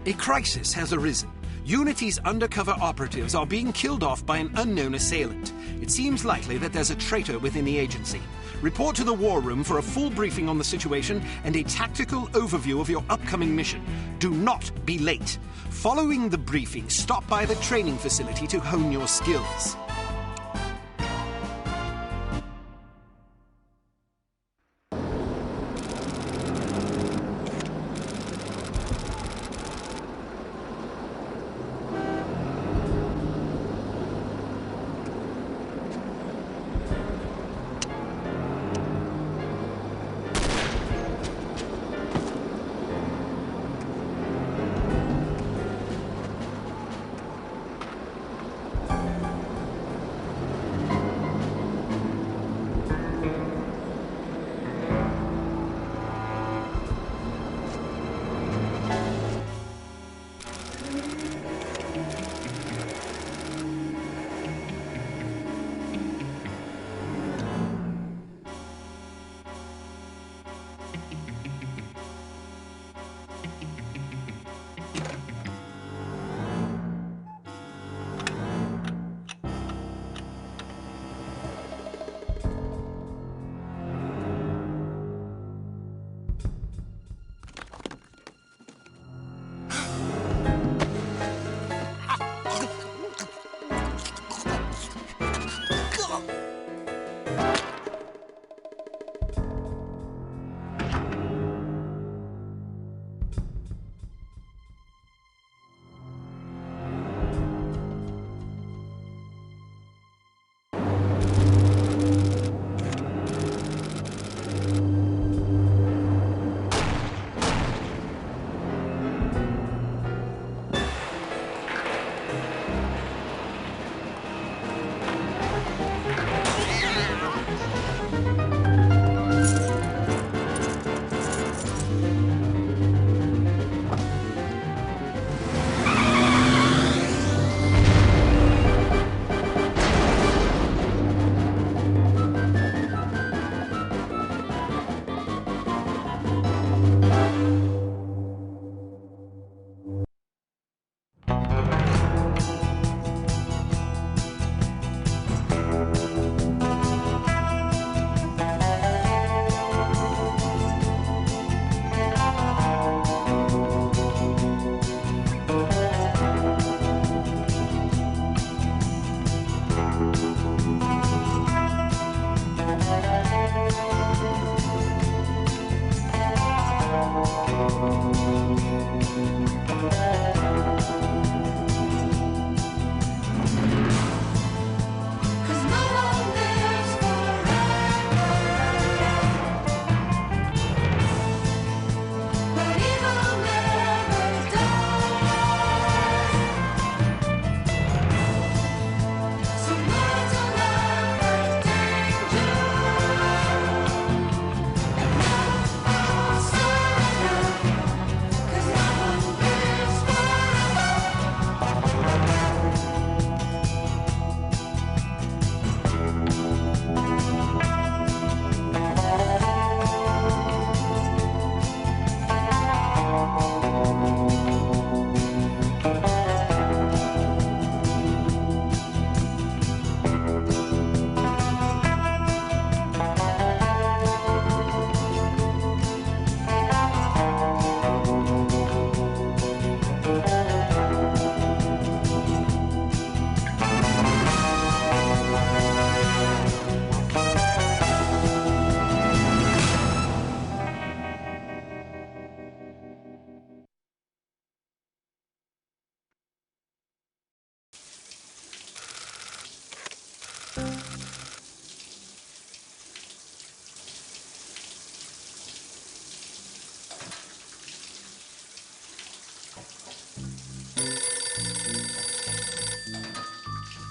A crisis has arisen. Unity's undercover operatives are being killed off by an unknown assailant. It seems likely that there's a traitor within the agency. Report to the war room for a full briefing on the situation and a tactical overview of your upcoming mission. Do not be late. Following the briefing, stop by the training facility to hone your skills.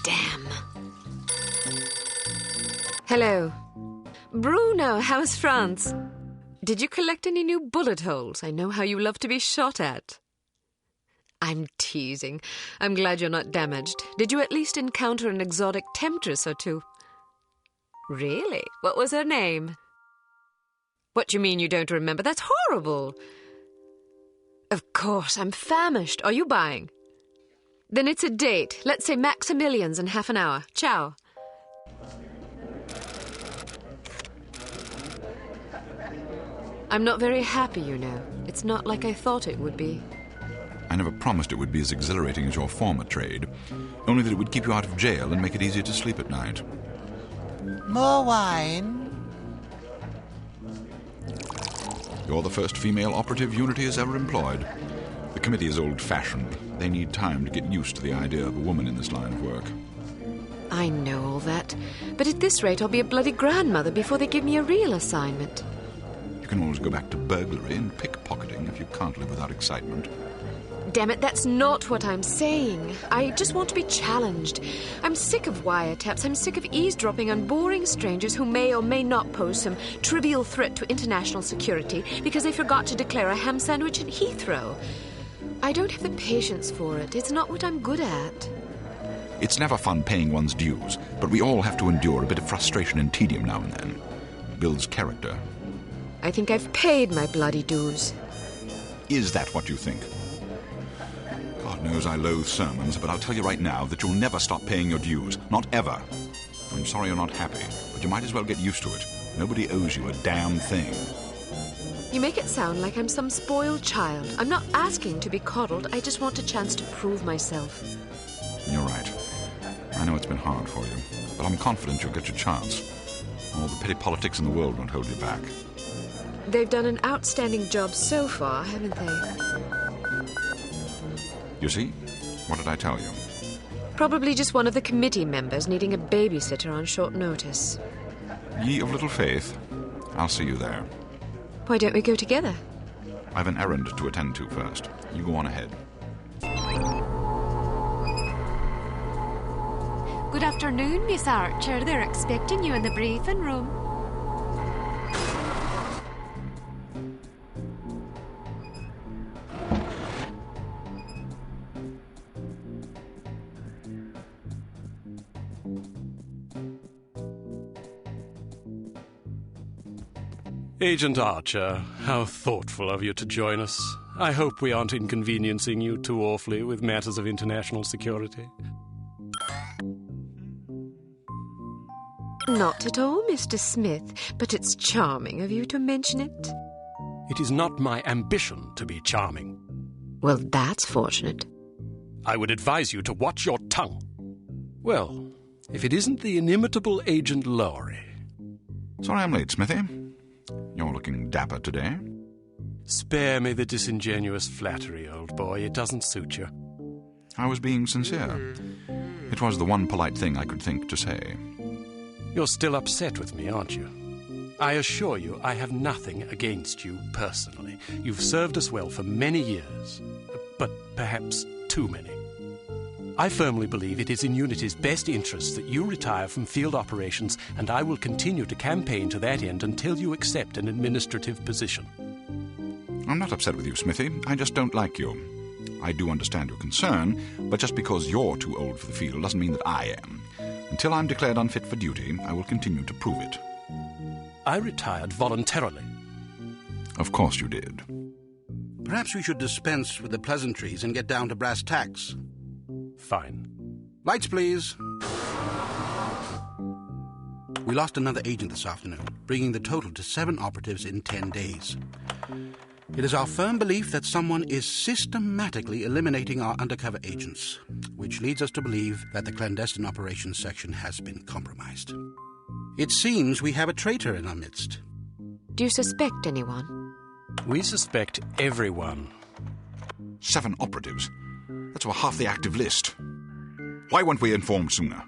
Damn. Hello. Bruno, how's France? Did you collect any new bullet holes? I know how you love to be shot at. I'm teasing. I'm glad you're not damaged. Did you at least encounter an exotic temptress or two? Really? What was her name? What do you mean you don't remember? That's horrible. Of course, I'm famished. Are you buying? Then it's a date. Let's say Maximilian's in half an hour. Ciao. I'm not very happy, you know. It's not like I thought it would be. I never promised it would be as exhilarating as your former trade, only that it would keep you out of jail and make it easier to sleep at night. More wine? You're the first female operative Unity has ever employed. The committee is old-fashioned. They need time to get used to the idea of a woman in this line of work. I know all that. But at this rate, I'll be a bloody grandmother before they give me a real assignment. You can always go back to burglary and pickpocketing if you can't live without excitement. Damn it, that's not what I'm saying. I just want to be challenged. I'm sick of wiretaps. I'm sick of eavesdropping on boring strangers who may or may not pose some trivial threat to international security because they forgot to declare a ham sandwich at Heathrow. I don't have the patience for it. It's not what I'm good at. It's never fun paying one's dues, but we all have to endure a bit of frustration and tedium now and then. It builds character. I think I've paid my bloody dues. Is that what you think? God knows I loathe sermons, but I'll tell you right now that you'll never stop paying your dues. Not ever. I'm sorry you're not happy, but you might as well get used to it. Nobody owes you a damn thing. You make it sound like I'm some spoiled child. I'm not asking to be coddled. I just want a chance to prove myself. You're right. I know it's been hard for you, but I'm confident you'll get your chance. All the petty politics in the world won't hold you back. They've done an outstanding job so far, haven't they? You see? What did I tell you? Probably just one of the committee members needing a babysitter on short notice. Ye of little faith. I'll see you there. Why don't we go together? I've an errand to attend to first. You go on ahead. Good afternoon, Miss Archer. They're expecting you in the briefing room. Agent Archer, how thoughtful of you to join us. I hope we aren't inconveniencing you too awfully with matters of international security. Not at all, Mr. Smith, but it's charming of you to mention it. It is not my ambition to be charming. Well, that's fortunate. I would advise you to watch your tongue. Well, if it isn't the inimitable Agent Lowry. Sorry I'm late, Smithy. You're looking dapper today. Spare me the disingenuous flattery, old boy. It doesn't suit you. I was being sincere. It was the one polite thing I could think to say. You're still upset with me, aren't you? I assure you I have nothing against you personally. You've served us well for many years, but perhaps too many. I firmly believe it is in Unity's best interest that you retire from field operations, and I will continue to campaign to that end until you accept an administrative position. I'm not upset with you, Smithy. I just don't like you. I do understand your concern, but just because you're too old for the field doesn't mean that I am. Until I'm declared unfit for duty, I will continue to prove it. I retired voluntarily. Of course you did. Perhaps we should dispense with the pleasantries and get down to brass tacks. Fine. Lights, please. We lost another agent this afternoon, bringing the total to 7 operatives in 10 days. It is our firm belief that someone is systematically eliminating our undercover agents, which leads us to believe that the clandestine operations section has been compromised. It seems we have a traitor in our midst. Do you suspect anyone? We suspect everyone. 7 operatives? That's over half the active list. Why weren't we informed sooner?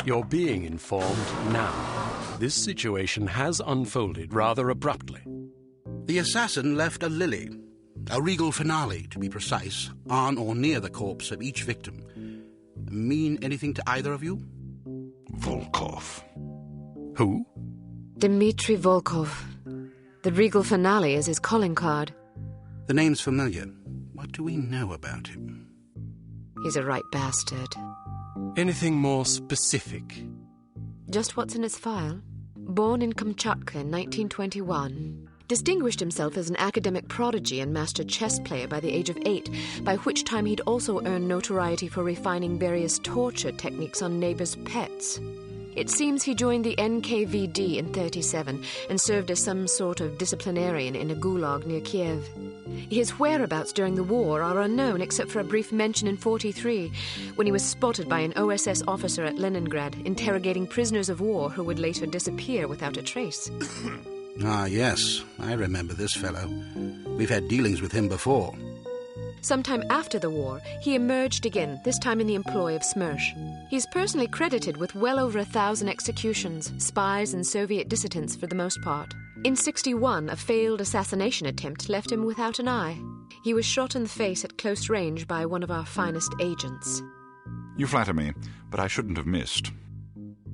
You're being informed now. This situation has unfolded rather abruptly. The assassin left a lily, a regal finale to be precise, on or near the corpse of each victim. Mean anything to either of you? Volkov. Who? Dmitri Volkov. The regal finale is his calling card. The name's familiar. What do we know about him? He's a right bastard. Anything more specific? Just what's in his file. Born in Kamchatka in 1921. Distinguished himself as an academic prodigy and master chess player by the age of 8, by which time he'd also earned notoriety for refining various torture techniques on neighbors' pets. It seems he joined the NKVD in 1937 and served as some sort of disciplinarian in a gulag near Kiev. His whereabouts during the war are unknown except for a brief mention in 1943, when he was spotted by an OSS officer at Leningrad interrogating prisoners of war who would later disappear without a trace. Ah, yes, I remember this fellow. We've had dealings with him before. Sometime after the war, he emerged again, this time in the employ of Smersh. He's personally credited with well over 1,000 executions, spies and Soviet dissidents for the most part. In 1961, a failed assassination attempt left him without an eye. He was shot in the face at close range by one of our finest agents. You flatter me, but I shouldn't have missed.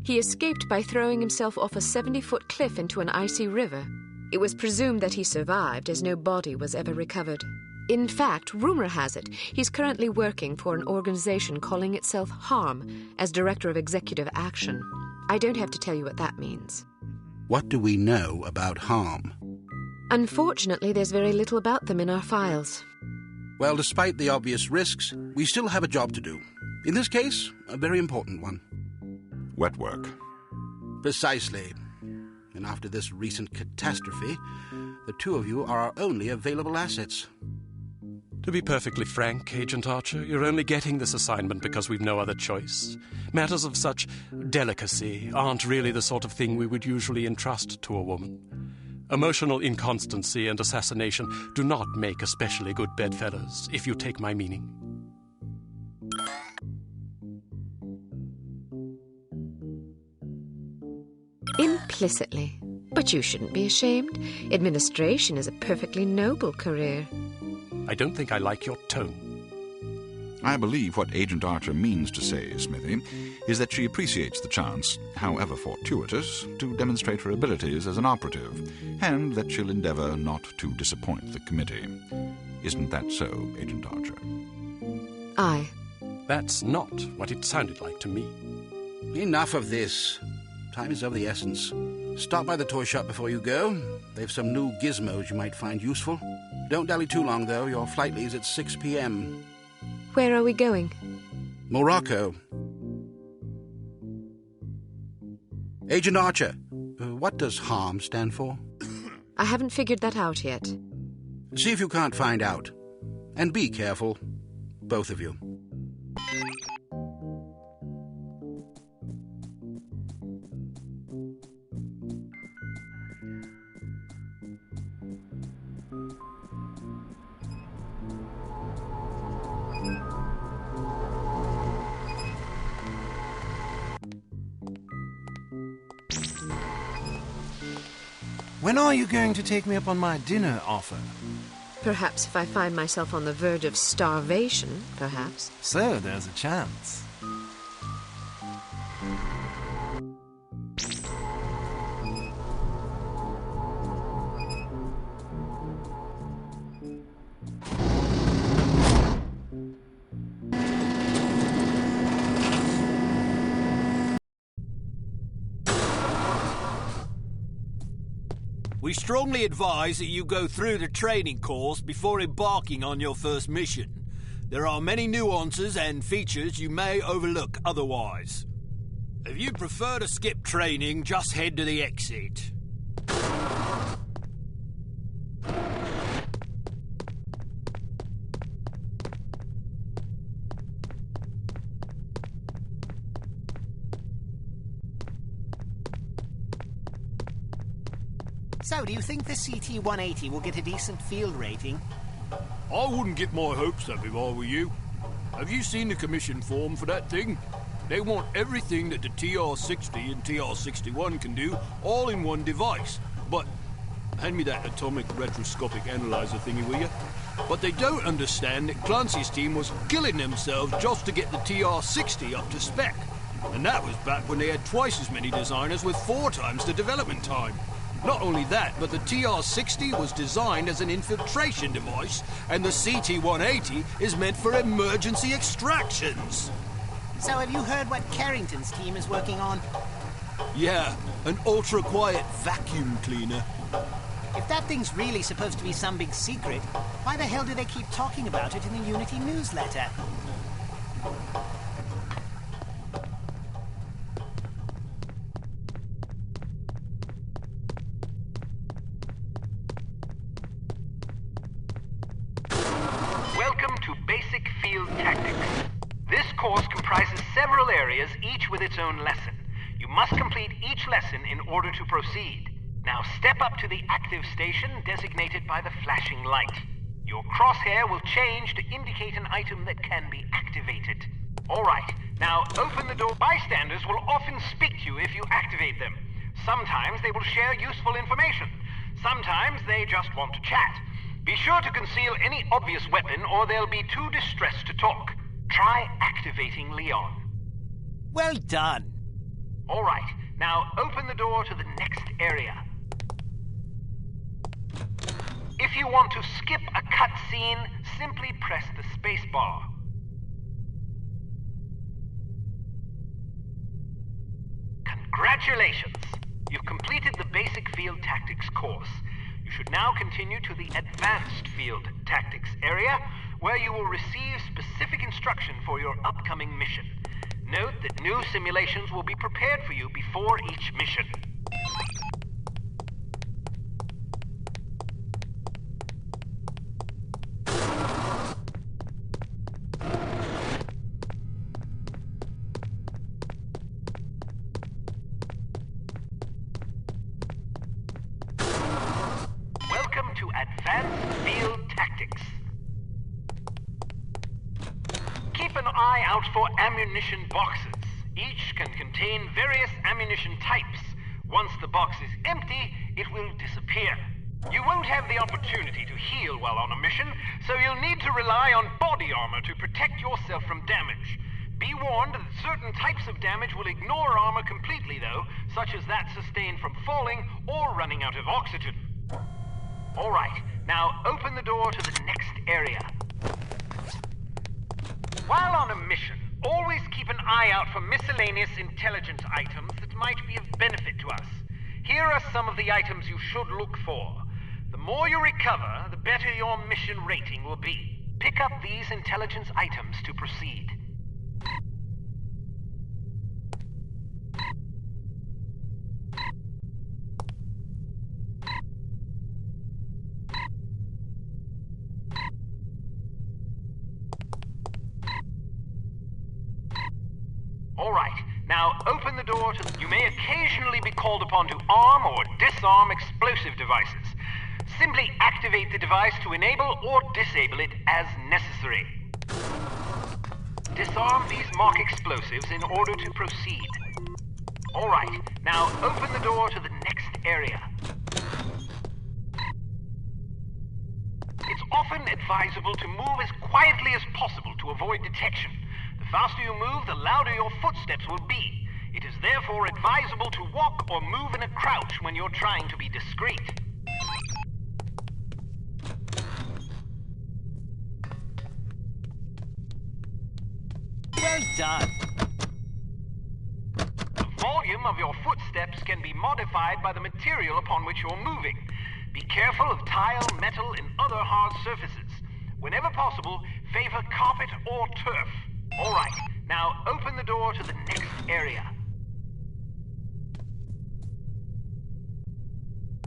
He escaped by throwing himself off a 70-foot cliff into an icy river. It was presumed that he survived, as no body was ever recovered. In fact, rumor has it, he's currently working for an organization calling itself HARM as Director of Executive Action. I don't have to tell you what that means. What do we know about HARM? Unfortunately, there's very little about them in our files. Well, despite the obvious risks, we still have a job to do. In this case, a very important one. Wet work. Precisely. And after this recent catastrophe, the two of you are our only available assets. To be perfectly frank, Agent Archer, you're only getting this assignment because we've no other choice. Matters of such delicacy aren't really the sort of thing we would usually entrust to a woman. Emotional inconstancy and assassination do not make especially good bedfellows, if you take my meaning. Implicitly. But you shouldn't be ashamed. Administration is a perfectly noble career. I don't think I like your tone. I believe what Agent Archer means to say, Smithy, is that she appreciates the chance, however fortuitous, to demonstrate her abilities as an operative, and that she'll endeavor not to disappoint the committee. Isn't that so, Agent Archer? Aye. That's not what it sounded like to me. Enough of this. Time is of the essence. Stop by the toy shop before you go. They've some new gizmos you might find useful. Don't dally too long, though. Your flight leaves at 6 p.m. Where are we going? Morocco. Agent Archer, what does HARM stand for? I haven't figured that out yet. See if you can't find out. And be careful, both of you. When are you going to take me up on my dinner offer? Perhaps if I find myself on the verge of starvation, perhaps. So there's a chance. We strongly advise that you go through the training course before embarking on your first mission. There are many nuances and features you may overlook otherwise. If you prefer to skip training, just head to the exit. So, do you think the CT-180 will get a decent field rating? I wouldn't get my hopes up if I were you. Have you seen the commission form for that thing? They want everything that the TR-60 and TR-61 can do all in one device. But, hand me that atomic retroscopic analyzer thingy, will you? But they don't understand that Clancy's team was killing themselves just to get the TR-60 up to spec. And that was back when they had twice as many designers with 4 times the development time. Not only that, but the TR-60 was designed as an infiltration device, and the CT-180 is meant for emergency extractions. So have you heard what Carrington's team is working on? Yeah, an ultra-quiet vacuum cleaner. If that thing's really supposed to be some big secret, why the hell do they keep talking about it in the Unity newsletter? Welcome to Basic Field Tactics. This course comprises several areas, each with its own lesson. You must complete each lesson in order to proceed. Now step up to the active station designated by the flashing light. Your crosshair will change to indicate an item that can be activated. Alright, now open the door. Bystanders will often speak to you if you activate them. Sometimes they will share useful information. Sometimes they just want to chat. Be sure to conceal any obvious weapon or they'll be too distressed to talk. Try activating Leon. Well done. Alright, now open the door to the next area. If you want to skip a cutscene, simply press the space bar. Congratulations! You've completed the Basic Field Tactics course. You should now continue to the Advanced Field Tactics area, where you will receive specific instruction for your upcoming mission. Note that new simulations will be prepared for you before each mission. Welcome to Advanced Field Tactics. Keep an eye out for ammunition boxes. Each can contain various ammunition types. Once the box is empty, it will disappear. You won't have the opportunity to heal while on a mission, so you'll need to rely on body armor to protect yourself from damage. Be warned that certain types of damage will ignore armor completely, though, such as that sustained from falling or running out of oxygen. Alright, now open the door to the next area. While on a mission, always keep an eye out for miscellaneous intelligence items that might be of benefit to us. Here are some of the items you should look for. The more you recover, the better your mission rating will be. Pick up these intelligence items to proceed. Alright, now open the door to... You may occasionally be called upon to arm or disarm explosive devices. Simply activate the device to enable or disable it as necessary. Disarm these mock explosives in order to proceed. Alright, now open the door to the next area. It's often advisable to move as quietly as possible to avoid detection. The faster you move, the louder your footsteps will be. It is therefore advisable to walk or move in a crouch when you're trying to be discreet. Well done. The volume of your footsteps can be modified by the material upon which you're moving. Be careful of tile, metal, and other hard surfaces. Whenever possible, favor carpet or turf. Alright, now open the door to the next area.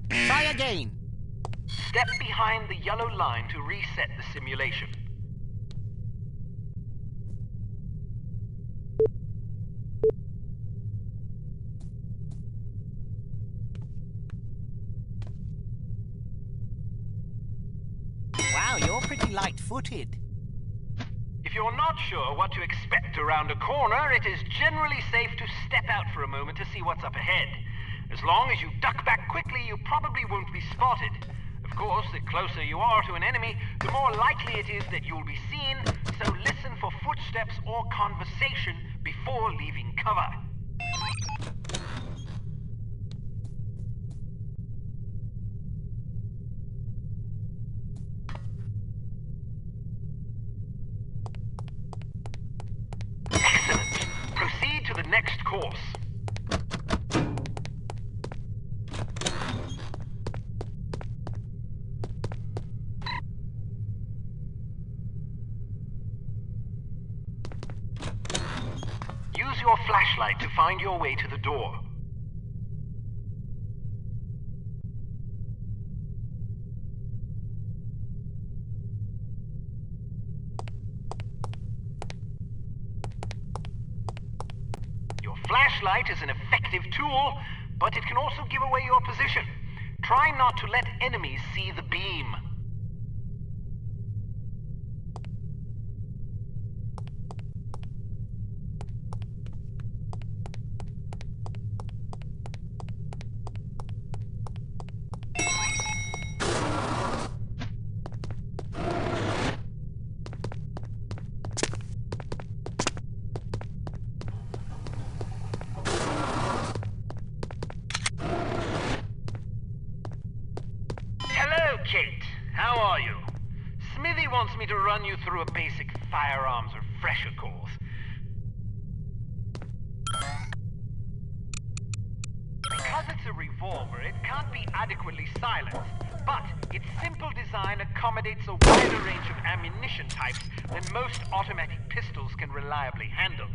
Try again. Step behind the yellow line to reset the simulation. Wow, you're pretty light-footed. If you're not sure what to expect around a corner, it is generally safe to step out for a moment to see what's up ahead. As long as you duck back quickly, you probably won't be spotted. Of course, the closer you are to an enemy, the more likely it is that you'll be seen, so listen for footsteps or conversation before leaving cover. Excellent. Proceed to the next course. Use your flashlight to find your way to the door. Your flashlight is an effective tool, but it can also give away your position. Try not to let enemies see the beam. Kate, how are you? Smithy wants me to run you through a basic firearms refresher course. Because it's a revolver, it can't be adequately silenced, but its simple design accommodates a wider range of ammunition types than most automatic pistols can reliably handle.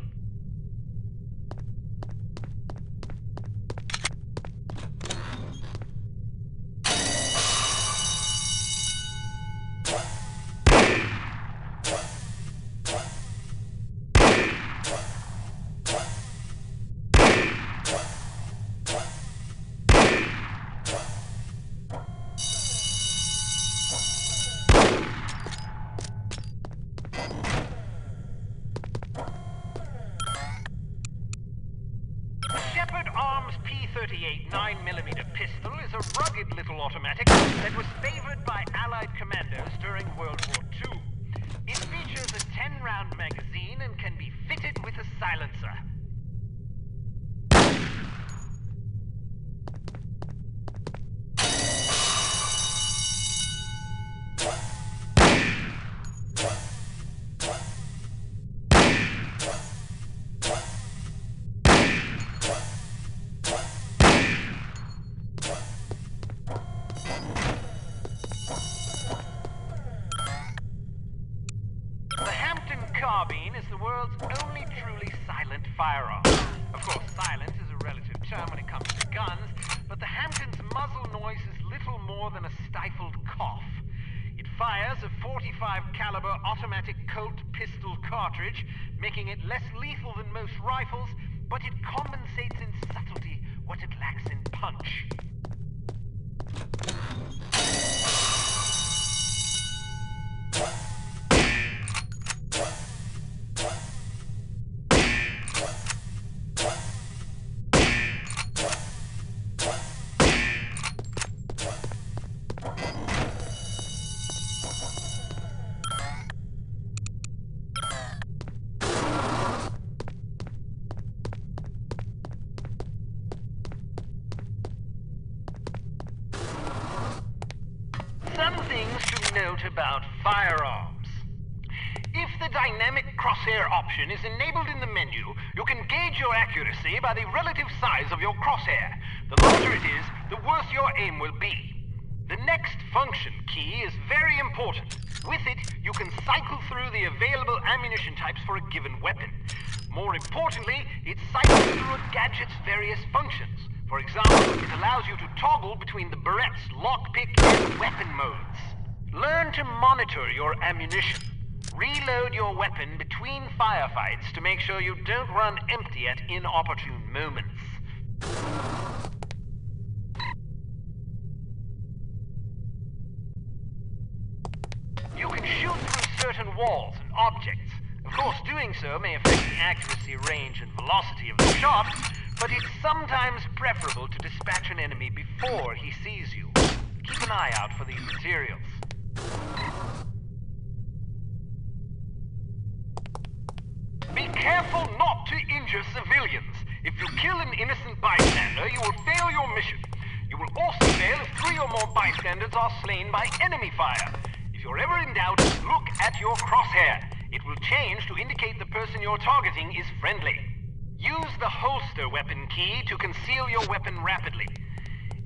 P-38 9mm pistol is a rugged little automatic that was favored by Allied commanders during World War II. It features a 10-round magazine and can be fitted with a silencer. Carbine is the world's only truly silent firearm. Of course, silence is a relative term when it comes to guns, but the Hampton's muzzle noise is little more than a stifled cough. It fires a .45 caliber automatic Colt pistol cartridge, making it less lethal than most rifles, but it compensates in subtlety what it lacks in punch. Some things to note about firearms. If the dynamic crosshair option is enabled in the menu, you can gauge your accuracy by the relative size of your crosshair. The larger it is, the worse your aim will be. The next function key is very important. With it, you can cycle through the available ammunition types for a given weapon. More importantly, it cycles through a gadget's various functions. For example, it allows you to toggle between the Berette's lockpick and weapon modes. Learn to monitor your ammunition. Reload your weapon between firefights to make sure you don't run empty at inopportune moments. You can shoot through certain walls and objects. Of course, doing so may affect the accuracy, range, and velocity of the shot, but it's sometimes preferable to dispatch an enemy before he sees you. Keep an eye out for these materials. Be careful not to injure civilians. If you kill an innocent bystander, you will fail your mission. You will also fail if 3 or more bystanders are slain by enemy fire. If you're ever in doubt, look at your crosshair. It will change to indicate the person you're targeting is friendly. Use the holster weapon key to conceal your weapon rapidly.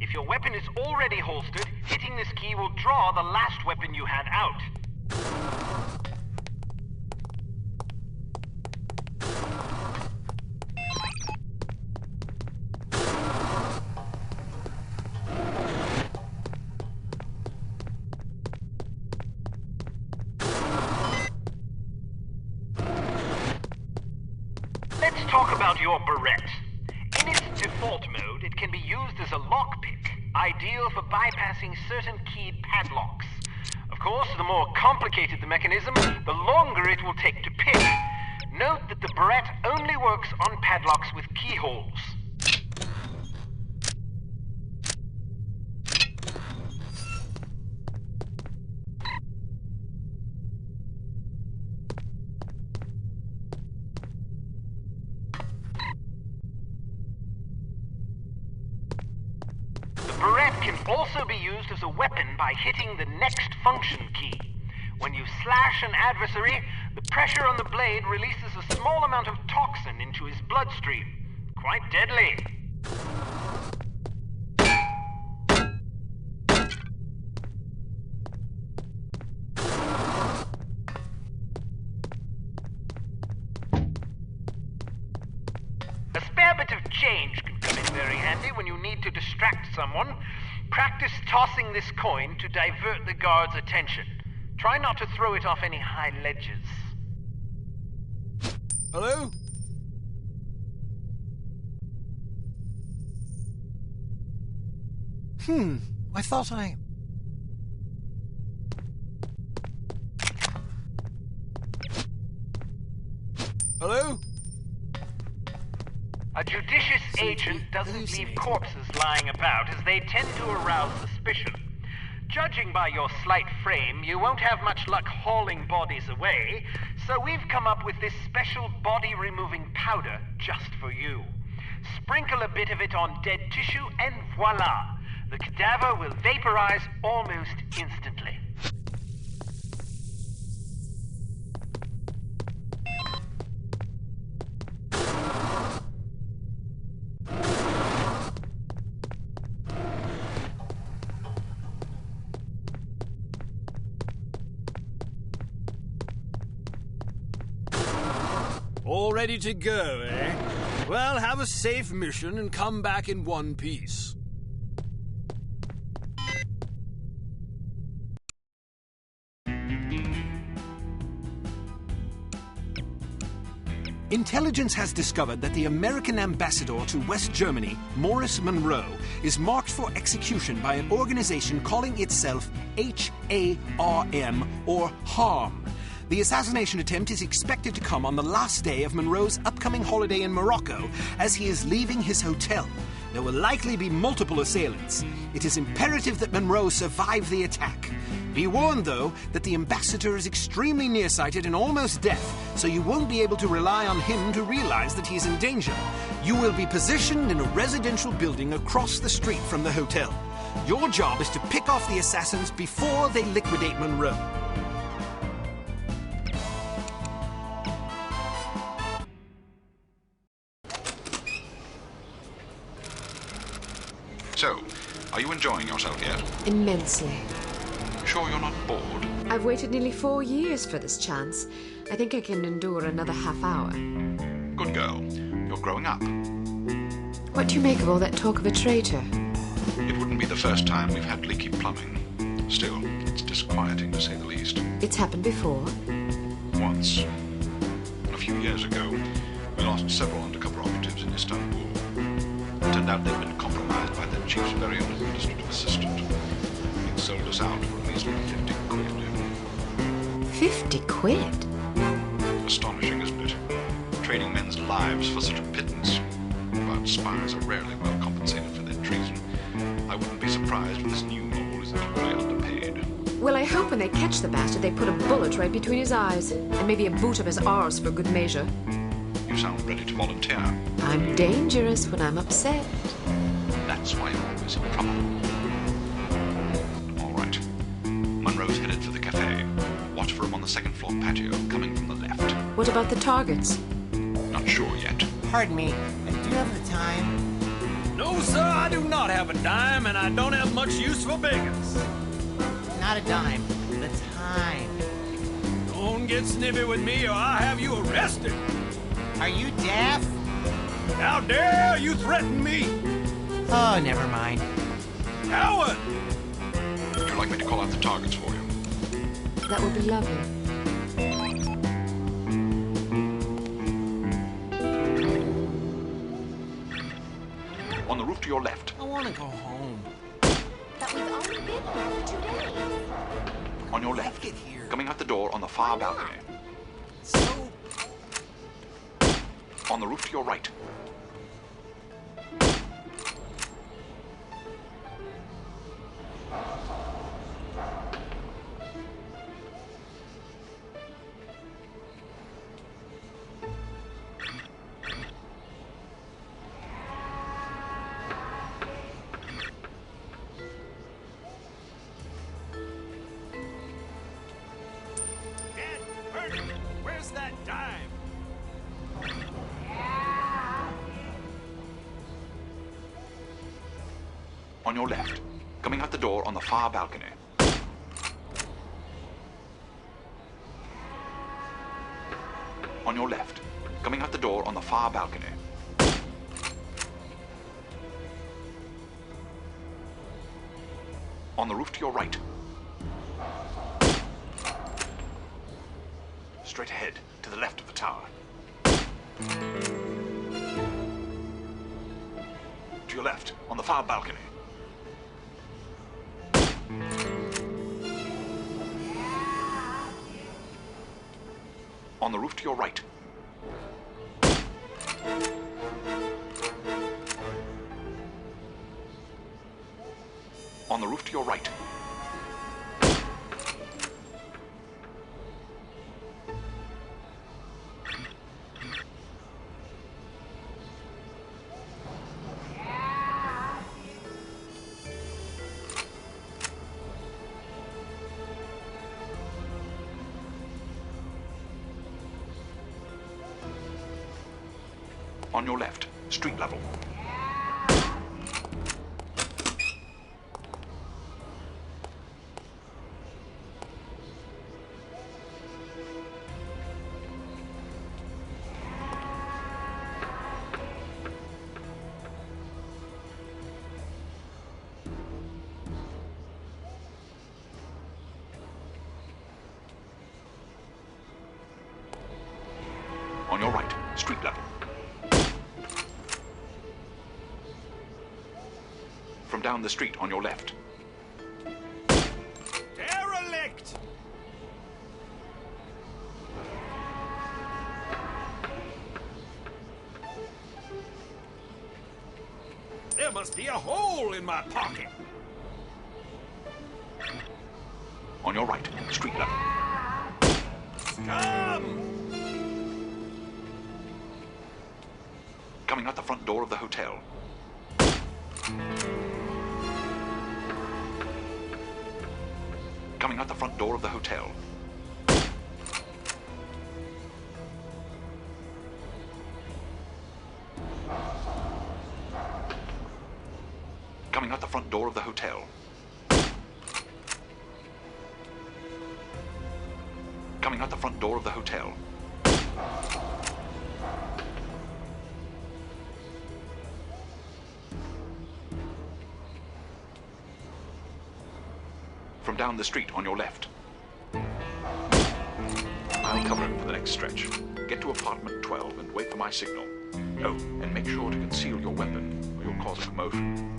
If your weapon is already holstered, hitting this key will draw the last weapon you had out. about your Barrette. In its default mode, it can be used as a lockpick, ideal for bypassing certain keyed padlocks. Of course, the more complicated the mechanism, the longer it will take to pick. Note that the Barrette only works on padlocks with keyholes. The Barrette can also be used as a weapon by hitting the next function key. When you slash an adversary, the pressure on the blade releases a small amount of toxin into his bloodstream. Quite deadly. A spare bit of change can come in very handy when you need to distract someone. Practice tossing this coin to divert the guard's attention. Try not to throw it off any high ledges. Hello? I thought I... Hello? A judicious agent doesn't leave corpses lying about, as they tend to arouse suspicion. Judging by your slight frame, you won't have much luck hauling bodies away, so we've come up with this special body-removing powder just for you. Sprinkle a bit of it on dead tissue, and voila! The cadaver will vaporize almost instantly. All ready to go, eh? Well, have a safe mission and come back in one piece. Intelligence has discovered that the American ambassador to West Germany, Morris Monroe, is marked for execution by an organization calling itself HARM, or HARM. The assassination attempt is expected to come on the last day of Monroe's upcoming holiday in Morocco as he is leaving his hotel. There will likely be multiple assailants. It is imperative that Monroe survive the attack. Be warned, though, that the ambassador is extremely nearsighted and almost deaf, so you won't be able to rely on him to realize that he's in danger. You will be positioned in a residential building across the street from the hotel. Your job is to pick off the assassins before they liquidate Monroe. So, are you enjoying yourself yet? Immensely. Sure you're not bored? I've waited nearly 4 years for this chance. I think I can endure another half hour. Good girl. You're growing up. What do you make of all that talk of a traitor? It wouldn't be the first time we've had leaky plumbing. Still, it's disquieting to say the least. It's happened before. Once. A few years ago, we lost several undercover operatives in Istanbul. It turned out they'd been compromised by their chief's very own administrative assistant. He'd sold us out for a measly 50 quid. 50 quid? Astonishing, isn't it? Trading men's lives for such a pittance. But spies are rarely well compensated for their treason. I wouldn't be surprised if this new mole is equally underpaid. Well, I hope when they catch the bastard, they put a bullet right between his eyes. And maybe a boot of his arse for good measure. You sound ready to volunteer. I'm dangerous when I'm upset. That's why you're always in trouble. All right. Monroe's headed for the cafe. Watch for him on the second floor patio, coming from the left. What about the targets? Not sure yet. Pardon me, do you have the time? No, sir, I do not have a dime, and I don't have much use for beggars. Not a dime, the time. Don't get snippy with me, or I'll have you arrested. Are you deaf? How dare you threaten me? Oh, never mind. Coward! Would you like me to call out the targets for you? That would be lovely. On the roof to your left. I want to go home. But we've only been here for 2 days. On your left. Get here. Coming out the door on the far balcony. So... On the roof to your right. Where's that dime? On your left. Coming out the door on the far balcony. On your left. Coming out the door on the far balcony. On the roof to your right. Straight ahead, to the left of the tower. To your left, on the far balcony. On the roof to your right. On the roof to your right. On your left, street level. On your right, street level. From down the street on your left. Derelict! There must be a hole in my pocket. On your right, street level. Come! Coming out the front door of the hotel. Coming out the front door of the hotel. Coming out the front door of the hotel. Coming out the front door of the hotel. From down the street on your left. I'll cover him for the next stretch. Get to apartment 12 and wait for my signal. Oh, and make sure to conceal your weapon, or you'll cause a commotion.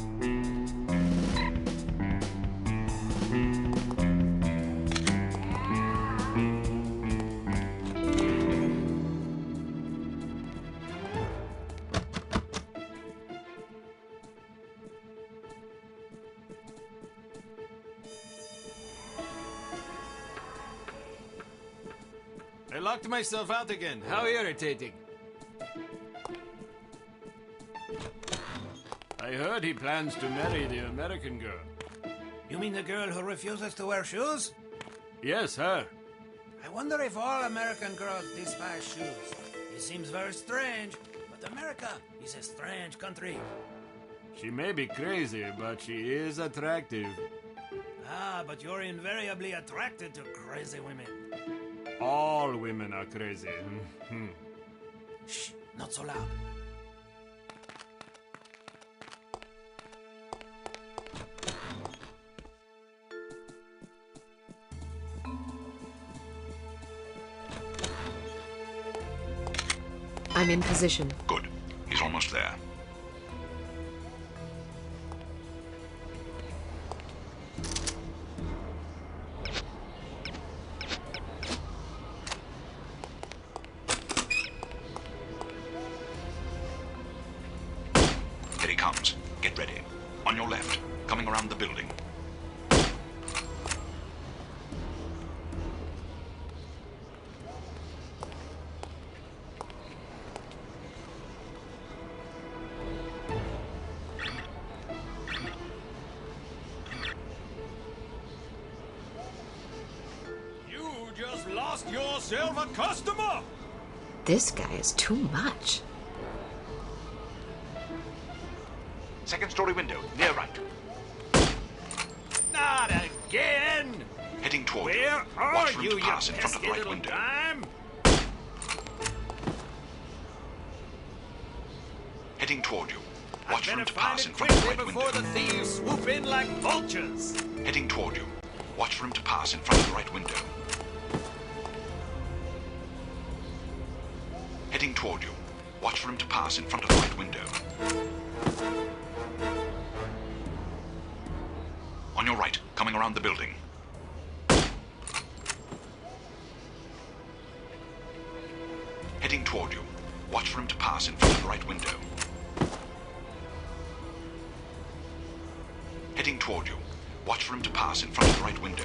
I locked myself out again. How irritating. I heard he plans to marry the American girl. You mean the girl who refuses to wear shoes? Yes, her. I wonder if all American girls despise shoes. It seems very strange, but America is a strange country. She may be crazy, but she is attractive. Ah, but you're invariably attracted to crazy women. All women are crazy. Shh, not so loud. I'm in position. Good. He's almost there. comes. Get ready. On your left, coming around the building. You just lost yourself a customer! This guy is too much. Second story window, near right. Not again! Heading toward Where you. are Watch for him you, to you pass in front of pesky the right little window. dime? Heading toward you. I Watch for him better to find pass it in front of the quickly right before window. the thieves swoop in like vultures. Heading toward you. Watch for him to pass in front of the right window. Heading toward you. Watch for him to pass in front of the right window. On your right, coming around the building. Heading toward you. Watch for him to pass in front of the right window. Heading toward you. Watch for him to pass in front of the right window.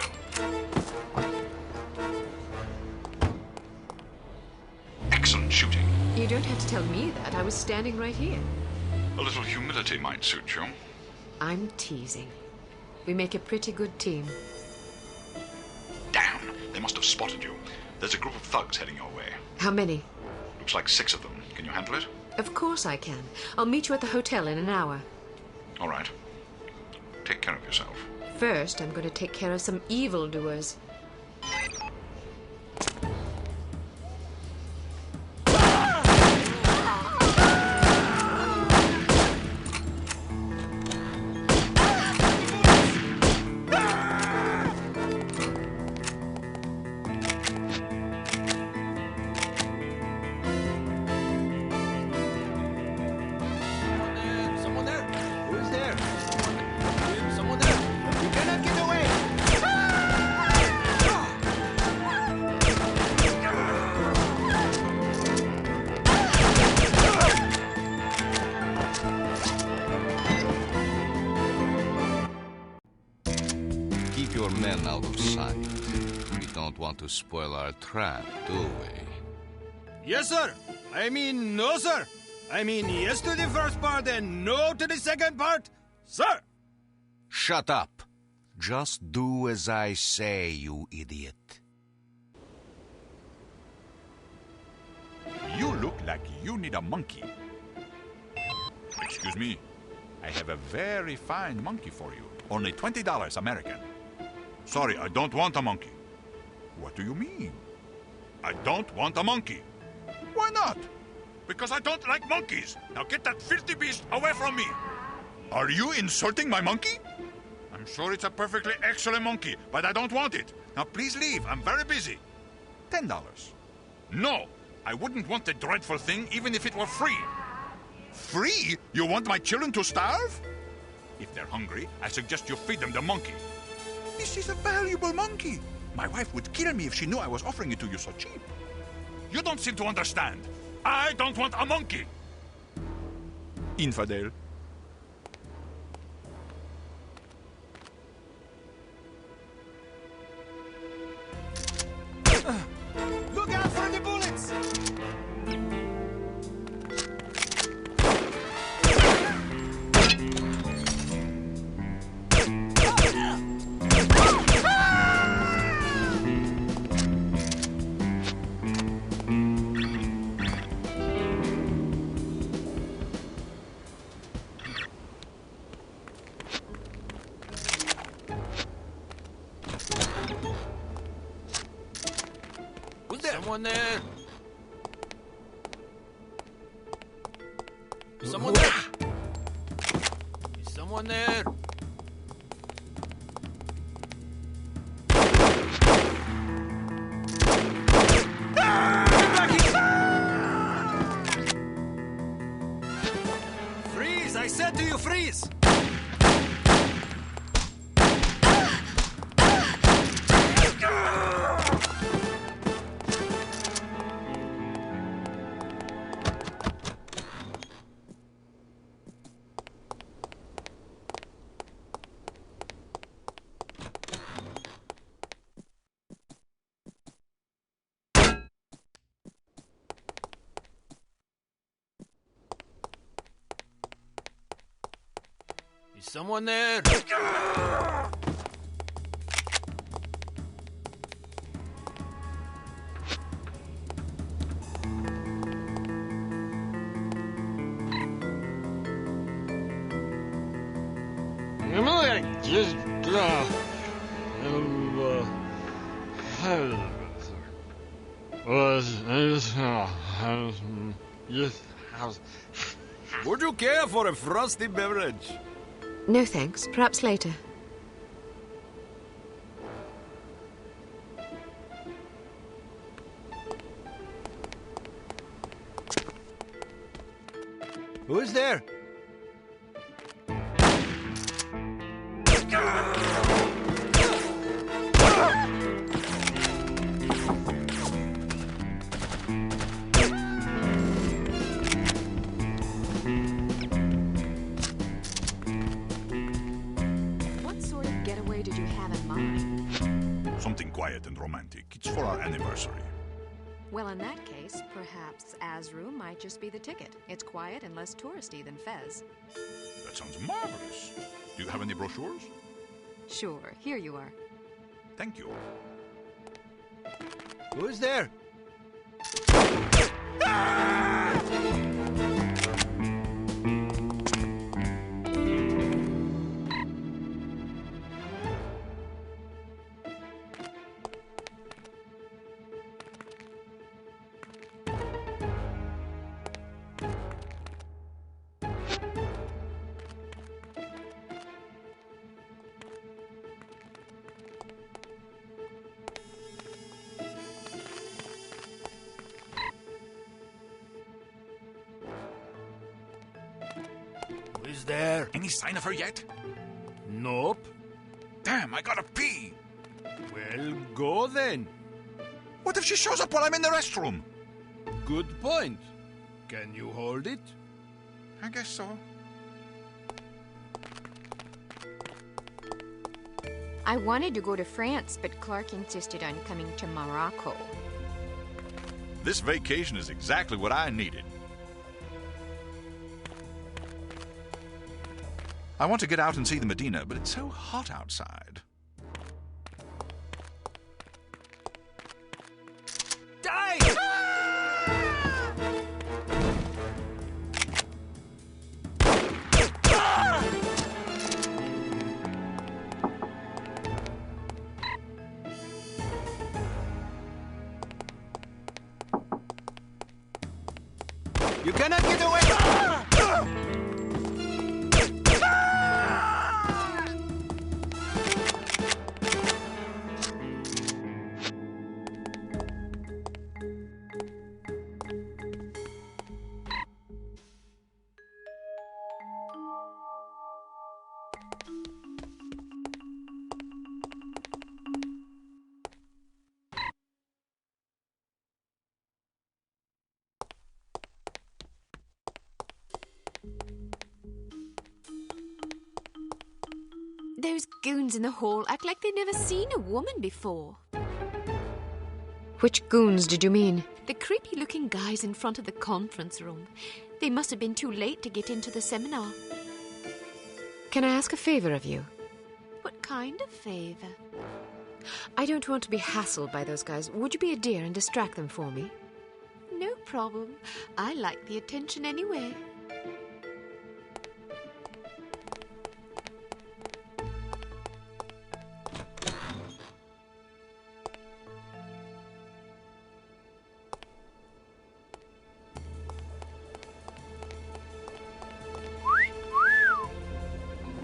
Excellent shooting. You don't have to tell me that. I was standing right here. A little humility might suit you. I'm teasing. We make a pretty good team. Damn! They must have spotted you. There's a group of thugs heading your way. How many? Looks like 6 of them. Can you handle it? Of course I can. I'll meet you at the hotel in an hour. All right. Take care of yourself. First, I'm going to take care of some evildoers. Someone there? Who is there? Someone there? You cannot get away! Keep your men out of sight. We don't want to spoil our trap, do we? Yes, sir. I mean, no, sir. I mean, yes to the first part and no to the second part, sir. Shut up. Just do as I say, you idiot. You look like you need a monkey. Excuse me. I have a very fine monkey for you. Only $20 American. Sorry, I don't want a monkey. What do you mean? I don't want a monkey. Why not? Because I don't like monkeys. Now get that filthy beast away from me. Are you insulting my monkey? I'm sure it's a perfectly excellent monkey, but I don't want it. Now please leave. I'm very busy. $10. No, I wouldn't want the dreadful thing even if it were free. Free? You want my children to starve? If they're hungry, I suggest you feed them the monkey. This is a valuable monkey. My wife would kill me if she knew I was offering it to you so cheap. You don't seem to understand. I don't want a monkey. Infidel. Look out for the bullets! Who's there? Someone there. Someone there. Is someone there? Freeze! I said to you, freeze! someone there? Would you care for a frosty beverage? No thanks. Perhaps later. Who is there? What sort of getaway did you have in mind? Something quiet and romantic. It's for our anniversary. Well, in that case, perhaps Azru might just be the ticket. It's quiet and less touristy than Fez. That sounds marvelous. Do you have any brochures? Sure, here you are. Thank you. Who is there? Who's there? Any sign of her yet? Nope. Damn, I gotta pee. Well, go then. What if she shows up while I'm in the restroom? Good point. Can you hold it? I guess so. I wanted to go to France, but Clark insisted on coming to Morocco. This vacation is exactly what I needed. I want to get out and see the Medina, but it's so hot outside. Die! You cannot get away! Those goons in the hall act like they've never seen a woman before. Which goons did you mean? The creepy-looking guys in front of the conference room. They must have been too late to get into the seminar. Can I ask a favor of you? What kind of favor? I don't want to be hassled by those guys. Would you be a dear and distract them for me? No problem. I like the attention anyway.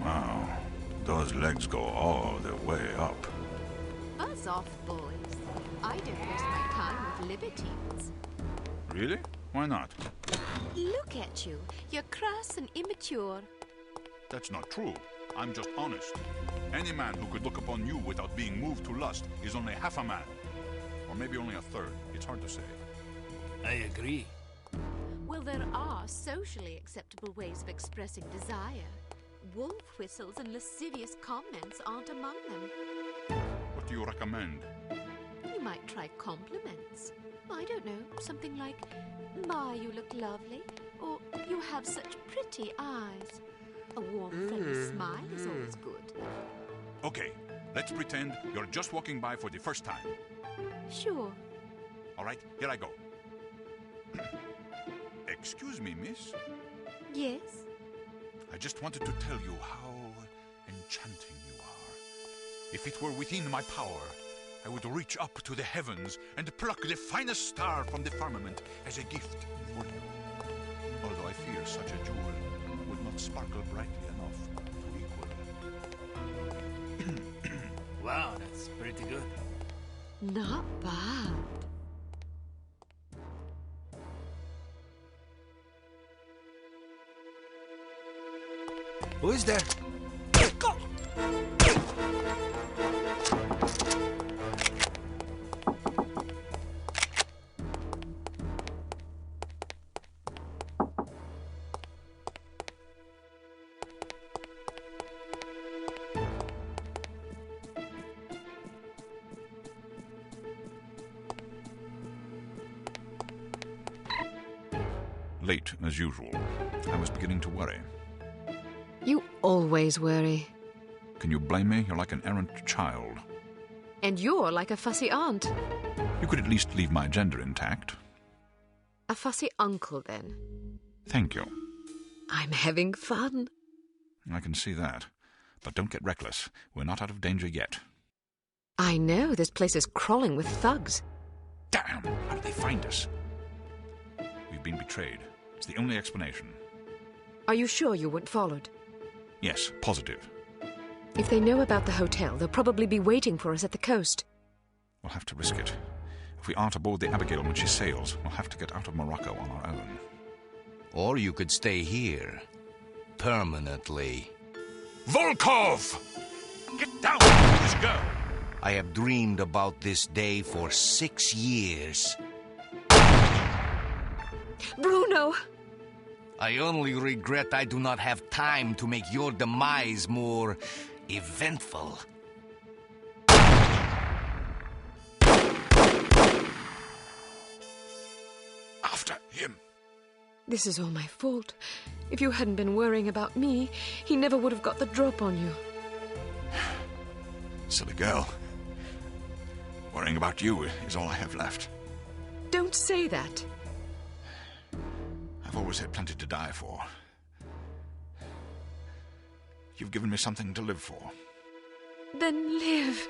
Wow, those legs go all the way up. Buzz off, boys. I don't waste my time with libertines. Really? Why not? Look at you. You're crass and immature. That's not true. I'm just honest. Any man who could look upon you without being moved to lust is only half a man. Or maybe only a third. It's hard to say. I agree. Well, there are socially acceptable ways of expressing desire. Wolf whistles and lascivious comments aren't among them. What do you recommend? You might try compliments. I don't know, something like, "My, you look lovely," or "You have such pretty eyes." A warm, friendly smile is always good. Okay, let's pretend you're just walking by for the first time. Sure. All right, here I go. Excuse me, miss. Yes? I just wanted to tell you how enchanting you are. If it were within my power, I would reach up to the heavens and pluck the finest star from the firmament as a gift for you. Although I fear such a jewel would not sparkle brightly enough to equal. Wow, that's pretty good. Not bad. Who is there? Go! Late, as usual. I was beginning to worry. You always worry. Can you blame me? You're like an errant child. And you're like a fussy aunt. You could at least leave my gender intact. A fussy uncle, then. Thank you. I'm having fun. I can see that. But don't get reckless. We're not out of danger yet. I know, this place is crawling with thugs. Damn! How did they find us? We've been betrayed. It's the only explanation. Are you sure you weren't followed? Yes, positive. If they know about the hotel, they'll probably be waiting for us at the coast. We'll have to risk it. If we aren't aboard the Abigail when she sails, we'll have to get out of Morocco on our own. Or you could stay here. Permanently. Volkov! Get down with this girl! I have dreamed about this day for 6 years. Bruno! I only regret I do not have time to make your demise more eventful. After him. This is all my fault. If you hadn't been worrying about me, he never would have got the drop on you. Silly girl. Worrying about you is all I have left. Don't say that. I've always had plenty to die for. You've given me something to live for. Then live.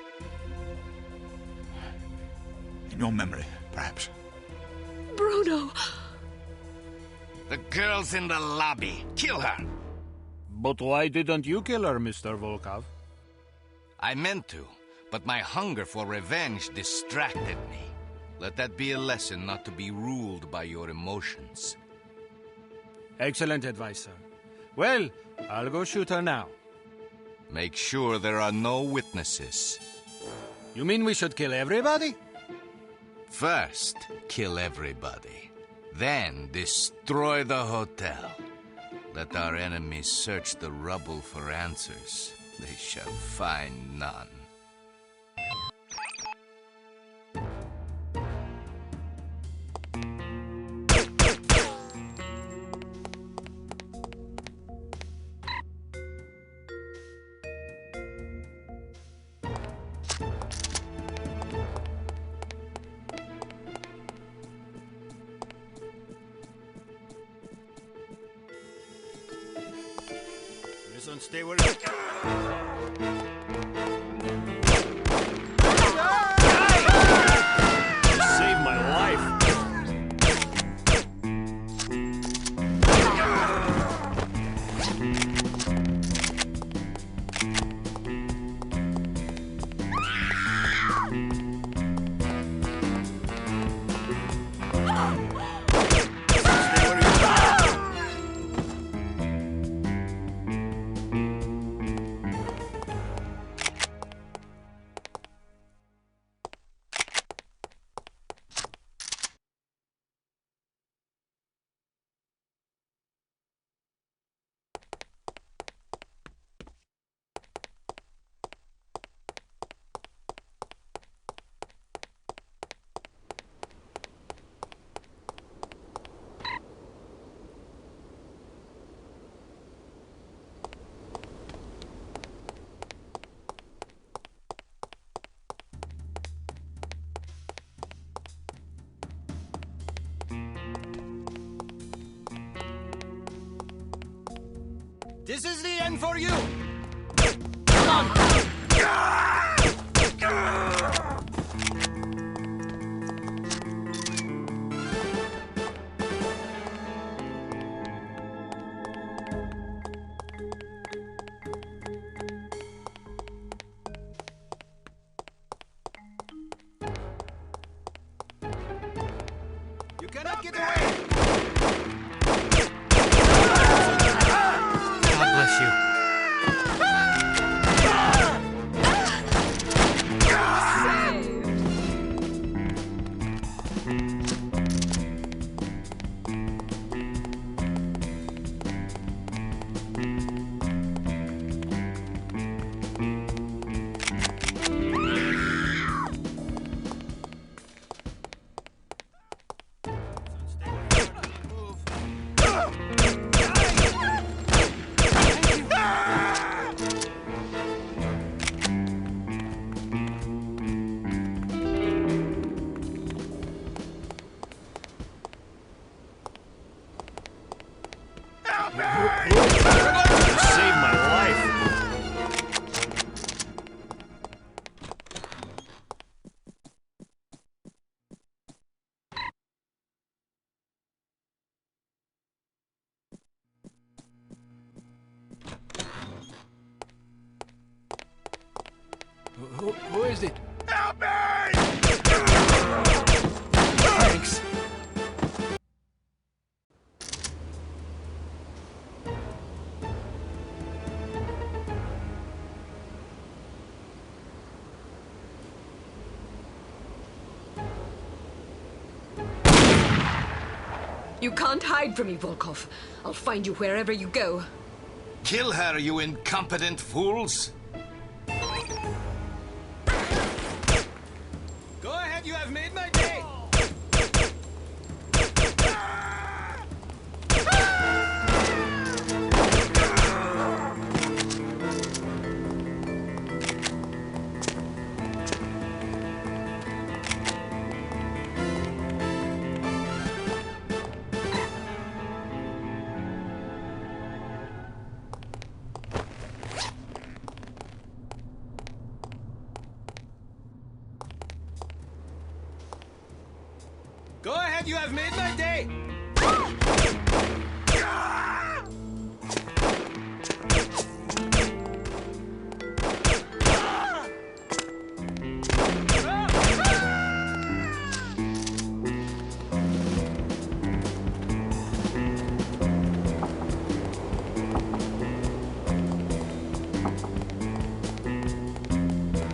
In your memory, perhaps. Bruno! The girl's in the lobby. Kill her. But why didn't you kill her, Mr. Volkov? I meant to, but my hunger for revenge distracted me. Let that be a lesson not to be ruled by your emotions. Excellent advice, sir. Well, I'll go shoot her now. Make sure there are no witnesses. You mean we should kill everybody? First, kill everybody. Then, destroy the hotel. Let our enemies search the rubble for answers. They shall find none. Listen, stay where you saved my life. This is the end for you! Come on! You cannot get away! God bless you. Who is it? Help me! Thanks. You can't hide from me, Volkov. I'll find you wherever you go. Kill her, you incompetent fools! Go ahead, you have made my day! Go ahead, you have made my day!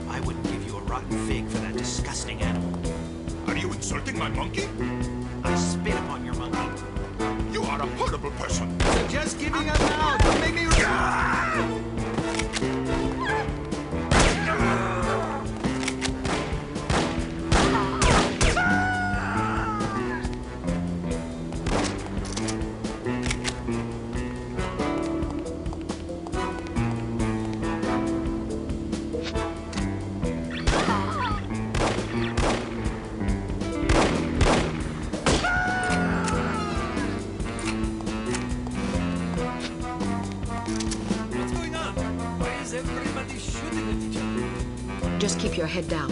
I wouldn't give you a rotten fig for that disgusting animal. Are you insulting my monkey? I spit upon your monkey. You are a horrible person. Just giving up now! Don't make me... What's going on? Why is everybody shooting at each other? Just keep your head down.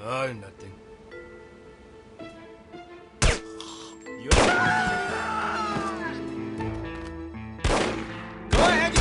Oh, nothing. Go ahead.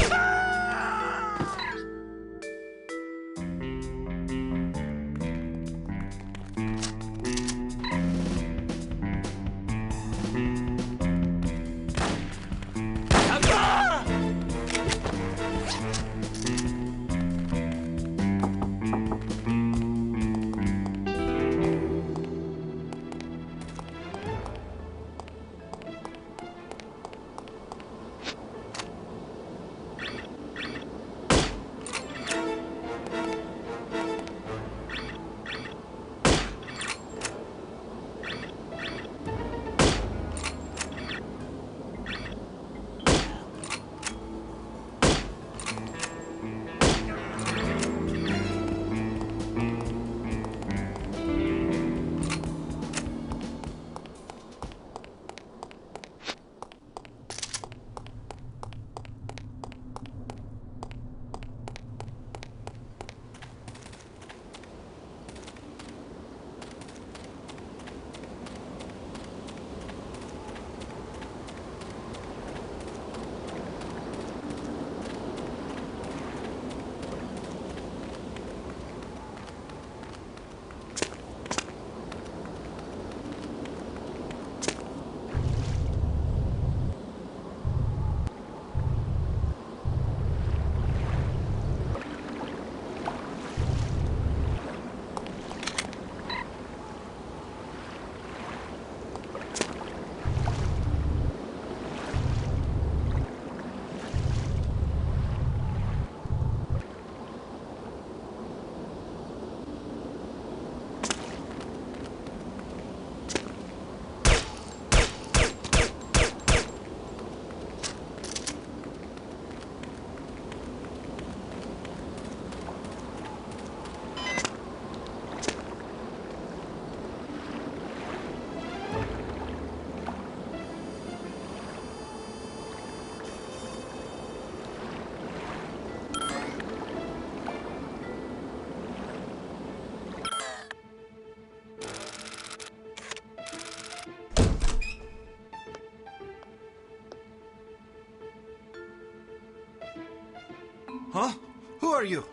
Huh? Who are you?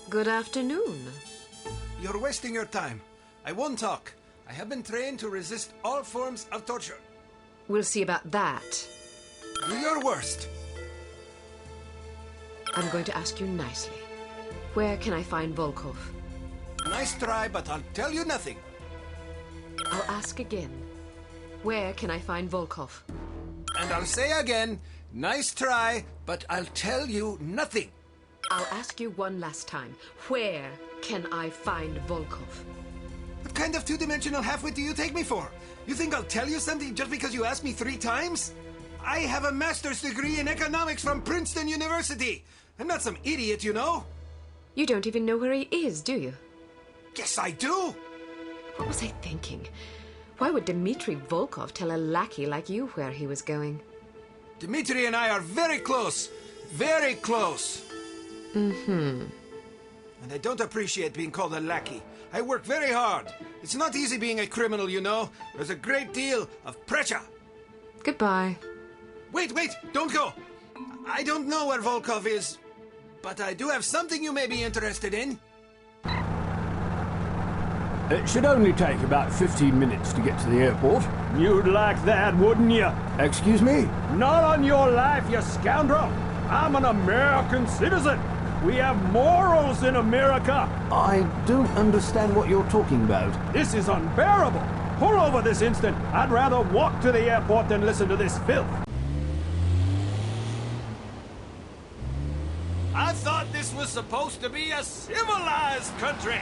Good afternoon. You're wasting your time. I won't talk. I have been trained to resist all forms of torture. We'll see about that. Do your worst. I'm going to ask you nicely. Where can I find Volkov? Nice try, but I'll tell you nothing. I'll ask again. Where can I find Volkov? And I'll say again, nice try, but I'll tell you nothing. I'll ask you one last time. Where can I find Volkov? What kind of two-dimensional halfwit do you take me for? You think I'll tell you something just because you asked me 3 times? I have a master's degree in economics from Princeton University. I'm not some idiot, you know. You don't even know where he is, do you? Yes, I do. What was I thinking? Why would Dmitri Volkov tell a lackey like you where he was going? Dmitri and I are very close. Very close. Mm-hmm. And I don't appreciate being called a lackey. I work very hard. It's not easy being a criminal, you know. There's a great deal of pressure. Goodbye. Wait, don't go. I don't know where Volkov is, but I do have something you may be interested in. It should only take about 15 minutes to get to the airport. You'd like that, wouldn't you? Excuse me? Not on your life, you scoundrel! I'm an American citizen! We have morals in America! I don't understand what you're talking about. This is unbearable! Pull over this instant! I'd rather walk to the airport than listen to this filth! I thought this was supposed to be a civilized country!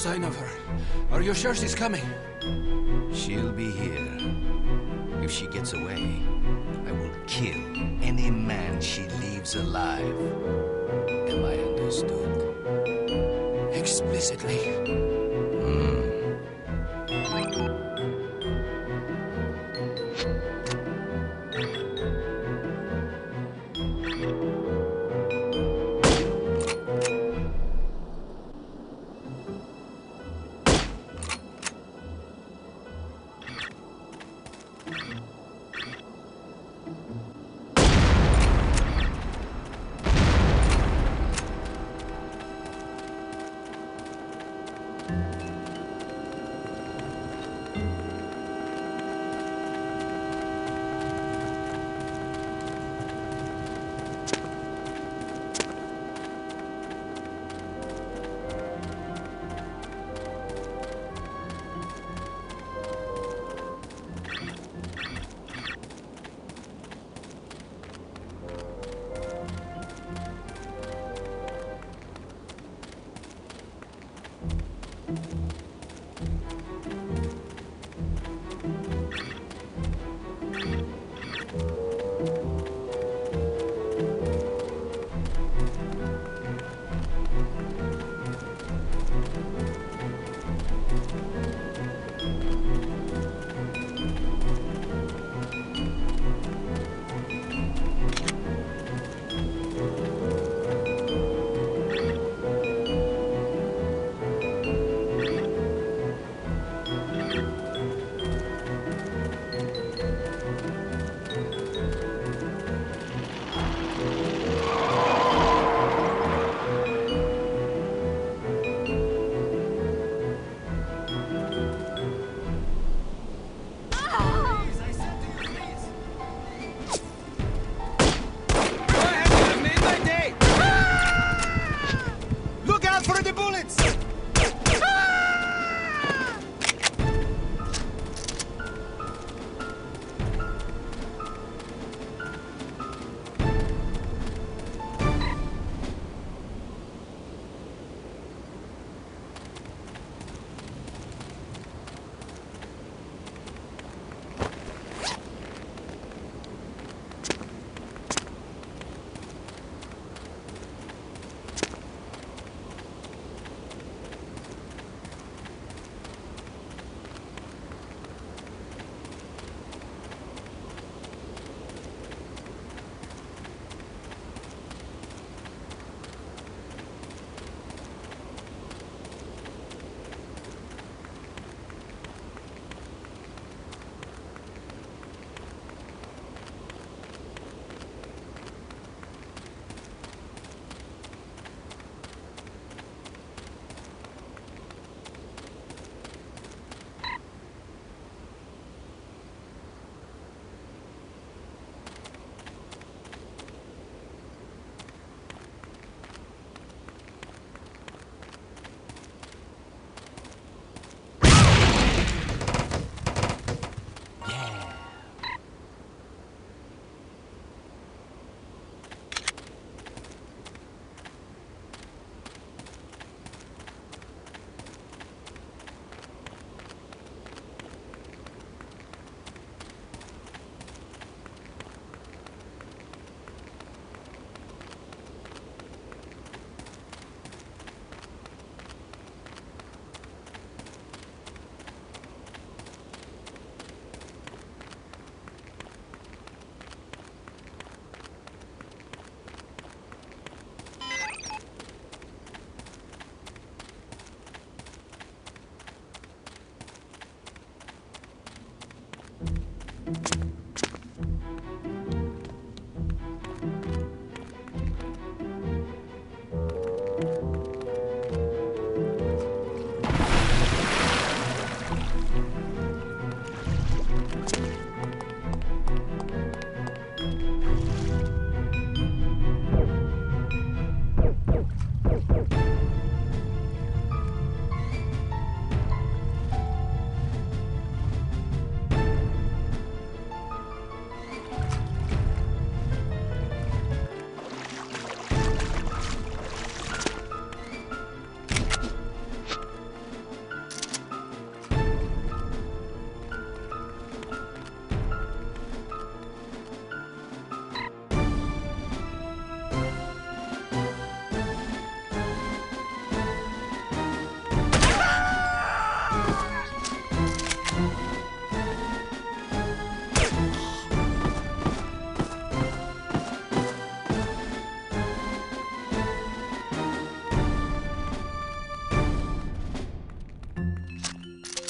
sign of her. Are you sure she's coming? She'll be here. If she gets away, I will kill any man she leaves alive. Am I understood? Explicitly.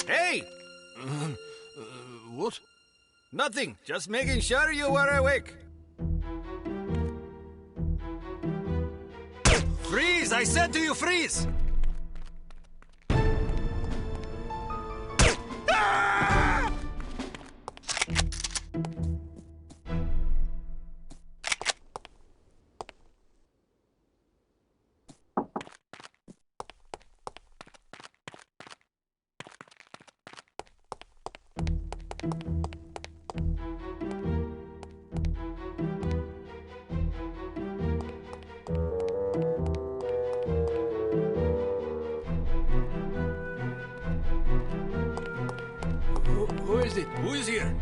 Hey! What? Nothing. Just making sure you were awake. Freeze! I said to you, freeze! Ah! Who is it? Who is here?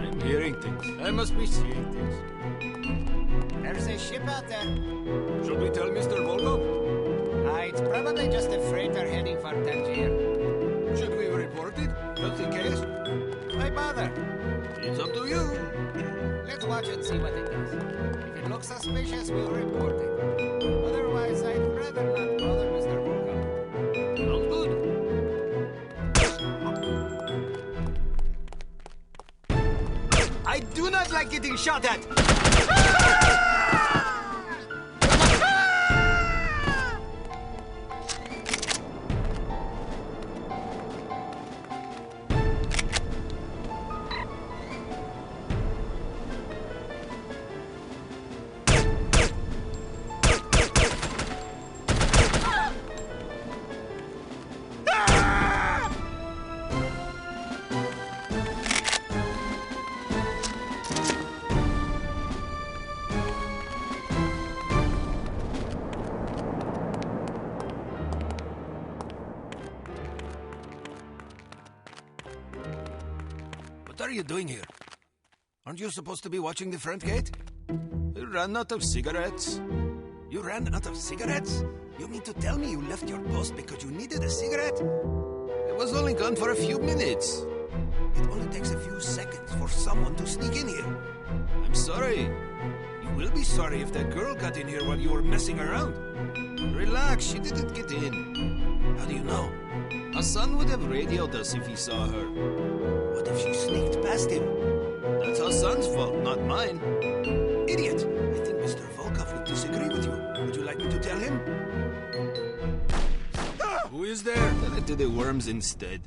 I'm hearing things. I must be seeing things. There's a ship out there. Should we tell Mr. Volkov? It's probably just a freighter heading for Tangier. Should we report it? Just in case? Why bother? It's up to you. Let's watch and see what it does. If it looks suspicious, we'll report it. Otherwise, I'd rather not bother Mr. Volkov. Sounds good. I do not like getting shot at! What are you doing here? Aren't you supposed to be watching the front gate? You ran out of cigarettes. You ran out of cigarettes? You mean to tell me you left your post because you needed a cigarette? It was only gone for a few minutes. It only takes a few seconds for someone to sneak in here. I'm sorry. You will be sorry if that girl got in here while you were messing around. Relax, she didn't get in. How do you know? Hassan would have radioed us if he saw her. What if she sneaked past him? That's Hassan's fault, not mine. Idiot! I think Mr. Volkov would disagree with you. Would you like me to tell him? Who is there? Tell it to the worms instead.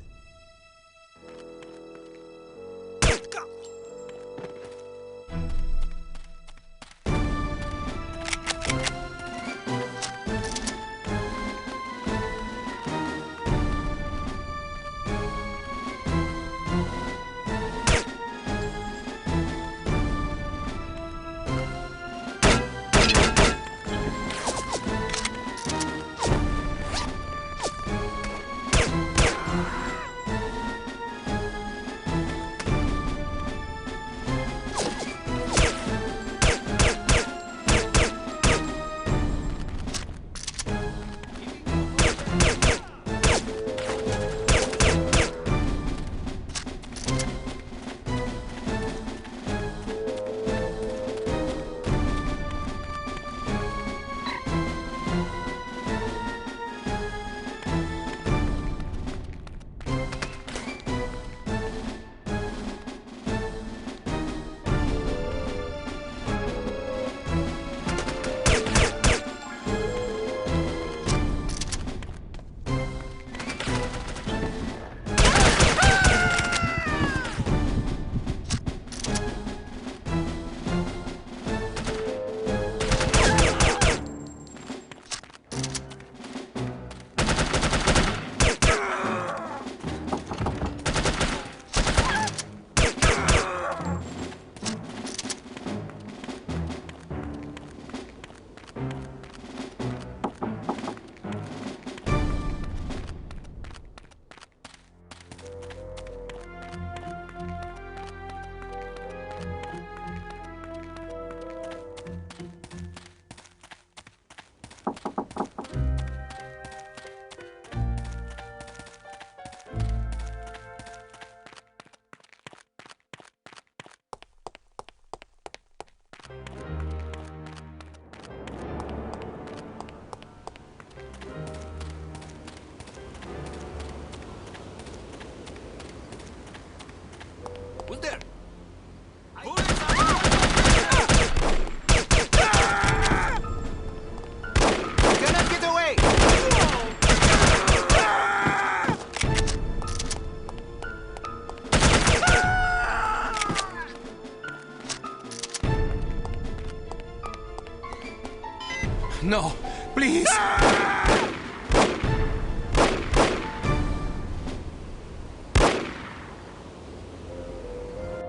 No, please!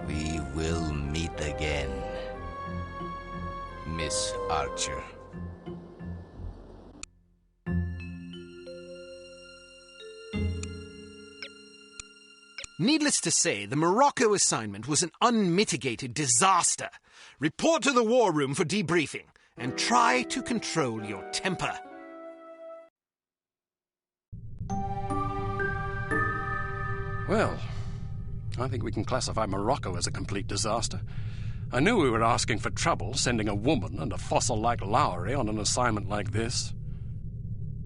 We will meet again, Miss Archer. Needless to say, the Morocco assignment was an unmitigated disaster. Report to the war room for debriefing, and try to control your temper. Well, I think we can classify Morocco as a complete disaster. I knew we were asking for trouble, sending a woman and a fossil like Lowry on an assignment like this.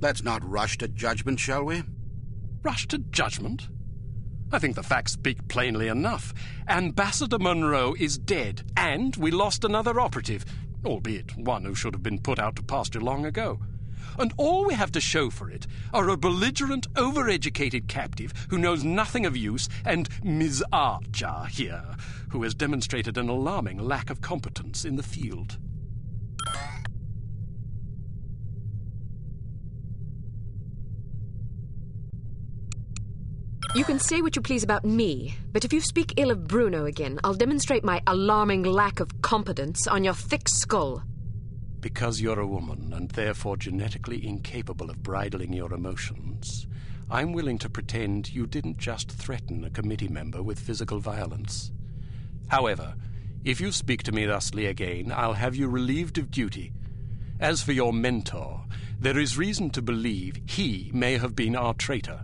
Let's not rush to judgment, shall we? Rush to judgment? I think the facts speak plainly enough. Ambassador Monroe is dead, and we lost another operative, albeit one who should have been put out to pasture long ago. And all we have to show for it are a belligerent, overeducated captive who knows nothing of use, and Ms. Archer here, who has demonstrated an alarming lack of competence in the field. You can say what you please about me, but if you speak ill of Bruno again, I'll demonstrate my alarming lack of competence on your thick skull. Because you're a woman, and therefore genetically incapable of bridling your emotions, I'm willing to pretend you didn't just threaten a committee member with physical violence. However, if you speak to me thusly again, I'll have you relieved of duty. As for your mentor, there is reason to believe he may have been our traitor.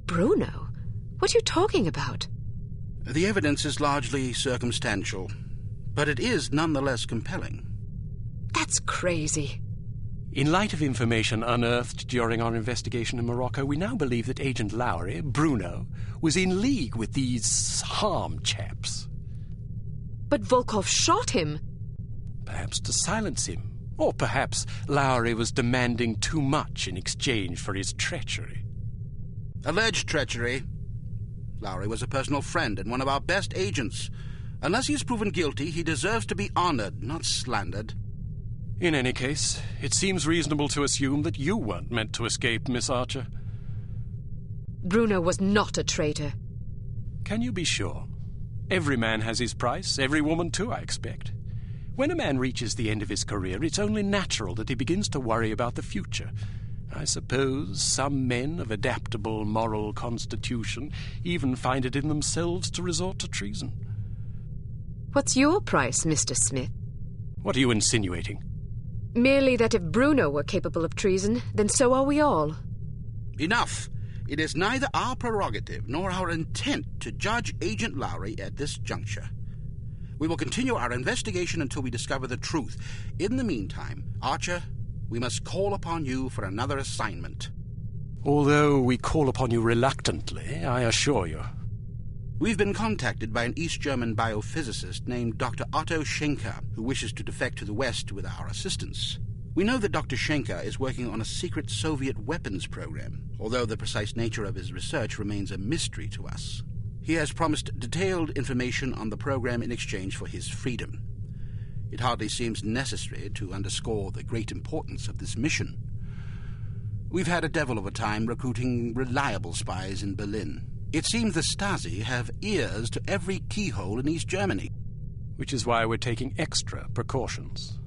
Bruno? What are you talking about? The evidence is largely circumstantial, but it is nonetheless compelling. That's crazy. In light of information unearthed during our investigation in Morocco, we now believe that Agent Lowry, Bruno, was in league with these harm chaps. But Volkov shot him. Perhaps to silence him. Or perhaps Lowry was demanding too much in exchange for his treachery. Alleged treachery. Lowry was a personal friend and one of our best agents. Unless he is proven guilty, he deserves to be honored, not slandered. In any case, it seems reasonable to assume that you weren't meant to escape, Miss Archer. Bruno was not a traitor. Can you be sure? Every man has his price, every woman too, I expect. When a man reaches the end of his career, it's only natural that he begins to worry about the future. I suppose some men of adaptable moral constitution even find it in themselves to resort to treason. What's your price, Mr. Smith? What are you insinuating? Merely that if Bruno were capable of treason, then so are we all. Enough! It is neither our prerogative nor our intent to judge Agent Lowry at this juncture. We will continue our investigation until we discover the truth. In the meantime, Archer, we must call upon you for another assignment. Although we call upon you reluctantly, I assure you. We've been contacted by an East German biophysicist named Dr. Otto Schenker, who wishes to defect to the West with our assistance. We know that Dr. Schenker is working on a secret Soviet weapons program, although the precise nature of his research remains a mystery to us. He has promised detailed information on the program in exchange for his freedom. It hardly seems necessary to underscore the great importance of this mission. We've had a devil of a time recruiting reliable spies in Berlin. It seems the Stasi have ears to every keyhole in East Germany. Which is why we're taking extra precautions.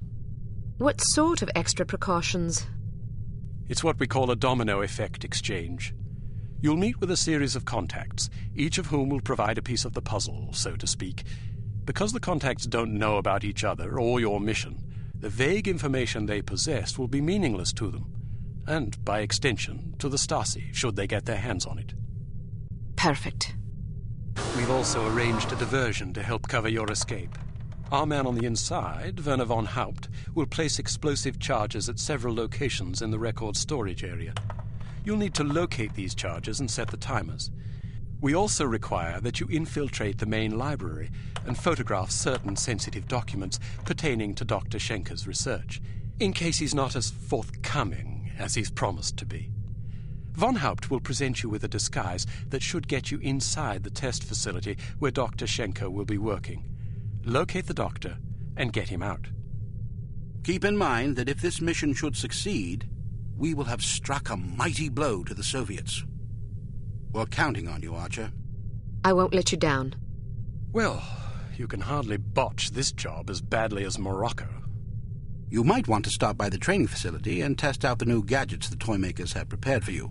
What sort of extra precautions? It's what we call a domino effect exchange. You'll meet with a series of contacts, each of whom will provide a piece of the puzzle, so to speak. Because the contacts don't know about each other or your mission, the vague information they possess will be meaningless to them, and, by extension, to the Stasi, should they get their hands on it. Perfect. We've also arranged a diversion to help cover your escape. Our man on the inside, Werner von Haupt, will place explosive charges at several locations in the record storage area. You'll need to locate these charges and set the timers. We also require that you infiltrate the main library and photograph certain sensitive documents pertaining to Dr. Schenker's research, in case he's not as forthcoming as he's promised to be. Von Haupt will present you with a disguise that should get you inside the test facility where Dr. Schenker will be working. Locate the doctor and get him out. Keep in mind that if this mission should succeed, we will have struck a mighty blow to the Soviets. We're counting on you, Archer. I won't let you down. Well, you can hardly botch this job as badly as Morocco. You might want to stop by the training facility and test out the new gadgets the toy makers have prepared for you.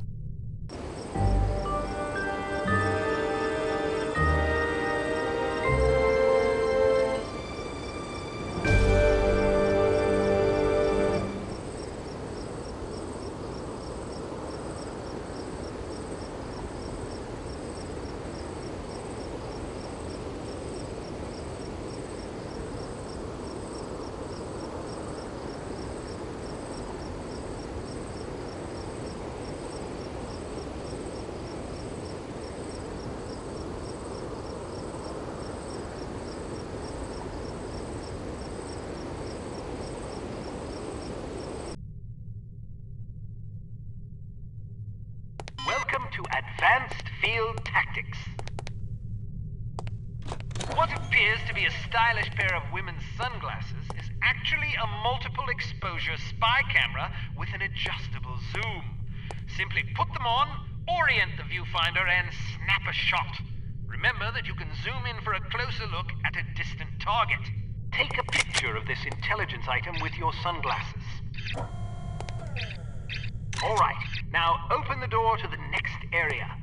Welcome to Advanced Field Tactics. What appears to be a stylish pair of women's sunglasses is actually a multiple exposure spy camera with an adjustable zoom. Simply put them on, orient the viewfinder, and snap a shot. Remember that you can zoom in for a closer look at a distant target. Take a picture of this intelligence item with your sunglasses. All right, now open the door to the next area.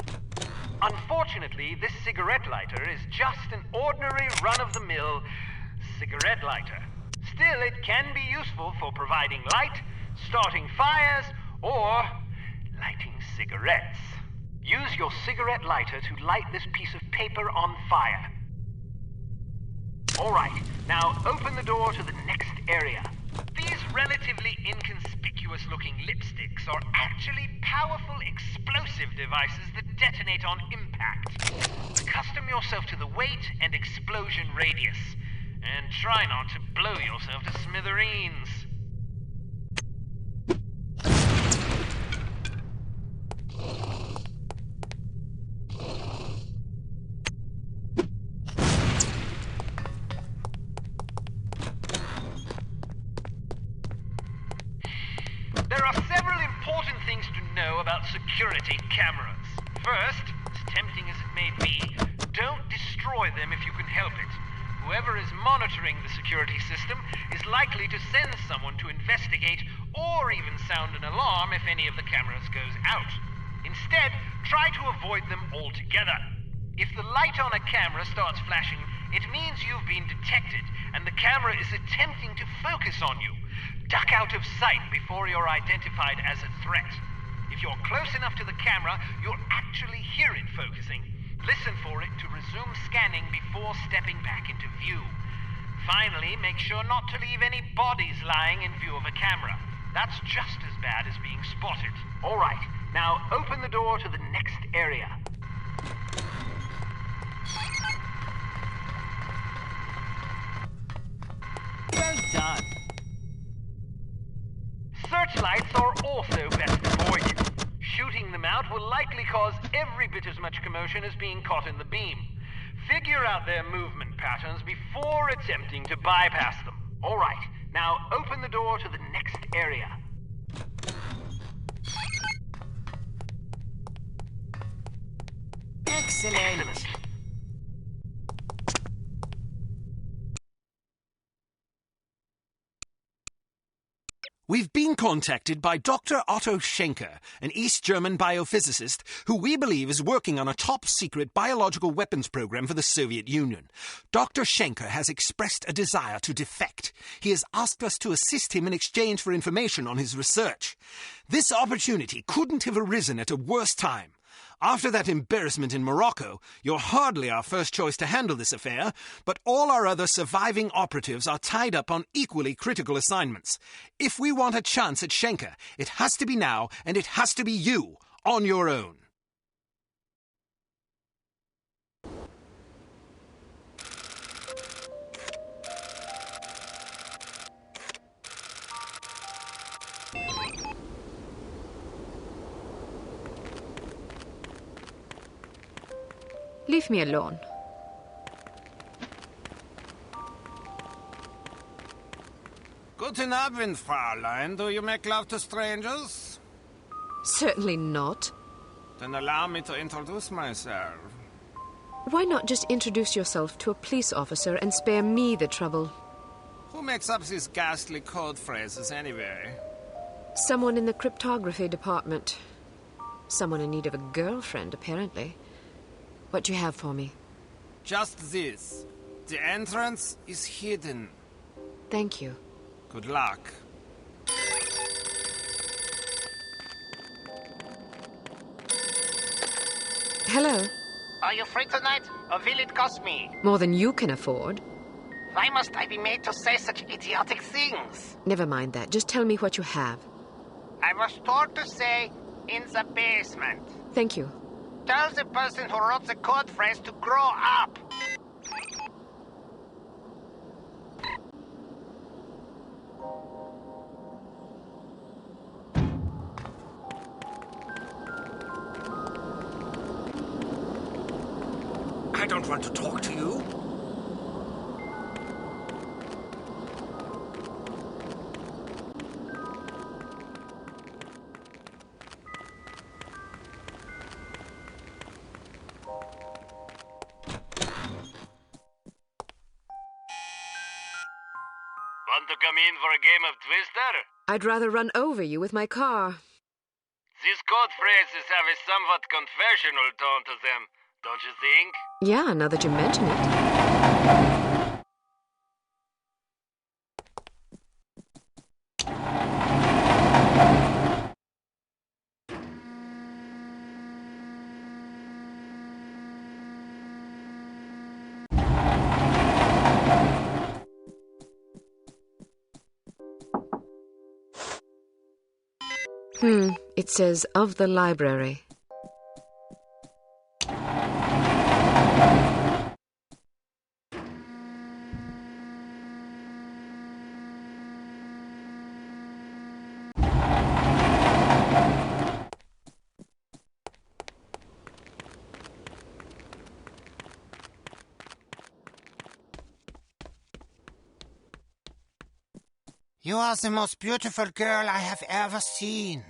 Unfortunately, this cigarette lighter is just an ordinary run-of-the-mill cigarette lighter. Still, it can be useful for providing light, starting fires, or lighting cigarettes. Use your cigarette lighter to light this piece of paper on fire. All right, now open the door to the next area. These relatively inconspicuous-looking lipsticks are actually powerful explosive devices that detonate on impact. Accustom yourself to the weight and explosion radius, and try not to blow yourself to smithereens. There are several important things to know about security cameras. First, as tempting as it may be, don't destroy them if you can help it. Whoever is monitoring the security system is likely to send someone to investigate or even sound an alarm if any of the cameras goes out. Instead, try to avoid them altogether. If the light on a camera starts flashing, it means you've been detected and the camera is attempting to focus on you. Duck out of sight before you're identified as a threat. If you're close enough to the camera, you'll actually hear it focusing. Listen for it to resume scanning before stepping back into view. Finally, make sure not to leave any bodies lying in view of a camera. That's just as bad as being spotted. All right, now open the door to the next area. Well done. Searchlights are also best avoided. Shooting them out will likely cause every bit as much commotion as being caught in the beam. Figure out their movement patterns before attempting to bypass them. All right, now open the door to the next area. Excellent. We've been contacted by Dr. Otto Schenker, an East German biophysicist who we believe is working on a top-secret biological weapons program for the Soviet Union. Dr. Schenker has expressed a desire to defect. He has asked us to assist him in exchange for information on his research. This opportunity couldn't have arisen at a worse time. After that embarrassment in Morocco, you're hardly our first choice to handle this affair, but all our other surviving operatives are tied up on equally critical assignments. If we want a chance at Schenker, it has to be now, and it has to be you, on your own. Leave me alone. Good Guten Abend, Fräulein. Do you make love to strangers? Certainly not. Then allow me to introduce myself. Why not just introduce yourself to a police officer and spare me the trouble? Who makes up these ghastly code phrases anyway? Someone in the cryptography department. Someone in need of a girlfriend, apparently. What do you have for me? Just this. The entrance is hidden. Thank you. Good luck. Hello. Are you free tonight, or will it cost me? More than you can afford. Why must I be made to say such idiotic things? Never mind that. Just tell me what you have. I was told to say, in the basement. Thank you. Tell the person who wrote the code phrase to grow up. I don't want to talk to you. Want to come in for a game of Twister? I'd rather run over you with my car. These code phrases have a somewhat confessional tone to them, don't you think? Yeah, now that you mention it. It says, of the library. You are the most beautiful girl I have ever seen.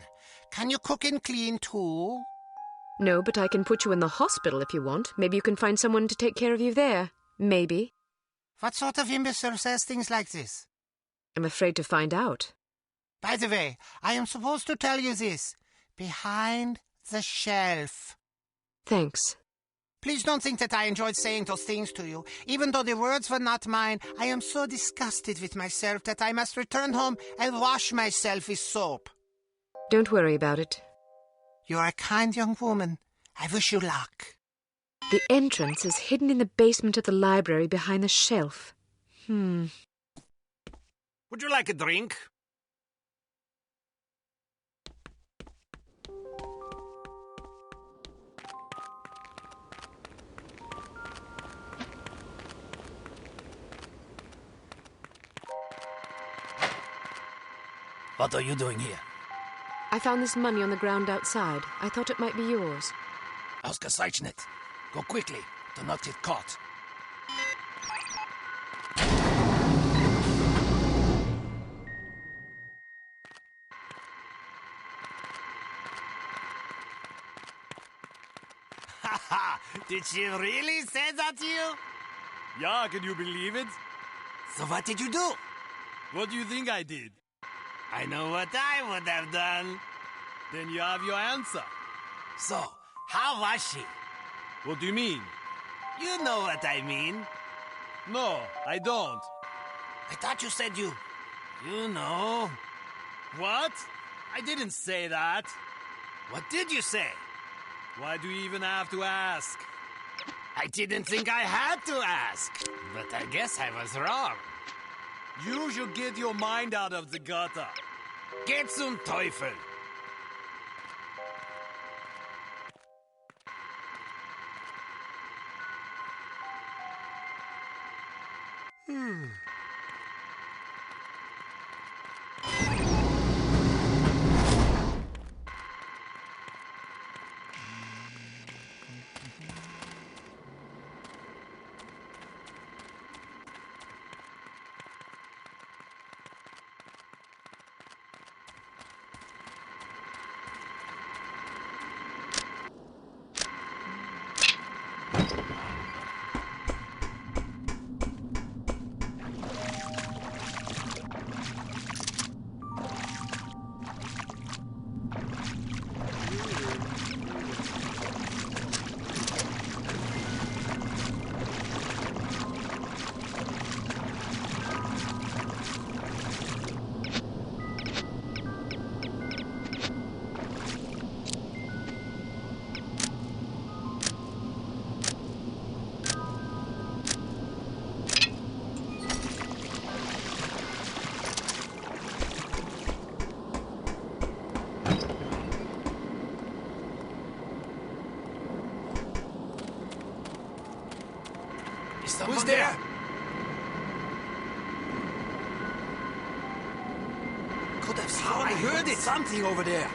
Can you cook and clean too? No, but I can put you in the hospital if you want. Maybe you can find someone to take care of you there. Maybe. What sort of imbecile says things like this? I'm afraid to find out. By the way, I am supposed to tell you this. Behind the shelf. Thanks. Please don't think that I enjoyed saying those things to you. Even though the words were not mine, I am so disgusted with myself that I must return home and wash myself with soap. Don't worry about it. You are a kind young woman. I wish you luck. The entrance is hidden in the basement of the library behind the shelf. Would you like a drink? What are you doing here? I found this money on the ground outside. I thought it might be yours. Ausgezeichnet. Go quickly. Do not get caught. Did she really say that to you? Yeah, can you believe it? So what did you do? What do you think I did? I know what I would have done. Then you have your answer. So, how was she? What do you mean? You know what I mean. No, I don't. I thought you said you... You know. What? I didn't say that. What did you say? Why do you even have to ask? I didn't think I had to ask. But I guess I was wrong. You should get your mind out of the gutter. Get zum Teufel. Who's there? Could have sworn I heard it. Something over there.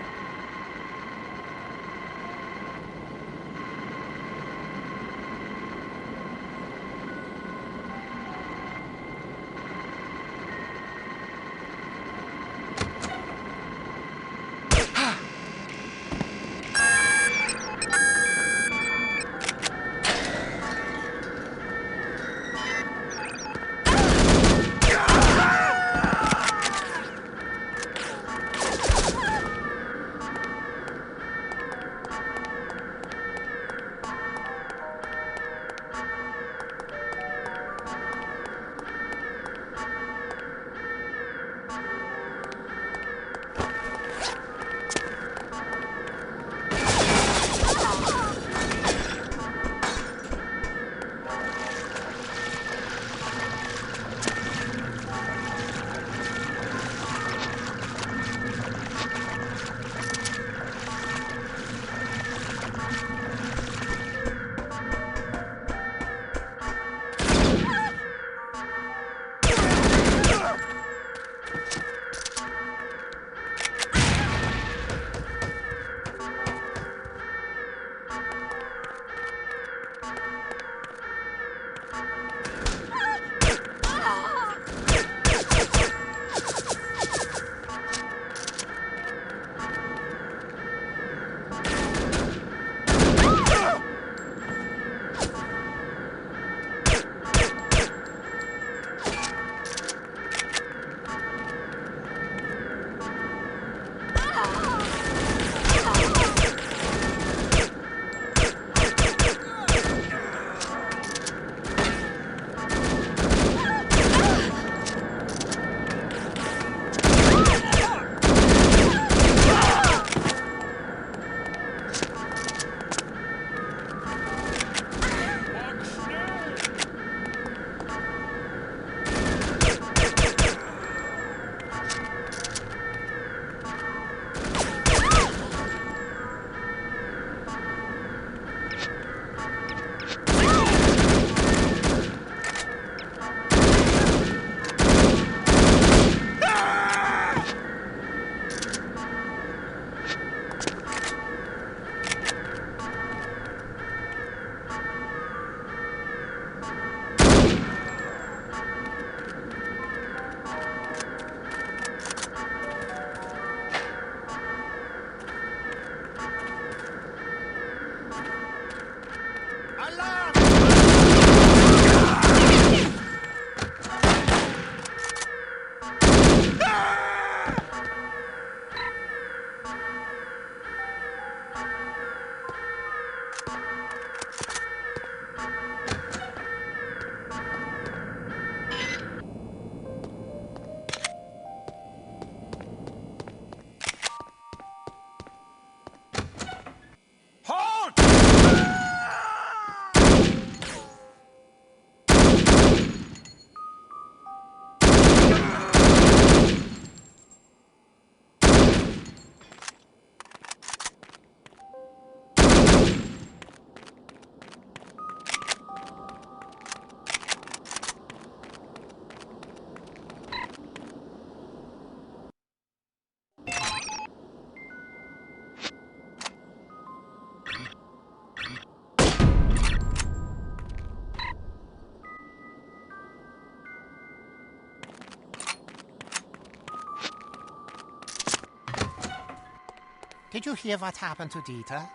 Did you hear what happened to Dieter?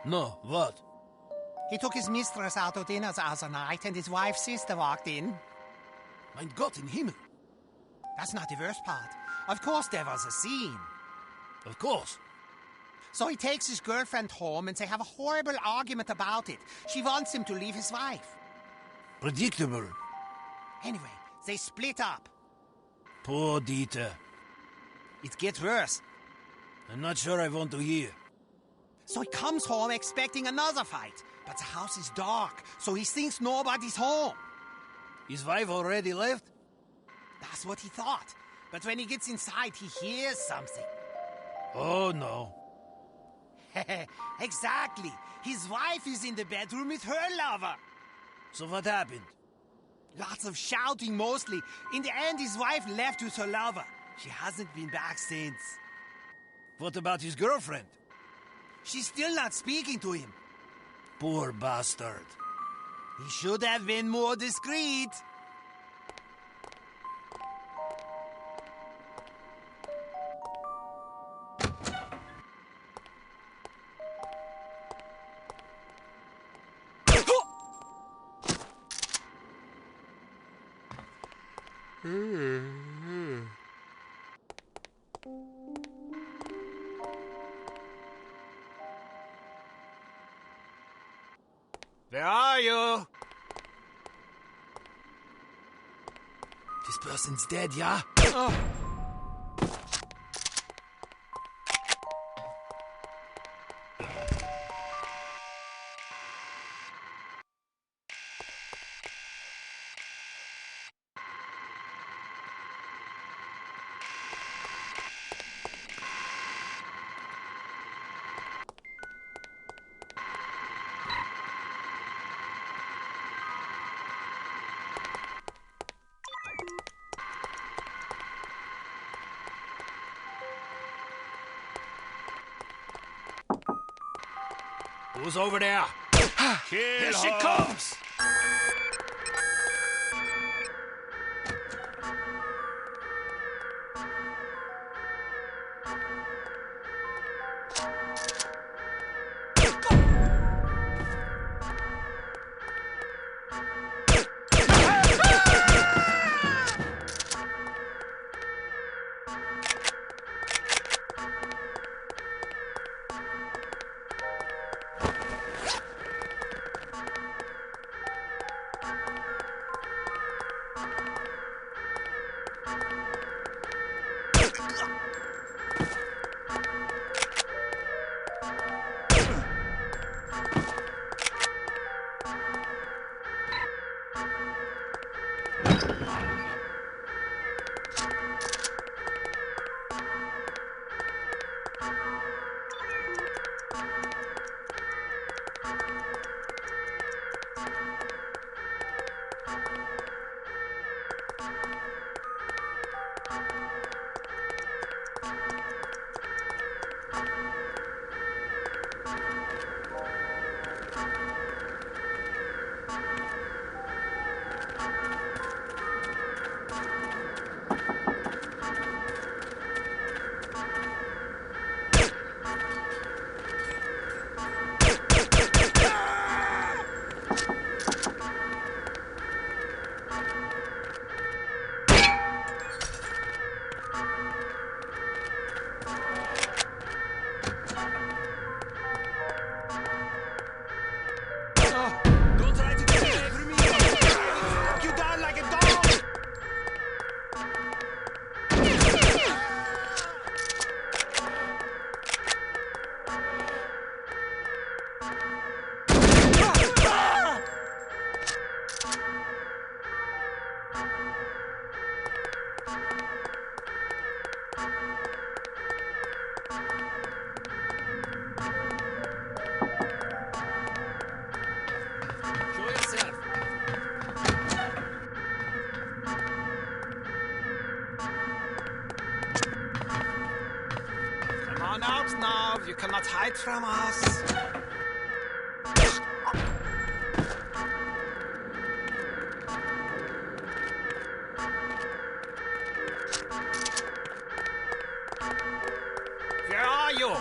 No, what? He took his mistress out to dinner the other night and his wife's sister walked in. Mein Gott in Himmel. That's not the worst part. Of course there was a scene. Of course. So he takes his girlfriend home and they have a horrible argument about it. She wants him to leave his wife. Predictable. Anyway, they split up. Poor Dieter. It gets worse. I'm not sure I want to hear. So he comes home expecting another fight. But the house is dark, so he thinks nobody's home. His wife already left? That's what he thought. But when he gets inside, he hears something. Oh, no. Exactly. His wife is in the bedroom with her lover. So what happened? Lots of shouting, mostly. In the end, his wife left with her lover. She hasn't been back since. What about his girlfriend? She's still not speaking to him. Poor bastard. He should have been more discreet. Where are you? This person's dead, yeah? Who's over there? Here she comes! Now, you cannot hide from us. Where are you?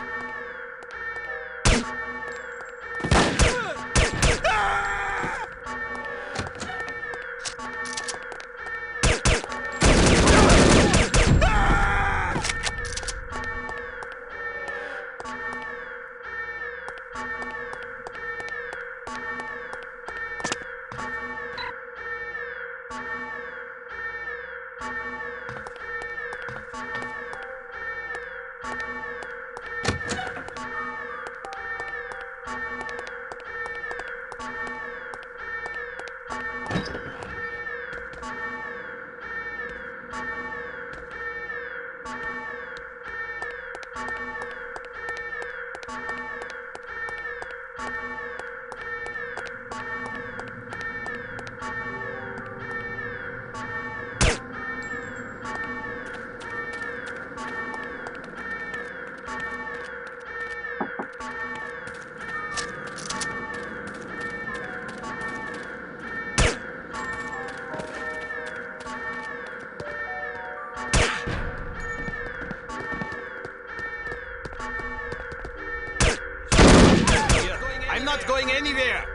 I'm not going anywhere!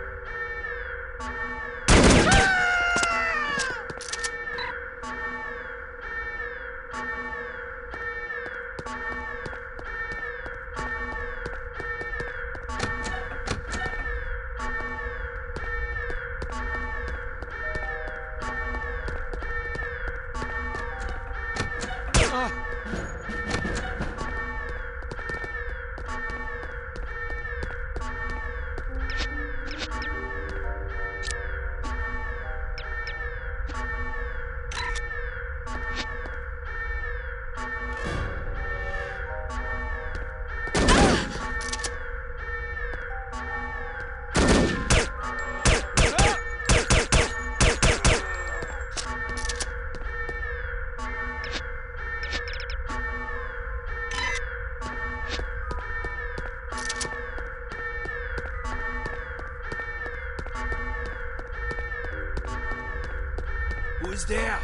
Who is there?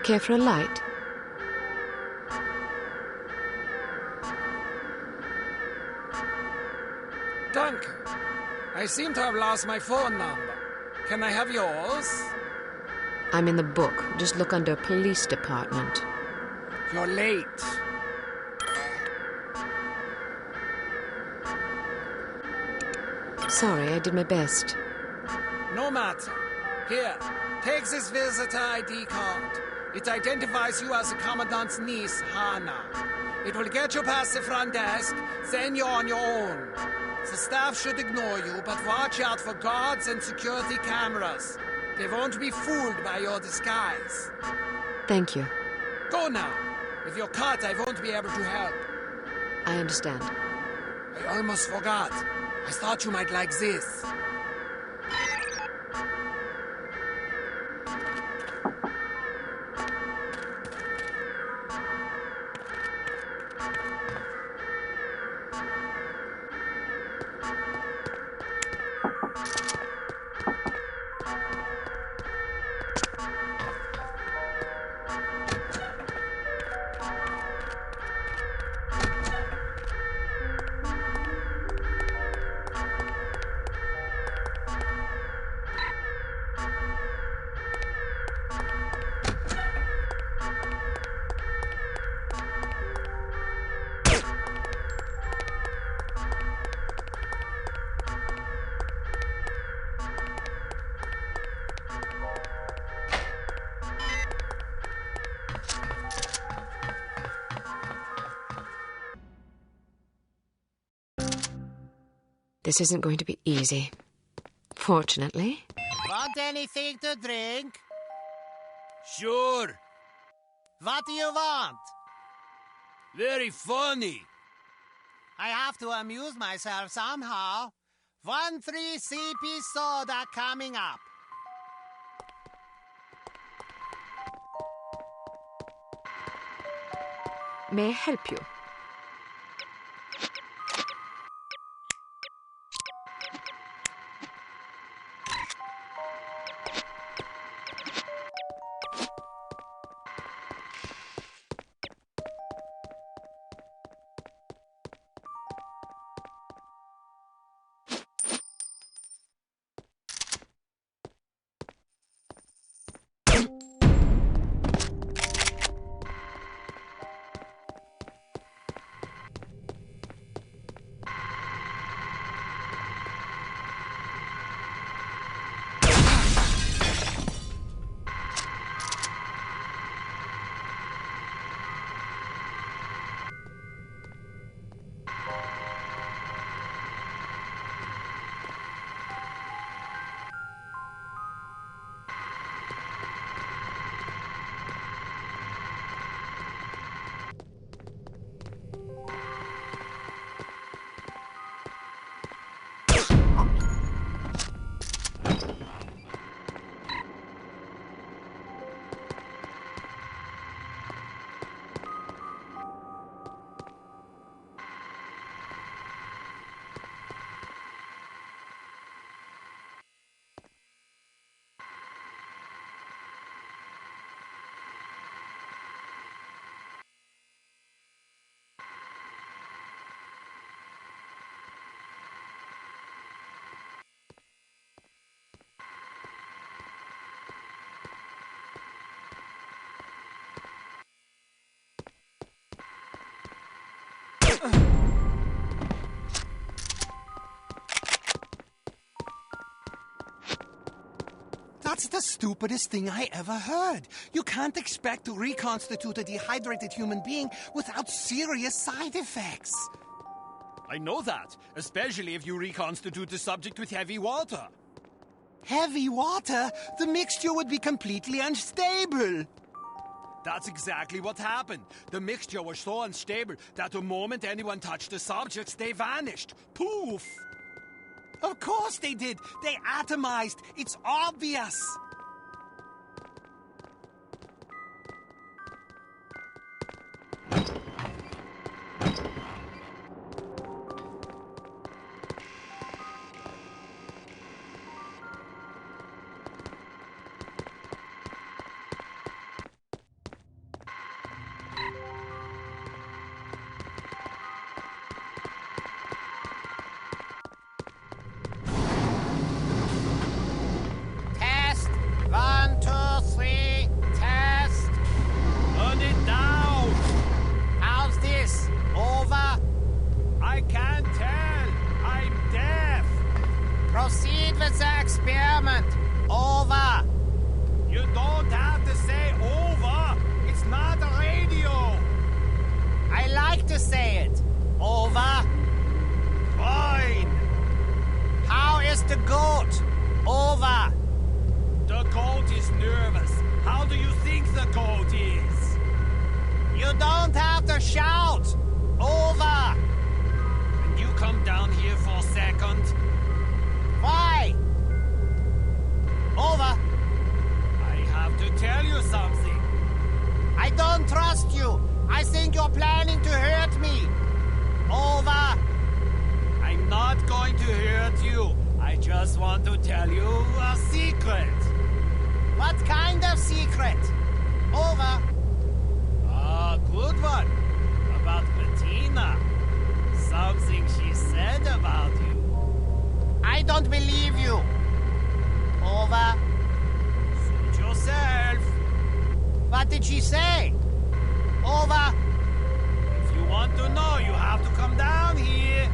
Care for a light? Danke. I seem to have lost my phone number. Can I have yours? I'm in the book. Just look under police department. You're late. Sorry, I did my best. No matter. Here, take this visitor ID card. It identifies you as the Commandant's niece, Hannah. It will get you past the front desk, then you're on your own. The staff should ignore you, but watch out for guards and security cameras. They won't be fooled by your disguise. Thank you. Go now. If you're caught, I won't be able to help. I understand. I almost forgot. I thought you might like this. This isn't going to be easy. Fortunately. Want anything to drink? Sure. What do you want? Very funny. I have to amuse myself somehow. 1-3 CP soda coming up. May I help you? That's the stupidest thing I ever heard. You can't expect to reconstitute a dehydrated human being without serious side effects. I know that, especially if you reconstitute the subject with heavy water. Heavy water? The mixture would be completely unstable. That's exactly what happened. The mixture was so unstable that the moment anyone touched the subjects, they vanished. Poof! Of course they did. They atomized. It's obvious. Test. 1, 2, 3. Test. Turn it down! How's this? Over? I can't tell. I'm deaf. Proceed with the experiment. Over. You don't have to say over. It's not a radio. I like to say it. Over. Fine. How is the goat? Over. The goat is nervous. How do you think the goat is? You don't have to shout. Over. Can you come down here for a second? Why? Over. I have to tell you something. I don't trust you. I think you're planning to hurt me. Over. I'm not going to hurt you. I just want to tell you a secret. What kind of secret? Over. A good one. About Bettina. Something she said about you. I don't believe you. Over. Suit yourself. What did she say? Over. If you want to know, you have to come down here.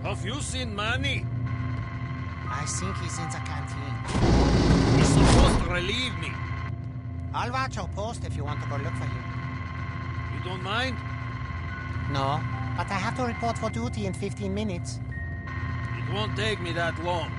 Have you seen Manny? I think he's in the canteen. He's supposed to relieve me. I'll watch your post if you want to go look for him. You don't mind? No, but I have to report for duty in 15 minutes. It won't take me that long.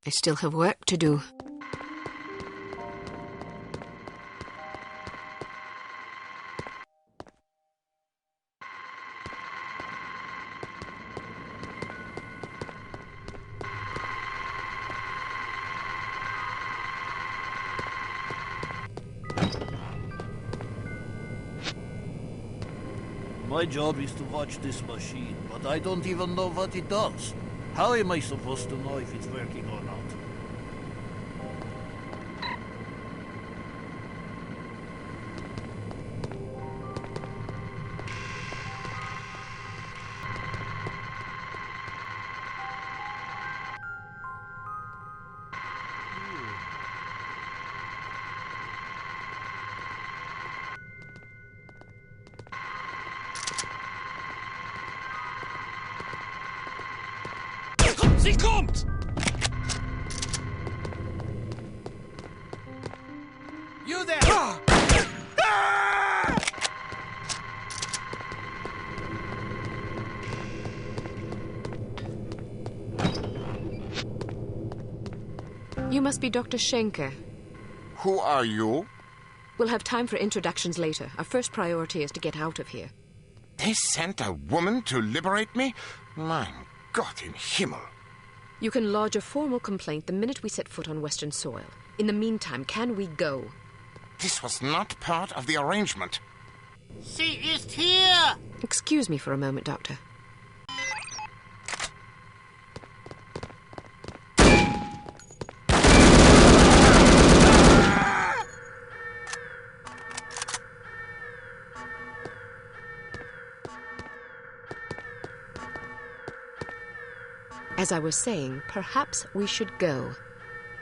I still have work to do. My job is to watch this machine, but I don't even know what it does. How am I supposed to know if it's working or not? Sie kommt! You there! You must be Dr. Schenker. Who are you? We'll have time for introductions later. Our first priority is to get out of here. They sent a woman to liberate me? Mein Gott in Himmel. You can lodge a formal complaint the minute we set foot on Western soil. In the meantime, can we go? This was not part of the arrangement. She is here! Excuse me for a moment, Doctor. As I was saying, perhaps we should go.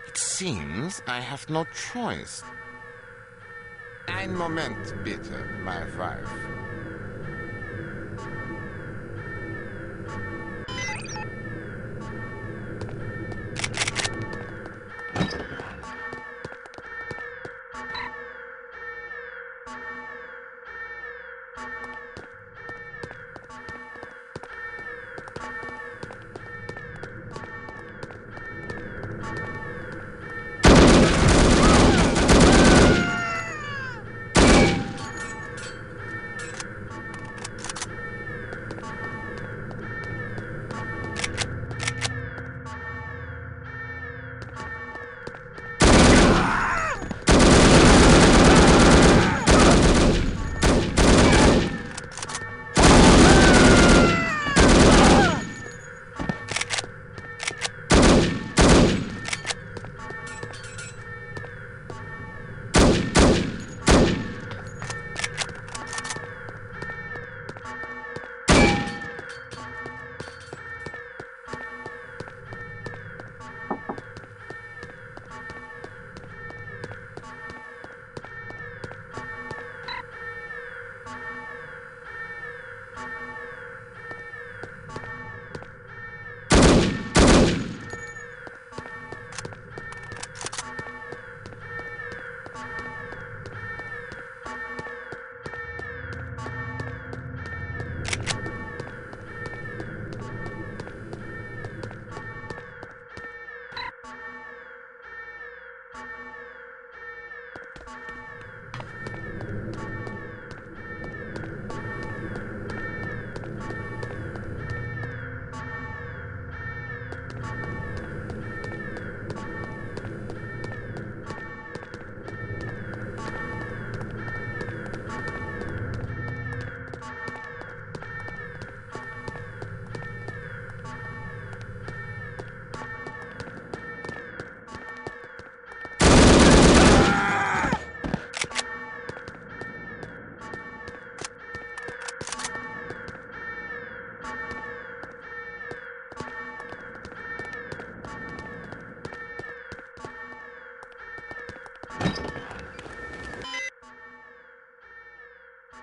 It seems I have no choice. Ein Moment, bitte, my wife.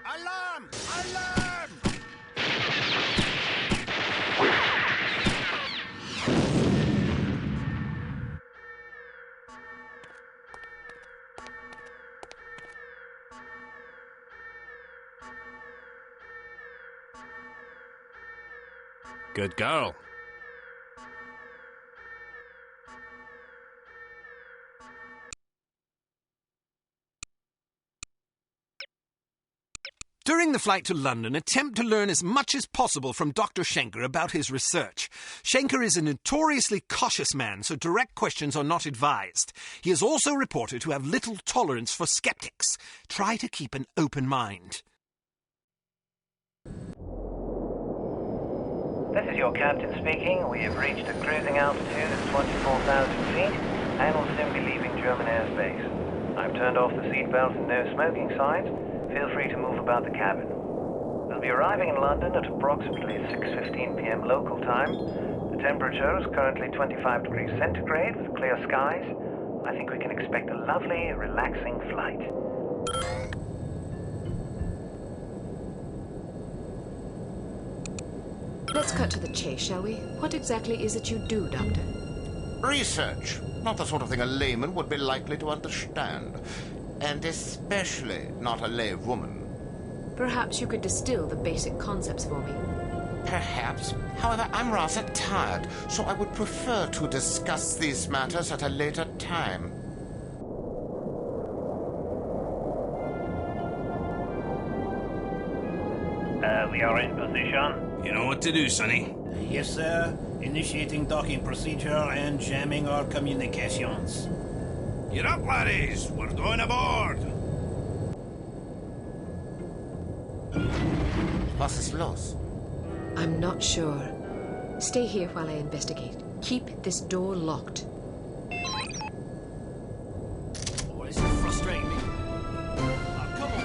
Alarm! Alarm! Good girl. During the flight to London, attempt to learn as much as possible from Dr. Schenker about his research. Schenker is a notoriously cautious man, so direct questions are not advised. He is also reported to have little tolerance for skeptics. Try to keep an open mind. This is your captain speaking. We have reached a cruising altitude of 24,000 feet and will soon be leaving German airspace. I've turned off the seatbelt and no smoking signs. Feel free to move about the cabin. We'll be arriving in London at approximately 6:15 p.m. local time. The temperature is currently 25 degrees centigrade with clear skies. I think we can expect a lovely, relaxing flight. Let's cut to the chase, shall we? What exactly is it you do, Doctor? Research. Not the sort of thing a layman would be likely to understand. And especially not a lay woman. Perhaps you could distill the basic concepts for me. Perhaps. However, I'm rather tired, so I would prefer to discuss these matters at a later time. We are in position. You know what to do, Sonny. Yes, sir. Initiating docking procedure and jamming our communications. You're up, laddies. We're going aboard. Was ist los? I'm not sure. Stay here while I investigate. Keep this door locked. Oh, this is frustrating me. Come on.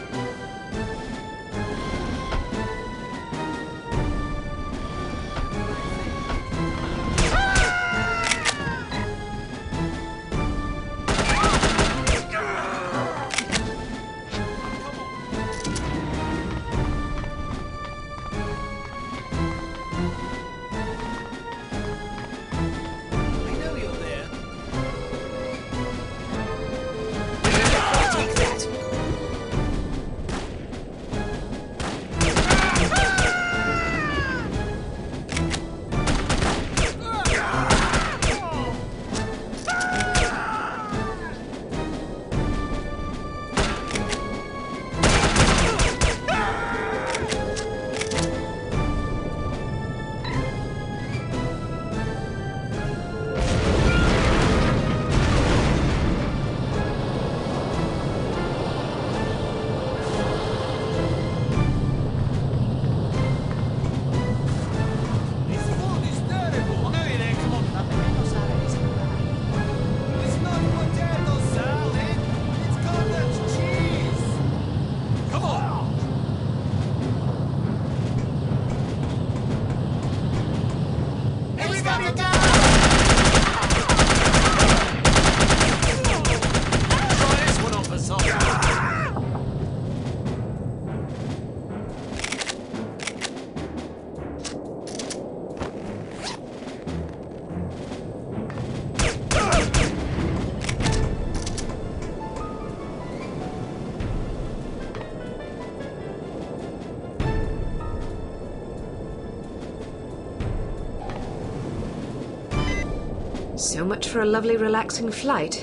So much for a lovely, relaxing flight.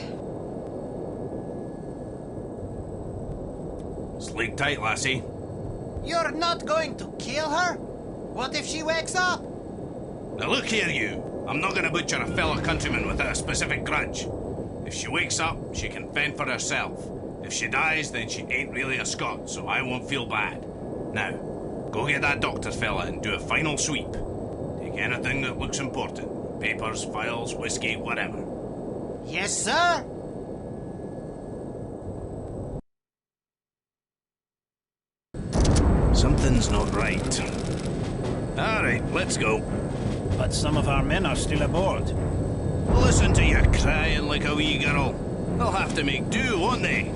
Sleep tight, lassie. You're not going to kill her? What if she wakes up? Now look here, you. I'm not going to butcher a fellow countryman without a specific grudge. If she wakes up, she can fend for herself. If she dies, then she ain't really a Scot, so I won't feel bad. Now, go get that doctor fella and do a final sweep. Take anything that looks important. Papers, files, whiskey, whatever. Yes, sir. Something's not right. All right, let's go. But some of our men are still aboard. Listen to you crying like a wee girl. They'll have to make do, won't they?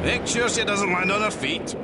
Make sure she doesn't land on her feet.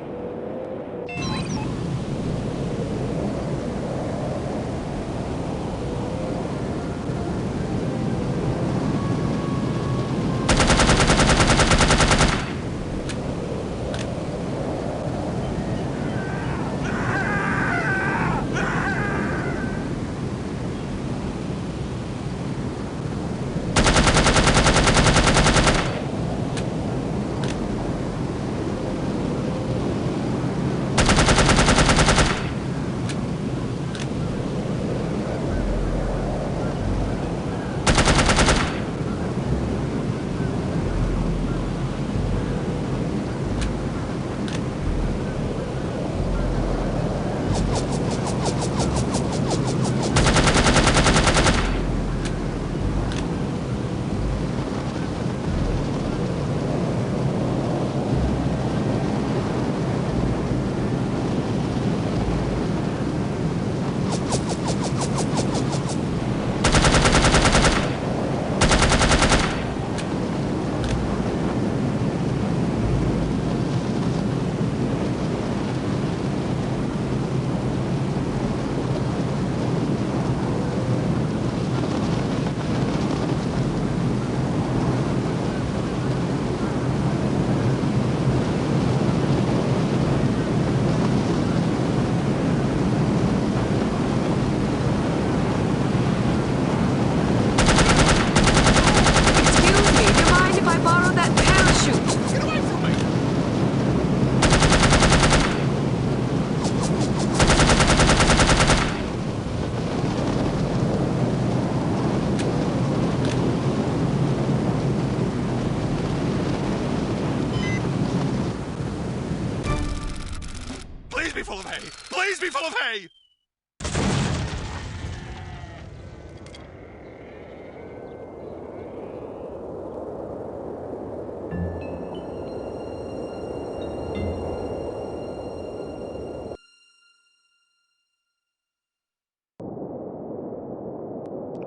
full of hay! Please be full of hay!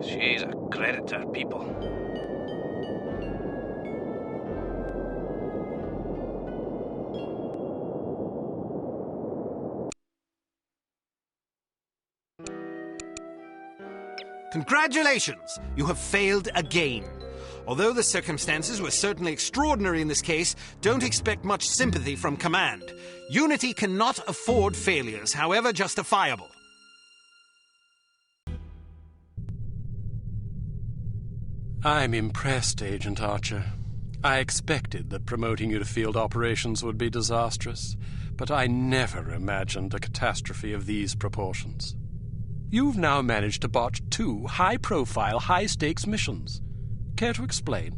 She's a credit to her people. Congratulations! You have failed again. Although the circumstances were certainly extraordinary in this case, don't expect much sympathy from command. Unity cannot afford failures, however justifiable. I'm impressed, Agent Archer. I expected that promoting you to field operations would be disastrous, but I never imagined a catastrophe of these proportions. You've now managed to botch 2 high-profile, high-stakes missions. Care to explain?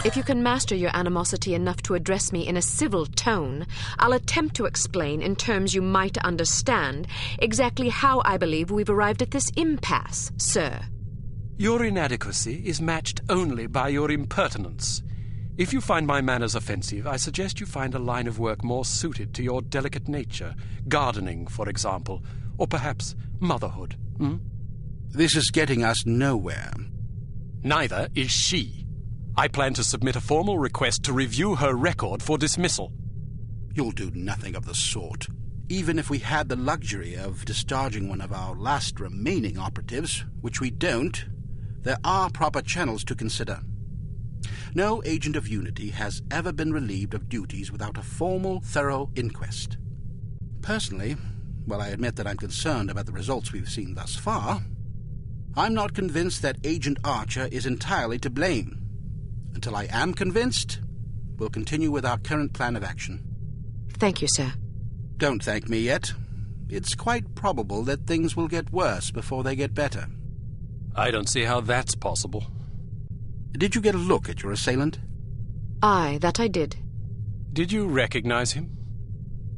If you can master your animosity enough to address me in a civil tone, I'll attempt to explain in terms you might understand exactly how I believe we've arrived at this impasse, sir. Your inadequacy is matched only by your impertinence. If you find my manners offensive, I suggest you find a line of work more suited to your delicate nature. Gardening, for example, or perhaps motherhood. This is getting us nowhere. Neither is she. I plan to submit a formal request to review her record for dismissal. You'll do nothing of the sort. Even if we had the luxury of discharging one of our last remaining operatives, which we don't, there are proper channels to consider. No agent of Unity has ever been relieved of duties without a formal, thorough inquest. Personally, while I admit that I'm concerned about the results we've seen thus far, I'm not convinced that Agent Archer is entirely to blame. Until I am convinced, we'll continue with our current plan of action. Thank you, sir. Don't thank me yet. It's quite probable that things will get worse before they get better. I don't see how that's possible. Did you get a look at your assailant? Aye, that I did. Did you recognize him?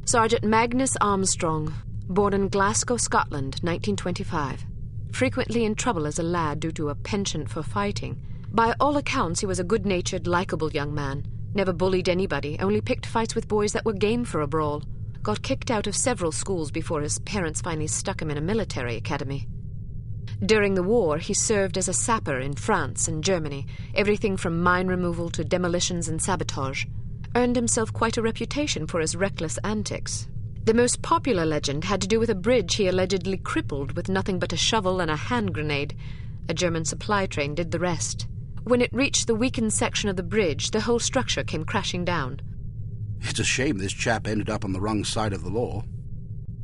Sergeant Magnus Armstrong, born in Glasgow, Scotland, 1925. Frequently in trouble as a lad due to a penchant for fighting. By all accounts, he was a good-natured, likable young man. Never bullied anybody, only picked fights with boys that were game for a brawl. Got kicked out of several schools before his parents finally stuck him in a military academy. During the war, he served as a sapper in France and Germany, everything from mine removal to demolitions and sabotage. Earned himself quite a reputation for his reckless antics. The most popular legend had to do with a bridge he allegedly crippled with nothing but a shovel and a hand grenade. A German supply train did the rest. When it reached the weakened section of the bridge, the whole structure came crashing down. It's a shame this chap ended up on the wrong side of the law.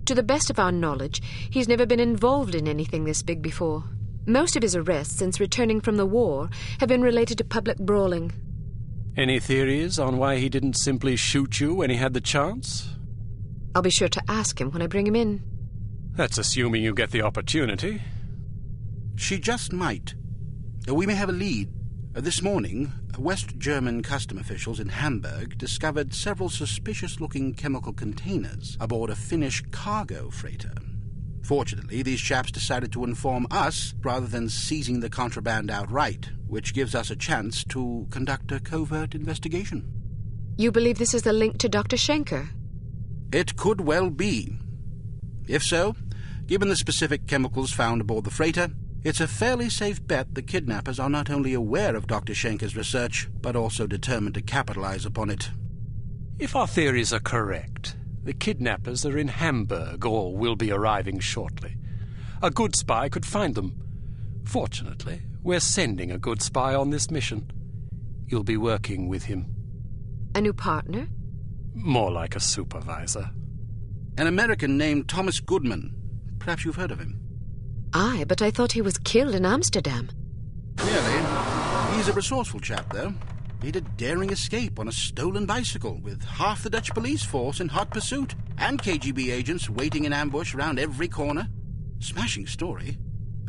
To the best of our knowledge, he's never been involved in anything this big before. Most of his arrests since returning from the war have been related to public brawling. Any theories on why he didn't simply shoot you when he had the chance? I'll be sure to ask him when I bring him in. That's assuming you get the opportunity. She just might. We may have a lead. This morning, West German custom officials in Hamburg discovered several suspicious-looking chemical containers aboard a Finnish cargo freighter. Fortunately, these chaps decided to inform us rather than seizing the contraband outright, which gives us a chance to conduct a covert investigation. You believe this is the link to Dr. Schenker? It could well be. If so, given the specific chemicals found aboard the freighter, it's a fairly safe bet the kidnappers are not only aware of Dr. Schenker's research, but also determined to capitalize upon it. If our theories are correct, the kidnappers are in Hamburg or will be arriving shortly. A good spy could find them. Fortunately, we're sending a good spy on this mission. You'll be working with him. A new partner? More like a supervisor. An American named Thomas Goodman. Perhaps you've heard of him. Aye, but I thought he was killed in Amsterdam. Really? He's a resourceful chap, though. He did a daring escape on a stolen bicycle with half the Dutch police force in hot pursuit and KGB agents waiting in ambush around every corner. Smashing story.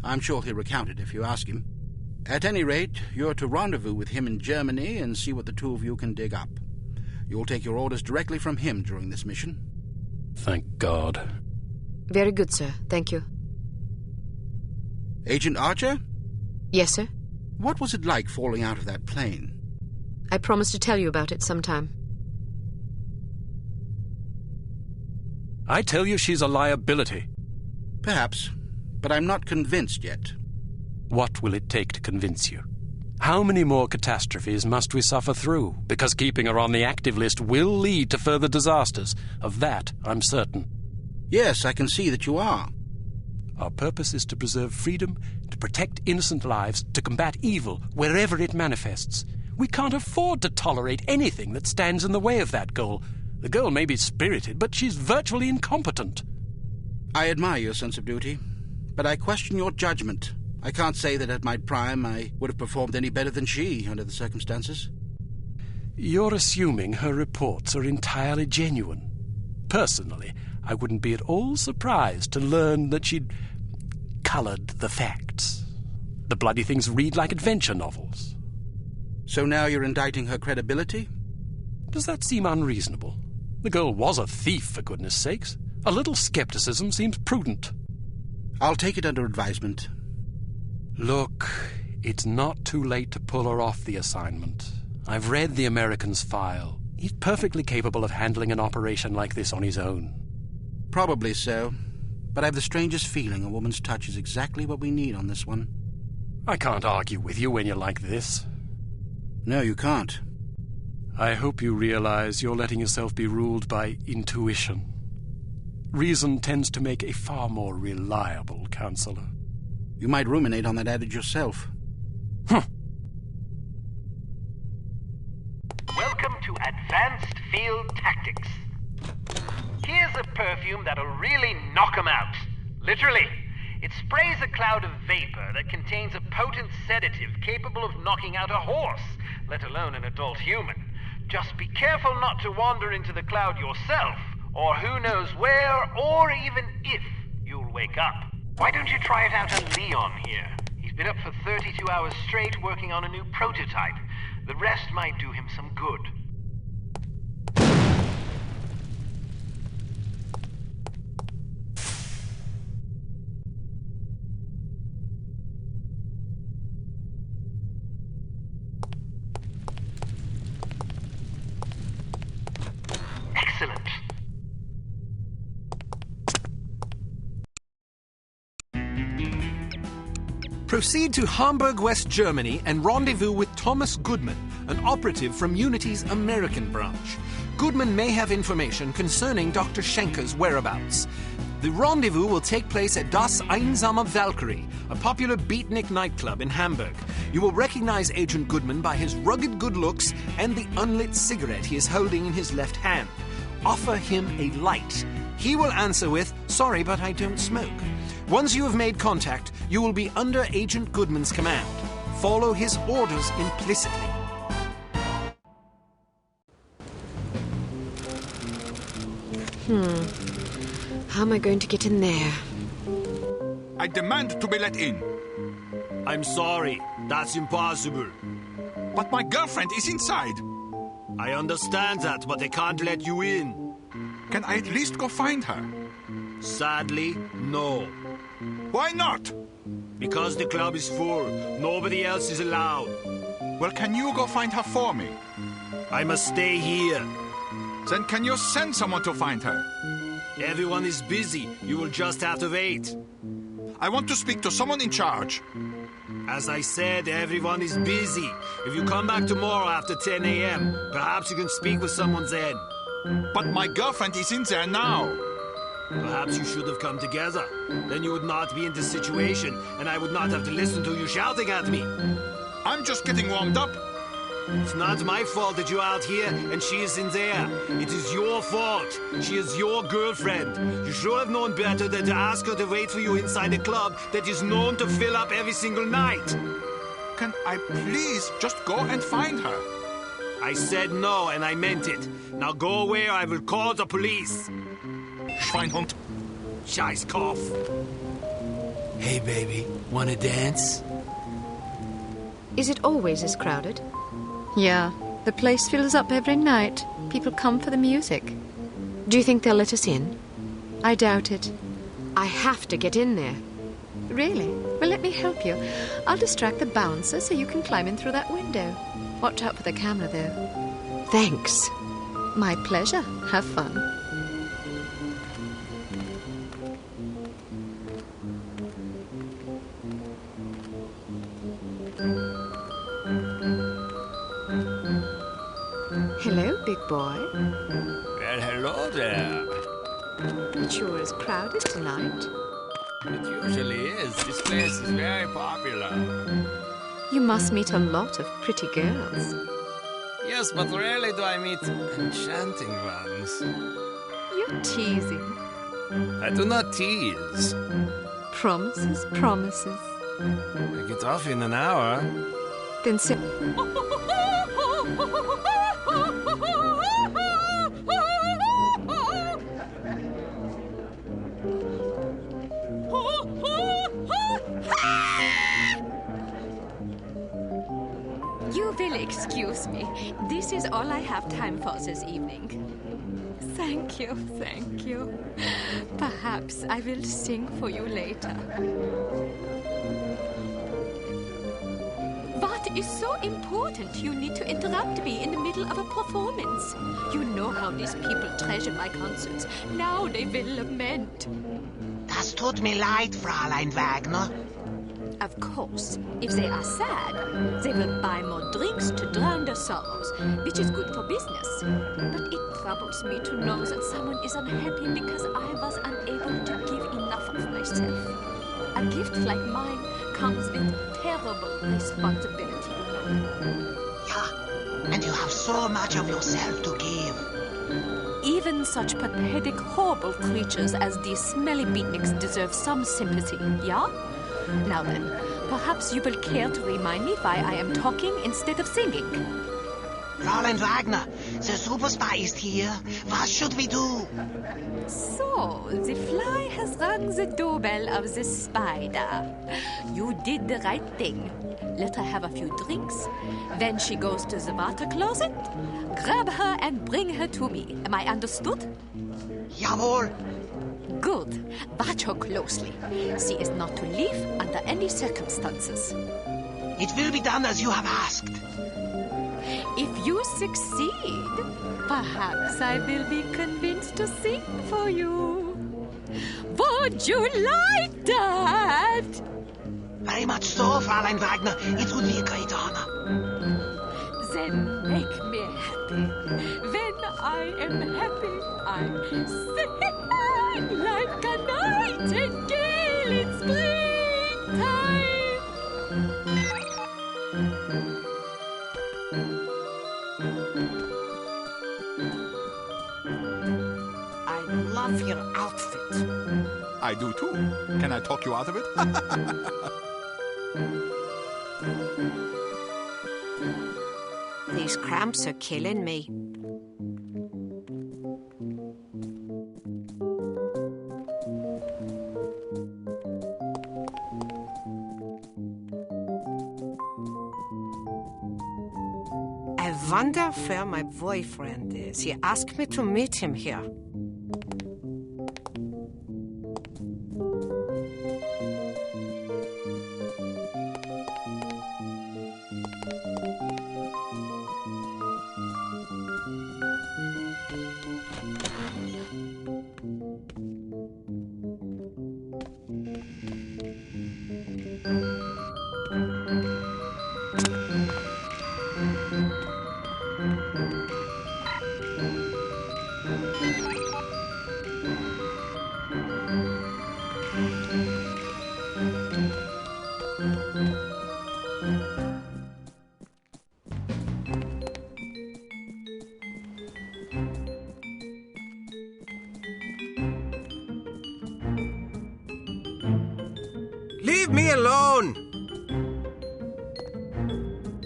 I'm sure he'll recount it if you ask him. At any rate, you're to rendezvous with him in Germany and see what the two of you can dig up. You'll take your orders directly from him during this mission. Thank God. Very good, sir. Thank you. Agent Archer? Yes, sir? What was it like falling out of that plane? I promise to tell you about it sometime. I tell you she's a liability. Perhaps, but I'm not convinced yet. What will it take to convince you? How many more catastrophes must we suffer through? Because keeping her on the active list will lead to further disasters. Of that, I'm certain. Yes, I can see that you are. Our purpose is to preserve freedom, to protect innocent lives, to combat evil wherever it manifests. We can't afford to tolerate anything that stands in the way of that goal. The girl may be spirited, but she's virtually incompetent. I admire your sense of duty, but I question your judgment. I can't say that at my prime I would have performed any better than she under the circumstances. You're assuming her reports are entirely genuine. Personally, I wouldn't be at all surprised to learn that she'd coloured the facts. The bloody things read like adventure novels. So now you're indicting her credibility? Does that seem unreasonable? The girl was a thief, for goodness sakes. A little skepticism seems prudent. I'll take it under advisement. Look, it's not too late to pull her off the assignment. I've read the American's file. He's perfectly capable of handling an operation like this on his own. Probably so. but I have the strangest feeling a woman's touch is exactly what we need on this one. I can't argue with you when you're like this. No, you can't. I hope you realize you're letting yourself be ruled by intuition. Reason tends to make a far more reliable counselor. You might ruminate on that adage yourself. Welcome to Advanced Field Tactics. Here's a perfume that'll really knock 'em out. Literally. It sprays a cloud of vapor that contains a potent sedative capable of knocking out a horse, let alone an adult human. Just be careful not to wander into the cloud yourself, or who knows where, or even if, you'll wake up. Why don't you try it out on Leon here? He's been up for 32 hours straight working on a new prototype. The rest might do him some good. Excellent. Proceed to Hamburg, West Germany, and rendezvous with Thomas Goodman, an operative from Unity's American branch. Goodman may have information concerning Dr. Schenker's whereabouts. The rendezvous will take place at Das Einsame Valkyrie, a popular beatnik nightclub in Hamburg. You will recognize Agent Goodman by his rugged good looks and the unlit cigarette he is holding in his left hand. Offer him a light. He will answer with, "Sorry, but I don't smoke." Once you have made contact, you will be under Agent Goodman's command. Follow his orders implicitly. How am I going to get in there? I demand to be let in. I'm sorry. That's impossible. But my girlfriend is inside. I understand that, but they can't let you in. Can I at least go find her? Sadly, no. Why not? Because the club is full. Nobody else is allowed. Well, can you go find her for me? I must stay here. Then can you send someone to find her? Everyone is busy. You will just have to wait. I want to speak to someone in charge. As I said, everyone is busy. If you come back tomorrow after 10 a.m., perhaps you can speak with someone then. But my girlfriend is in there now. Perhaps you should have come together. Then you would not be in this situation, and I would not have to listen to you shouting at me. I'm just getting warmed up. It's not my fault that you're out here and she is in there. It is your fault. She is your girlfriend. You should have known better than to ask her to wait for you inside a club that is known to fill up every single night. Can I please just go and find her? I said no, and I meant it. Now go away or I will call the police. Schweinhund. Scheißkopf. Hey, baby, wanna dance? Is it always as crowded? Yeah, the place fills up every night. People come for the music. Do you think they'll let us in? I doubt it. I have to get in there. Really? Well, let me help you. I'll distract the bouncer so you can climb in through that window. Watch out for the camera, though. Thanks. My pleasure. Have fun. Hello, big boy. Well, hello there. It sure is crowded tonight. It usually is. This place is very popular. You must meet a lot of pretty girls. Yes, but rarely do I meet enchanting ones. You're teasing. I do not tease. Promises, promises. I get off in an hour. Then sit. You will excuse me. This is all I have time for this evening. Thank you, thank you. Perhaps I will sing for you later. What is so important you need to interrupt me in the middle of a performance? You know how these people treasure my concerts. Now they will lament. Das das tut mir leid, Fräulein Wagner. Of course, if they are sad, they will buy more drinks to drown their sorrows, which is good for business. But it troubles me to know that someone is unhappy because I was unable to give enough of myself. A gift like mine comes with terrible responsibility. Yeah, and you have so much of yourself to give. Even such pathetic, horrible creatures as these smelly beatniks deserve some sympathy, yeah? Now then, perhaps you will care to remind me why I am talking instead of singing. Fräulein Wagner, the super spy is here. What should we do? So, the fly has rung the doorbell of the spider. You did the right thing. Let her have a few drinks. When she goes to the water closet, grab her and bring her to me. Am I understood? Jawohl. Good. Watch her closely. She is not to leave under any circumstances. It will be done as you have asked. If you succeed, perhaps I will be convinced to sing for you. Would you like that? Very much so, Fräulein Wagner. It would be a great honor. Then make me happy. When I am happy, I sing like a nightingale in springtime. I love your outfit. I do too. Can I talk you out of it? These cramps are killing me. I wonder where my boyfriend is. He asked me to meet him here. Leave me alone!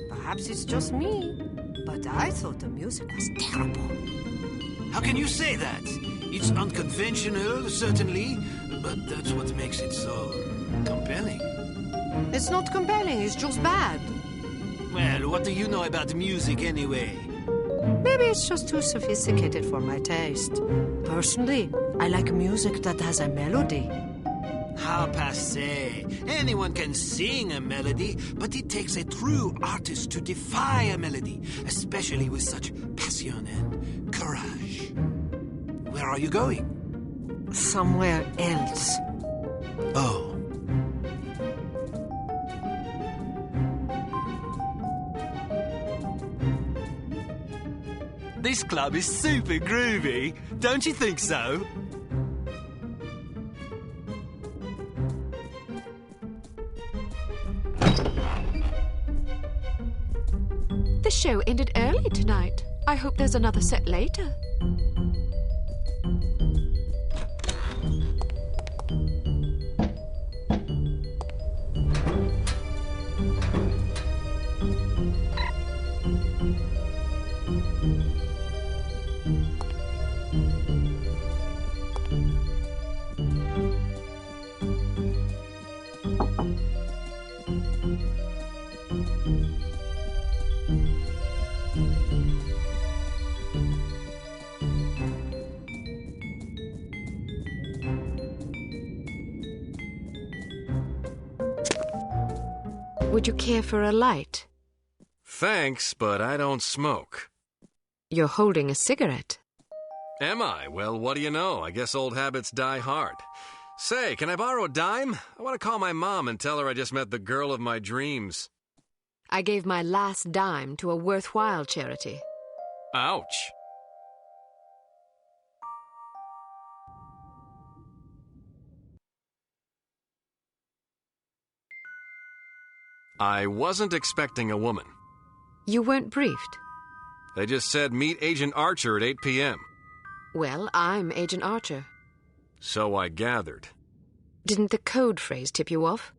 Perhaps it's just me, but I thought the music was terrible. How can you say that? It's unconventional, certainly, but that's what makes it so compelling. It's not compelling, it's just bad. Well, what do you know about music anyway? Maybe it's just too sophisticated for my taste. Personally, I like music that has a melody. How passé. Anyone can sing a melody, but it takes a true artist to defy a melody, especially with such passion and courage. Where are you going? Somewhere else. Oh. This club is super groovy, don't you think so? The show ended early tonight. I hope there's another set later. Would you care for a light? Thanks, but I don't smoke. You're holding a cigarette. Am I? Well, what do you know? I guess old habits die hard. Say, can I borrow a dime? I want to call my mom and tell her I just met the girl of my dreams. I gave my last dime to a worthwhile charity. Ouch. I wasn't expecting a woman. You weren't briefed? They just said meet Agent Archer at 8 p.m. Well, I'm Agent Archer. So I gathered. Didn't the code phrase tip you off?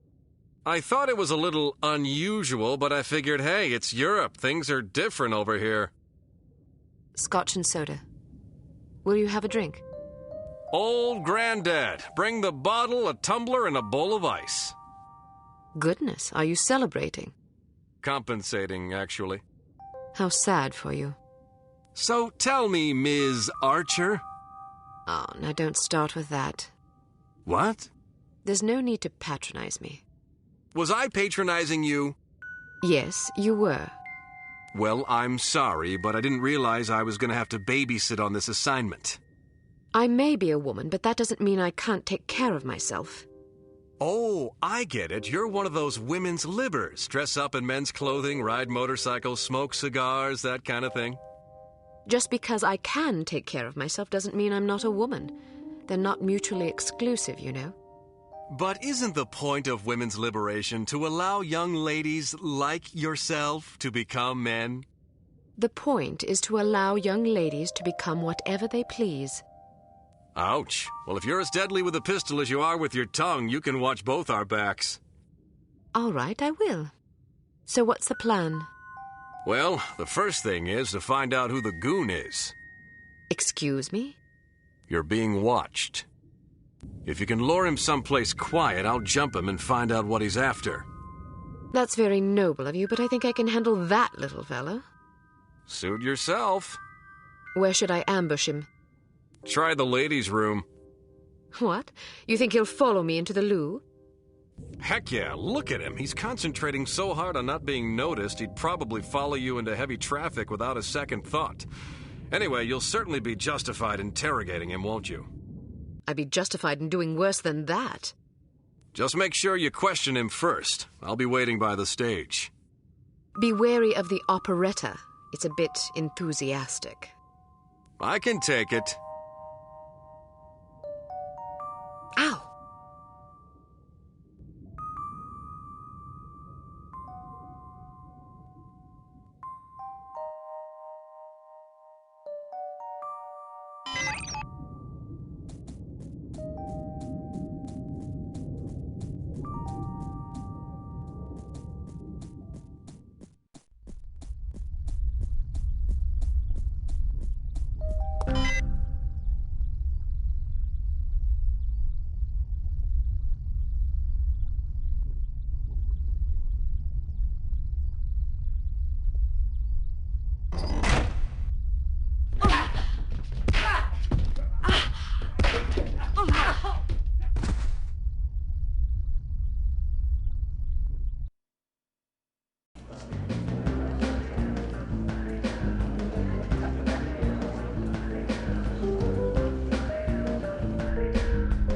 I thought it was a little unusual, but I figured, hey, it's Europe. Things are different over here. Scotch and soda. Will you have a drink? Old Granddad. Bring the bottle, a tumbler, and a bowl of ice. Goodness, are you celebrating? Compensating, actually. How sad for you. So tell me, Ms. Archer. Oh, now don't start with that. What? There's no need to patronize me. Was I patronizing you? Yes, you were. Well, I'm sorry, but I didn't realize I was going to have to babysit on this assignment. I may be a woman, but that doesn't mean I can't take care of myself. Oh, I get it. You're one of those women's libbers. Dress up in men's clothing, ride motorcycles, smoke cigars, that kind of thing. Just because I can take care of myself doesn't mean I'm not a woman. They're not mutually exclusive, you know. But isn't the point of women's liberation to allow young ladies like yourself to become men? The point is to allow young ladies to become whatever they please. Ouch. Well, if you're as deadly with a pistol as you are with your tongue, you can watch both our backs. All right, I will. So what's the plan? Well, the first thing is to find out who the goon is. Excuse me? You're being watched. If you can lure him someplace quiet, I'll jump him and find out what he's after. That's very noble of you, but I think I can handle that little fella. Suit yourself. Where should I ambush him? Try the ladies' room. What? You think he'll follow me into the loo? Heck yeah, look at him. He's concentrating so hard on not being noticed, he'd probably follow you into heavy traffic without a second thought. Anyway, you'll certainly be justified interrogating him, won't you? I'd be justified in doing worse than that. Just make sure you question him first. I'll be waiting by the stage. Be wary of the operetta. It's a bit enthusiastic. I can take it. Ow!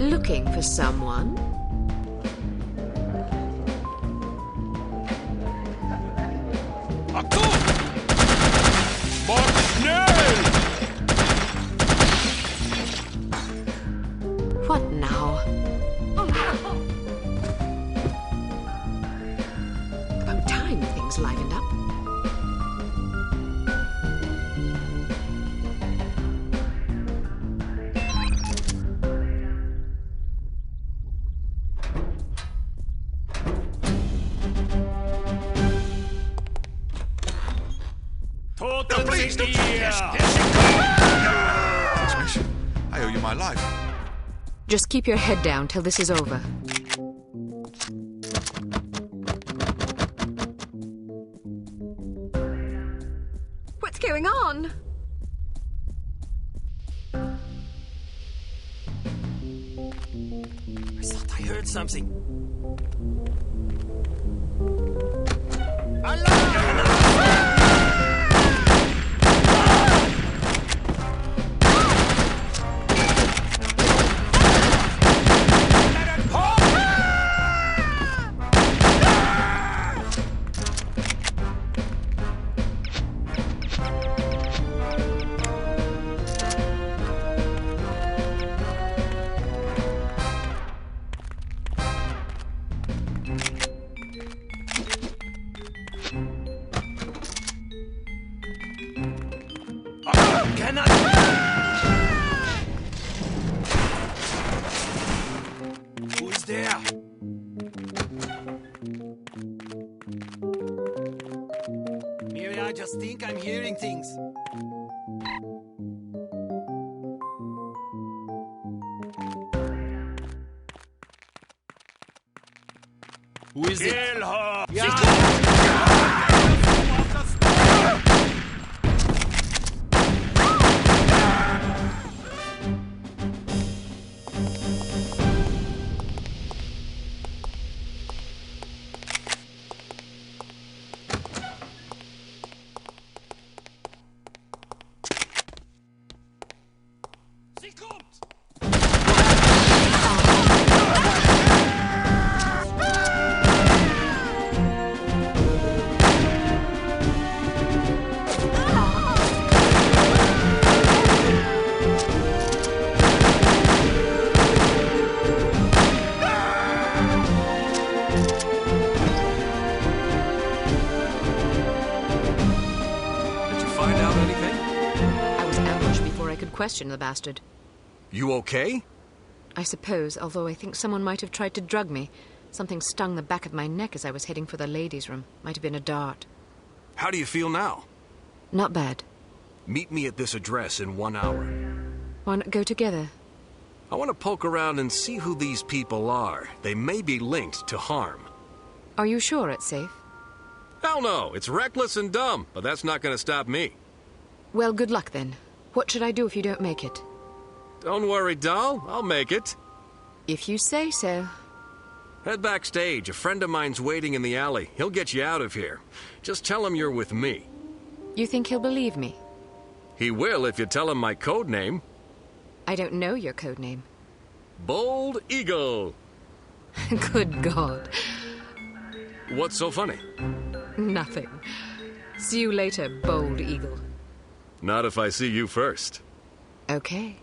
Looking for someone? What now? About time things livened up. Transmission. I owe you my life. Just keep your head down till this is over. What's going on? I thought I heard something. cannot... Who is there? Maybe I just think I'm hearing things. Who is it? Kill her! Question the bastard. You okay? I suppose, although I think someone might have tried to drug me. Something stung the back of my neck as I was heading for the ladies' room. Might have been a dart. How do you feel now? Not bad. Meet me at this address in 1 hour. Why not go together? I want to poke around and see who these people are. They may be linked to harm. Are you sure it's safe? Hell no, it's reckless and dumb, but that's not going to stop me. Well, good luck then. What should I do if you don't make it? Don't worry, doll. I'll make it. If you say so. Head backstage. A friend of mine's waiting in the alley. He'll get you out of here. Just tell him you're with me. You think he'll believe me? He will if you tell him my code name. I don't know your code name. Bold Eagle. Good God. What's so funny? Nothing. See you later, Bold Eagle. Not if I see you first. Okay.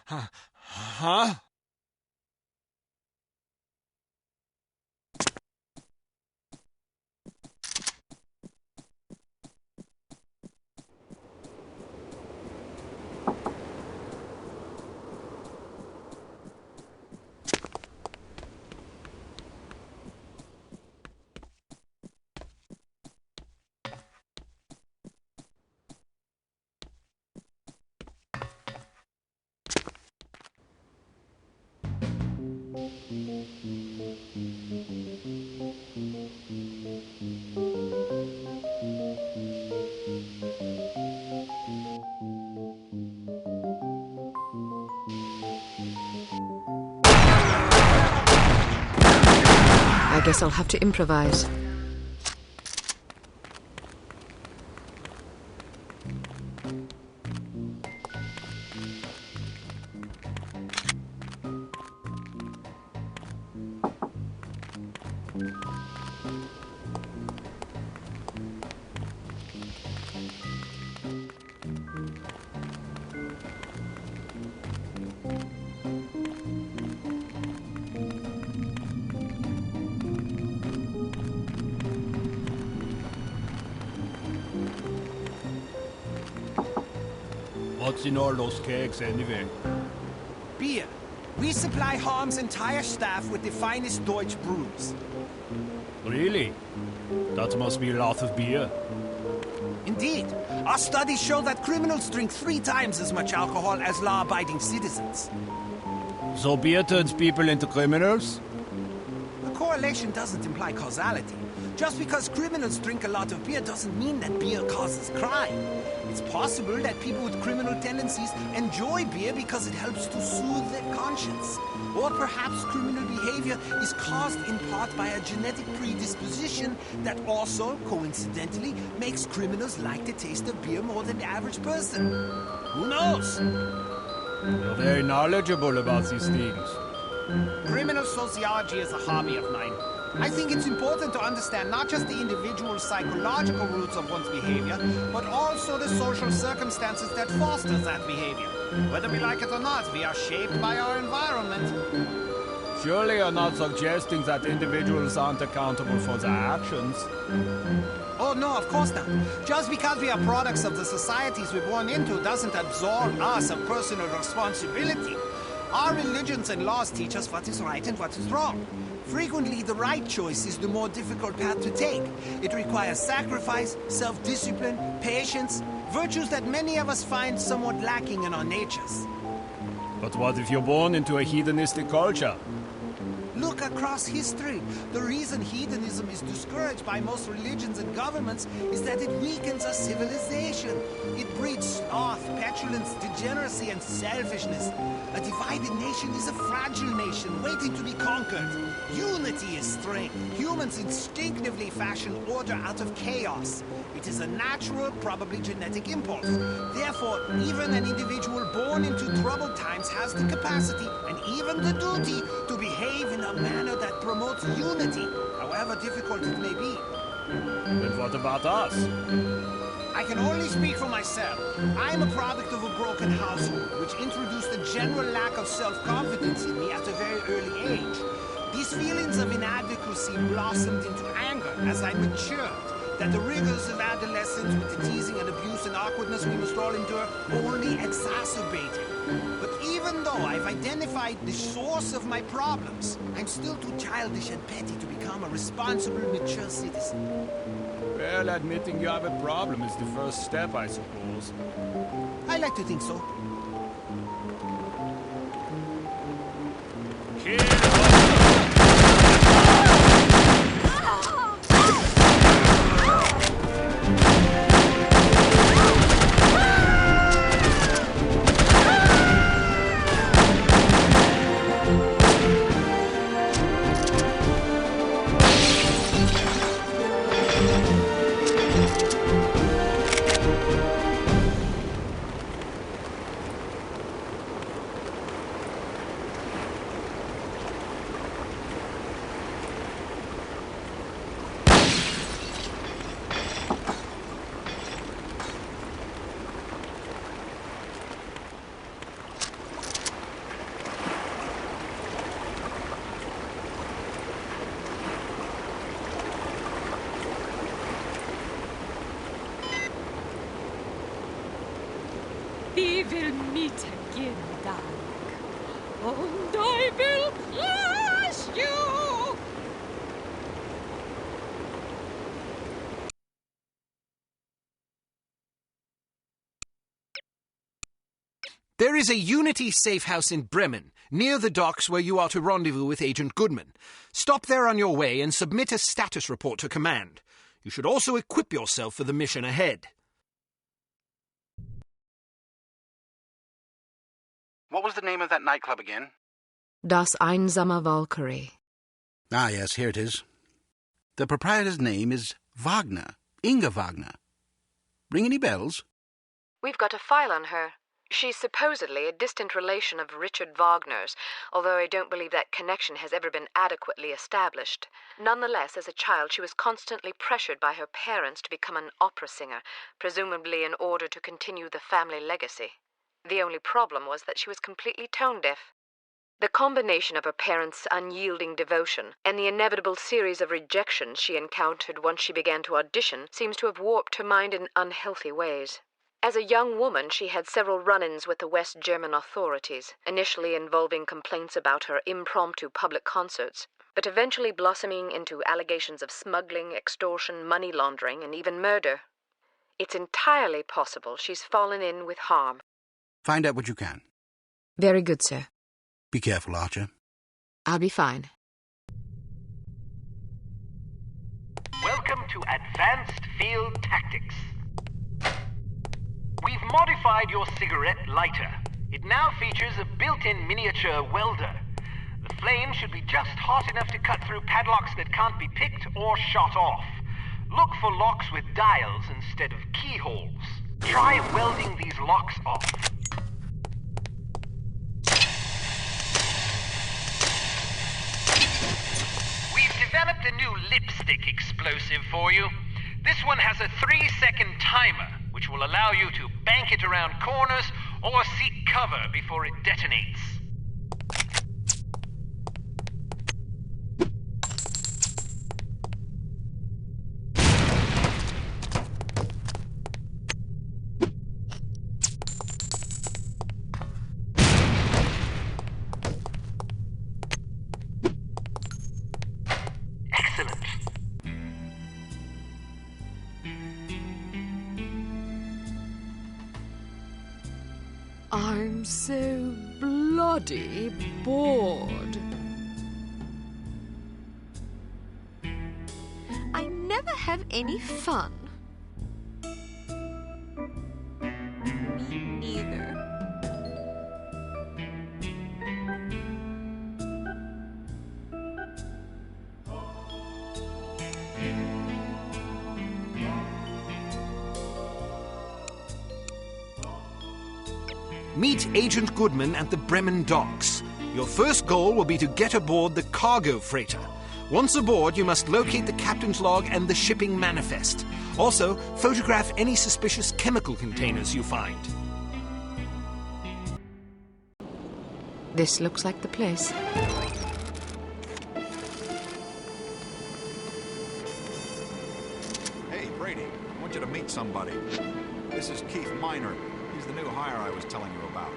Huh? I guess I'll have to improvise. What's in all those kegs anyway? Beer. We supply Harm's entire staff with the finest Deutsch brews. Really? That must be a lot of beer. Indeed. Our studies show that criminals drink 3 times as much alcohol as law-abiding citizens. So beer turns people into criminals? The correlation doesn't imply causality. Just because criminals drink a lot of beer doesn't mean that beer causes crime. It's possible that people with criminal tendencies enjoy beer because it helps to soothe their conscience. Or perhaps criminal behavior is caused in part by a genetic predisposition that also, coincidentally, makes criminals like the taste of beer more than the average person. Who knows? You're very knowledgeable about these things. Criminal sociology is a hobby of mine. I think it's important to understand not just the individual psychological roots of one's behavior, but also the social circumstances that foster that behavior. Whether we like it or not, we are shaped by our environment. Surely you're not suggesting that individuals aren't accountable for their actions. Oh, no, of course not. Just because we are products of the societies we're born into doesn't absolve us of personal responsibility. Our religions and laws teach us what is right and what is wrong. Frequently, the right choice is the more difficult path to take. It requires sacrifice, self-discipline, patience, virtues that many of us find somewhat lacking in our natures. But what if you're born into a hedonistic culture? Look across history. The reason hedonism is discouraged by most religions and governments is that it weakens our civilization. It breeds sloth, petulance, degeneracy, and selfishness. A divided nation is a fragile nation waiting to be conquered. Unity is strength. Humans instinctively fashion order out of chaos. It is a natural, probably genetic impulse. Therefore, even an individual born into troubled times has the capacity and even the duty to behave in a manner that promotes unity, however difficult it may be. Then what about us? I can only speak for myself. I am a product of a broken household, which introduced a general lack of self-confidence in me at a very early age. These feelings of inadequacy blossomed into anger as I matured, that the rigors of adolescence with the teasing and abuse and awkwardness we must all endure only exacerbated. But even though I've identified the source of my problems, I'm still too childish and petty to become a responsible, mature citizen. Well, admitting you have a problem is the first step, I suppose. I like to think so. We will meet again, darling. And I will crush you! There is a Unity safe house in Bremen, near the docks where you are to rendezvous with Agent Goodman. Stop there on your way and submit a status report to command. You should also equip yourself for the mission ahead. What was the name of that nightclub again? Das Einsame Valkyrie. Ah, yes, here it is. The proprietor's name is Wagner. Inga Wagner. Ring any bells? We've got a file on her. She's supposedly a distant relation of Richard Wagner's, although I don't believe that connection has ever been adequately established. Nonetheless, as a child, she was constantly pressured by her parents to become an opera singer, presumably in order to continue the family legacy. The only problem was that she was completely tone-deaf. The combination of her parents' unyielding devotion and the inevitable series of rejections she encountered once she began to audition seems to have warped her mind in unhealthy ways. As a young woman, she had several run-ins with the West German authorities, initially involving complaints about her impromptu public concerts, but eventually blossoming into allegations of smuggling, extortion, money laundering, and even murder. It's entirely possible she's fallen in with harm. Find out what you can. Very good, sir. Be careful, Archer. I'll be fine. Welcome to Advanced Field Tactics. We've modified your cigarette lighter. It now features a built-in miniature welder. The flame should be just hot enough to cut through padlocks that can't be picked or shot off. Look for locks with dials instead of keyholes. Try welding these locks off. We've developed a new lipstick explosive for you. This one has a 3-second timer, which will allow you to bank it around corners or seek cover before it detonates. Excellent. I'm so bloody bored. I never have any fun. Me neither. Meet Agent Goodman at the Bremen docks. Your first goal will be to get aboard the cargo freighter. Once aboard, you must locate the captain's log and the shipping manifest. Also, photograph any suspicious chemical containers you find. This looks like the place. Hey, Brady, I want you to meet somebody. This is Keith Miner. He's the new hire I was telling you about.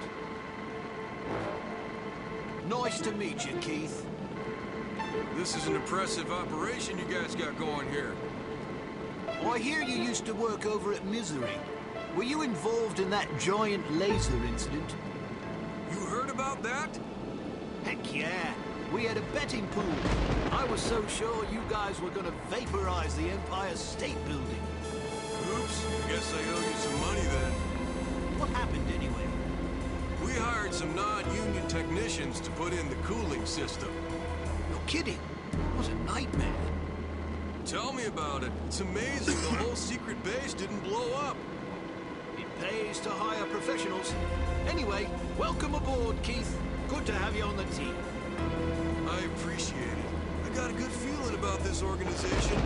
Nice to meet you, Keith. This is an impressive operation you guys got going here. I hear you used to work over at Misery. Were you involved in that giant laser incident? You heard about that? Heck yeah. We had a betting pool. I was so sure you guys were gonna vaporize the Empire State Building. Oops, guess I owe you some money then. What happened anyway? We hired some non-union technicians to put in the cooling system. You're kidding. What a nightmare. Tell me about it. It's amazing the whole secret base didn't blow up. It pays to hire professionals. Anyway, welcome aboard, Keith. Good to have you on the team. I appreciate it. I got a good feeling about this organization.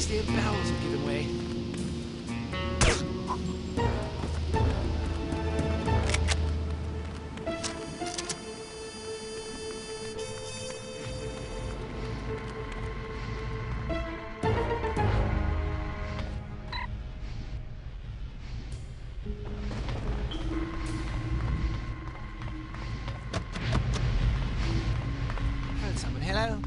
The bowels have given way. Heard someone. Hello?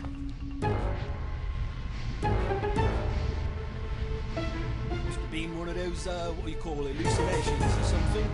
Been one of those, what do you call it, hallucinations or something?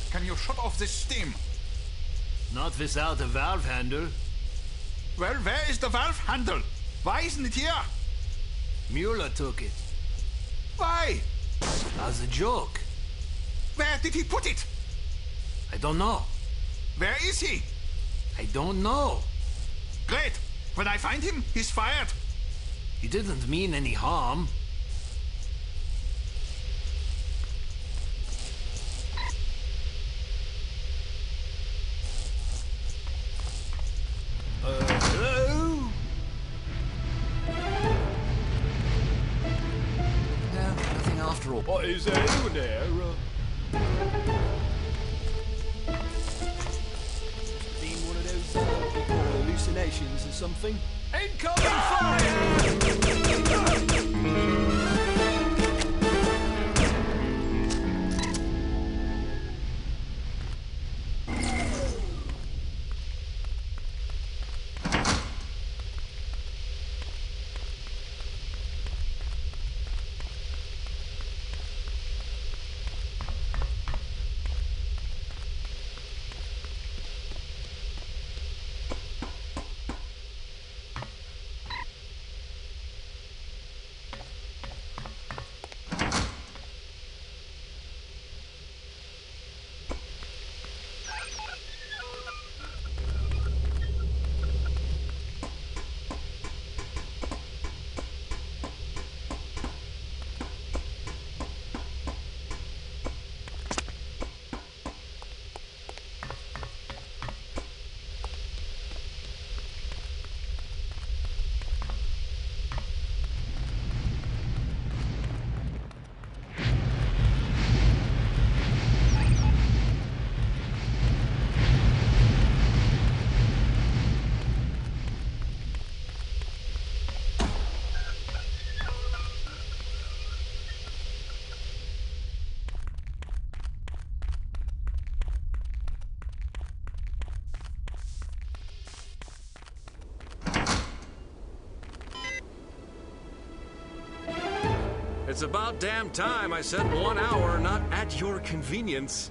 Can you shut off this steam? Not without a valve handle. Well, where is the valve handle? Why isn't it here? Mueller took it. Why? As a joke. Where did he put it? I don't know. Where is he? I don't know. Great. When I find him, he's fired. He didn't mean any harm. Hello? No, nothing after all. What is anyone there? Been one of those, what do you call hallucinations or something? Incoming fire! It's about damn time I said 1 hour, not at your convenience.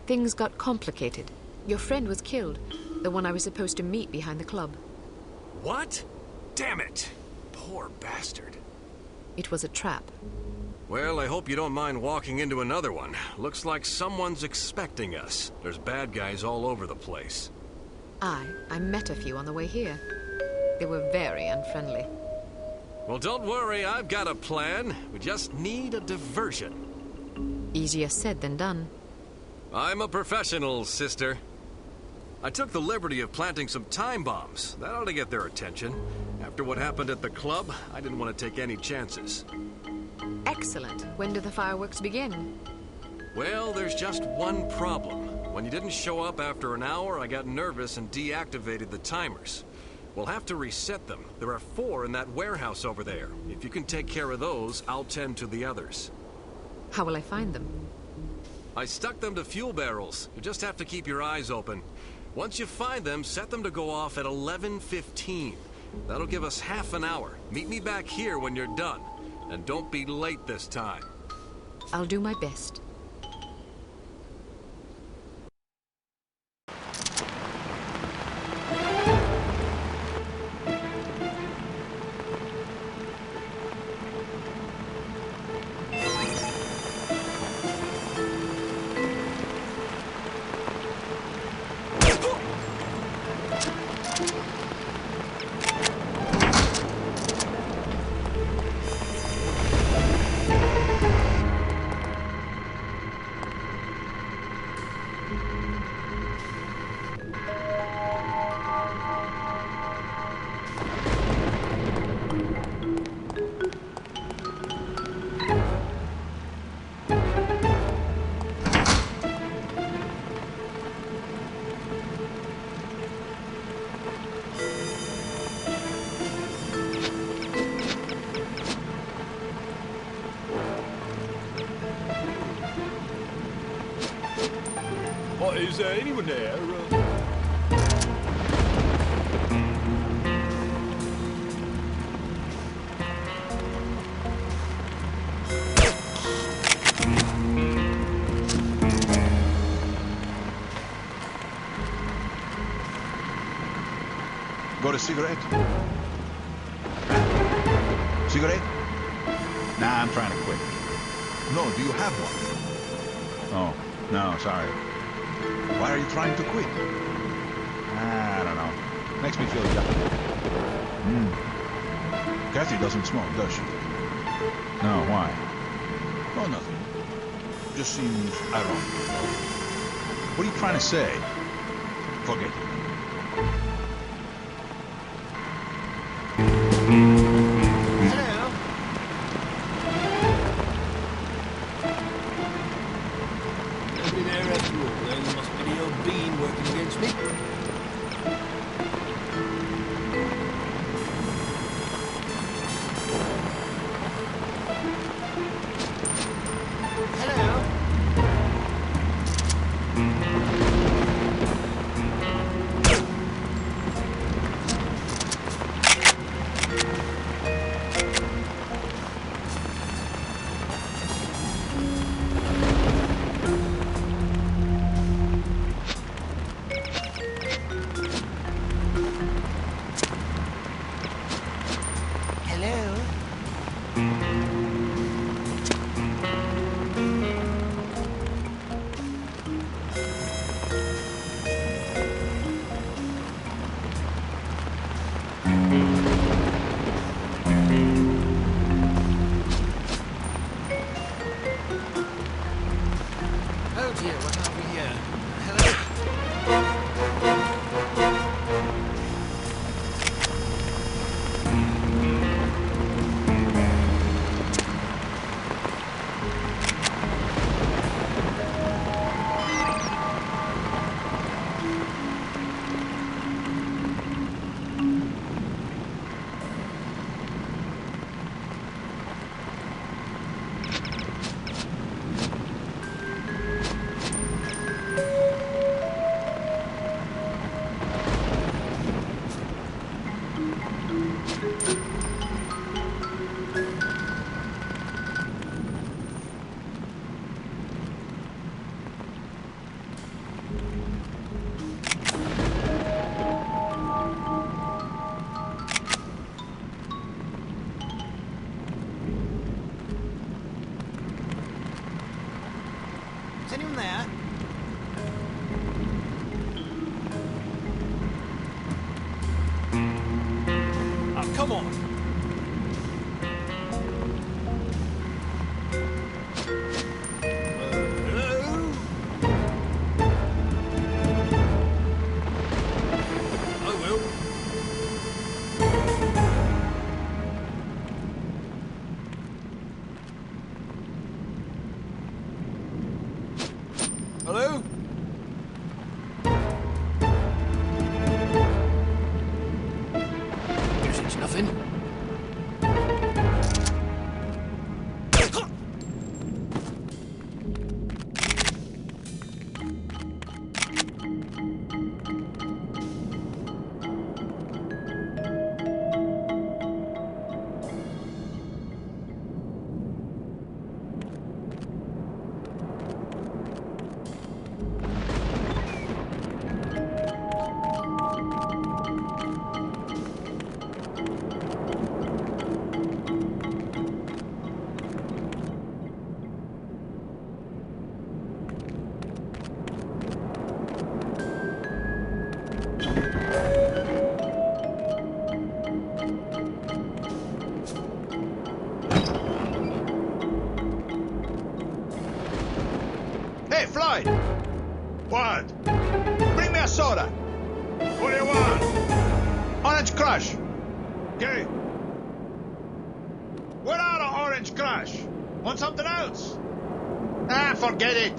Things got complicated. Your friend was killed. The one I was supposed to meet behind the club. What? Damn it. Poor bastard. It was a trap. Well, I hope you don't mind walking into another one. Looks like someone's expecting us. There's bad guys all over the place. I met a few on the way here. They were very unfriendly. Well, don't worry, I've got a plan. We just need a diversion. Easier said than done. I'm a professional, sister. I took the liberty of planting some time bombs. That ought to get their attention. After what happened at the club, I didn't want to take any chances. Excellent. When do the fireworks begin? Well, there's just one problem. When you didn't show up after an hour, I got nervous and deactivated the timers. We'll have to reset them. There are 4 in that warehouse over there. If you can take care of those, I'll tend to the others. How will I find them? I stuck them to fuel barrels. You just have to keep your eyes open. Once you find them, set them to go off at 11:15. That'll give us half an hour. Meet me back here when you're done. And don't be late this time. I'll do my best. Is there anyone there? Got a cigarette? Cigarette? Nah, I'm trying to quit. No, do you have one? Oh, no, sorry. Why are you trying to quit? I don't know. Makes me feel yucky. Kathy doesn't smoke, does she? No, why? Oh, nothing. Just seems ironic. What are you trying to say? Forget it. Come on. Hello? Guess it's nothing. Hey, Floyd! What? Bring me a soda. What do you want? Orange Crush. Okay. We're out of Orange Crush. Want something else? Ah, forget it.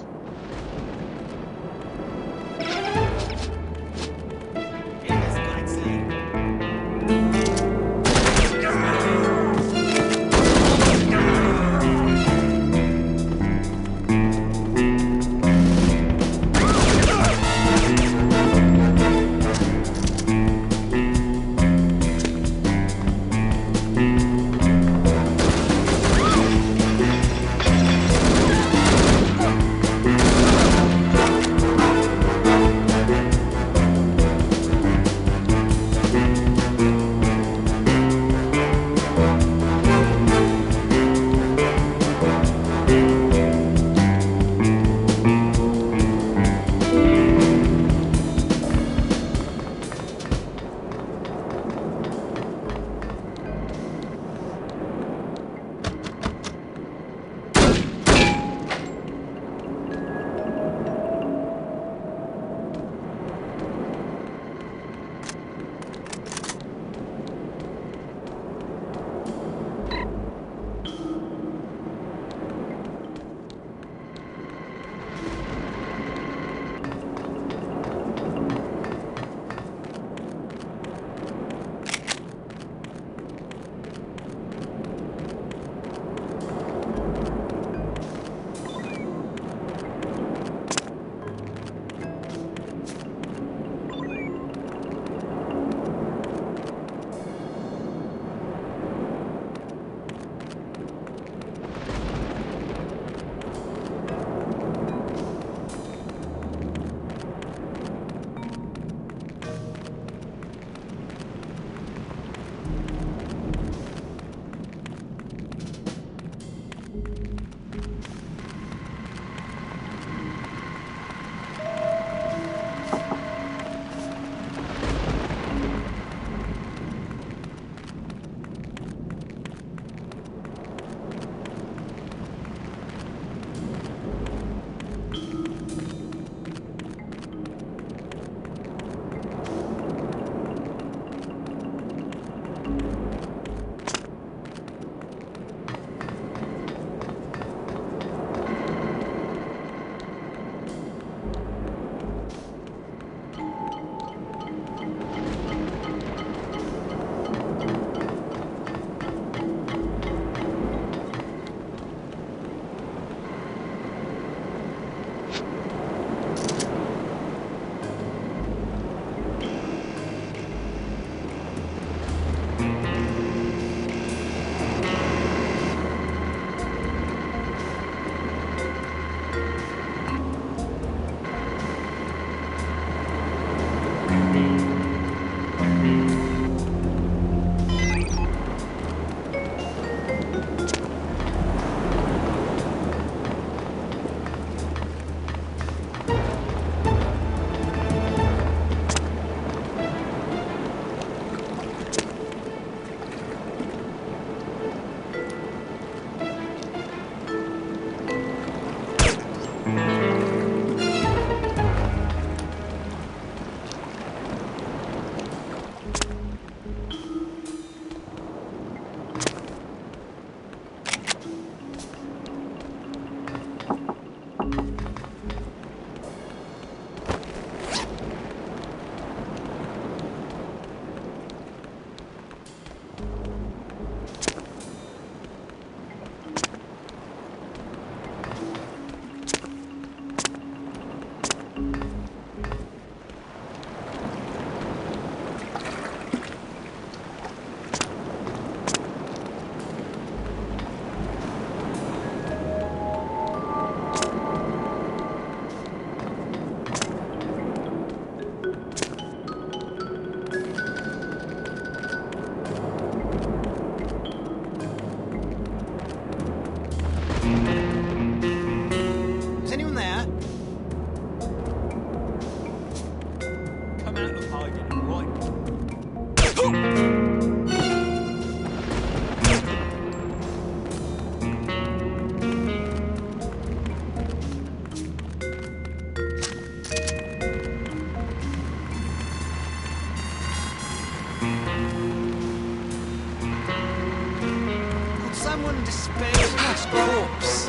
undisposed corpse.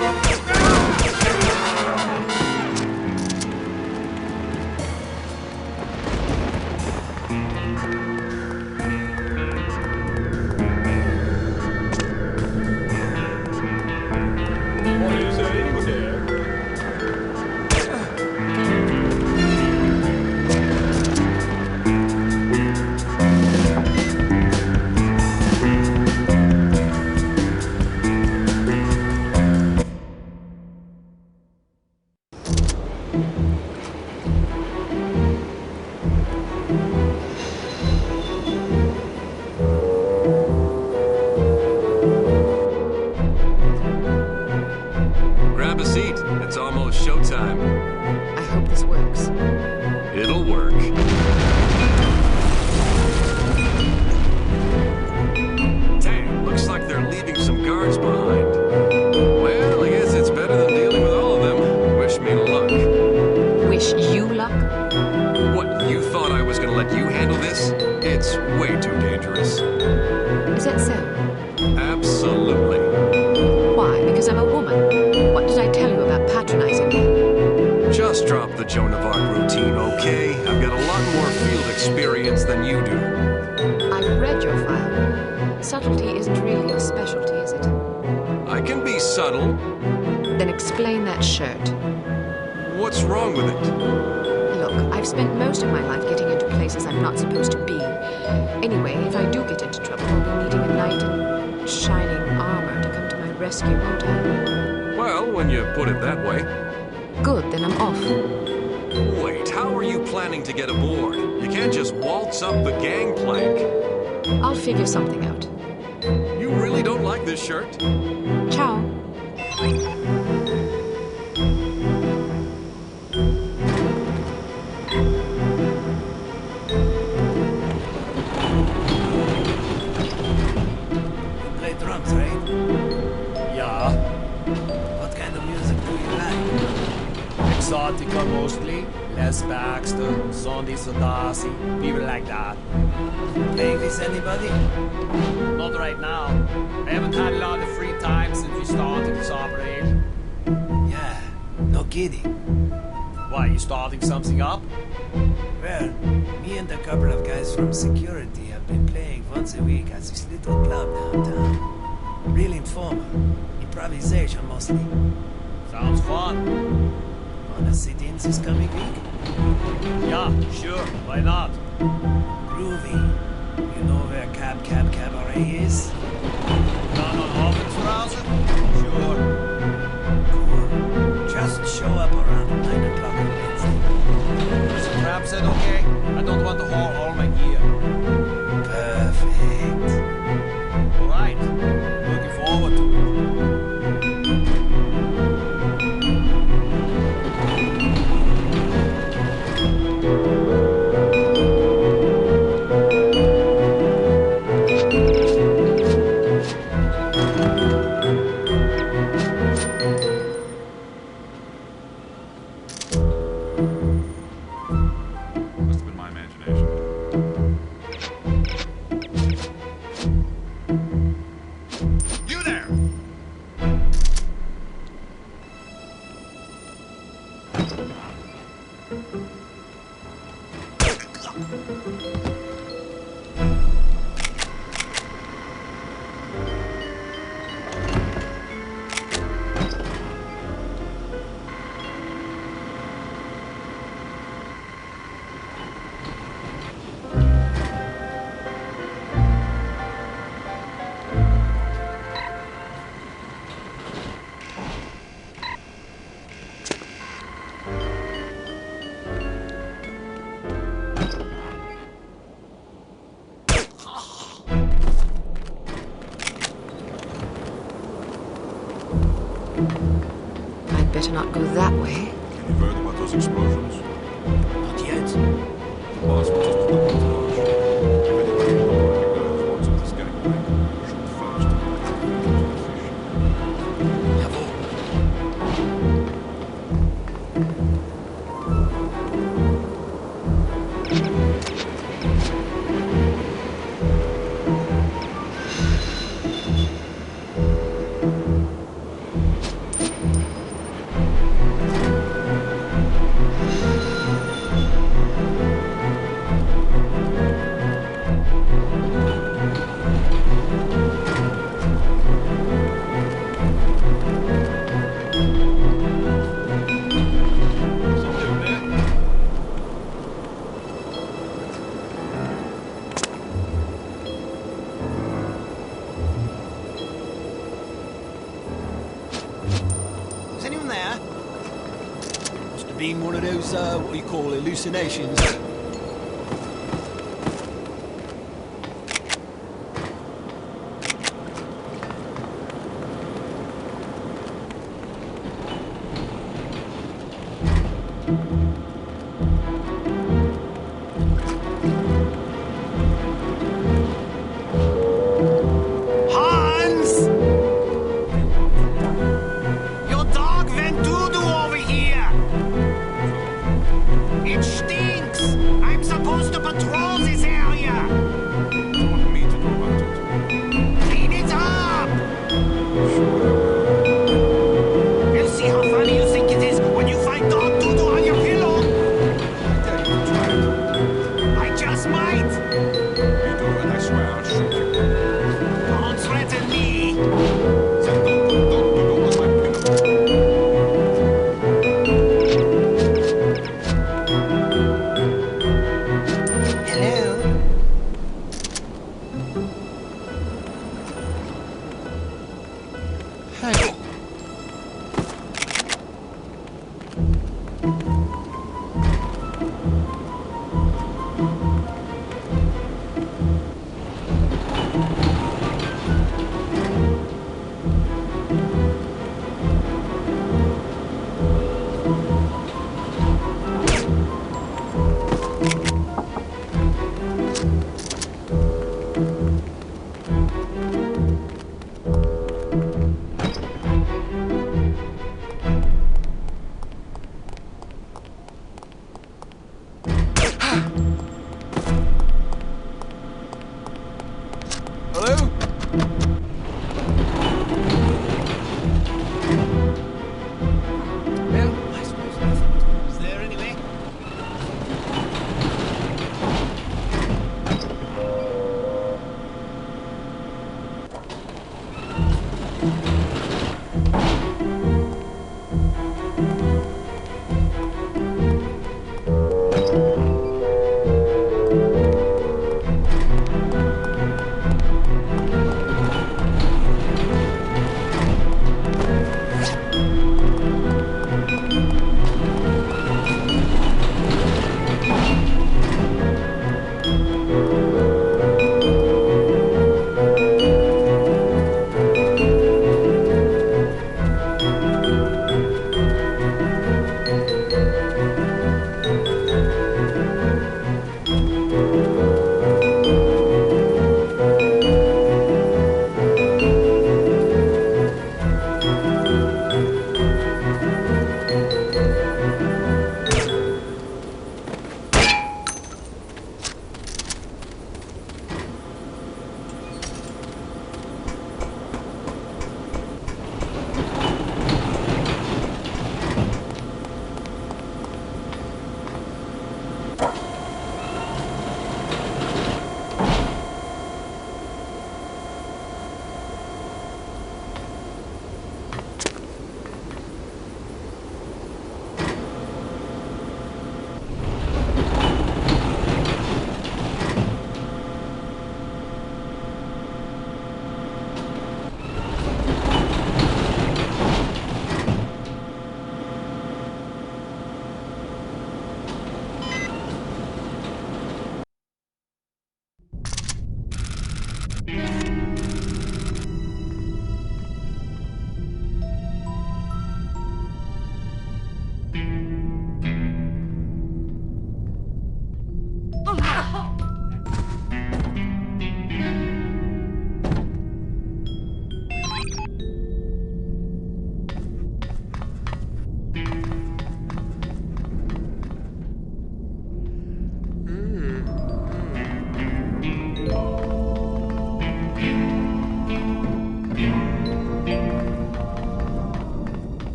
Grab a seat. It's almost showtime. I hope this works. It'll work. Dang, looks like they're leaving some guards behind. Well, I guess it's better than dealing with all of them. Wish me luck. Wish you luck? What, you thought I was gonna let you handle this? It's way too dangerous. Is that so? Absolutely. Why? Because I'm a woman? What did I tell you about patronizing me? Just drop the Joan of Arc routine, okay? I've got a lot more field experience than you do. I've read your file. Subtlety isn't really your specialty, is it? I can be subtle. Then explain that shirt. What's wrong with it? Look, I've spent most of my life getting into places I'm not supposed to be. Anyway, if I do get into trouble, I'll be needing a knight in shining armor to come to my rescue, won't I? Well, when you put it that way. Good, then I'm off. Wait, how are you planning to get aboard? You can't just waltz up the gangplank. I'll figure something out. You really don't like this shirt? Ciao. Play drums, right? Yeah. What kind of music do you like? Exotica mostly. Les Baxter, Sonny Sodasi, people like that. Playing this anybody? Not right now. I haven't had a lot of free time since we started this operation. Yeah, no kidding. Why, you starting something up? Well, me and a couple of guys from security have been playing once a week at this little club downtown. Real informal. Improvisation mostly. Sounds fun. Wanna sit in this coming week? Yeah, sure. Why not? Groovy. You know where Cab Cabaret is? Down on Hoffenstrasse? Sure. Cool. Just show up around 9 o'clock on Wednesday. Is the crab set okay? I don't want to haul all my gear. Perfect. All right. Looking forward to it. Must have been my imagination. You there! I'd better not go that way. Any further about those explosions? Not yet. The boss will just look into those. If anybody in the world knows what's up this gangplank, shoot first and let them finish the fish. having one of those, what do you call it, hallucinations?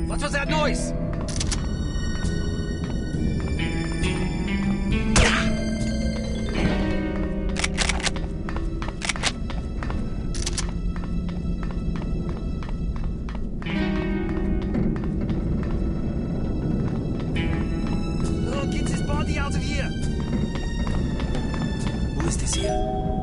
What was that noise? Oh, get his body out of here! Who is this here?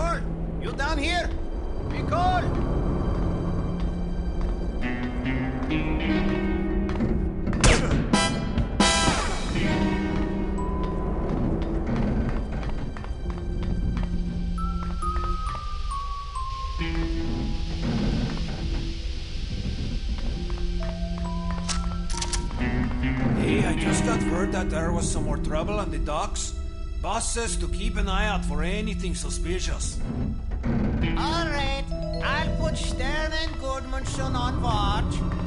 Nicole, you down here? Nicole! Hey, I just got word that there was some more trouble on the docks. Boss says to keep an eye out for anything suspicious. All right, I'll put Stern and Goodmanson on watch.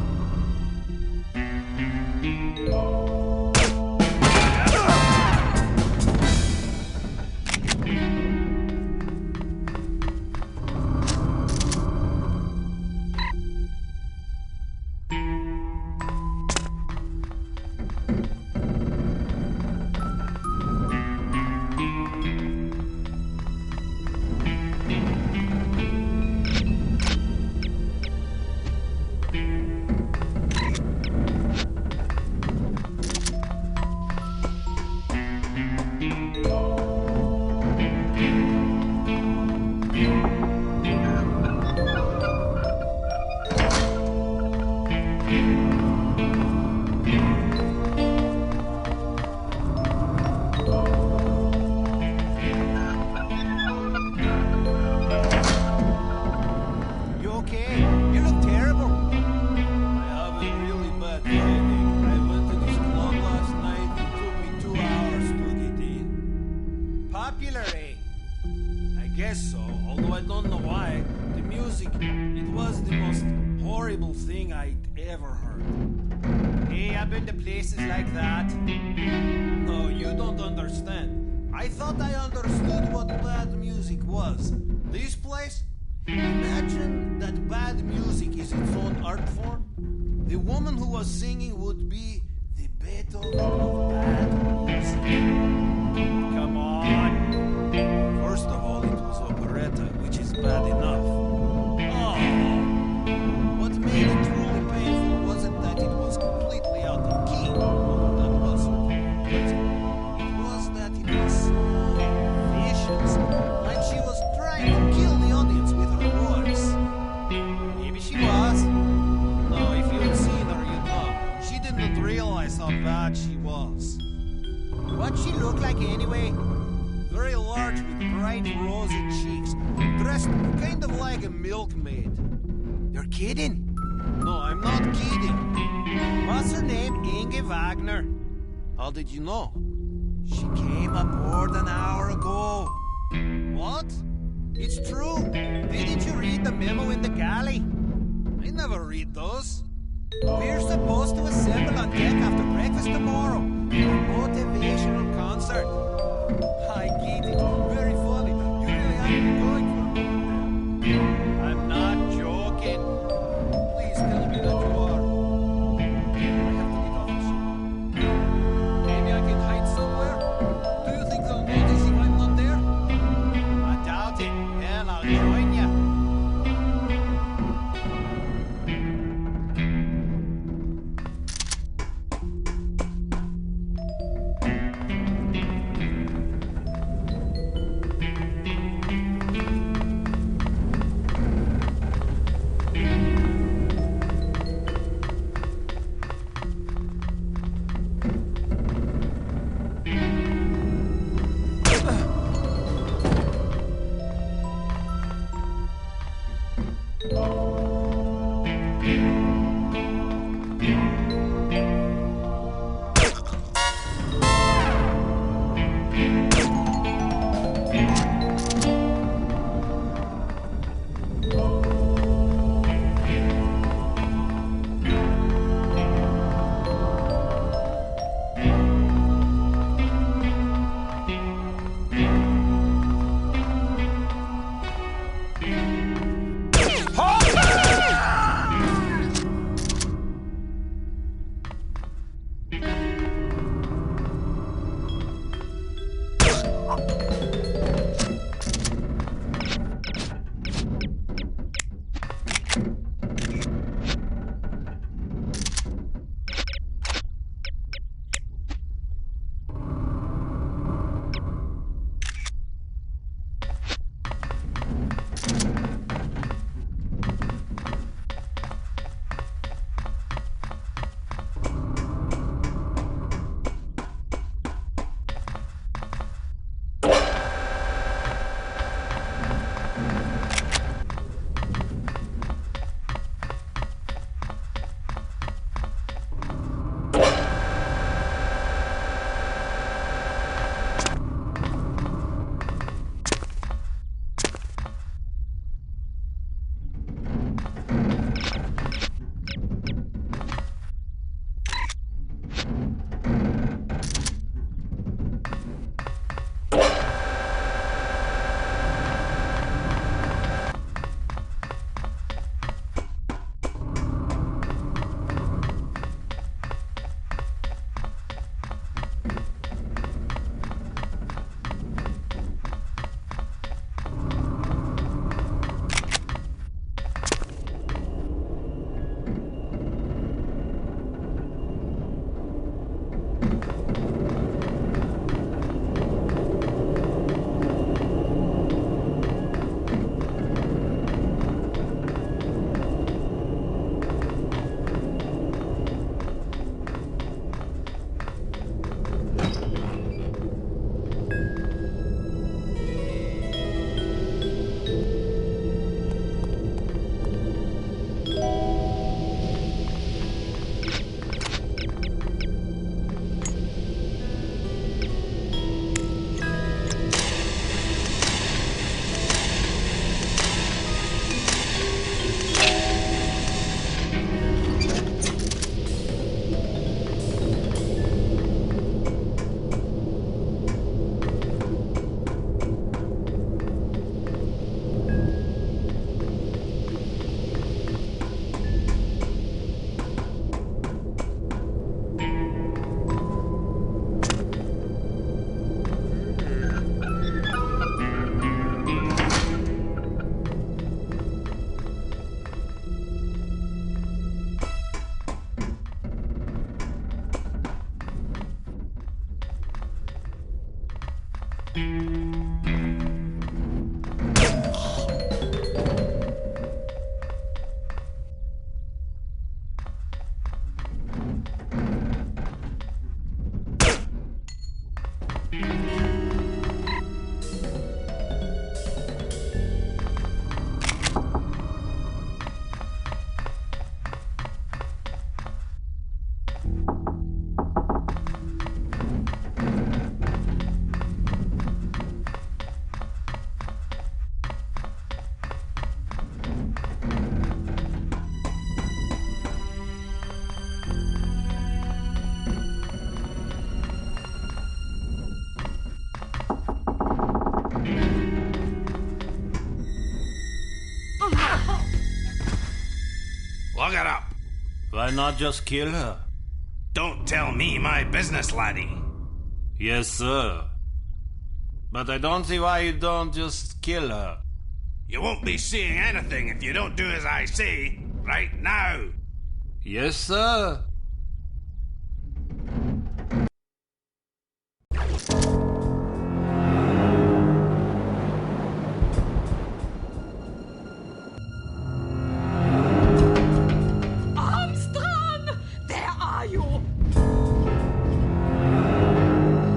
How did you know? She came aboard an hour ago. What? It's true. Didn't you read the memo in the galley? I never read those. We're supposed to assemble on deck after breakfast tomorrow for a motivational concert. I get it. Very funny. You really have been going for a moment there. I'm not joking. Please tell me that you are. Look it up. Why not just kill her? Don't tell me my business, laddie. Yes, sir. But I don't see why you don't just kill her. You won't be seeing anything if you don't do as I say right now. Yes, sir. Armstrong! Where are you?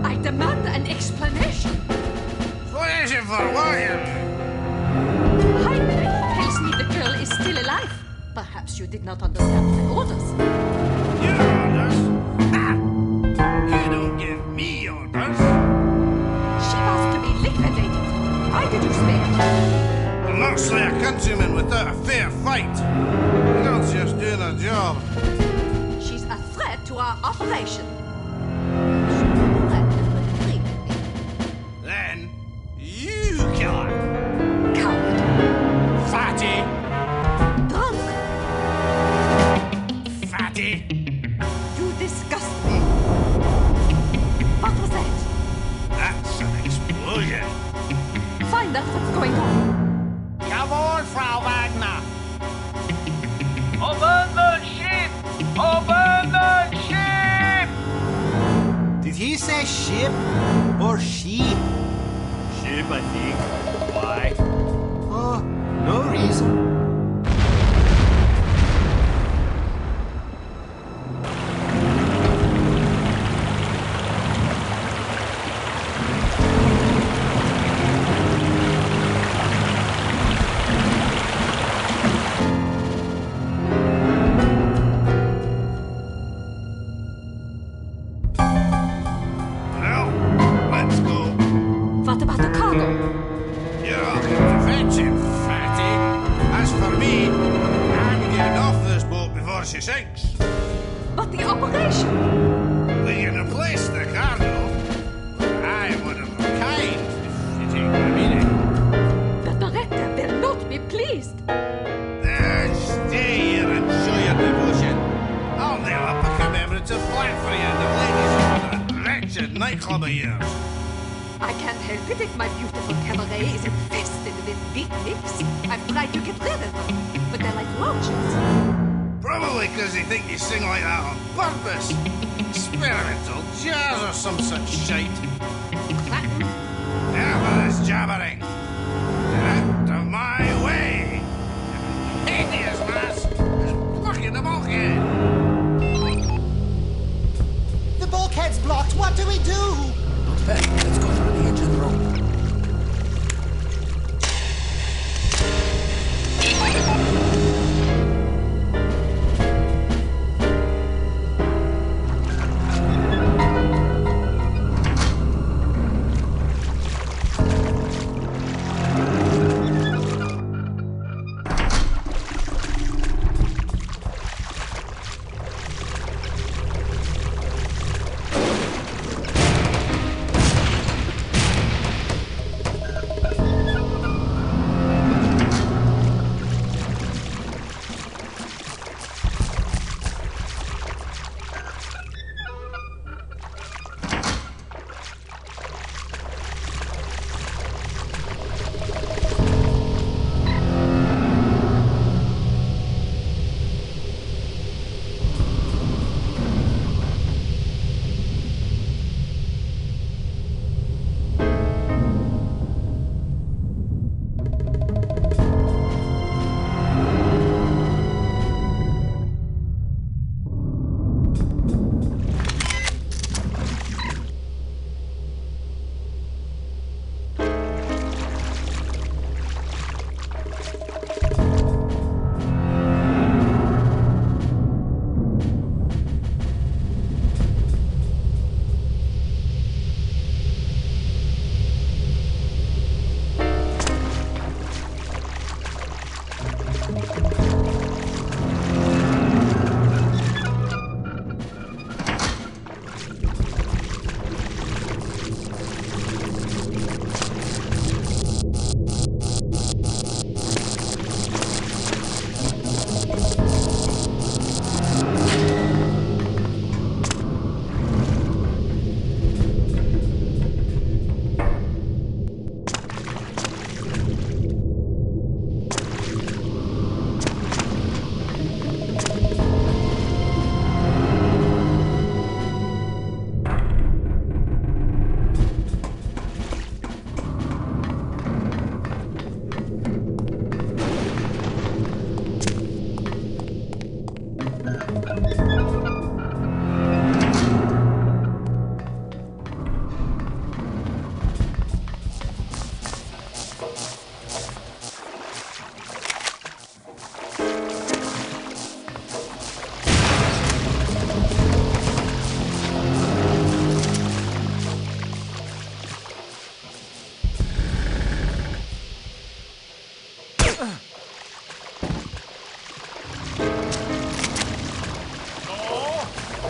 I demand an explanation. Explanation for what? Heinrich tells me the girl is still alive. Perhaps you did not understand my orders. Your orders? Ha! You don't give me orders. She was to be liquidated. Why did you spare her? I'll not slay a countryman without a fair fight. The girl's just doing her job. She's a threat to our operation. Then you kill her. Coward. Fatty. Drunk. Fatty. You disgust me. What was that? That's an explosion. Find out what's going on. Jawohl, Frau Wagner. Abandon ship! Abandon ship! Did he say ship or sheep? Ship, I think. Why? Oh, no reason. Well, let's go. What about the cargo? You're off to perfection, fatty. As for me, I'm getting off this boat before she sinks. But the operation? We can replace the cargo. I'm one of a kind, if you take my meaning. The director will not be pleased. Then stay here and show your devotion. I'll nail up a commemorative plaque for you in the ladies' room of that wretched nightclub of yours. I can't help it if my beautiful cabaret is infested with beatniks. I've tried to get rid of them, but they're like roaches. Probably because they think you sing like that on purpose. Experimental jazz or some such shite. Enough of this jabbering. Get out of my way. Hideous mask is blocking the bulkhead. The bulkhead's blocked. What do we do? Let's go through the engine room.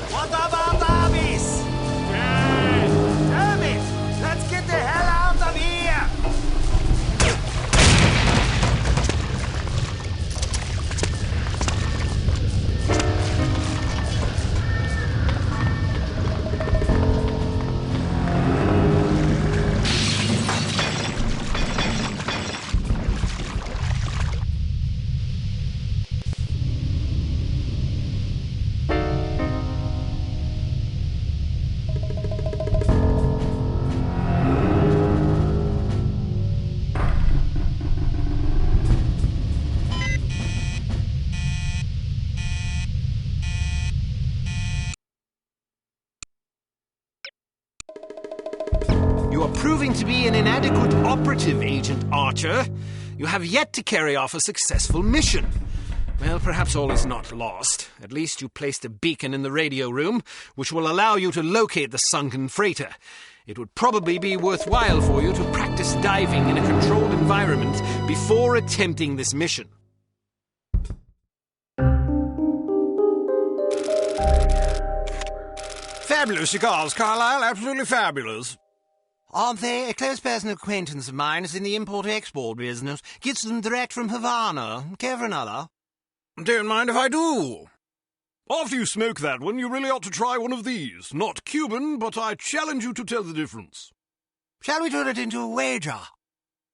What about Abis? Damn it! Let's get the hell out of here! You are proving to be an inadequate operative, Agent Archer. You have yet to carry off a successful mission. Well, perhaps all is not lost. At least you placed a beacon in the radio room, which will allow you to locate the sunken freighter. It would probably be worthwhile for you to practice diving in a controlled environment before attempting this mission. Fabulous cigars, Carlyle. Absolutely fabulous. Aren't they? A close personal acquaintance of mine is in the import-export business. Gets them direct from Havana. Care for another? Don't mind if I do. After you smoke that one, you really ought to try one of these. Not Cuban, but I challenge you to tell the difference. Shall we turn it into a wager?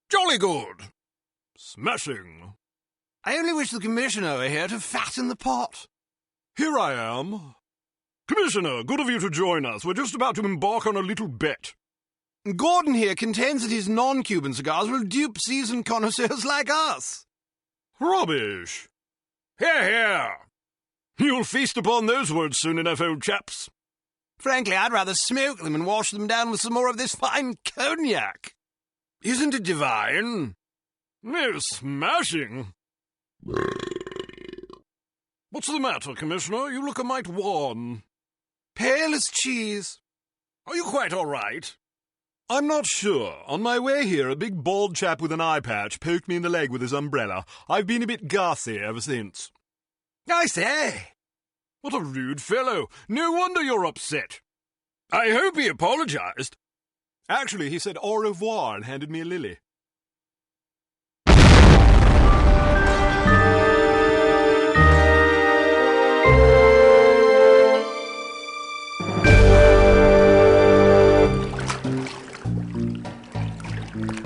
Jolly good. Smashing. I only wish the Commissioner were here to fatten the pot. Here I am. Commissioner, good of you to join us. We're just about to embark on a little bet. Gordon here contends that his non-Cuban cigars will dupe seasoned connoisseurs like us. Rubbish. Hear, hear. You'll feast upon those words soon enough, old chaps. Frankly, I'd rather smoke them and wash them down with some more of this fine cognac. Isn't it divine? No, smashing. What's the matter, Commissioner? You look a mite wan. Pale as cheese. Are you quite all right? I'm not sure. On my way here, a big bald chap with an eye patch poked me in the leg with his umbrella. I've been a bit gassy ever since. I say! What a rude fellow. No wonder you're upset. I hope he apologized. Actually, he said au revoir and handed me a lily.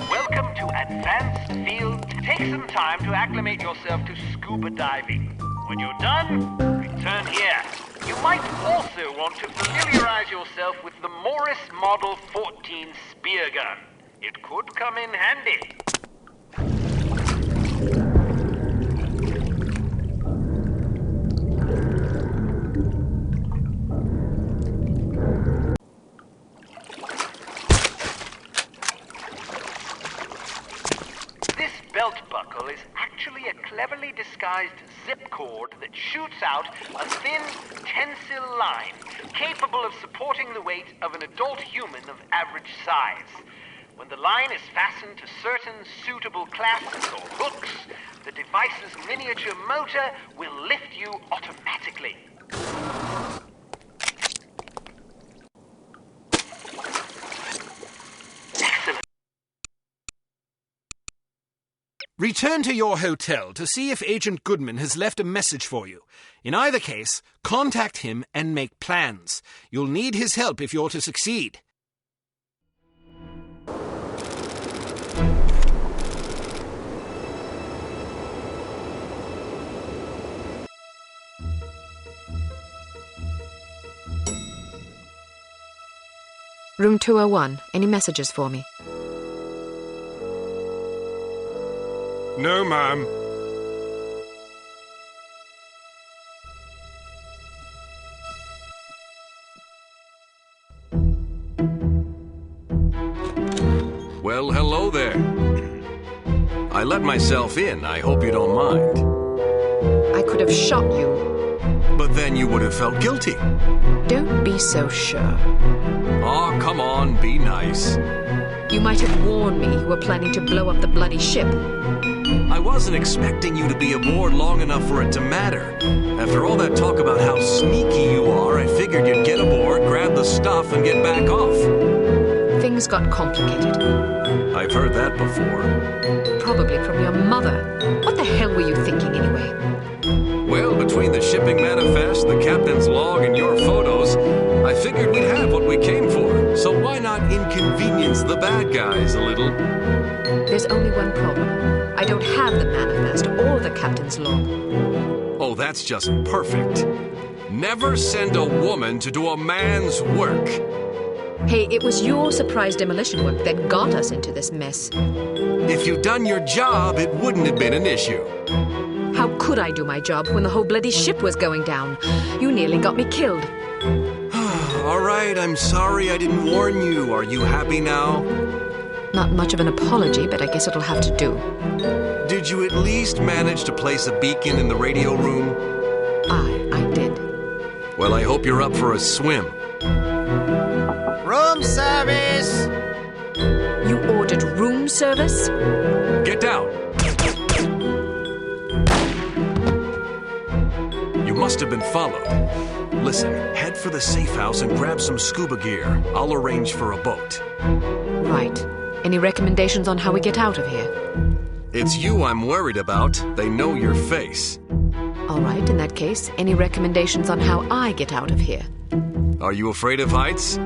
Welcome to Advanced Field. Take some time to acclimate yourself to scuba diving. When you're done, return here. You might also want to familiarize yourself with the Morris Model 14 spear gun. It could come in handy. This belt buckle is actually a cleverly disguised zip cord that shoots out a thin, tensile line capable of supporting the weight of an adult human of average size. When the line is fastened to certain suitable clasps or hooks, the device's miniature motor will lift you automatically. Return to your hotel to see if Agent Goodman has left a message for you. In either case, contact him and make plans. You'll need his help if you're to succeed. Room 201. Any messages for me? No, ma'am. Well, hello there. I let myself in. I hope you don't mind. I could have shot you. But then you would have felt guilty. Don't be so sure. Oh, come on, be nice. You might have warned me you were planning to blow up the bloody ship. I wasn't expecting you to be aboard long enough for it to matter. After all that talk about how sneaky you are, I figured you'd get aboard, grab the stuff, and get back off. Things got complicated. I've heard that before. Probably from your mother. What the hell were you thinking anyway? Well, between the shipping manifest, the captain's log, and your photos, I figured we'd have what we came for. So why not inconvenience the bad guys a little? There's only one problem. I don't have the manifest or the captain's log. Oh, that's just perfect. Never send a woman to do a man's work. Hey, it was your surprise demolition work that got us into this mess. If you'd done your job, it wouldn't have been an issue. How could I do my job when the whole bloody ship was going down? You nearly got me killed. All right, I'm sorry I didn't warn you. Are you happy now? Not much of an apology, but I guess it'll have to do. Did you at least manage to place a beacon in the radio room? I did. Well, I hope you're up for a swim. Room service! You ordered room service? Get down! You must have been followed. Listen, head for the safe house and grab some scuba gear. I'll arrange for a boat. Right. Any recommendations on how we get out of here? It's you I'm worried about. They know your face. All right, in that case, any recommendations on how I get out of here? Are you afraid of heights?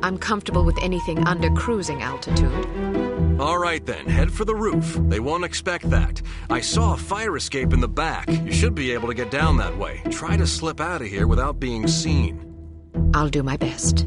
I'm comfortable with anything under cruising altitude. All right then, head for the roof. They won't expect that. I saw a fire escape in the back. You should be able to get down that way. Try to slip out of here without being seen. I'll do my best.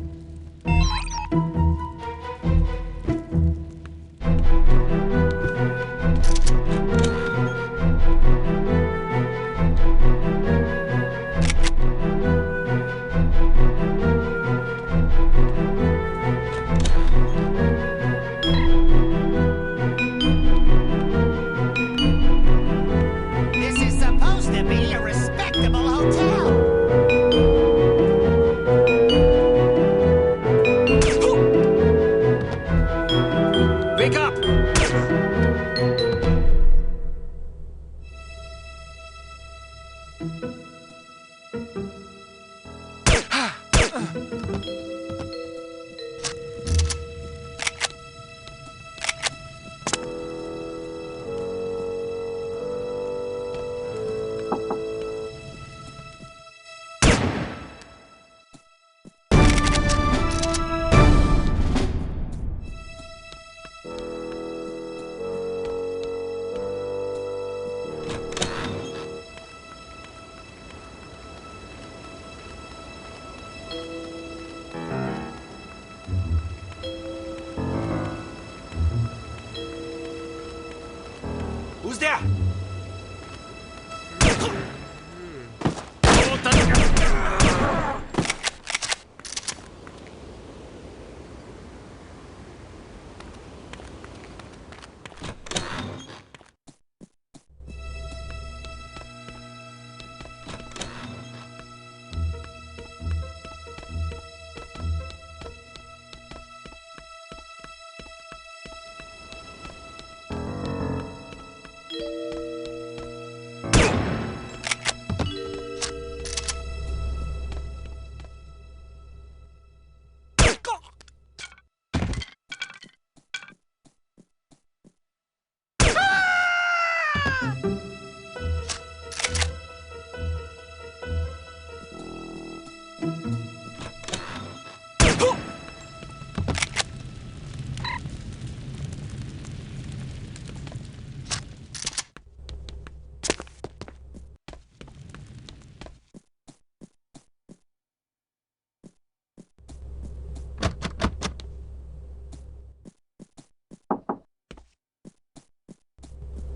Who's there?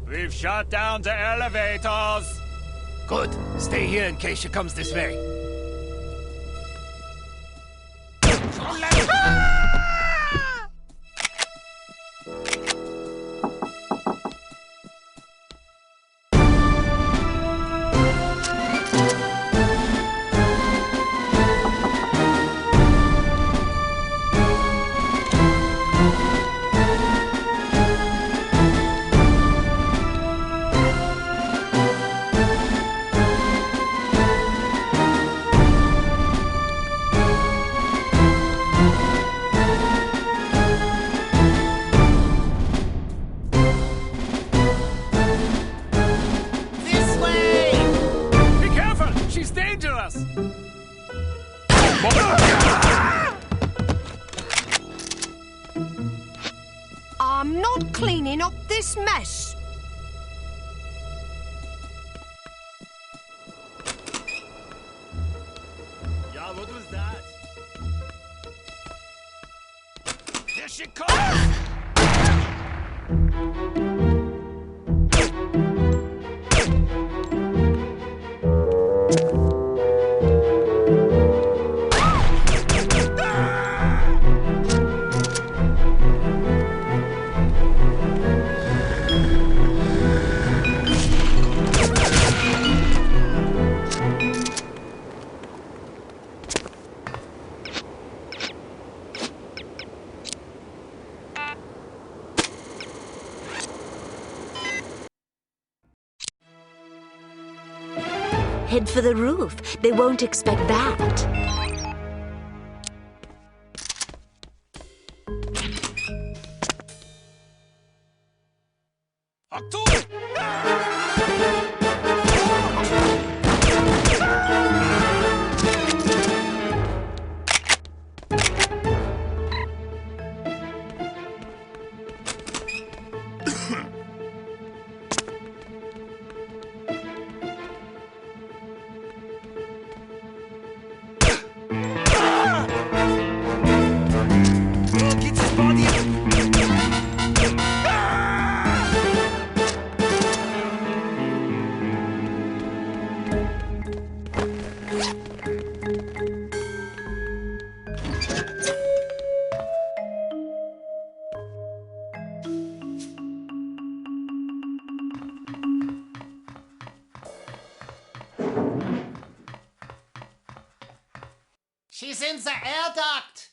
We've shut down the elevators! Good. Stay here in case she comes this way. this mess? Yeah, what was that? Here she comes! Head for the roof. They won't expect that. She's in the air duct!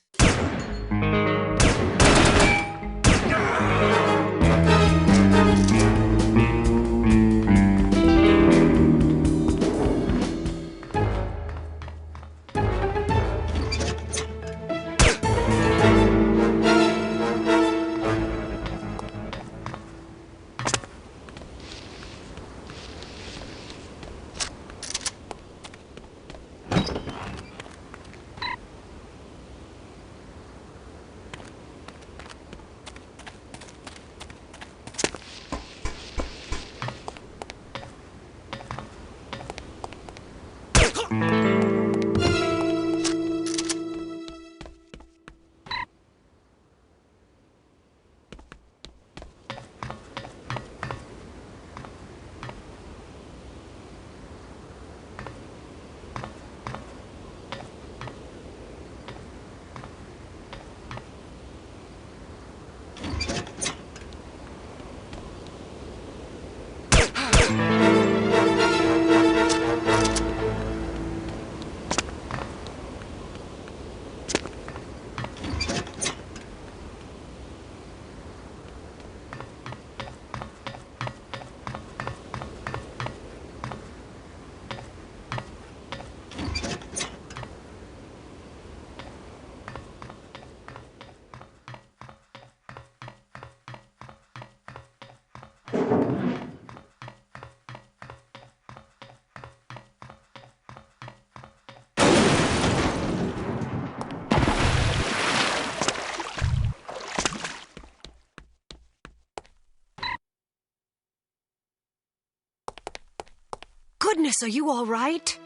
Goodness, are you all right?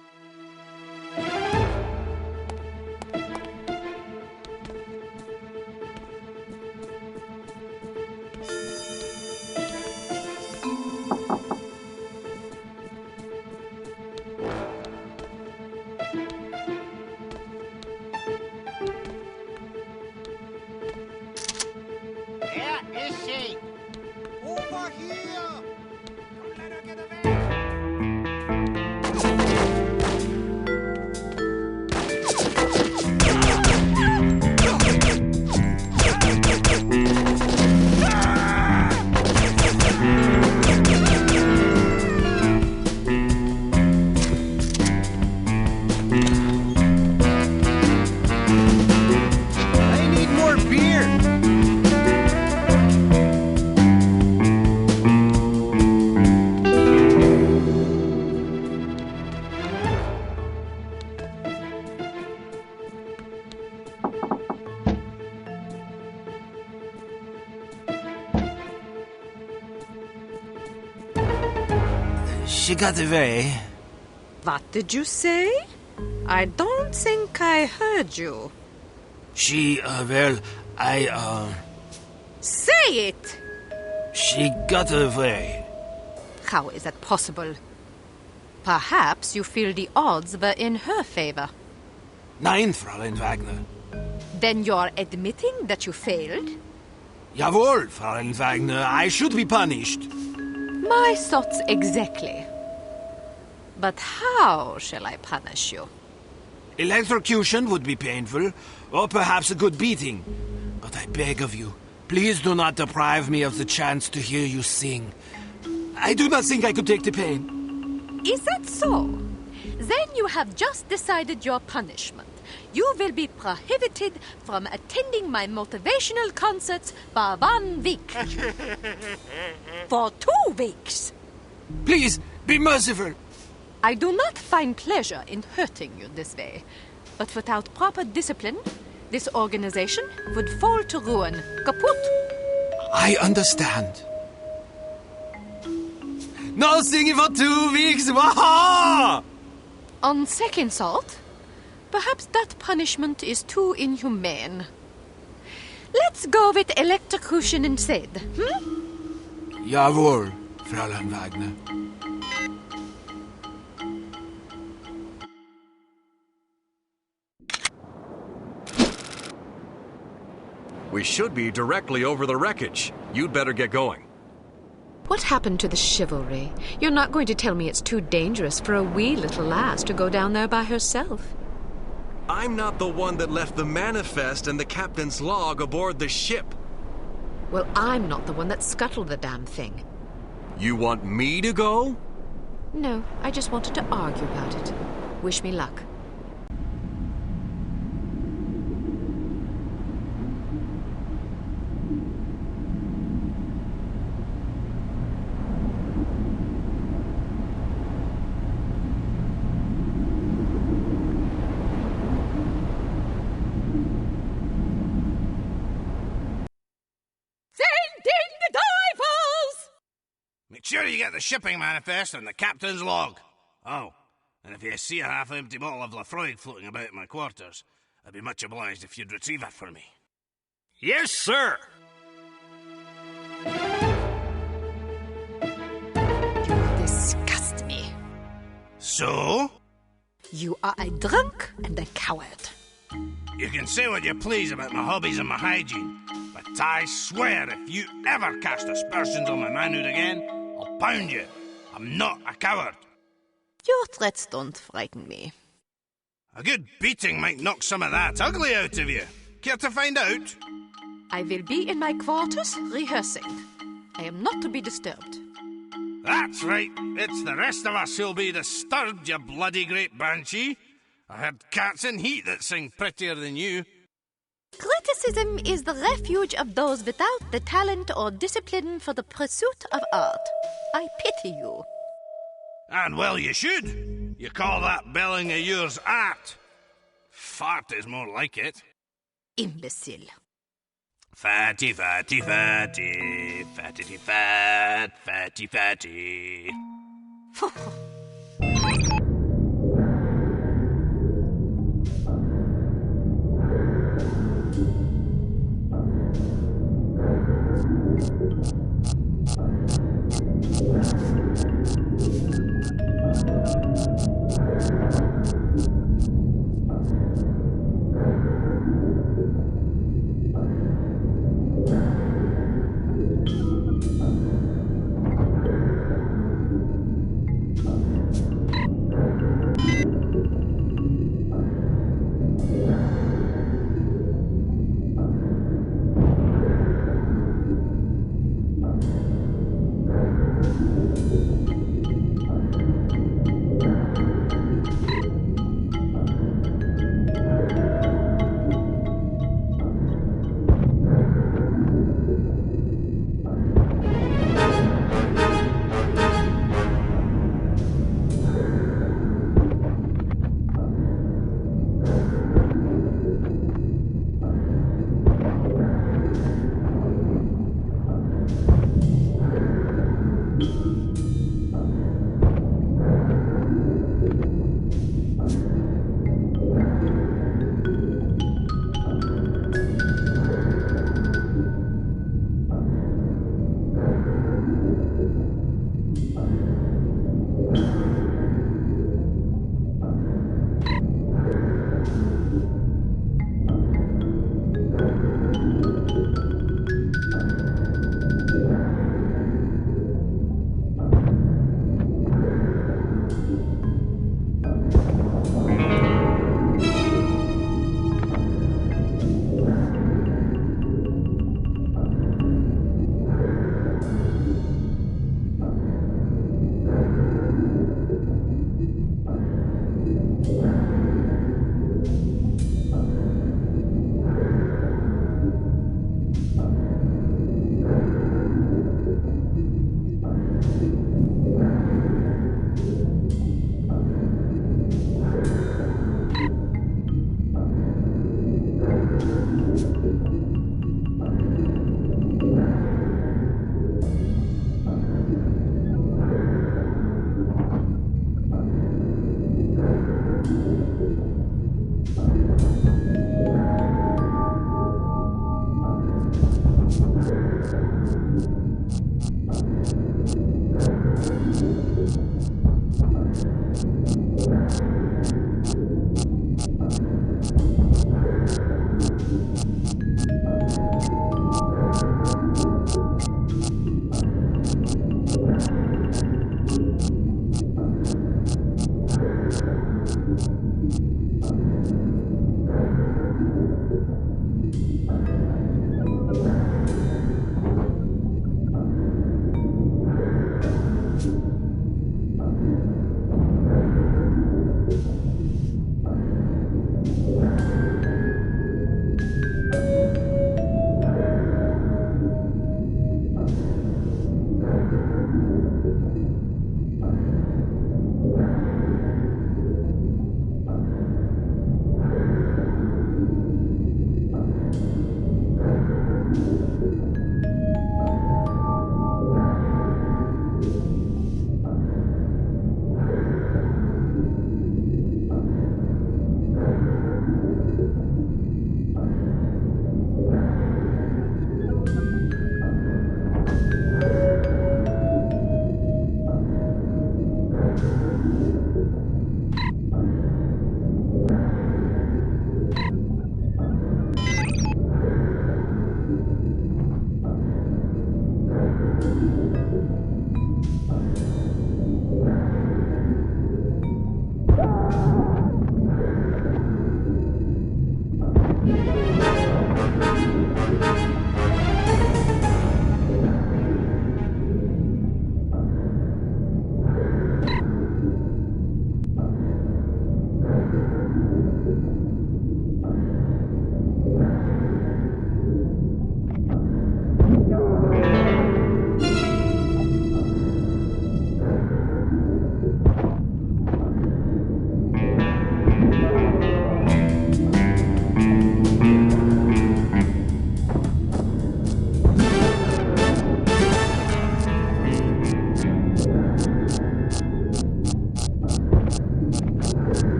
Where is she? Over here! Don't let her get away! She got away. What did you say? I don't think I heard you. She, Say it! She got away. How is that possible? Perhaps you feel the odds were in her favor. Nein, Fräulein Wagner. Then you're admitting that you failed? Jawohl, Fräulein Wagner. I should be punished. My thoughts exactly. But how shall I punish you? Electrocution would be painful, or perhaps a good beating. But I beg of you, please do not deprive me of the chance to hear you sing. I do not think I could take the pain. Is that so? Then you have just decided your punishment. You will be prohibited from attending my motivational concerts for 1 week. For 2 weeks. Please, be merciful. I do not find pleasure in hurting you this way. But without proper discipline, this organization would fall to ruin. Kaput. I understand. No singing for 2 weeks! Waha! On second thought, perhaps that punishment is too inhumane. Let's go with electrocution instead, Jawohl, Fräulein Wagner. We should be directly over the wreckage. You'd better get going. What happened to the chivalry? You're not going to tell me it's too dangerous for a wee little lass to go down there by herself. I'm not the one that left the manifest and the captain's log aboard the ship. Well, I'm not the one that scuttled the damn thing. You want me to go? No, I just wanted to argue about it. Wish me luck. Make sure you get the shipping manifest and the captain's log. Oh, and if you see a half-empty bottle of Lafroig floating about in my quarters, I'd be much obliged if you'd retrieve it for me. Yes, sir. You disgust me. So? You are a drunk and a coward. You can say what you please about my hobbies and my hygiene, but I swear if you ever cast aspersions on my manhood again, I'll pound you. I'm not a coward. Your threats don't frighten me. A good beating might knock some of that ugly out of you. Care to find out? I will be in my quarters rehearsing. I am not to be disturbed. That's right. It's the rest of us who'll be disturbed, you bloody great banshee. I heard cats in heat that sing prettier than you. Criticism is the refuge of those without the talent or discipline for the pursuit of art. I pity you. And well you should. You call that belling of yours art. Fart is more like it. Imbecile. Fatty, fatty, fatty. Fatty, fat. Fatty, fatty.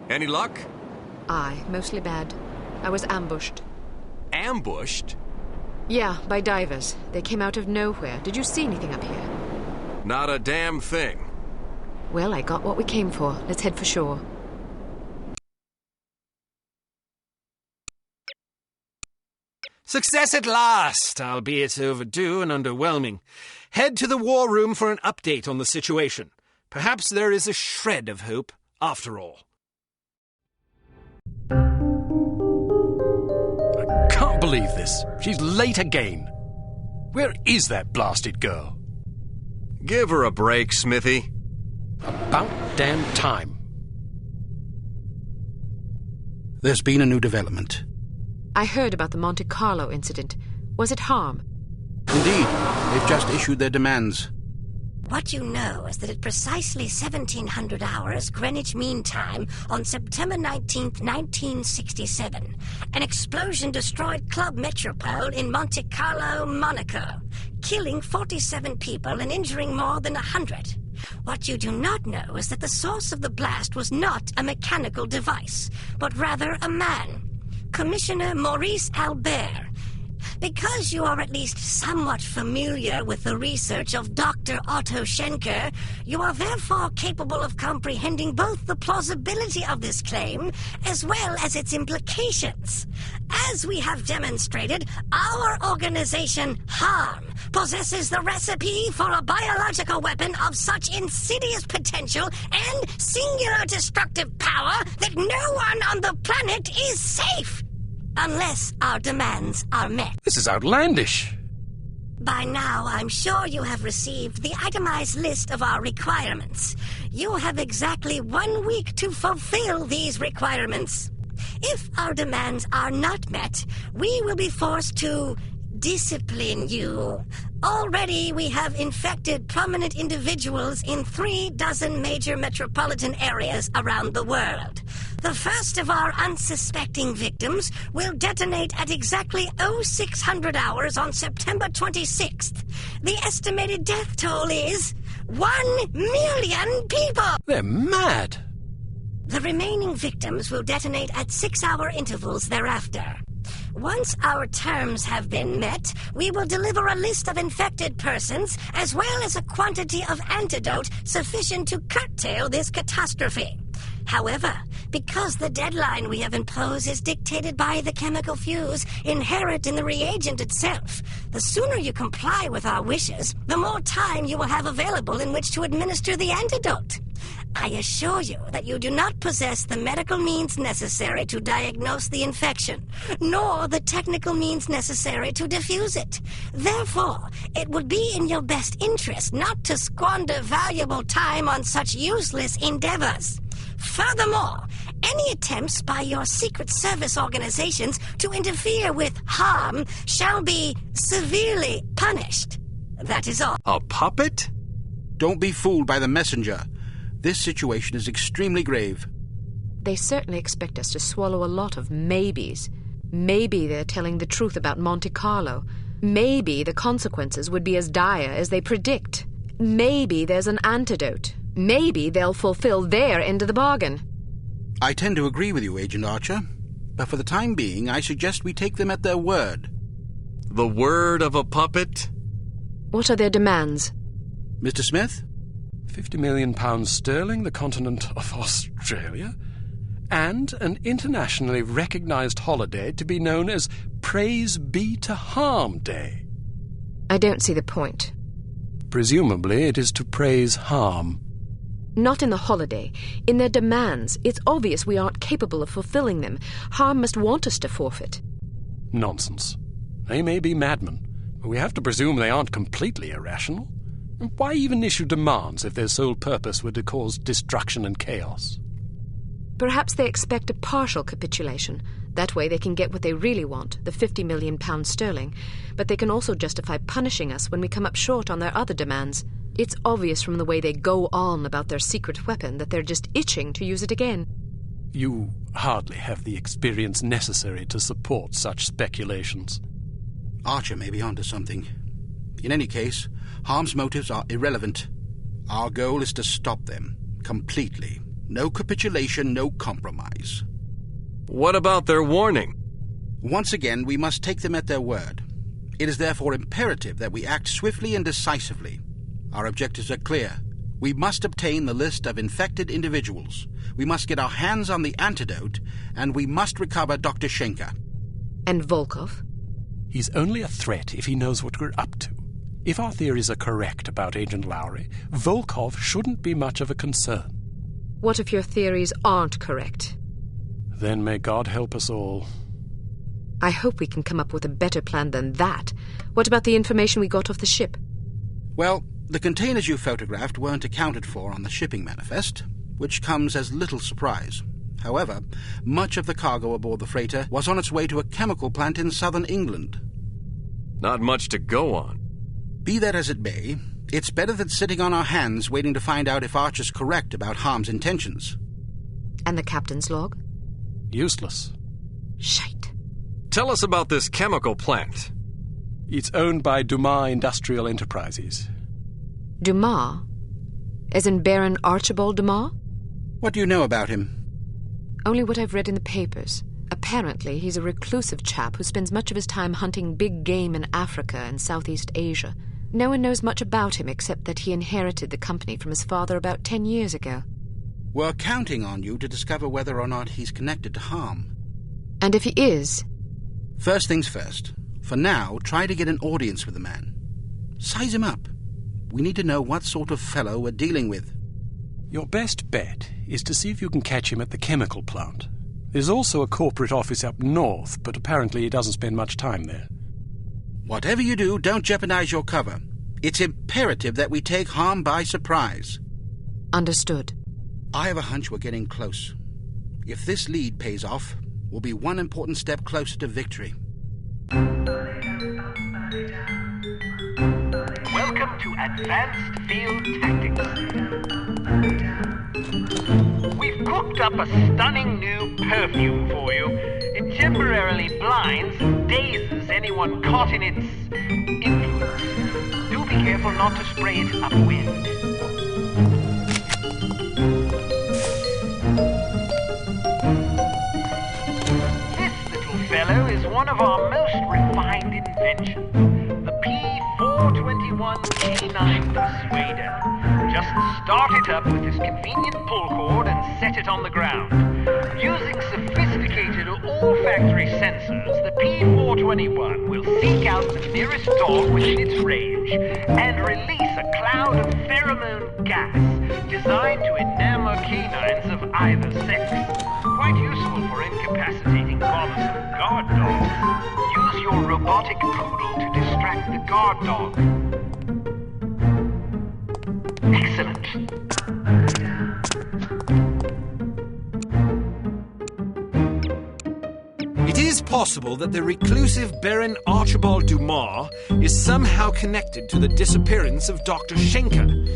Any luck? Aye, mostly bad. I was ambushed. Ambushed? Yeah, by divers. They came out of nowhere. Did you see anything up here? Not a damn thing. Well, I got what we came for. Let's head for shore. Success at last, albeit overdue and underwhelming. Head to the war room for an update on the situation. Perhaps there is a shred of hope, after all. I can't believe this. She's late again. Where is that blasted girl? Give her a break, Smithy. About damn time. There's been a new development. I heard about the Monte Carlo incident. Was it harm? Indeed. They've just issued their demands. What you know is that at precisely 1700 hours Greenwich Mean Time on September 19th, 1967, an explosion destroyed Club Metropole in Monte Carlo, Monaco, killing 47 people and injuring more than 100. What you do not know is that the source of the blast was not a mechanical device, but rather a man, Commissioner Maurice Albert. Because you are at least somewhat familiar with the research of Dr. Otto Schenker, you are therefore capable of comprehending both the plausibility of this claim as well as its implications. As we have demonstrated, our organization, HARM, possesses the recipe for a biological weapon of such insidious potential and singular destructive power that no one on the planet is safe. Unless our demands are met. This is outlandish. By now, I'm sure you have received the itemized list of our requirements. You have exactly 1 week to fulfill these requirements. If our demands are not met, we will be forced to discipline you. Already, we have infected prominent individuals in 36 major metropolitan areas around the world. The first of our unsuspecting victims will detonate at exactly 0600 hours on September 26th. The estimated death toll is 1 million people! They're mad! The remaining victims will detonate at 6-hour intervals thereafter. Once our terms have been met, we will deliver a list of infected persons as well as a quantity of antidote sufficient to curtail this catastrophe. However, because the deadline we have imposed is dictated by the chemical fuse inherent in the reagent itself, the sooner you comply with our wishes, the more time you will have available in which to administer the antidote. I assure you that you do not possess the medical means necessary to diagnose the infection, nor the technical means necessary to diffuse it. Therefore, it would be in your best interest not to squander valuable time on such useless endeavors. Furthermore, any attempts by your Secret Service organizations to interfere with harm shall be severely punished. That is all. A puppet? Don't be fooled by the messenger. This situation is extremely grave. They certainly expect us to swallow a lot of maybes. Maybe they're telling the truth about Monte Carlo. Maybe the consequences would be as dire as they predict. Maybe there's an antidote. Maybe they'll fulfill their end of the bargain. I tend to agree with you, Agent Archer. But for the time being, I suggest we take them at their word. The word of a puppet? What are their demands? Mr. Smith? £50 million sterling, the continent of Australia, and an internationally recognized holiday to be known as Praise Be to Harm Day. I don't see the point. Presumably it is to praise harm. Not in the holiday. In their demands. It's obvious we aren't capable of fulfilling them. Harm must want us to forfeit. Nonsense. They may be madmen, but we have to presume they aren't completely irrational. And why even issue demands if their sole purpose were to cause destruction and chaos? Perhaps they expect a partial capitulation. That way they can get what they really want, the £50 million sterling. But they can also justify punishing us when we come up short on their other demands. It's obvious from the way they go on about their secret weapon that they're just itching to use it again. You hardly have the experience necessary to support such speculations. Archer may be onto something. In any case, Harm's motives are irrelevant. Our goal is to stop them, completely. No capitulation, no compromise. What about their warning? Once again, we must take them at their word. It is therefore imperative that we act swiftly and decisively. Our objectives are clear. We must obtain the list of infected individuals. We must get our hands on the antidote, and we must recover Dr. Schenker. And Volkov? He's only a threat if he knows what we're up to. If our theories are correct about Agent Lowry, Volkov shouldn't be much of a concern. What if your theories aren't correct? Then may God help us all. I hope we can come up with a better plan than that. What about the information we got off the ship? Well, the containers you photographed weren't accounted for on the shipping manifest, which comes as little surprise. However, much of the cargo aboard the freighter was on its way to a chemical plant in southern England. Not much to go on. Be that as it may, it's better than sitting on our hands waiting to find out if Archer's correct about Harm's intentions. And the captain's log? Useless. Shite. Tell us about this chemical plant. It's owned by Dumas Industrial Enterprises. Dumas? As in Baron Archibald Dumas? What do you know about him? Only what I've read in the papers. Apparently, he's a reclusive chap who spends much of his time hunting big game in Africa and Southeast Asia. No one knows much about him except that he inherited the company from his father about 10 years ago. We're counting on you to discover whether or not he's connected to Harm. And if he is? First things first. For now, try to get an audience with the man. Size him up. We need to know what sort of fellow we're dealing with. Your best bet is to see if you can catch him at the chemical plant. There's also a corporate office up north, but apparently he doesn't spend much time there. Whatever you do, don't jeopardize your cover. It's imperative that we take Harm by surprise. Understood. I have a hunch we're getting close. If this lead pays off, we'll be one important step closer to victory. Welcome to Advanced Field Tactics. We've cooked up a stunning new perfume for you. It temporarily blinds and dazes anyone caught in its influence. Do be careful not to spray it upwind. This little fellow is one of our most refined inventions, the P421K9 Persuader. Just start it up with this convenient pull cord and set it on the ground. Using sophisticated olfactory sensors, the P421 will seek out the nearest dog within its range and release a cloud of pheromone gas designed to enamor canines of either sex. Quite useful for incapacitating bothersome guard dogs. Use your robotic poodle to distract the guard dog. Excellent. It is possible that the reclusive Baron Archibald Dumas is somehow connected to the disappearance of Dr. Schenker.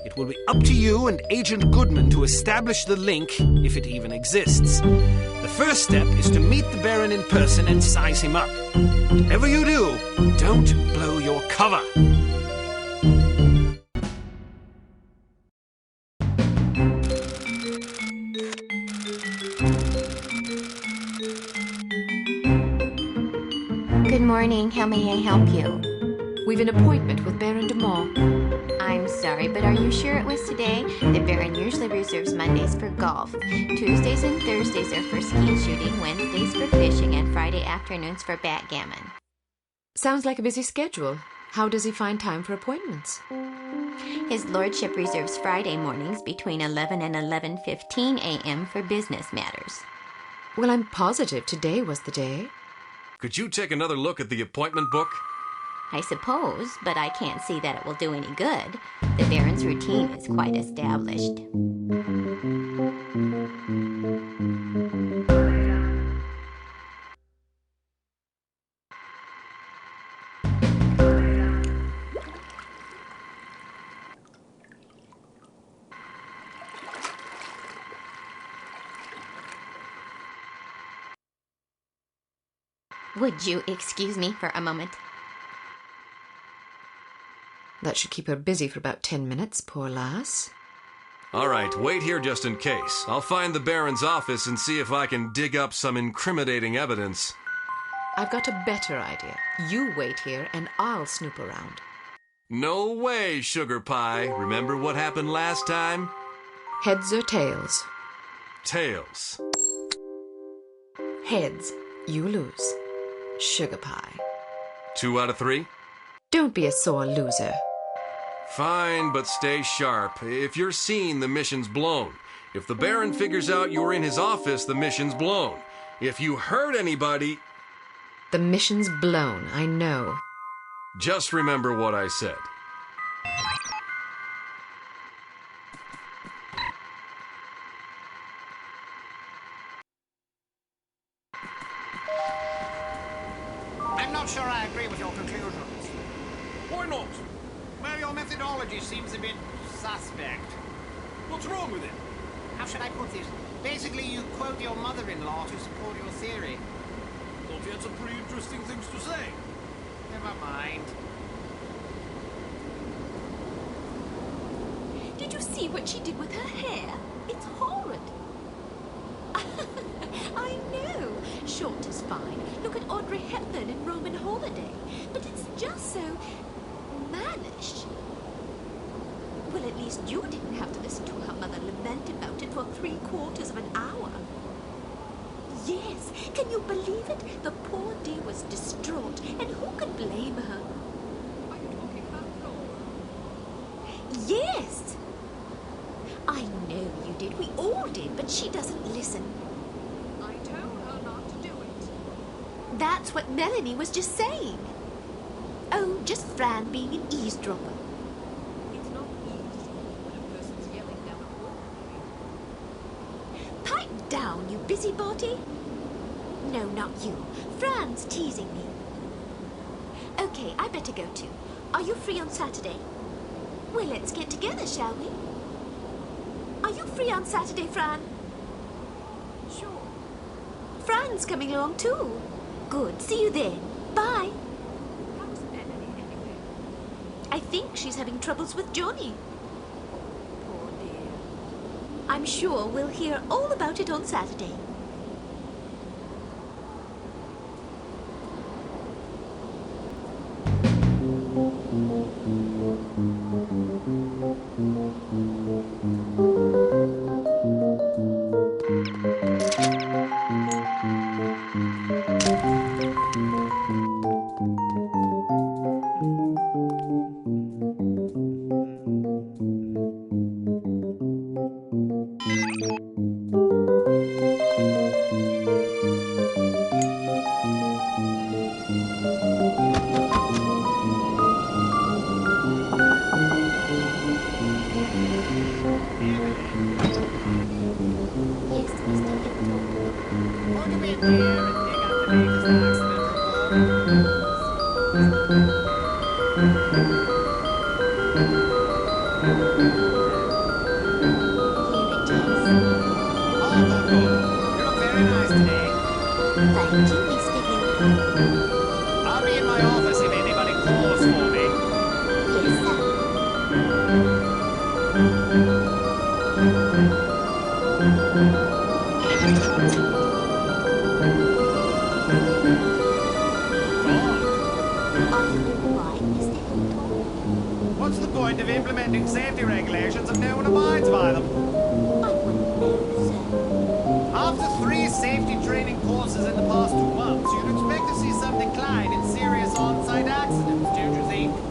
It will be up to you and Agent Goodman to establish the link, if it even exists. The first step is to meet the Baron in person and size him up. Whatever you do, don't blow your cover. Good morning. How may I help you? We've an appointment with Baron Dumas. I'm sorry, but are you sure it was today? The Baron usually reserves Mondays for golf. Tuesdays and Thursdays are for skeet shooting, Wednesdays for fishing, and Friday afternoons for backgammon. Sounds like a busy schedule. How does he find time for appointments? His lordship reserves Friday mornings between 11 and 11:15 a.m. for business matters. Well, I'm positive today was the day. Could you take another look at the appointment book? I suppose, but I can't see that it will do any good. The Baron's routine is quite established. Would you excuse me for a moment? That should keep her busy for about 10 minutes, poor lass. All right, wait here just in case. I'll find the Baron's office and see if I can dig up some incriminating evidence. I've got a better idea. You wait here and I'll snoop around. No way, Sugar Pie. Remember what happened last time? Heads or tails? Tails. Heads. You lose. Sugar Pie. 2 out of 3? Don't be a sore loser. Fine, but stay sharp. If you're seen, the mission's blown. If the Baron figures out you're in his office, the mission's blown. If you hurt anybody... The mission's blown, I know. Just remember what I said. I'm not sure I agree with your conclusions. Why not? Well, your methodology seems a bit suspect. What's wrong with it? How should I put this? Basically, you quote your mother-in-law to support your theory. Thought you had some pretty interesting things to say. Never mind. Did you see what she did with her hair? It's horrid. I know. Short is fine. Look at Audrey Hepburn in Roman Holiday. But it's just so... mannish. Well, at least you didn't have to listen to her mother lament about it for 3/4 of an hour. Yes, can you believe it? The poor dear was distraught, and who could blame her? Are you talking about Laura? Yes! I know you did, we all did, but she doesn't listen. I told her not to do it. That's what Melanie was just saying. Oh, just Fran being an eavesdropper. It's not eavesdropping when a person's yelling down a hallway. Pipe down, you busybody. No, not you. Fran's teasing me. Okay, I better go too. Are you free on Saturday? Well, let's get together, shall we? Are you free on Saturday, Fran? Sure. Fran's coming along too. Good. See you then. Bye. How's Melanie anyway? I think she's having troubles with Johnny. Poor dear. I'm sure we'll hear all about it on Saturday. I'll be in my office if anybody calls for me. Yes, What's the point of implementing safety regulations if no one abides by them? After 3 safety training courses in the past 2 months, you'd expect to see some decline in serious on-site accidents, don't you think?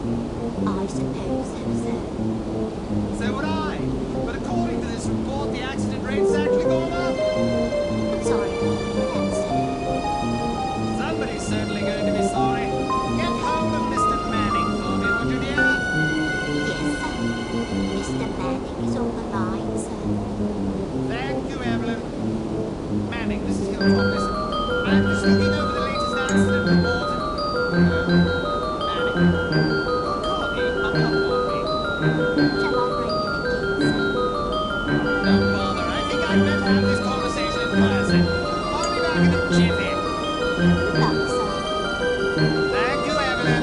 Manning, this is Hilltop. Listen, I'm just looking over the latest accident report and... Manning? Who called me? Hung up on me. Don't bother. I think I'd better have this conversation in person. I'll be back in a jiffy. Good luck, sir. Thank you, Evelyn.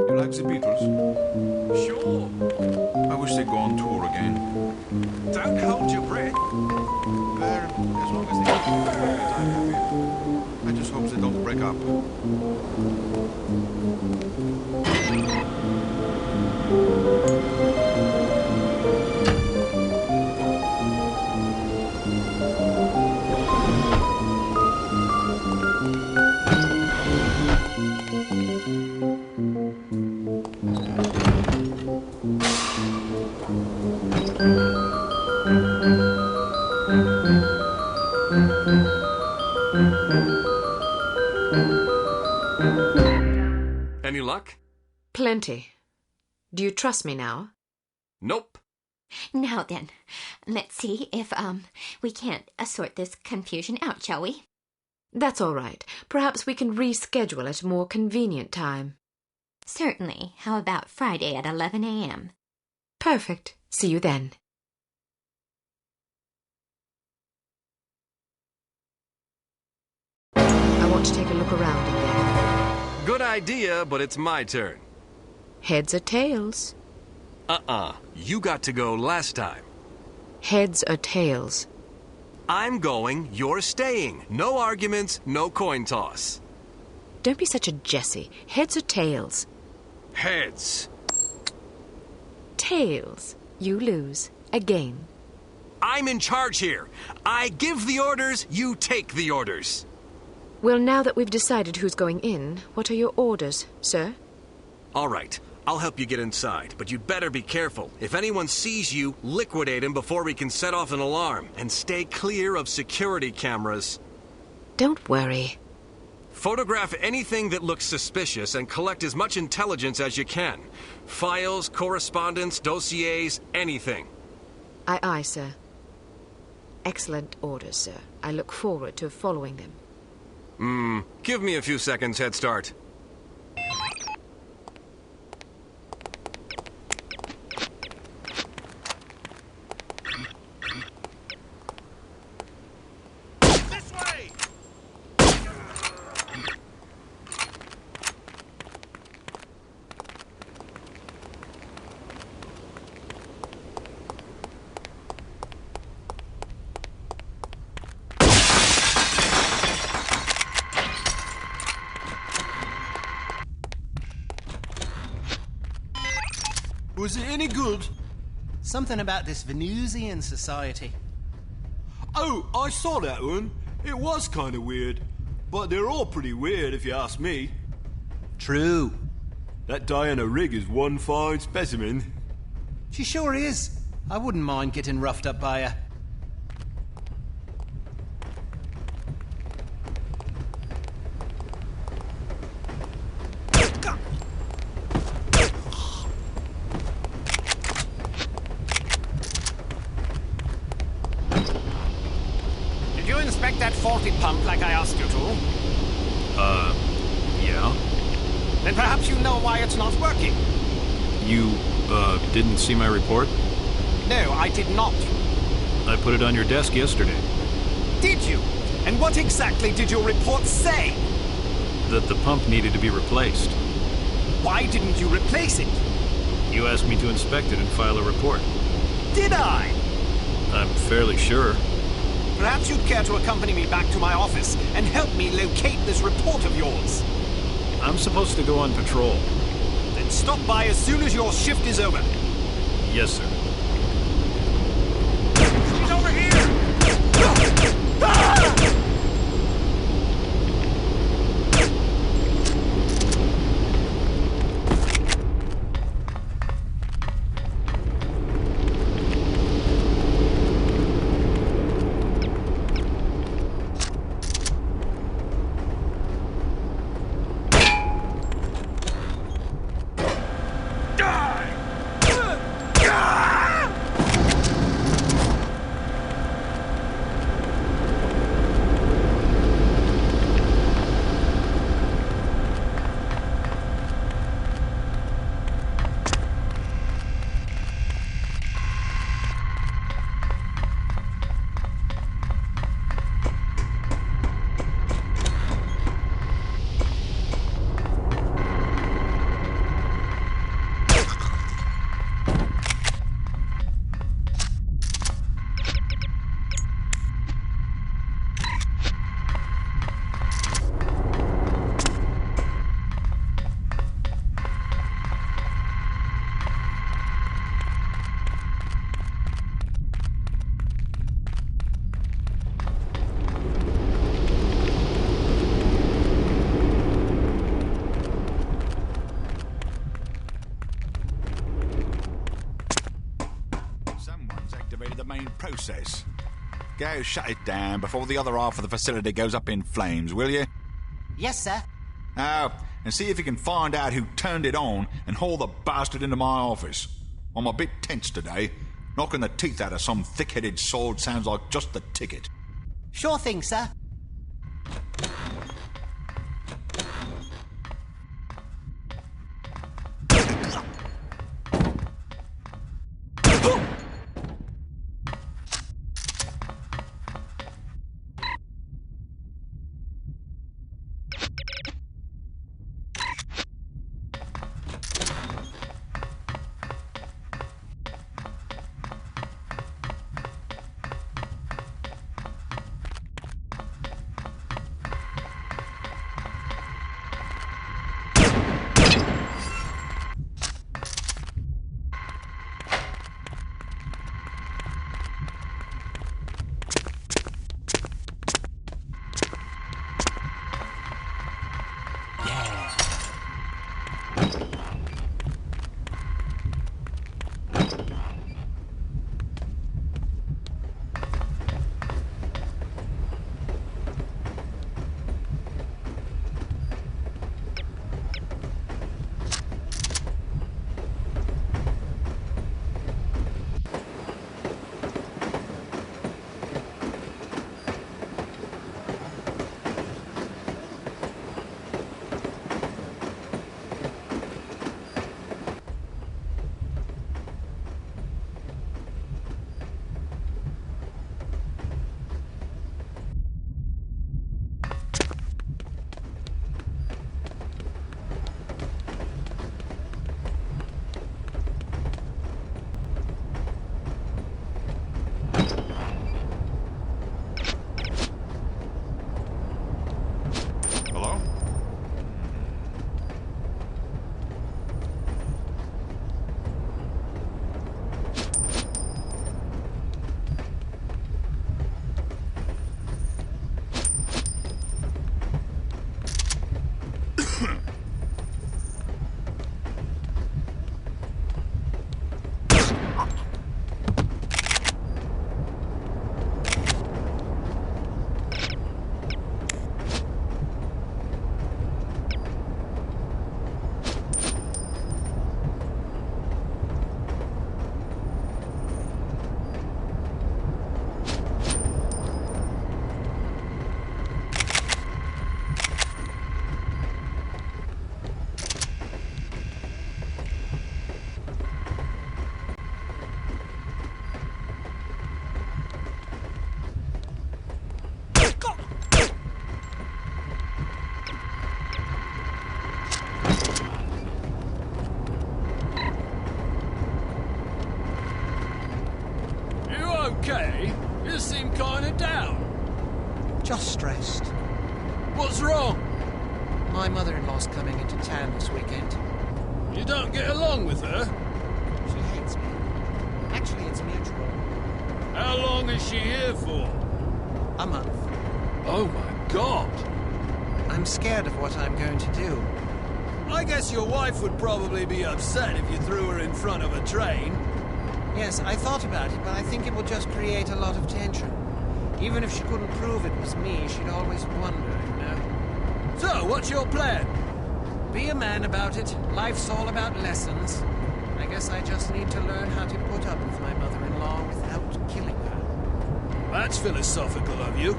You like the Beatles? Sure. I wish they'd go on tour again. Don't hold your breath. As long as they keep doing it, I'm happy. I just hope they don't break up. Any luck? Plenty. Do you trust me now? Nope. Now then, let's see if, we can't sort this confusion out, shall we? That's all right. Perhaps we can reschedule at a more convenient time. Certainly. How about Friday at 11 a.m.? Perfect. See you then. I want to take a look around in there. Good idea, but it's my turn. Heads or tails? You got to go last time. Heads or tails? I'm going, you're staying. No arguments, no coin toss. Don't be such a Jessie. Heads or tails? Heads. Tails. You lose. Again. I'm in charge here. I give the orders, you take the orders. Well, now that we've decided who's going in, what are your orders, sir? All right, I'll help you get inside, but you'd better be careful. If anyone sees you, liquidate him before we can set off an alarm, and stay clear of security cameras. Don't worry. Photograph anything that looks suspicious and collect as much intelligence as you can. Files, correspondence, dossiers, anything. Aye, aye, sir. Excellent orders, sir. I look forward to following them. Give me a few seconds head start. This way! Was it any good? Something about this Venusian society. Oh, I saw that one. It was kind of weird. But they're all pretty weird if you ask me. True. That Diana Rigg is one fine specimen. She sure is. I wouldn't mind getting roughed up by her. you inspect that faulty pump like I asked you to? Yeah. Then perhaps you know why it's not working. You, didn't see my report? No, I did not. I put it on your desk yesterday. Did you? And what exactly did your report say? That the pump needed to be replaced. Why didn't you replace it? You asked me to inspect it and file a report. Did I? I'm fairly sure. Perhaps you'd care to accompany me back to my office and help me locate this report of yours. I'm supposed to go on patrol. Then stop by as soon as your shift is over. Yes, sir. She's over here! Process. Go shut it down before the other half of the facility goes up in flames, will you? Yes, sir. Oh, and see if you can find out who turned it on and haul the bastard into my office. I'm a bit tense today. Knocking the teeth out of some thick-headed sword sounds like just the ticket. Sure thing, sir. You seem kind of down. Just stressed. What's wrong? My mother-in-law's coming into town this weekend. You don't get along with her? She hates me. Actually, it's mutual. How long is she here for? A month. Oh my God. I'm scared of what I'm going to do. I guess your wife would probably be upset if you threw her in front of a train. Yes, I thought about it, but I think it will just create a lot of tension. Even if she couldn't prove it was me, she'd always wonder, you know? So, what's your plan? Be a man about it. Life's all about lessons. I guess I just need to learn how to put up with my mother-in-law without killing her. That's philosophical of you.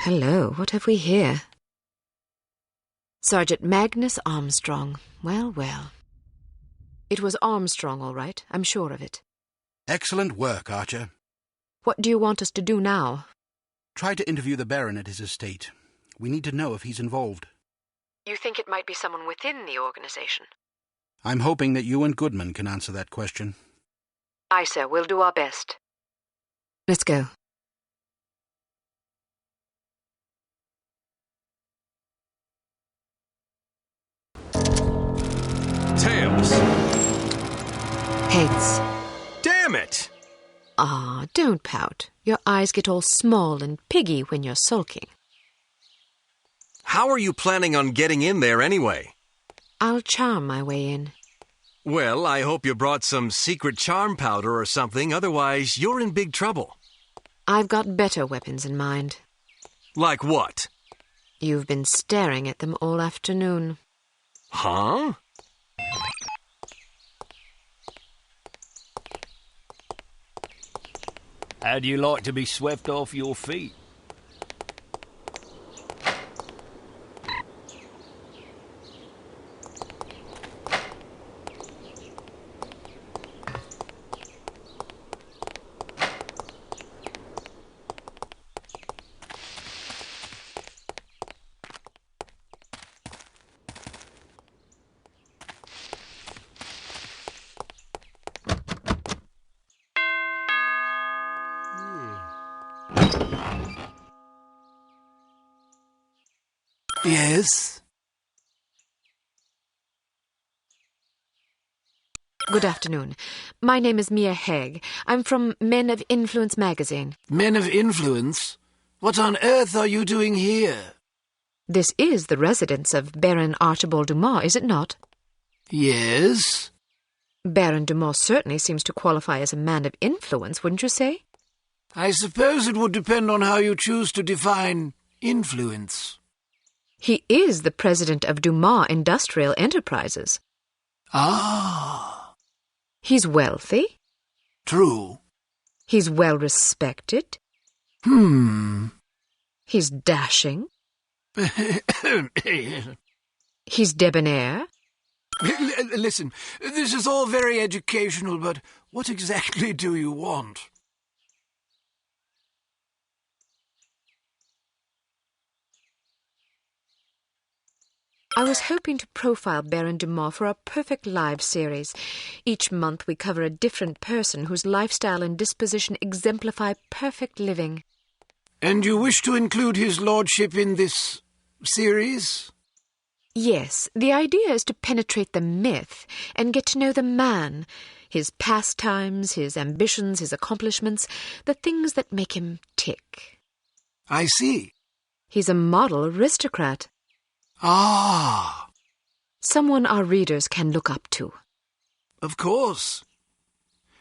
Hello, what have we here? Sergeant Magnus Armstrong. Well, well. It was Armstrong, all right. I'm sure of it. Excellent work, Archer. What do you want us to do now? Try to interview the Baron at his estate. We need to know if he's involved. You think it might be someone within the organization? I'm hoping that you and Goodman can answer that question. Aye, sir. We'll do our best. Let's go. Tails. Heads. Damn it! Ah, don't pout. Your eyes get all small and piggy when you're sulking. How are you planning on getting in there anyway? I'll charm my way in. Well, I hope you brought some secret charm powder or something, otherwise you're in big trouble. I've got better weapons in mind. Like what? You've been staring at them all afternoon. Huh? How do you like to be swept off your feet? Yes? Good afternoon. My name is Mia Haig. I'm from Men of Influence magazine. Men of Influence? What on earth are you doing here? This is the residence of Baron Archibald Dumas, is it not? Yes? Baron Dumas certainly seems to qualify as a man of influence, wouldn't you say? I suppose it would depend on how you choose to define Influence. He is the president of Dumas Industrial Enterprises. Ah. He's wealthy. True. He's well respected. He's dashing. He's debonair. Listen, this is all very educational, but what exactly do you want? I was hoping to profile Baron Dumas for our Perfect Lives series. Each month we cover a different person whose lifestyle and disposition exemplify perfect living. And you wish to include his lordship in this series? Yes, the idea is to penetrate the myth and get to know the man, his pastimes, his ambitions, his accomplishments, the things that make him tick. I see. He's a model aristocrat. Ah. Someone our readers can look up to. Of course.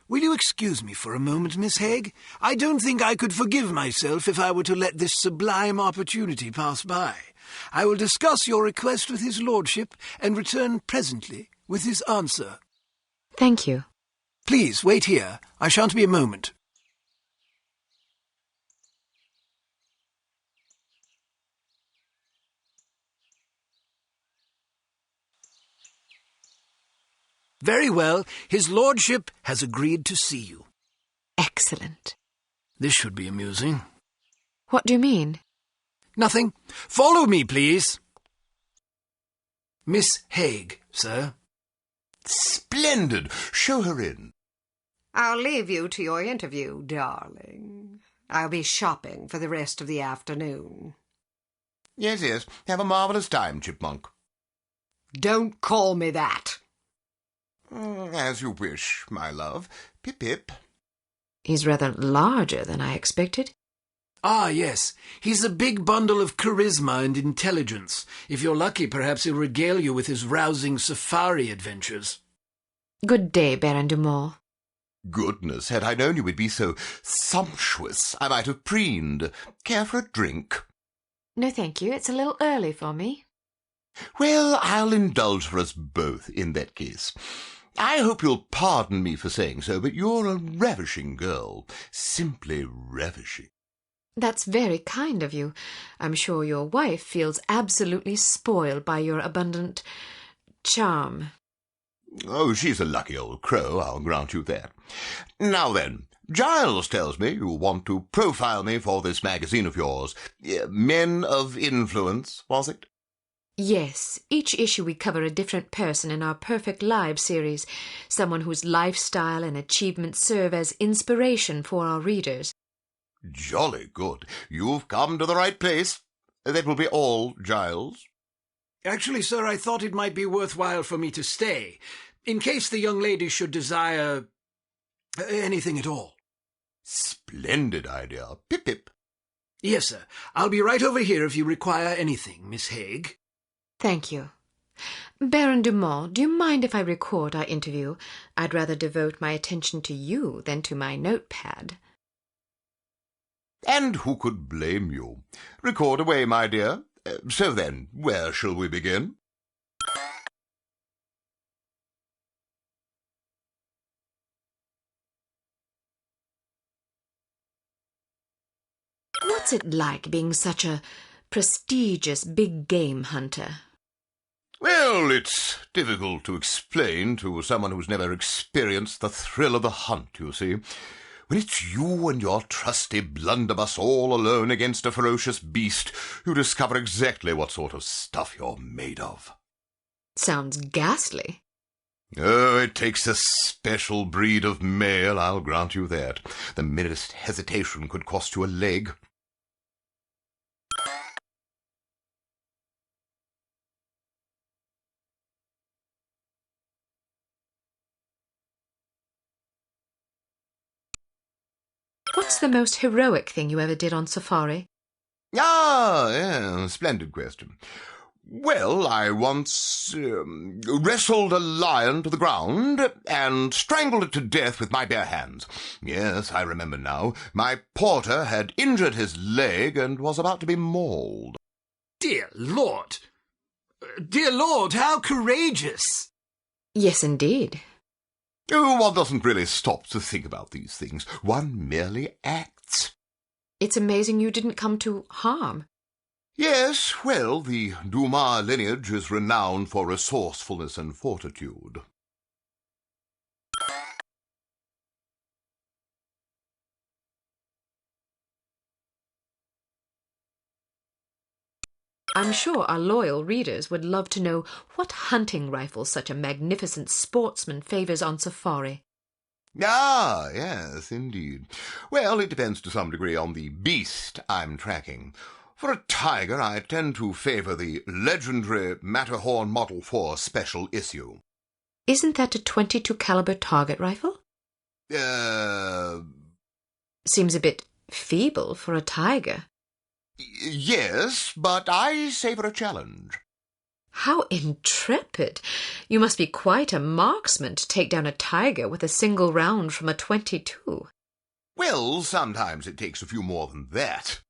Will you excuse me for a moment, Miss Haig? I don't think I could forgive myself if I were to let this sublime opportunity pass by. I will discuss your request with his lordship and return presently with his answer. Thank you. Please, wait here. I shan't be a moment. Very well. His lordship has agreed to see you. Excellent. This should be amusing. What do you mean? Nothing. Follow me, please. Miss Haig, sir. Splendid. Show her in. I'll leave you to your interview, darling. I'll be shopping for the rest of the afternoon. Yes, yes. Have a marvellous time, Chipmunk. Don't call me that. As you wish, my love. Pip-pip. He's rather larger than I expected. Ah, yes. He's a big bundle of charisma and intelligence. If you're lucky, perhaps he'll regale you with his rousing safari adventures. Good day, Baron Dumas. Goodness, had I known you would be so sumptuous, I might have preened. Care for a drink? No, thank you. It's a little early for me. Well, I'll indulge for us both in that case. I hope you'll pardon me for saying so, but you're a ravishing girl. Simply ravishing. That's very kind of you. I'm sure your wife feels absolutely spoiled by your abundant charm. Oh, she's a lucky old crow, I'll grant you that. Now then, Giles tells me you want to profile me for this magazine of yours. Men of Influence, was it? Yes, each issue we cover a different person in our Perfect Lives series, someone whose lifestyle and achievements serve as inspiration for our readers. Jolly good. You've come to the right place. That will be all, Giles. Actually, sir, I thought it might be worthwhile for me to stay, in case the young lady should desire anything at all. Splendid idea. Pip-pip. Yes, sir. I'll be right over here if you require anything, Miss Haig. Thank you. Baron Dumas, do you mind if I record our interview? I'd rather devote my attention to you than to my notepad. And who could blame you? Record away, my dear. So then, where shall we begin? What's it like being such a prestigious big game hunter? Well, it's difficult to explain to someone who's never experienced the thrill of the hunt, you see. When it's you and your trusty blunderbuss all alone against a ferocious beast, you discover exactly what sort of stuff you're made of. Sounds ghastly. Oh, it takes a special breed of male, I'll grant you that. The merest hesitation could cost you a leg. What's the most heroic thing you ever did on safari? Ah, yeah, splendid question. Well, I once wrestled a lion to the ground and strangled it to death with my bare hands. Yes, I remember now. My porter had injured his leg and was about to be mauled. Dear Lord! Dear Lord, how courageous! Yes, indeed. Oh, one doesn't really stop to think about these things. One merely acts. It's amazing you didn't come to harm. Yes, well, the Dumas lineage is renowned for resourcefulness and fortitude. I'm sure our loyal readers would love to know what hunting rifle such a magnificent sportsman favours on safari. Ah, yes, indeed. Well, it depends to some degree on the beast I'm tracking. For a tiger, I tend to favour the legendary Matterhorn Model 4 special issue. Isn't that a .22 caliber target rifle? Seems a bit feeble for a tiger. Yes, but I savour a challenge. How intrepid! You must be quite a marksman to take down a tiger with a single round from a .22. Well, sometimes it takes a few more than that.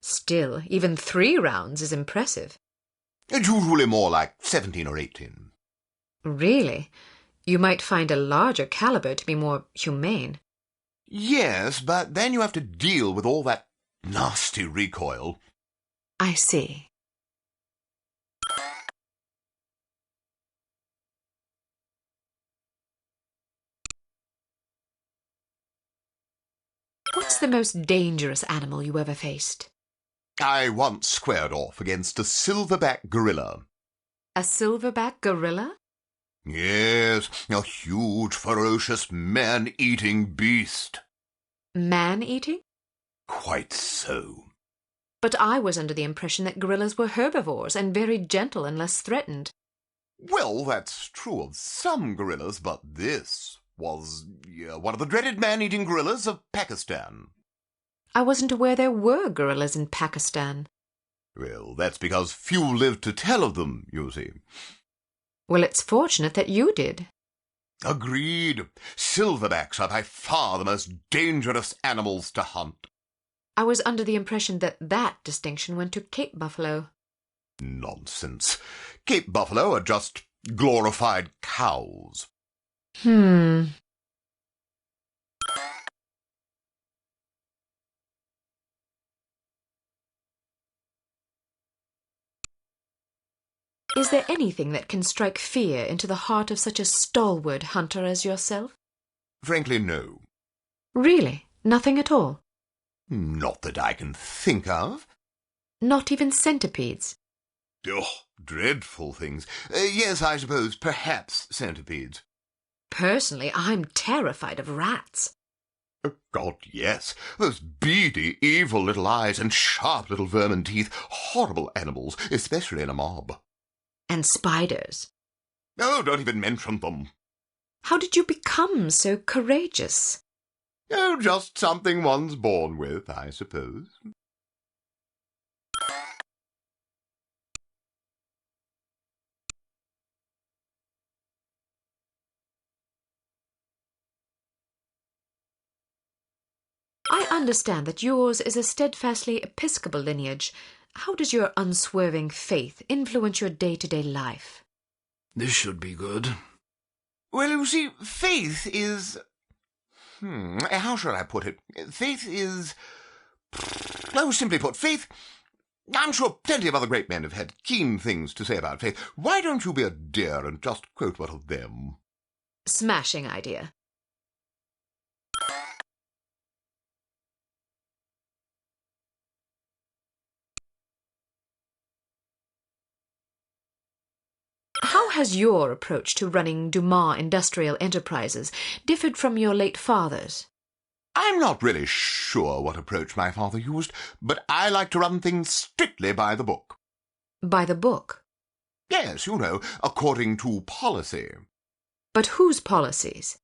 Still, even 3 rounds is impressive. It's usually more like 17 or 18. Really? You might find a larger caliber to be more humane. Yes, but then you have to deal with all that nasty recoil. I see. What's the most dangerous animal you ever faced? I once squared off against a silverback gorilla. A silverback gorilla? Yes, a huge, ferocious, man-eating beast. Man-eating? Quite so. But I was under the impression that gorillas were herbivores and very gentle and less threatened. Well, that's true of some gorillas, but this was one of the dreaded man-eating gorillas of Pakistan. I wasn't aware there were gorillas in Pakistan. Well, that's because few lived to tell of them, you see. Well, it's fortunate that you did. Agreed. Silverbacks are by far the most dangerous animals to hunt. I was under the impression that that distinction went to Cape buffalo. Nonsense. Cape buffalo are just glorified cows. Is there anything that can strike fear into the heart of such a stalwart hunter as yourself? Frankly, no. Really? Nothing at all? Not that I can think of. Not even centipedes? Oh, dreadful things. Yes, I suppose, perhaps centipedes. Personally, I'm terrified of rats. Oh, God, yes. Those beady, evil little eyes and sharp little vermin teeth. Horrible animals, especially in a mob. And spiders. Oh, don't even mention them. How did you become so courageous? Oh, just something one's born with, I suppose. I understand that yours is a steadfastly Episcopal lineage. How does your unswerving faith influence your day-to-day life? This should be good. Well, you see, faith is... how shall I put it? Faith is... Oh, simply put, faith... I'm sure plenty of other great men have had keen things to say about faith. Why don't you be a dear and just quote one of them? Smashing idea. How has your approach to running Dumas Industrial Enterprises differed from your late father's? I'm not really sure what approach my father used, but I like to run things strictly by the book. By the book? Yes, you know, according to policy. But whose policies?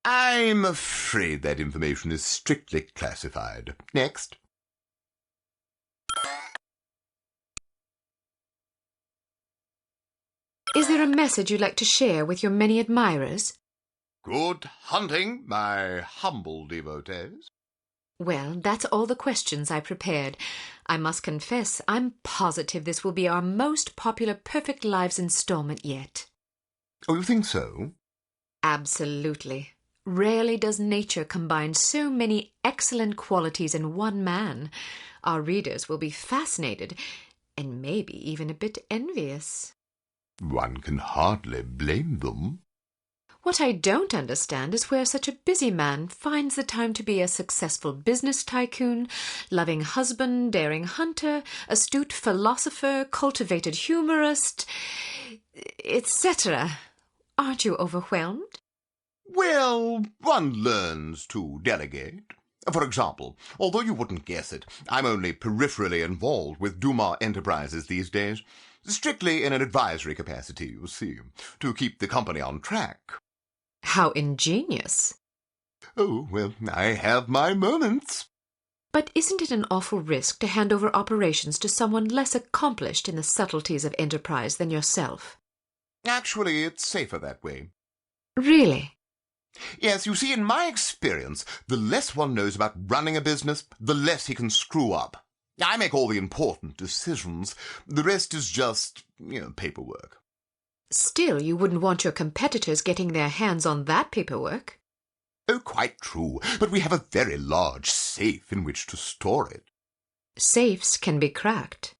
I'm afraid that information is strictly classified. Next. Is there a message you'd like to share with your many admirers? Good hunting, my humble devotees. Well, that's all the questions I prepared. I must confess, I'm positive this will be our most popular Perfect Lives installment yet. Oh, you think so? Absolutely. Rarely does nature combine so many excellent qualities in one man. Our readers will be fascinated, and maybe even a bit envious. One can hardly blame them. What I don't understand is where such a busy man finds the time to be a successful business tycoon, loving husband, daring hunter, astute philosopher, cultivated humorist, etc. Aren't you overwhelmed? Well, one learns to delegate. For example, although you wouldn't guess it, I'm only peripherally involved with Dumas Enterprises these days. Strictly in an advisory capacity, you see, to keep the company on track. How ingenious. Oh, well, I have my moments. But isn't it an awful risk to hand over operations to someone less accomplished in the subtleties of enterprise than yourself? Actually, it's safer that way. Really? Yes, you see, in my experience, the less one knows about running a business, the less he can screw up. I make all the important decisions. The rest is just, paperwork. Still, you wouldn't want your competitors getting their hands on that paperwork. Oh, quite true. But we have a very large safe in which to store it. Safes can be cracked.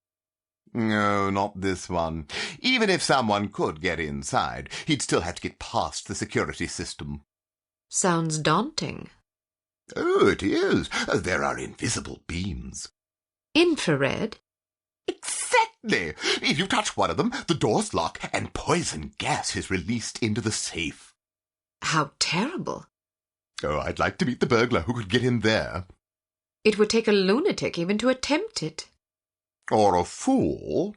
No, not this one. Even if someone could get inside, he'd still have to get past the security system. Sounds daunting. Oh, it is. There are invisible beams. Infrared? Exactly. If you touch one of them, the doors lock and poison gas is released into the safe. How terrible. Oh, I'd like to meet the burglar who could get in there. It would take a lunatic even to attempt it. Or a fool.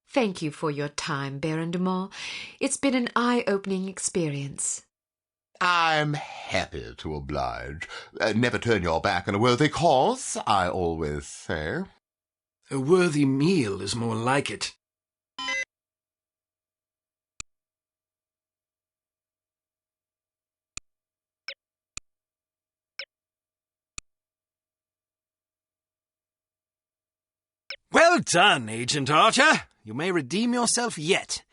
Thank you for your time, Baron Dumont. It's been an eye-opening experience. I'm happy to oblige. Never turn your back on a worthy cause, I always say. A worthy meal is more like it. Well done, Agent Archer. You may redeem yourself yet.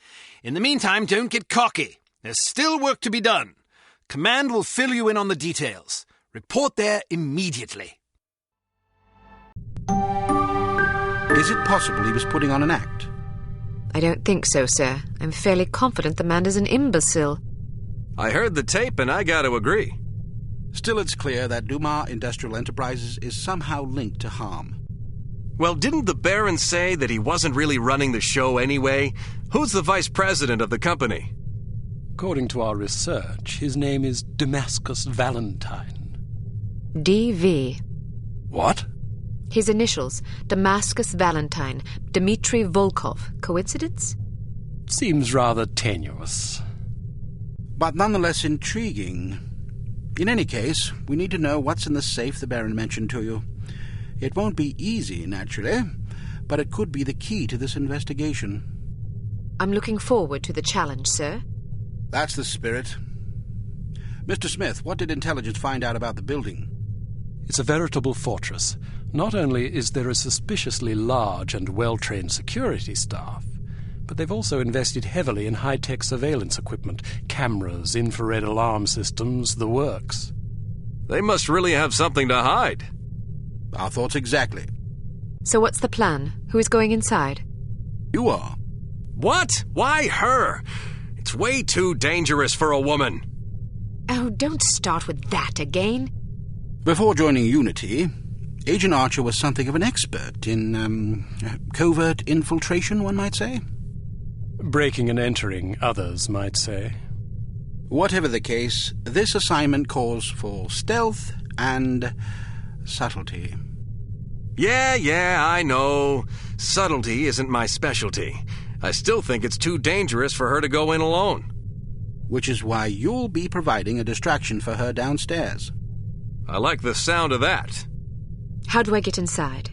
In the meantime, don't get cocky. There's still work to be done. Command will fill you in on the details. Report there immediately. Is it possible he was putting on an act? I don't think so, sir. I'm fairly confident the man is an imbecile. I heard the tape and I got to agree. Still, it's clear that Dumas Industrial Enterprises is somehow linked to harm. Well, didn't the Baron say that he wasn't really running the show anyway? Who's the vice president of the company? According to our research, his name is Damascus Valentine. D.V. What? His initials, Damascus Valentine, Dmitry Volkov. Coincidence? Seems rather tenuous. But nonetheless intriguing. In any case, we need to know what's in the safe the Baron mentioned to you. It won't be easy, naturally, but it could be the key to this investigation. I'm looking forward to the challenge, sir. That's the spirit. Mr. Smith, what did intelligence find out about the building? It's a veritable fortress. Not only is there a suspiciously large and well-trained security staff, but they've also invested heavily in high-tech surveillance equipment, cameras, infrared alarm systems, the works. They must really have something to hide. Our thoughts exactly. So what's the plan? Who is going inside? You are. What? Why her? It's way too dangerous for a woman. Oh, don't start with that again. Before joining Unity, Agent Archer was something of an expert in, covert infiltration, one might say. Breaking and entering, others might say. Whatever the case, this assignment calls for stealth and subtlety. Yeah, I know. Subtlety isn't my specialty. I still think it's too dangerous for her to go in alone. Which is why you'll be providing a distraction for her downstairs. I like the sound of that. How do I get inside?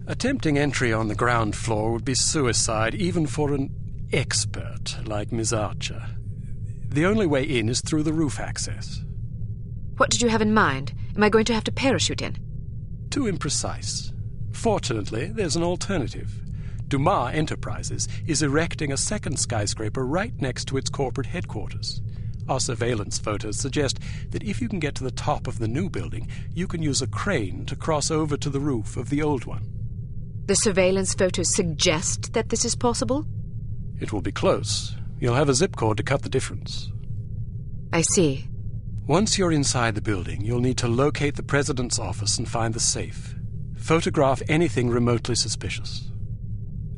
Attempting entry on the ground floor would be suicide, even for an expert like Miss Archer. The only way in is through the roof access. What did you have in mind? Am I going to have to parachute in? Too imprecise. Fortunately, there's an alternative. Dumas Enterprises is erecting a second skyscraper right next to its corporate headquarters. Our surveillance photos suggest that if you can get to the top of the new building, you can use a crane to cross over to the roof of the old one. The surveillance photos suggest that this is possible? It will be close. You'll have a zip cord to cut the difference. I see. Once you're inside the building, you'll need to locate the president's office and find the safe. Photograph anything remotely suspicious.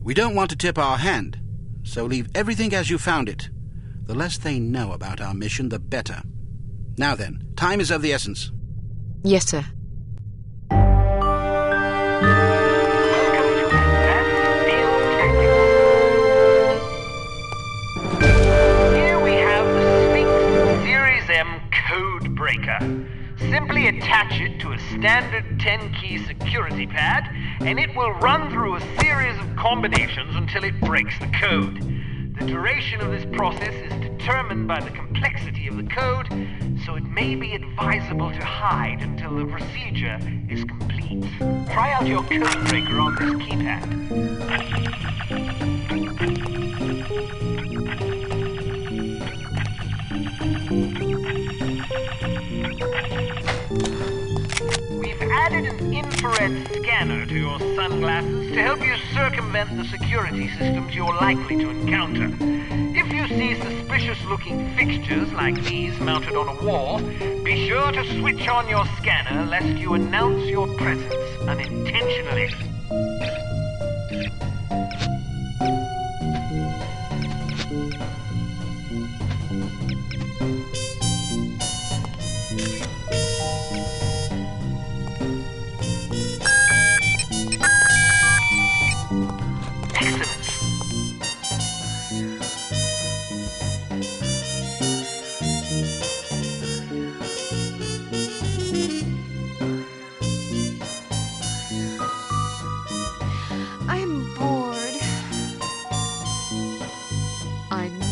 We don't want to tip our hand, so leave everything as you found it. The less they know about our mission, the better. Now then, time is of the essence. Yes, sir. Here we have the Sphinx Series M Code Breaker. Simply attach it to a standard 10-key security pad, and it will run through a series of combinations until it breaks the code. The duration of this process is determined by the complexity of the code, so it may be advisable to hide until the procedure is complete. Try out your code breaker on this keypad. We've added an infrared scanner to your sunglasses to help you circumvent the security systems you're likely to encounter. If you see suspicious-looking fixtures like these mounted on a wall, be sure to switch on your scanner lest you announce your presence unintentionally.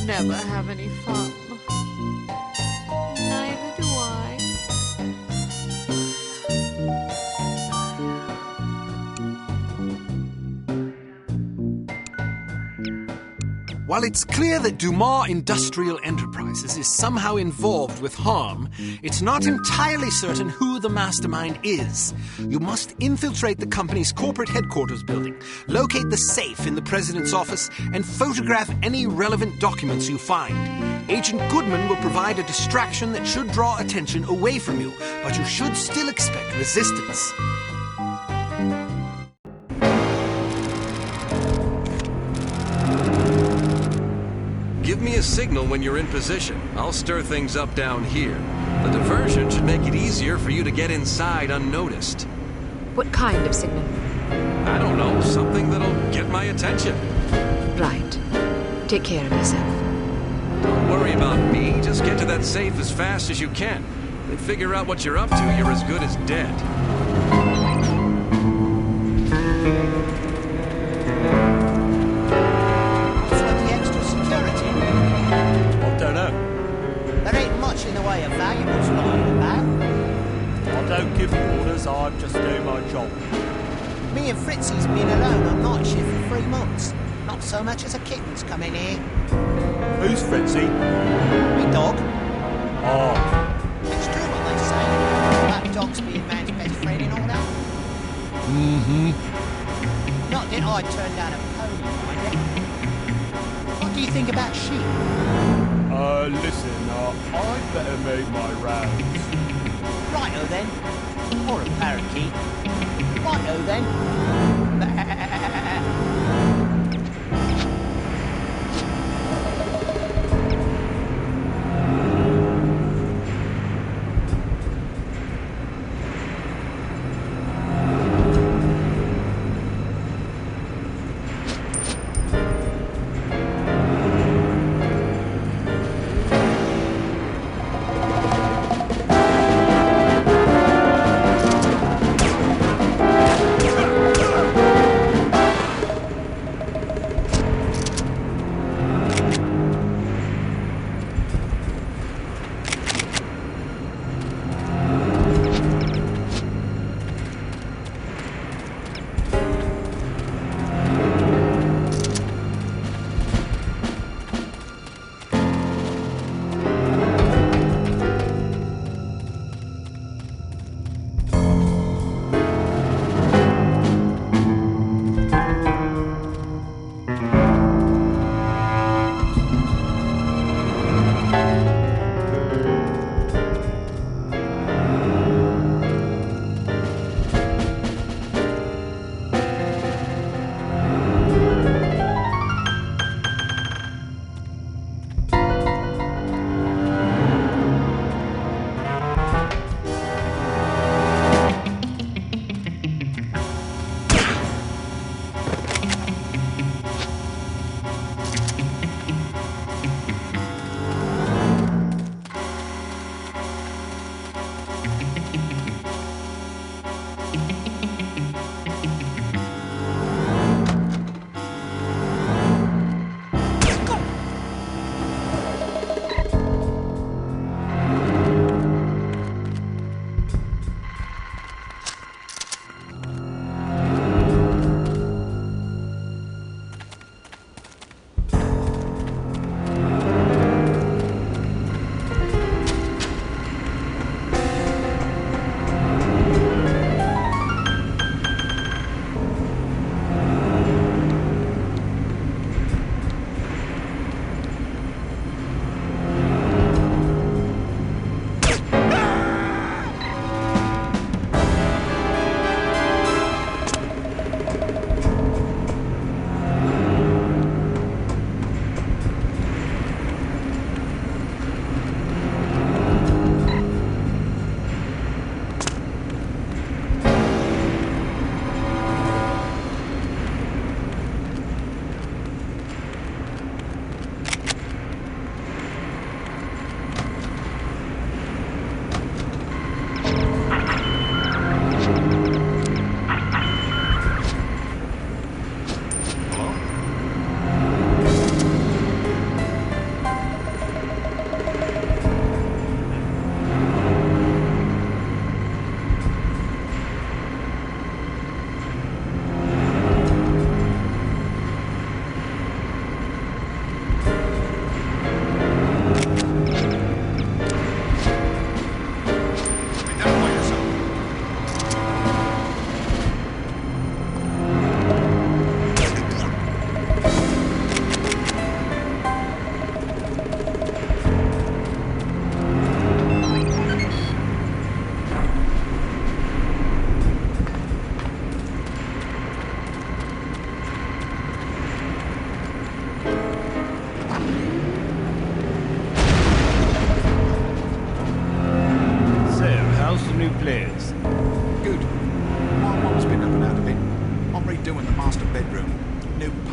Never have any fun. Neither do I. While it's clear that Dumas Industrial Enterprises is somehow involved with harm, it's not entirely certain who the mastermind is. You must infiltrate the company's corporate headquarters building, locate the safe in the president's office, and photograph any relevant documents you find. Agent Goodman will provide a distraction that should draw attention away from you, but you should still expect resistance. Give me a signal when you're in position. I'll stir things up down here. The diversion should make it easier for you to get inside unnoticed. What kind of signal? I don't know, something that'll get my attention. Right. Take care of yourself. Don't worry about me. Just get to that safe as fast as you can. If they figure out what you're up to, you're as good as dead. In the way of valuables lying about. I don't give orders, I just do my job. Me and Fritzy's been alone on night shift for 3 months. Not so much as a kitten's come in here. Who's Fritzy? Me dog. Oh. It's true what they say about dogs being man's best friend and all that. Mm-hmm. Not that I'd turn down a pony, mind you. What do you think about sheep? Listen, I'd better make my rounds. Righto then. Or a parakeet. Righto then.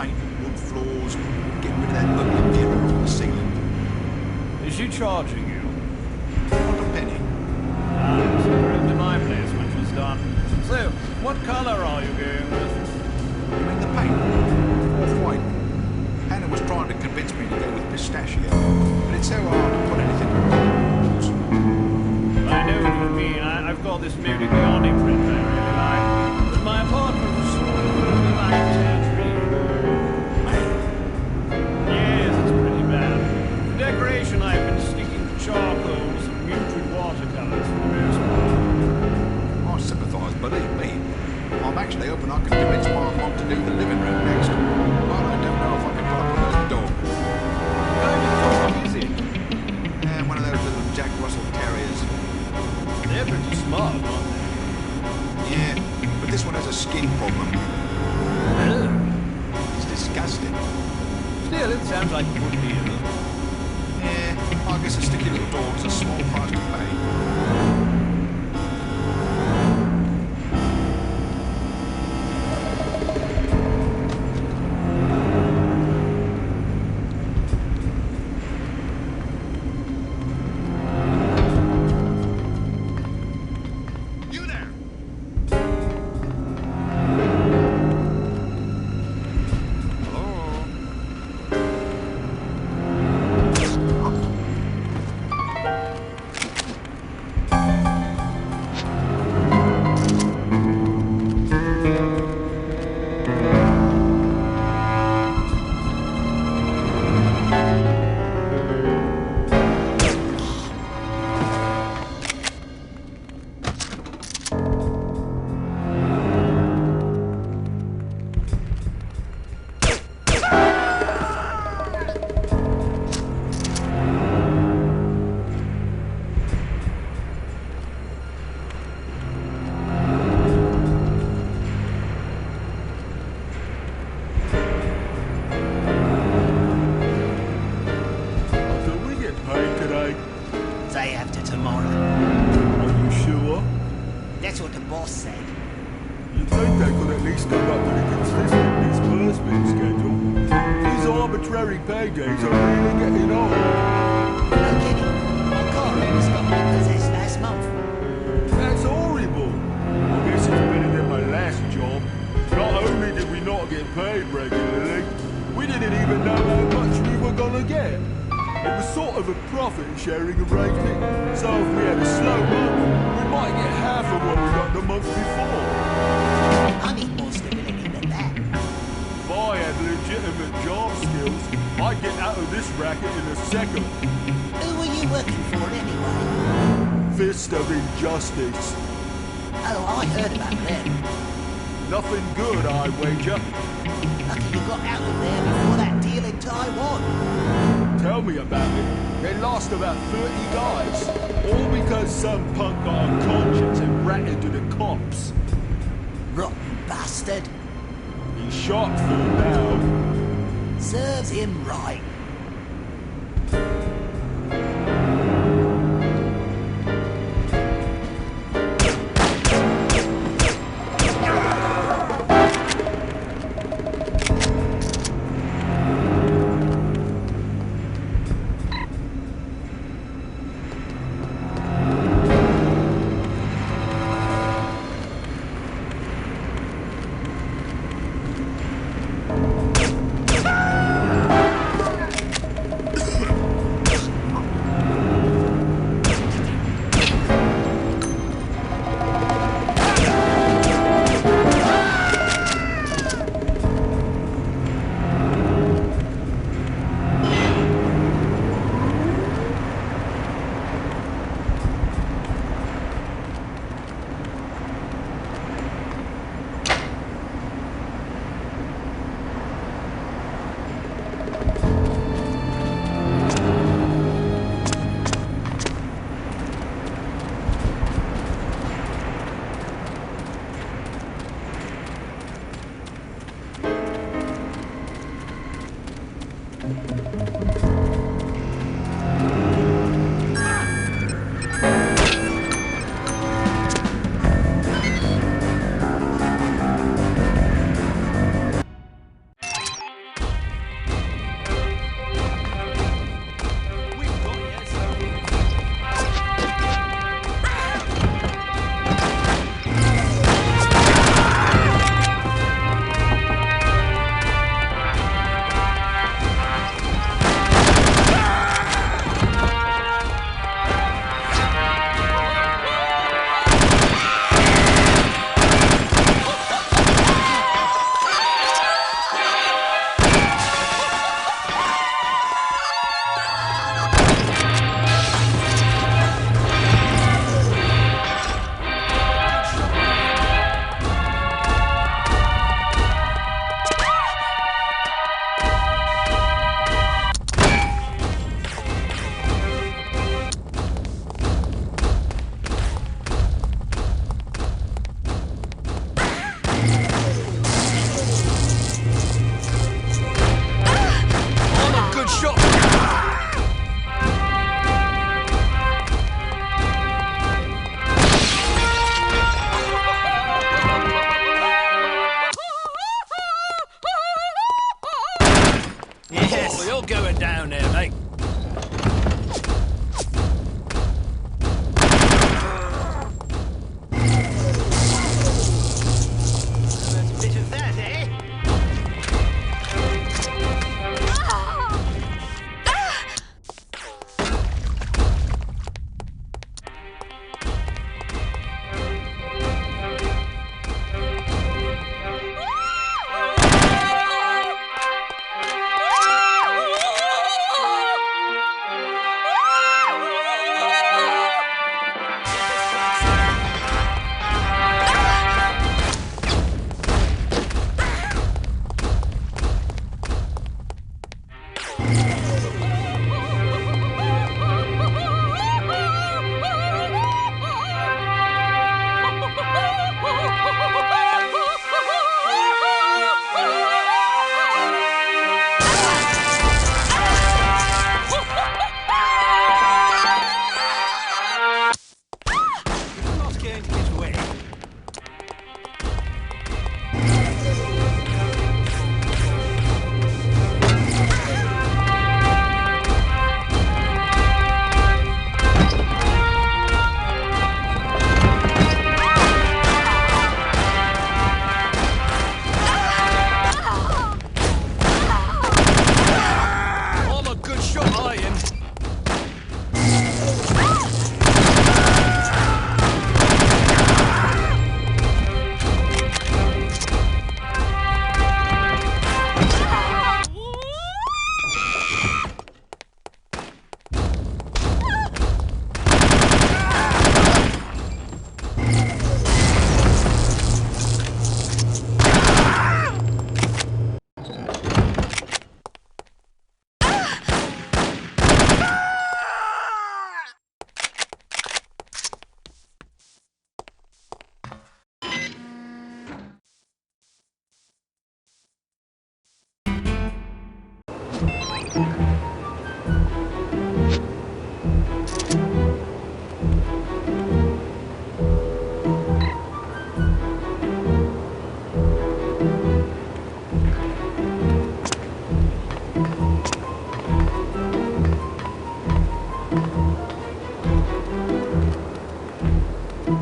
painting wood floors, getting rid of that ugly mirror on the ceiling. Is she charging you? Not a penny. So we're into my place when she's done. So, what colour are you going with? You mean the paint? Off-white. Hannah was trying to convince me to go with pistachio, but it's so hard to put anything on the walls. I know what you mean. I've got this Modigliani print I really like. But my apartment was sort of like tangerine. Yes, it's pretty bad. For decoration, I've been sticking to charcoals and muted watercolours for the most part. I sympathise, believe me. I'm actually hoping I can convince my mum to do the living room next. But I don't know if I can put up with her dog. What kind of dog is it? One of those little Jack Russell Terriers. They're pretty smart, aren't they? Yeah, but this one has a skin problem. It's disgusting. Still, it sounds like a good deal. Yeah, I guess a sticky little dog is a small price to pay. Day after tomorrow. Are you sure? That's what the boss said. You'd think they could at least come up with a consistent disbursement schedule. These arbitrary paydays are really getting old. No kidding. My car was got repossessed last month. That's horrible. I guess it's better than my last job. Not only did we not get paid regularly, we didn't even know how much we were gonna get. It was sort of a profit-sharing arrangement, so if we had a slow month, we might get half of what we got the month before. I need more stability than that. If I had legitimate job skills, I'd get out of this racket in a second. Who were you working for anyway? Fist of Injustice. Oh, I heard about them. Nothing good, I wager. Lucky you got out of there before that deal in Taiwan. Tell me about it. They lost about 30 guys. All because some punk got a conscience and ratted to the cops. Rotten bastard. He's shot for now. Serves him right. all going down there, mate. That's a bit of that, eh?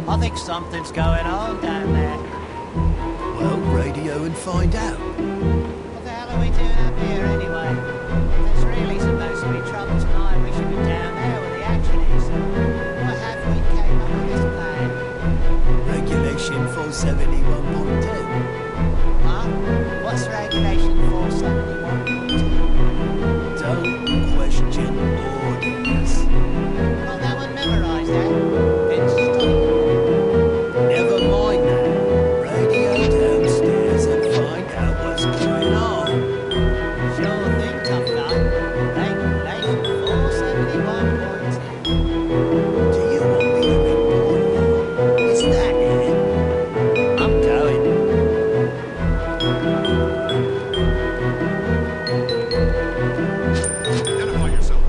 I think something's going on down there. Well, radio and find out. What the hell are we doing up here anyway? If there's really supposed to be trouble tonight, we should be down there where the action is. What have we came up with this plan? Regulation 471.2. Huh? What's regulation 471.2? Don't question orders. Got that one memorised, eh? Been studied. Never mind that. Radio downstairs and find out what's going on. Sure thing, tough guy. Regulation 471.2. Do you want me to report you? Is that it? I'm going. Identify yourself.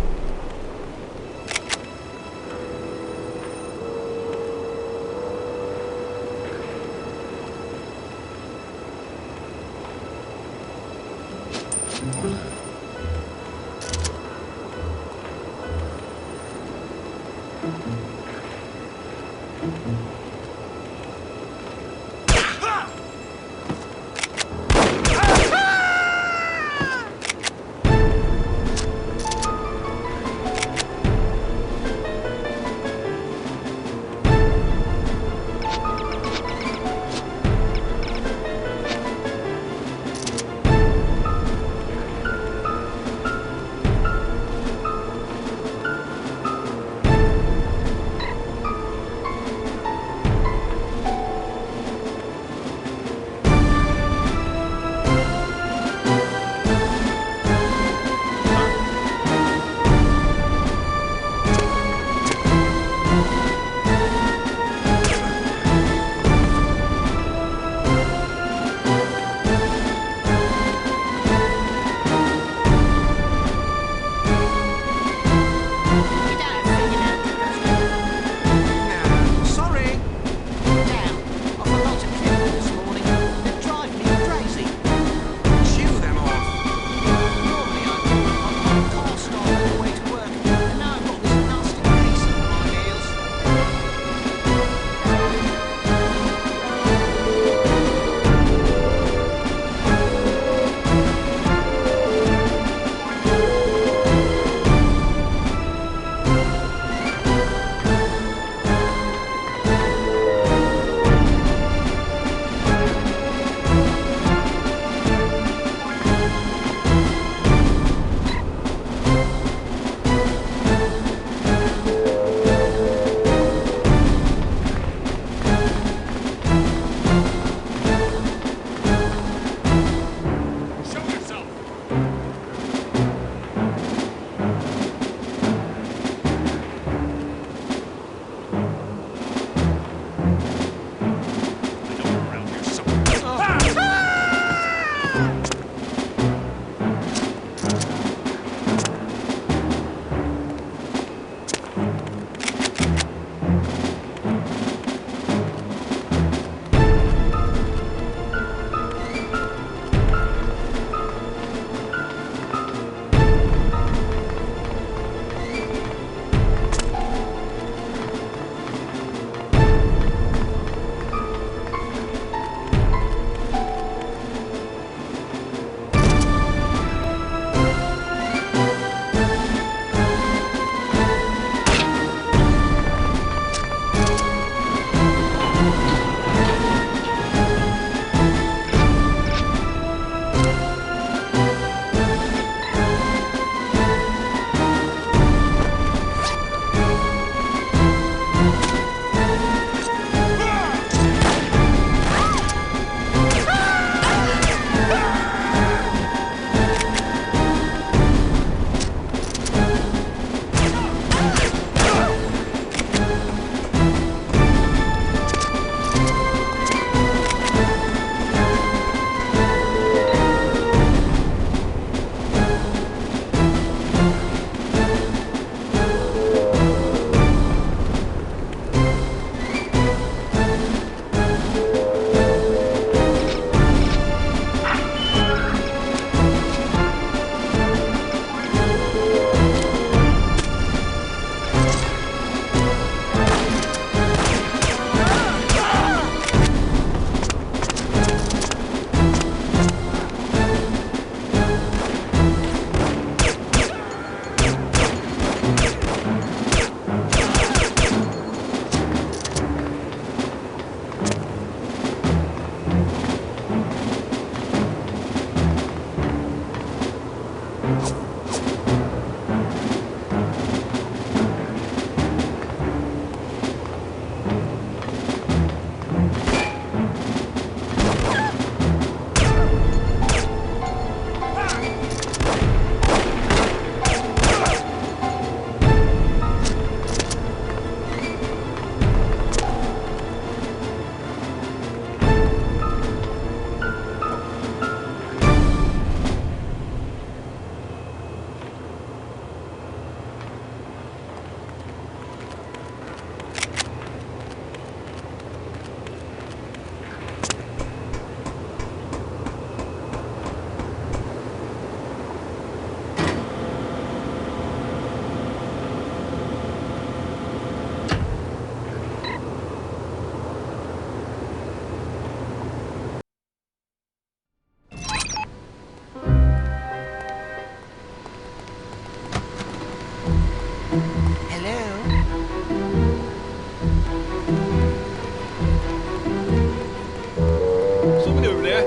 Somebody over there.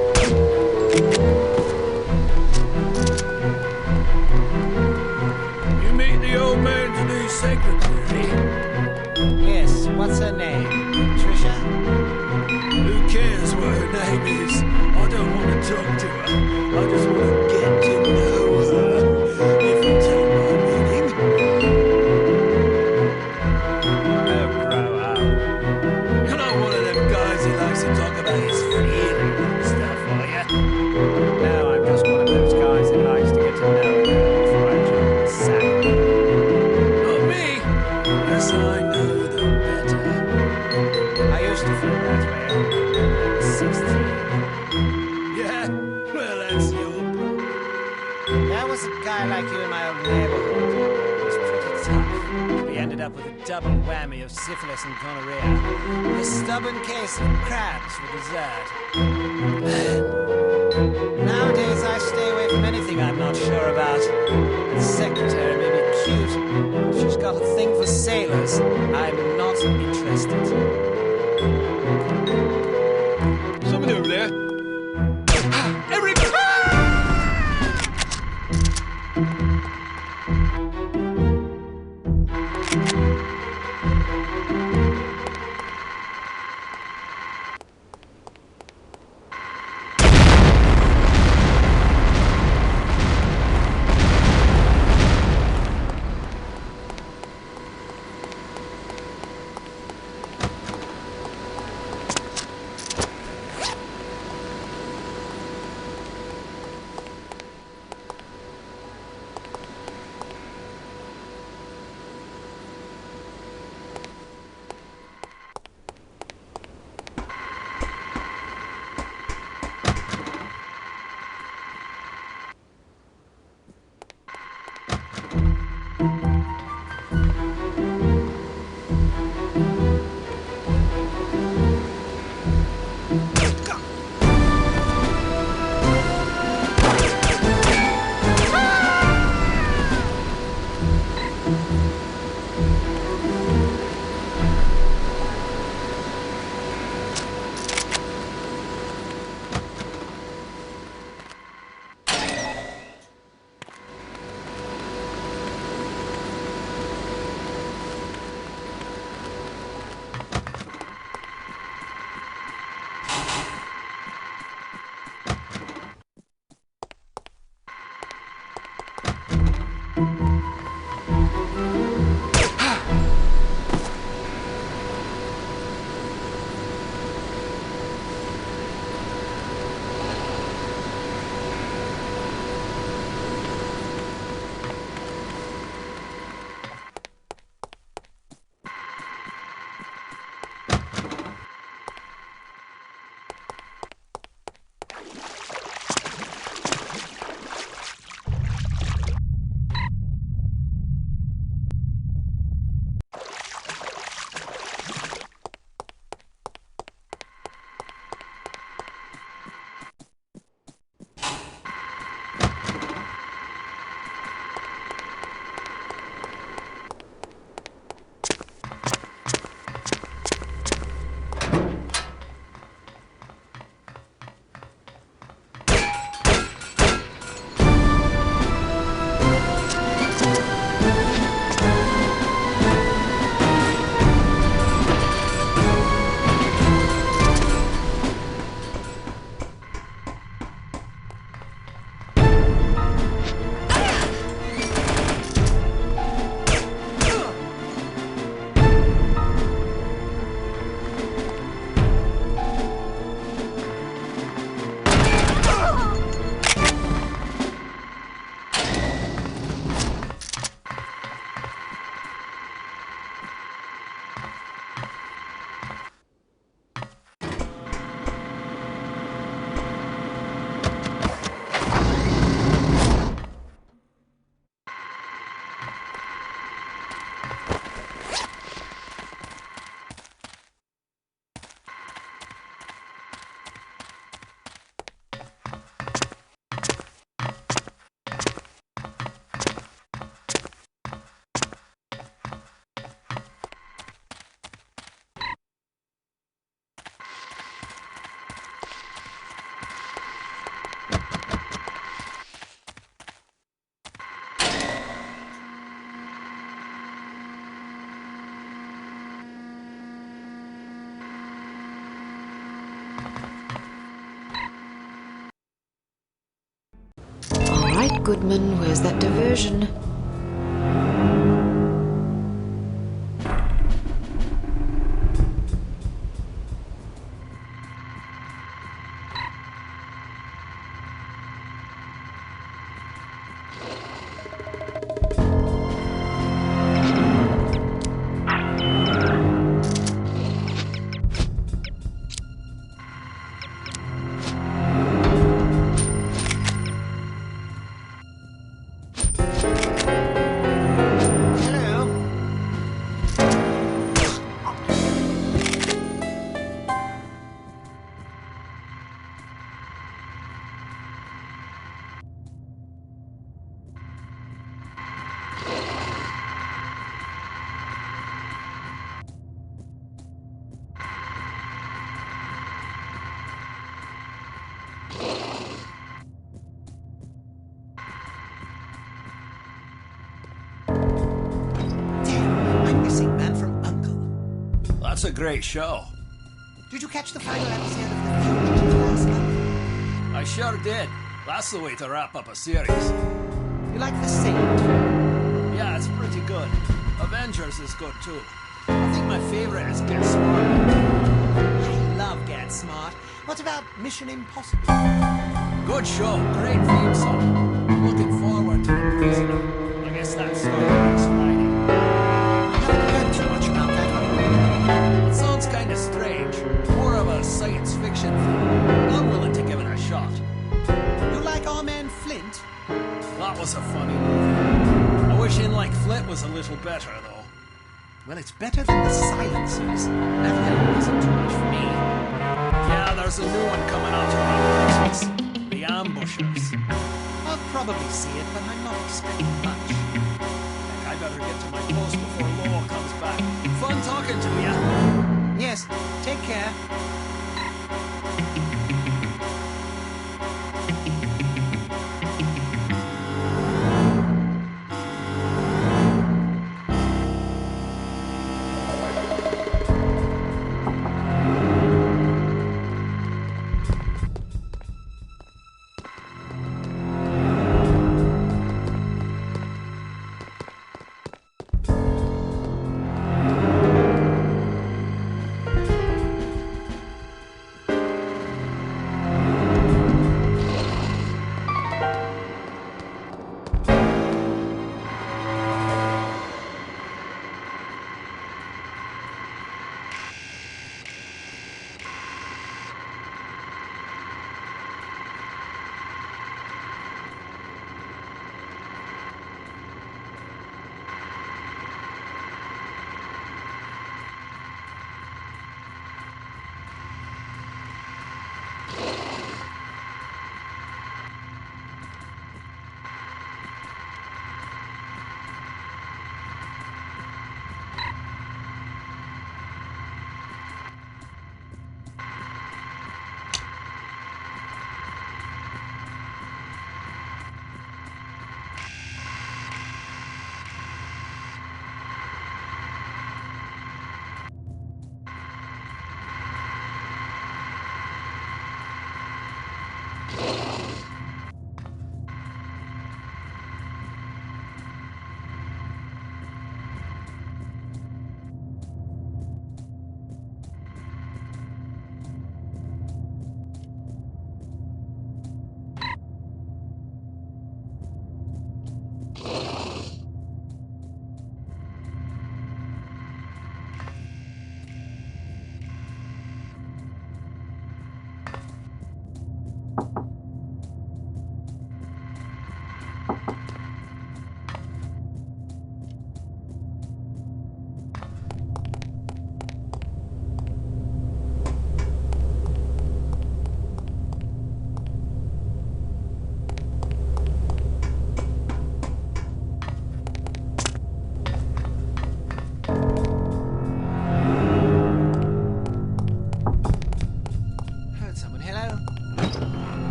You meet the old man's new secretary? Yes, what's her name? Trisha? Who cares what her name is? I don't want to talk to her. I just want to get to know her. If you take my meaning. Oh, grow up. You're not one of them guys who likes to talk about his feelings and stuff, are you? No, I'm just one of those guys who likes to get to know a girl before I jump the sack. Not me. Unless I know them better. I used to feel that way. I was 16. Yeah? Well, that's your problem. There was a guy like you in my old neighborhood. It was pretty tough. We ended up with a double whammy of syphilis and gonorrhea. And a stubborn case of crabs for dessert. Nowadays, I stay away from anything I'm not sure about. The secretary may be cute. If she's got a thing for sailors, I'm not interested. Somebody over there. Everybody! Goodman, where's that diversion? That's a great show. Did you catch the final episode of The Fugitive last month? I sure did. That's the way to wrap up a series. You like The Saint? Yeah, it's pretty good. Avengers is good too. I think my favorite is Get Smart. I love Get Smart. What about Mission Impossible? Good show. Great theme song. Looking forward to The Prisoner. I guess that starts next Friday. I haven't heard too much about that one. It sounds kind of strange. More of a science fiction thing. I'm willing to give it a shot. You like Our Man Flint? That was a funny movie. I wish In Like Flint was a little better, though. Well, it's better than The Silencers. That film wasn't too much for me. Yeah, there's a new one coming out around Christmas. The Ambushers. I'll probably see it, but I'm not expecting much. Heck, I better get to my post before Lowell comes back. Fun talking to you. Yes, take care.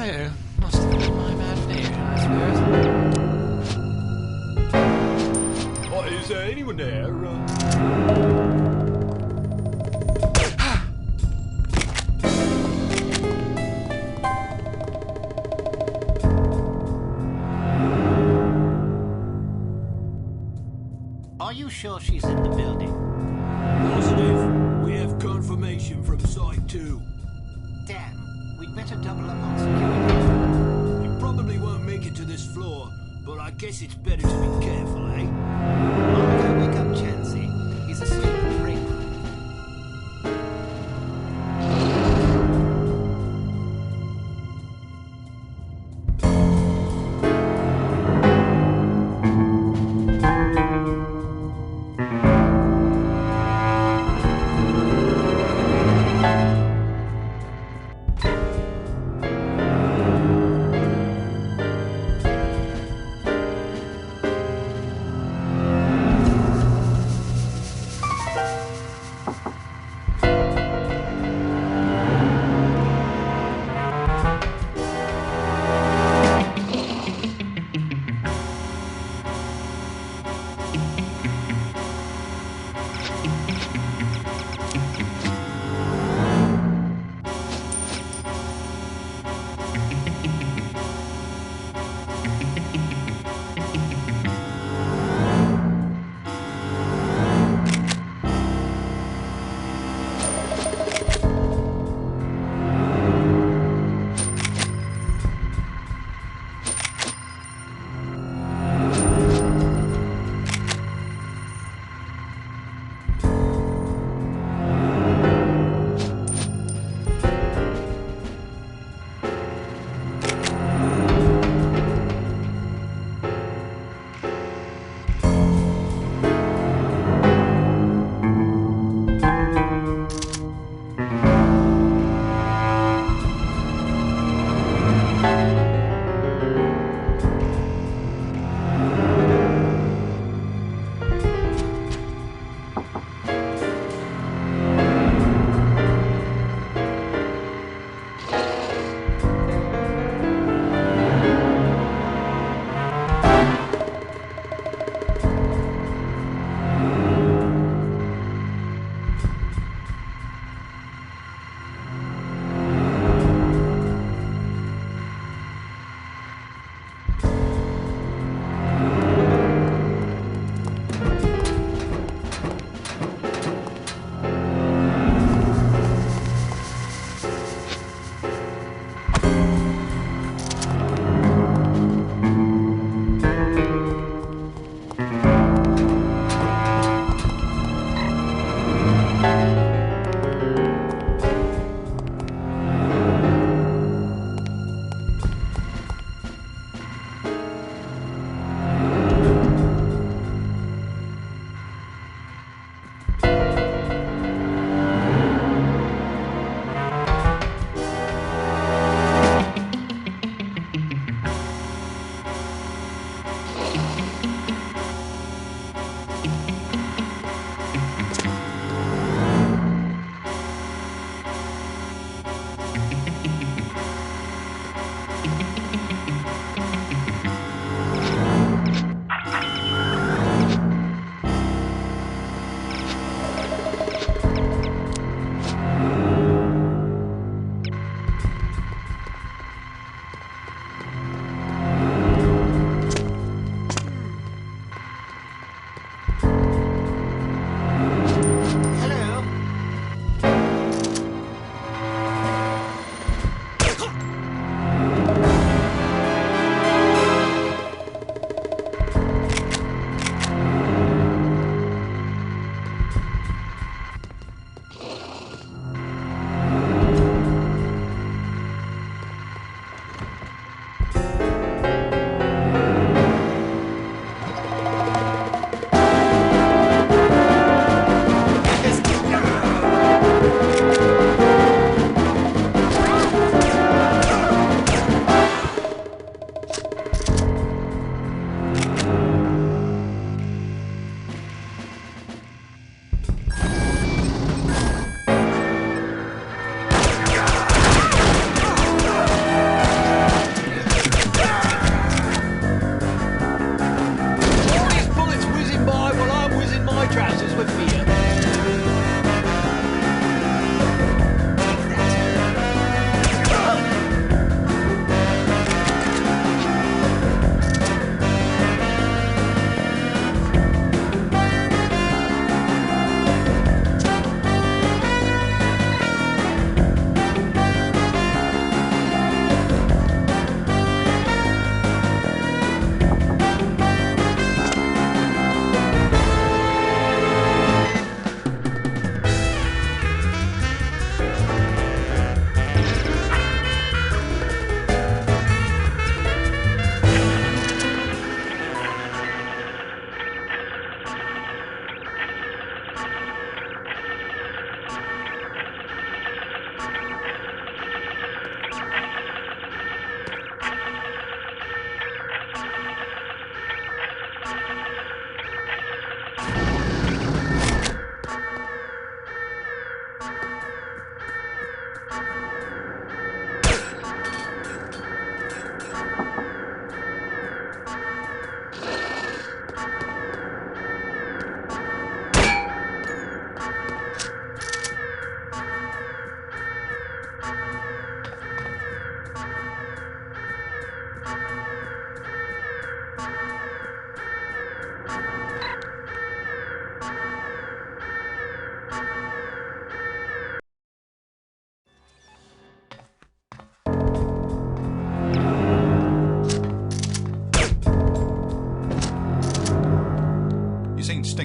Oh, must have been my imagination, I suppose. What, is there anyone there? sure she's in the building? Positive. We have confirmation from Site 2. Damn, we'd better double up on security. You probably won't make it to this floor, but I guess it's better to be careful, eh? I'll go wake up Chansey. He's asleep in the break room.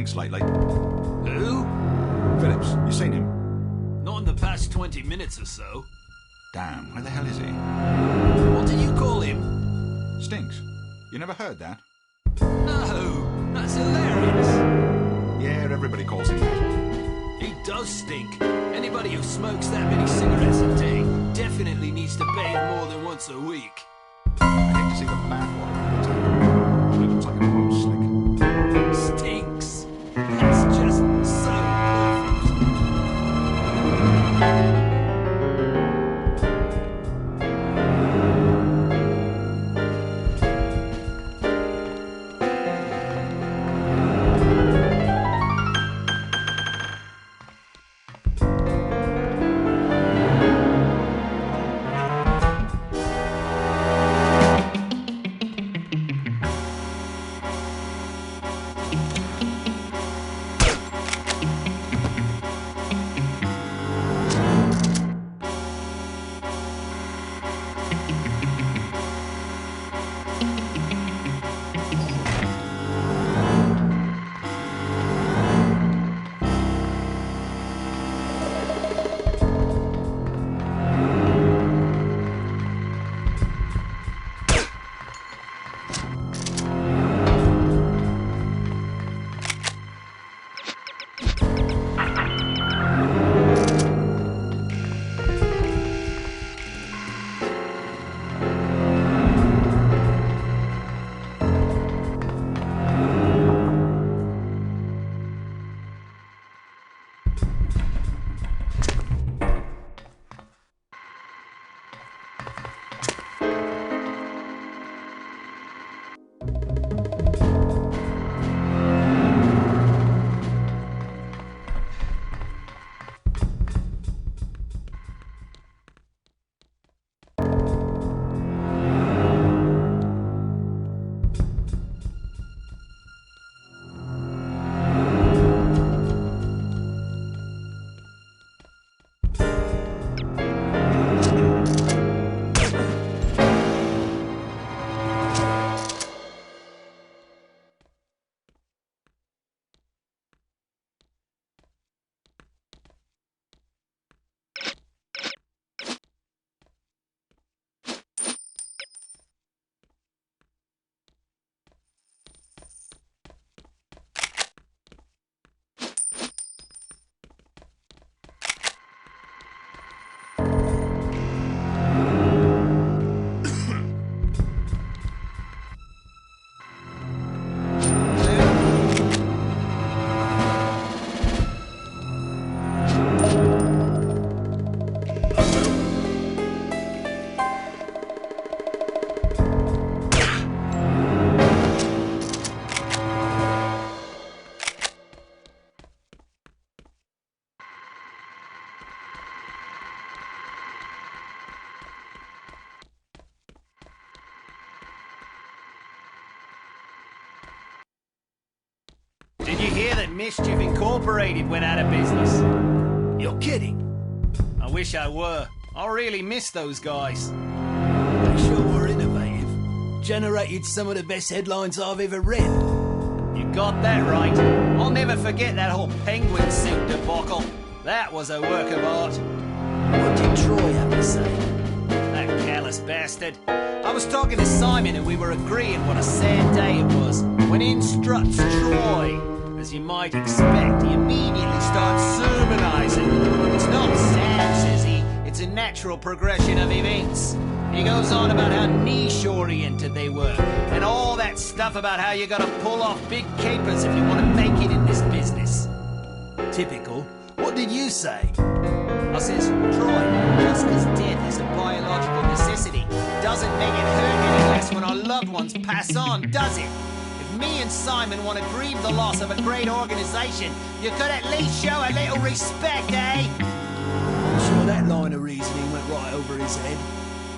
stinks lately. Who? Phillips, you seen him? Not in the past 20 minutes or so. Damn, where the hell is he? What do you call him? Stinks. You never heard that? No, that's hilarious. Yeah, everybody calls him that. He does stink. Anybody who smokes that many cigarettes a day definitely needs to bathe more than once a week. I hate to see the bad water in the tank. It looks like a home slick. Stinks. That's just so perfect. Did you hear that Mischief Incorporated went out of business? You're kidding. I wish I were. I really miss those guys. They sure were innovative. Generated some of the best headlines I've ever read. You got that right. I'll never forget that whole penguin suit debacle. That was a work of art. What did Troy have to say? That callous bastard. I was talking to Simon and we were agreeing what a sad day it was. When in struts Troy. As you might expect, he immediately starts sermonizing. It's not sad, says he. It's a natural progression of events. He goes on about how niche-oriented they were, and all that stuff about how you gotta pull off big capers if you want to make it in this business. Typical. What did you say? I says, Troy, just because death is a biological necessity doesn't make it hurt any less when our loved ones pass on, does it? If me and Simon want to grieve the loss of a great organization, you could at least show a little respect, eh? I'm sure that line of reasoning went right over his head.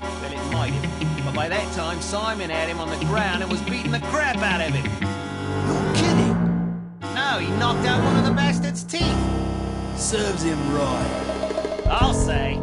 Well, it might have, but by that time Simon had him on the ground and was beating the crap out of him. You're kidding? No, he knocked out one of the bastard's teeth. Serves him right. I'll say.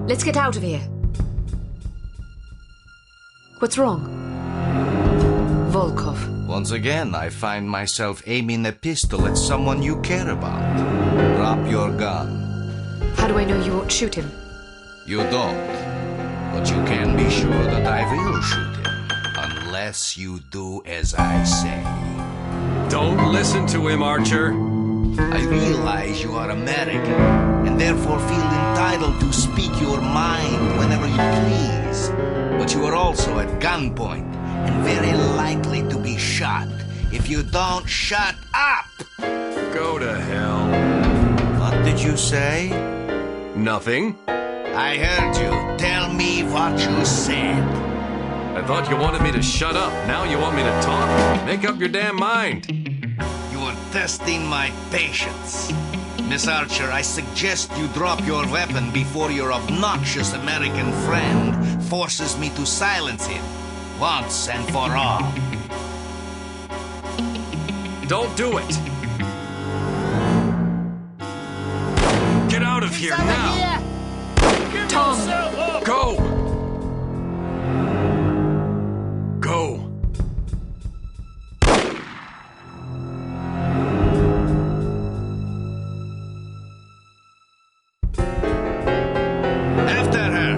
Let's get out of here. What's wrong? Volkov. Once again, I find myself aiming a pistol at someone you care about. Drop your gun. How do I know you won't shoot him? You don't. But you can be sure that I will shoot him. Unless you do as I say. Don't listen to him, Archer. I realize you are American, and therefore feel entitled to speak your mind whenever you please. But you are also at gunpoint, and very likely to be shot if you don't shut up! Go to hell. What did you say? Nothing. I heard you. Tell me what you said. I thought you wanted me to shut up. Now you want me to talk? Make up your damn mind. You are testing my patience. Miss Archer, I suggest you drop your weapon before your obnoxious American friend forces me to silence him. Once and for all. Don't do it. Get out of here now. Tom! Go! Go! After her!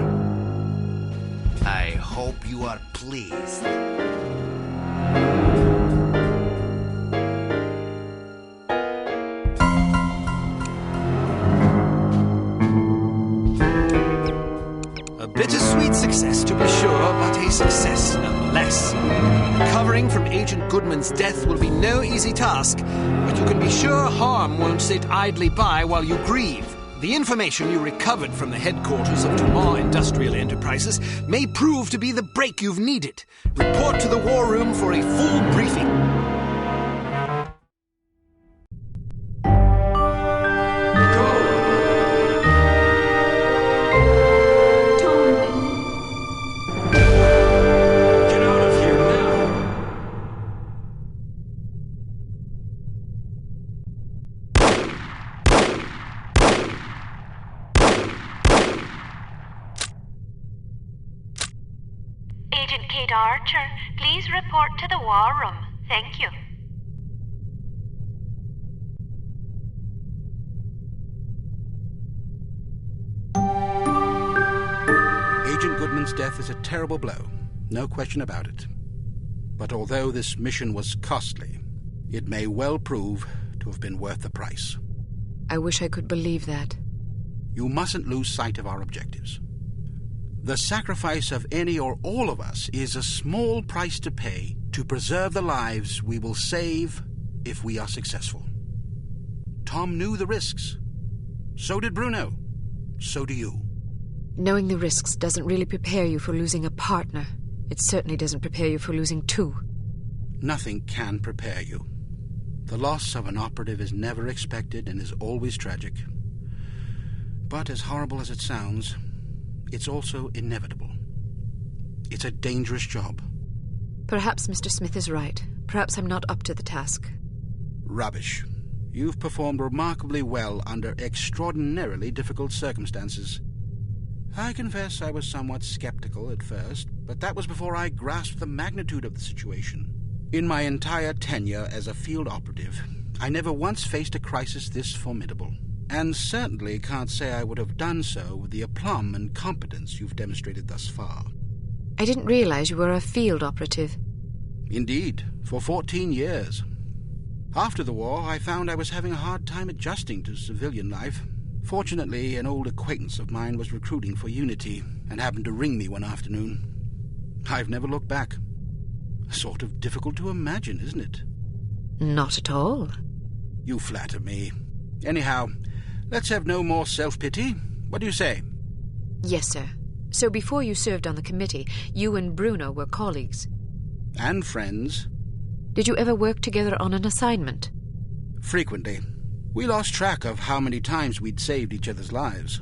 I hope you are pleased. Bittersweet success, to be sure, but a success nonetheless. Recovering from Agent Goodman's death will be no easy task, but you can be sure harm won't sit idly by while you grieve. The information you recovered from the headquarters of Tomar Industrial Enterprises may prove to be the break you've needed. Report to the War Room for a full briefing. Archer, please report to the War Room. Thank you. Agent Goodman's death is a terrible blow, no question about it. But although this mission was costly, it may well prove to have been worth the price. I wish I could believe that. You mustn't lose sight of our objectives. The sacrifice of any or all of us is a small price to pay to preserve the lives we will save if we are successful. Tom knew the risks. So did Bruno. So do you. Knowing the risks doesn't really prepare you for losing a partner. It certainly doesn't prepare you for losing two. Nothing can prepare you. The loss of an operative is never expected and is always tragic. But as horrible as it sounds, it's also inevitable. It's a dangerous job. Perhaps Mr. Smith is right. Perhaps I'm not up to the task. Rubbish. You've performed remarkably well under extraordinarily difficult circumstances. I confess I was somewhat skeptical at first, but that was before I grasped the magnitude of the situation. In my entire tenure as a field operative, I never once faced a crisis this formidable. And certainly can't say I would have done so with the aplomb and competence you've demonstrated thus far. I didn't realize you were a field operative. Indeed, for 14 years. After the war, I found I was having a hard time adjusting to civilian life. Fortunately, an old acquaintance of mine was recruiting for Unity and happened to ring me one afternoon. I've never looked back. Sort of difficult to imagine, isn't it? Not at all. You flatter me. Anyhow, let's have no more self-pity. What do you say? Yes, sir. So before you served on the committee, you and Bruno were colleagues. And friends. Did you ever work together on an assignment? Frequently. We lost track of how many times we'd saved each other's lives.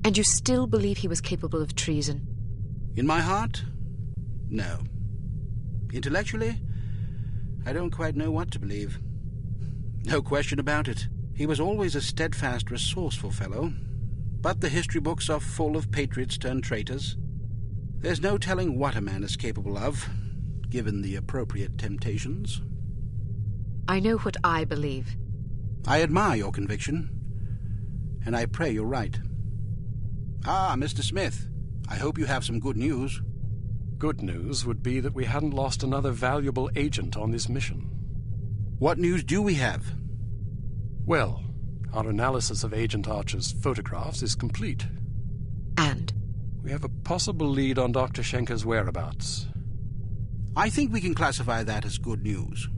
And you still believe he was capable of treason? In my heart, no. Intellectually, I don't quite know what to believe. No question about it. He was always a steadfast, resourceful fellow. But the history books are full of patriots turned traitors. There's no telling what a man is capable of, given the appropriate temptations. I know what I believe. I admire your conviction, and I pray you're right. Ah, Mr. Smith, I hope you have some good news. Good news would be that we hadn't lost another valuable agent on this mission. What news do we have? Well, our analysis of Agent Archer's photographs is complete. And? We have a possible lead on Dr. Schenker's whereabouts. I think we can classify that as good news.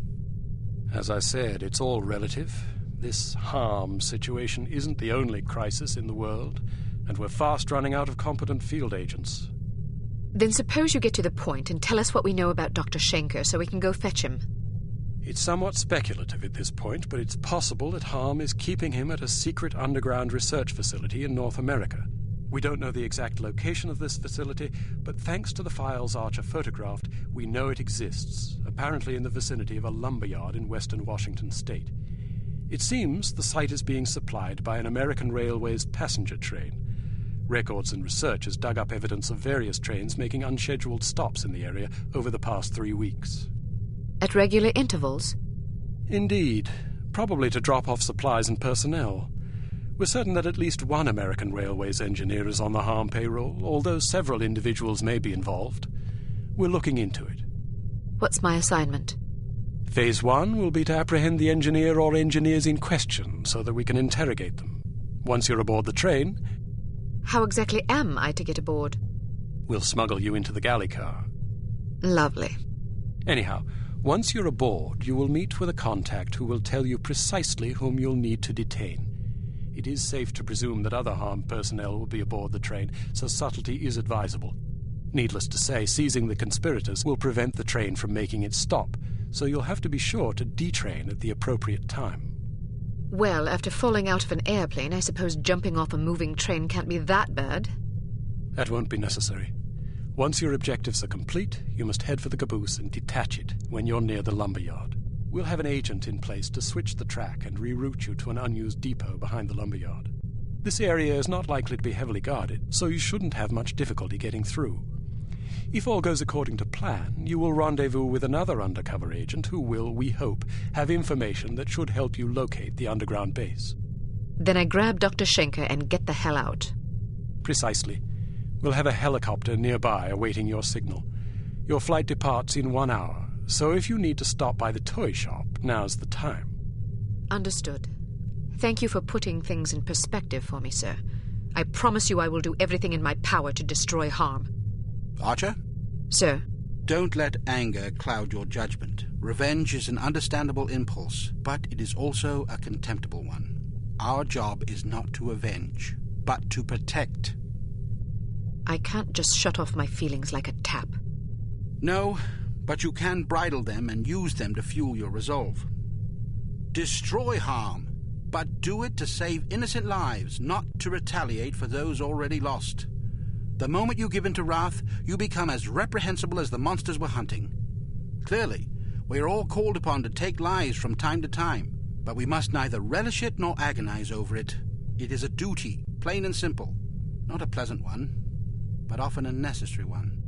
As I said, it's all relative. This harm situation isn't the only crisis in the world, and we're fast running out of competent field agents. Then suppose you get to the point and tell us what we know about Dr. Schenker so we can go fetch him. It's somewhat speculative at this point, but it's possible that harm is keeping him at a secret underground research facility in North America. We don't know the exact location of this facility, but thanks to the files Archer photographed, we know it exists, apparently in the vicinity of a lumberyard in western Washington state. It seems the site is being supplied by an American Railways passenger train. Records and research has dug up evidence of various trains making unscheduled stops in the area over the past 3 weeks. At regular intervals? Indeed, probably to drop off supplies and personnel. We're certain that at least one American Railways engineer is on the harm payroll, although several individuals may be involved. We're looking into it. What's my assignment? Phase 1 will be to apprehend the engineer or engineers in question so that we can interrogate them. Once you're aboard the train... How exactly am I to get aboard? We'll smuggle you into the galley car. Lovely. Anyhow, once you're aboard, you will meet with a contact who will tell you precisely whom you'll need to detain. It is safe to presume that other harmed personnel will be aboard the train, so subtlety is advisable. Needless to say, seizing the conspirators will prevent the train from making its stop, so you'll have to be sure to detrain at the appropriate time. Well, after falling out of an airplane, I suppose jumping off a moving train can't be that bad. That won't be necessary. Once your objectives are complete, you must head for the caboose and detach it when you're near the lumberyard. We'll have an agent in place to switch the track and reroute you to an unused depot behind the lumberyard. This area is not likely to be heavily guarded, so you shouldn't have much difficulty getting through. If all goes according to plan, you will rendezvous with another undercover agent who will, we hope, have information that should help you locate the underground base. Then I grab Dr. Schenker and get the hell out. Precisely. We'll have a helicopter nearby awaiting your signal. Your flight departs in 1 hour, so if you need to stop by the toy shop, now's the time. Understood. Thank you for putting things in perspective for me, sir. I promise you I will do everything in my power to destroy harm. Archer? Sir? Don't let anger cloud your judgment. Revenge is an understandable impulse, but it is also a contemptible one. Our job is not to avenge, but to protect. I can't just shut off my feelings like a tap. No, but you can bridle them and use them to fuel your resolve. Destroy harm, but do it to save innocent lives, not to retaliate for those already lost. The moment you give in to wrath, you become as reprehensible as the monsters we're hunting. Clearly, we are all called upon to take lives from time to time, but we must neither relish it nor agonize over it. It is a duty, plain and simple. Not a pleasant one, but often a necessary one.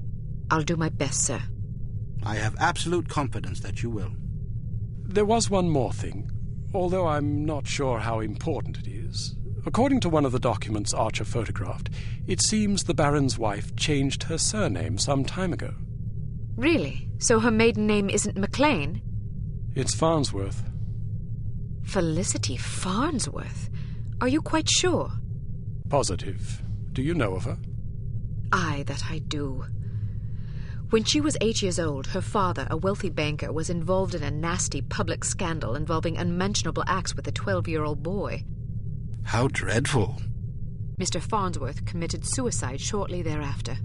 I'll do my best, sir. I have absolute confidence that you will. There was one more thing, although I'm not sure how important it is. According to one of the documents Archer photographed, it seems the Baron's wife changed her surname some time ago. Really? So her maiden name isn't McLean? It's Farnsworth. Felicity Farnsworth? Are you quite sure? Positive. Do you know of her? Aye, that I do. When she was 8 years old, her father, a wealthy banker, was involved in a nasty public scandal involving unmentionable acts with a 12-year-old boy. How dreadful. Mr. Farnsworth committed suicide shortly thereafter.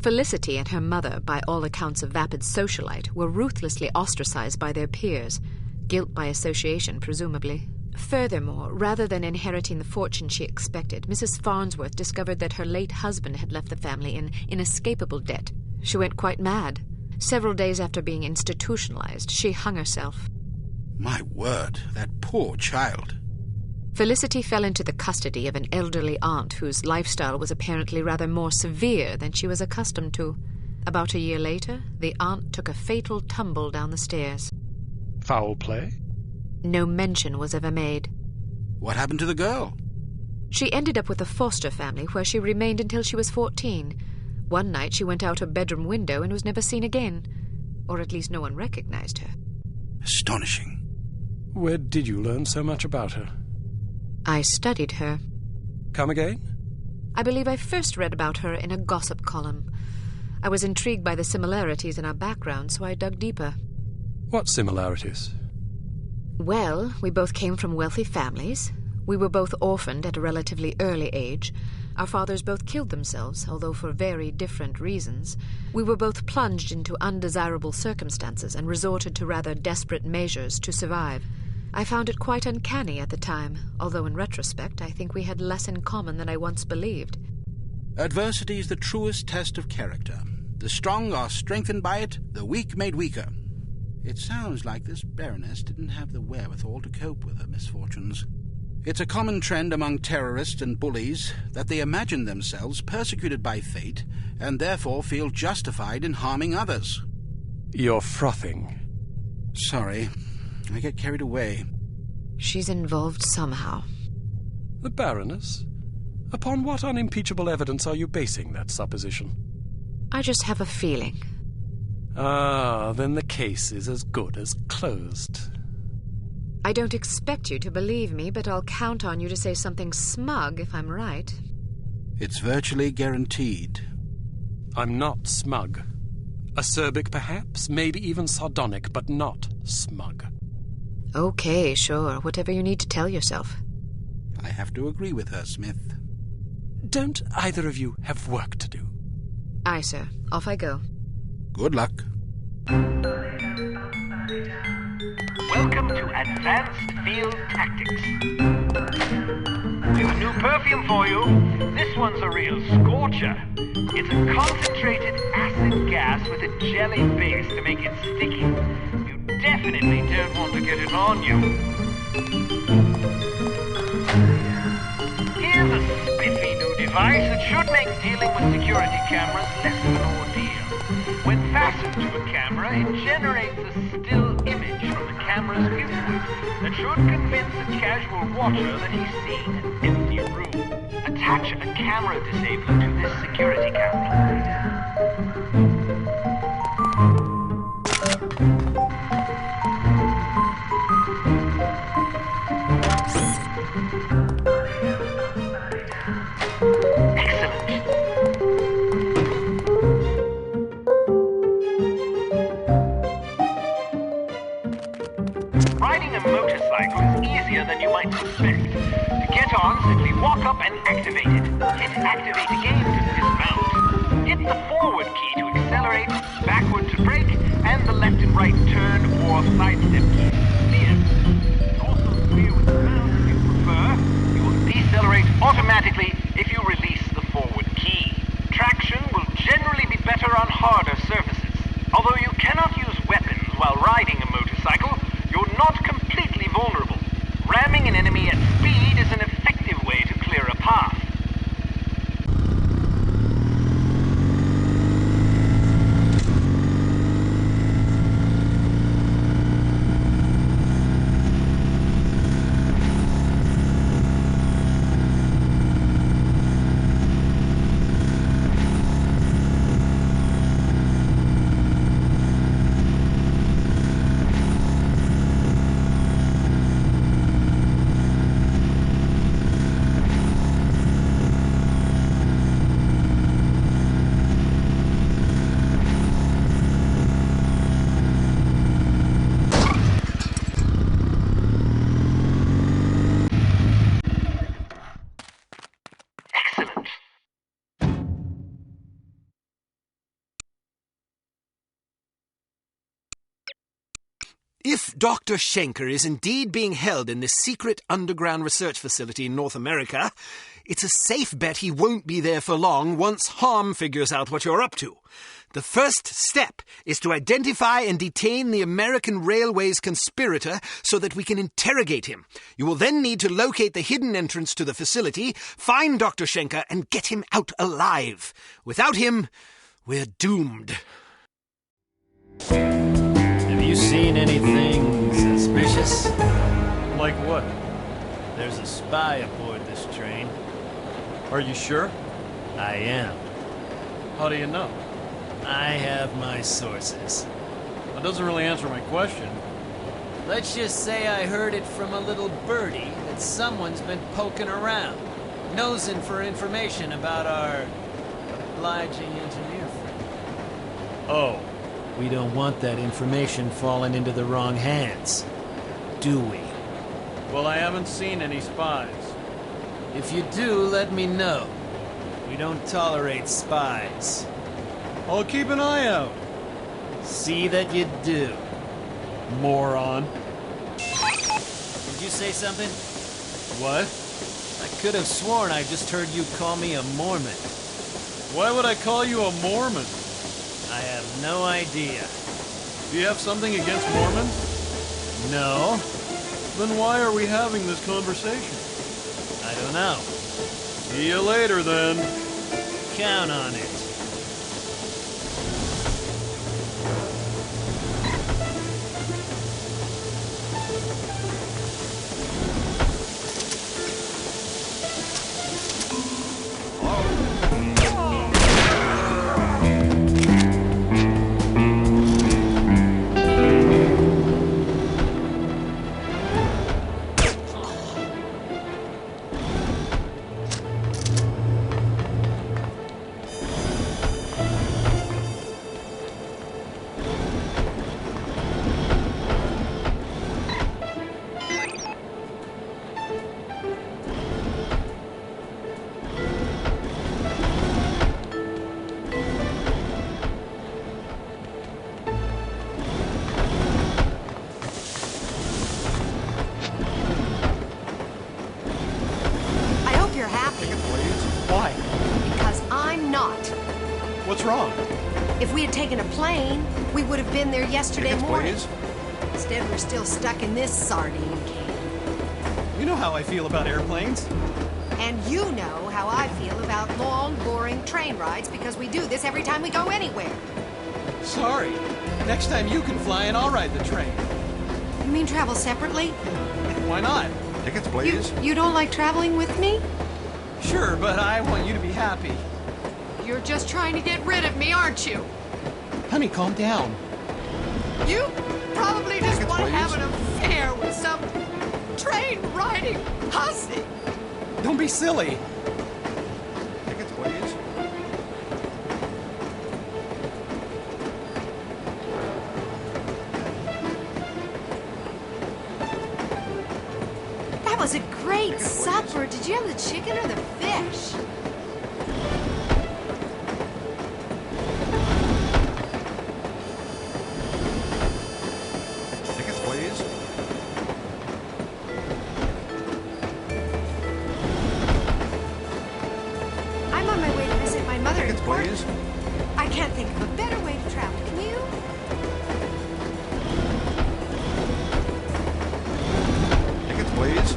Felicity and her mother, by all accounts a vapid socialite, were ruthlessly ostracized by their peers. Guilt by association, presumably. Furthermore, rather than inheriting the fortune she expected, Mrs. Farnsworth discovered that her late husband had left the family in inescapable debt. She went quite mad. Several days after being institutionalized, she hung herself. My word, that poor child. Felicity fell into the custody of an elderly aunt whose lifestyle was apparently rather more severe than she was accustomed to. About a year later, the aunt took a fatal tumble down the stairs. Foul play? No mention was ever made. What happened to the girl? She ended up with a foster family where she remained until she was 14. One night she went out her bedroom window and was never seen again. Or at least no one recognized her. Astonishing. Where did you learn so much about her? I studied her. Come again? I believe I first read about her in a gossip column. I was intrigued by the similarities in our background, so I dug deeper. What similarities? Well, we both came from wealthy families. We were both orphaned at a relatively early age. Our fathers both killed themselves, although for very different reasons. We were both plunged into undesirable circumstances and resorted to rather desperate measures to survive. I found it quite uncanny at the time, although in retrospect I think we had less in common than I once believed. Adversity is the truest test of character. The strong are strengthened by it, the weak made weaker. It sounds like this Baroness didn't have the wherewithal to cope with her misfortunes. It's a common trend among terrorists and bullies that they imagine themselves persecuted by fate and therefore feel justified in harming others. You're frothing. Sorry, I get carried away. She's involved somehow. The Baroness? Upon what unimpeachable evidence are you basing that supposition? I just have a feeling. Ah, then the case is as good as closed. I don't expect you to believe me, but I'll count on you to say something smug if I'm right. It's virtually guaranteed. I'm not smug. Acerbic, perhaps, maybe even sardonic, but not smug. Okay, sure. Whatever you need to tell yourself. I have to agree with her, Smith. Don't either of you have work to do? Aye, sir. Off I go. Good luck. Welcome to Advanced Field Tactics. We've a new perfume for you. This one's a real scorcher. It's a concentrated acid gas with a jelly base to make it sticky. You definitely don't want to get it on you. Here's a spiffy new device that should make dealing with security cameras less of an ordeal. When fastened to a camera, it generates a still image from the camera's viewport that should convince a casual watcher that he's seeing an empty room. Attach a camera disabler to this security camera. Riding a motorcycle is easier than you might suspect. To get on, simply walk up and activate it. Hit activate again to dismount. Hit the forward key to accelerate, backward to brake, and the left and right turn or sidestep key to steer. Also steer with the mount if you prefer. You will decelerate automatically if you release the forward key. Traction will generally be better on harder surfaces. Although you cannot use weapons while riding a motorcycle, you're not completely vulnerable. Ramming an enemy at speed is an effective way to clear a path. If Dr. Schenker is indeed being held in this secret underground research facility in North America, It's a safe bet he won't be there for long once Harm figures out what you're up to. The first step is to identify and detain the American Railways conspirator so that we can interrogate him. You will then need to locate the hidden entrance to the facility, find Dr. Schenker, and get him out alive. Without him, we're doomed. Have you seen anything suspicious? Like what? There's a spy aboard this train. Are you sure? I am. How do you know? I have my sources. That doesn't really answer my question. Let's just say I heard it from a little birdie that someone's been poking around, nosing for information about our obliging engineer friend. Oh. We don't want that information falling into the wrong hands, do we? Well, I haven't seen any spies. If you do, let me know. We don't tolerate spies. I'll keep an eye out. See that you do. Moron. Did you say something? What? I could have sworn I just heard you call me a Mormon. Why would I call you a Mormon? I have no idea. Do you have something against Mormons? No. Then why are we having this conversation? I don't know. See you later, then. Count on it. Why? Because I'm not. What's wrong? If we had taken a plane, we would have been there yesterday morning. Please? Instead, we're still stuck in this sardine can. You know how I feel about airplanes. And you know how I feel about long, boring train rides because we do this every time we go anywhere. Sorry. Next time you can fly and I'll ride the train. You mean travel separately? Why not? Tickets, please. You don't like traveling with me? Sure, but I want you to be happy. You're just trying to get rid of me, aren't you? Honey, calm down. You probably just Tickets, want to have please. an affair with some train-riding hussy. Don't be silly. Tickets, please. That was a great supper. Did you have the chicken or the fish? Tickets, please. I'm on my way to visit my mother in Tickets, Portland. please. I can't think of a better way to travel. Can you? Tickets, please.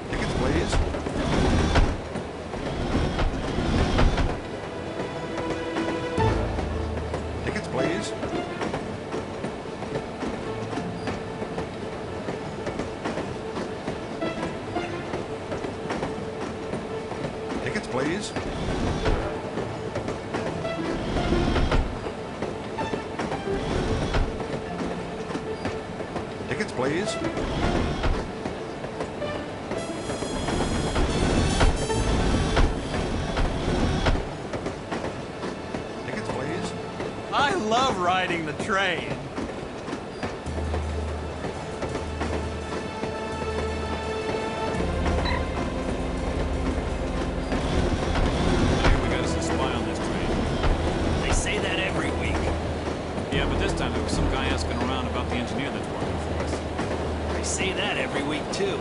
Tickets, please. Tickets, please. Tickets, please. Tickets, please. Tickets, please. Tickets, please. I love riding the train. the engineer that's working for us. I say that every week, too.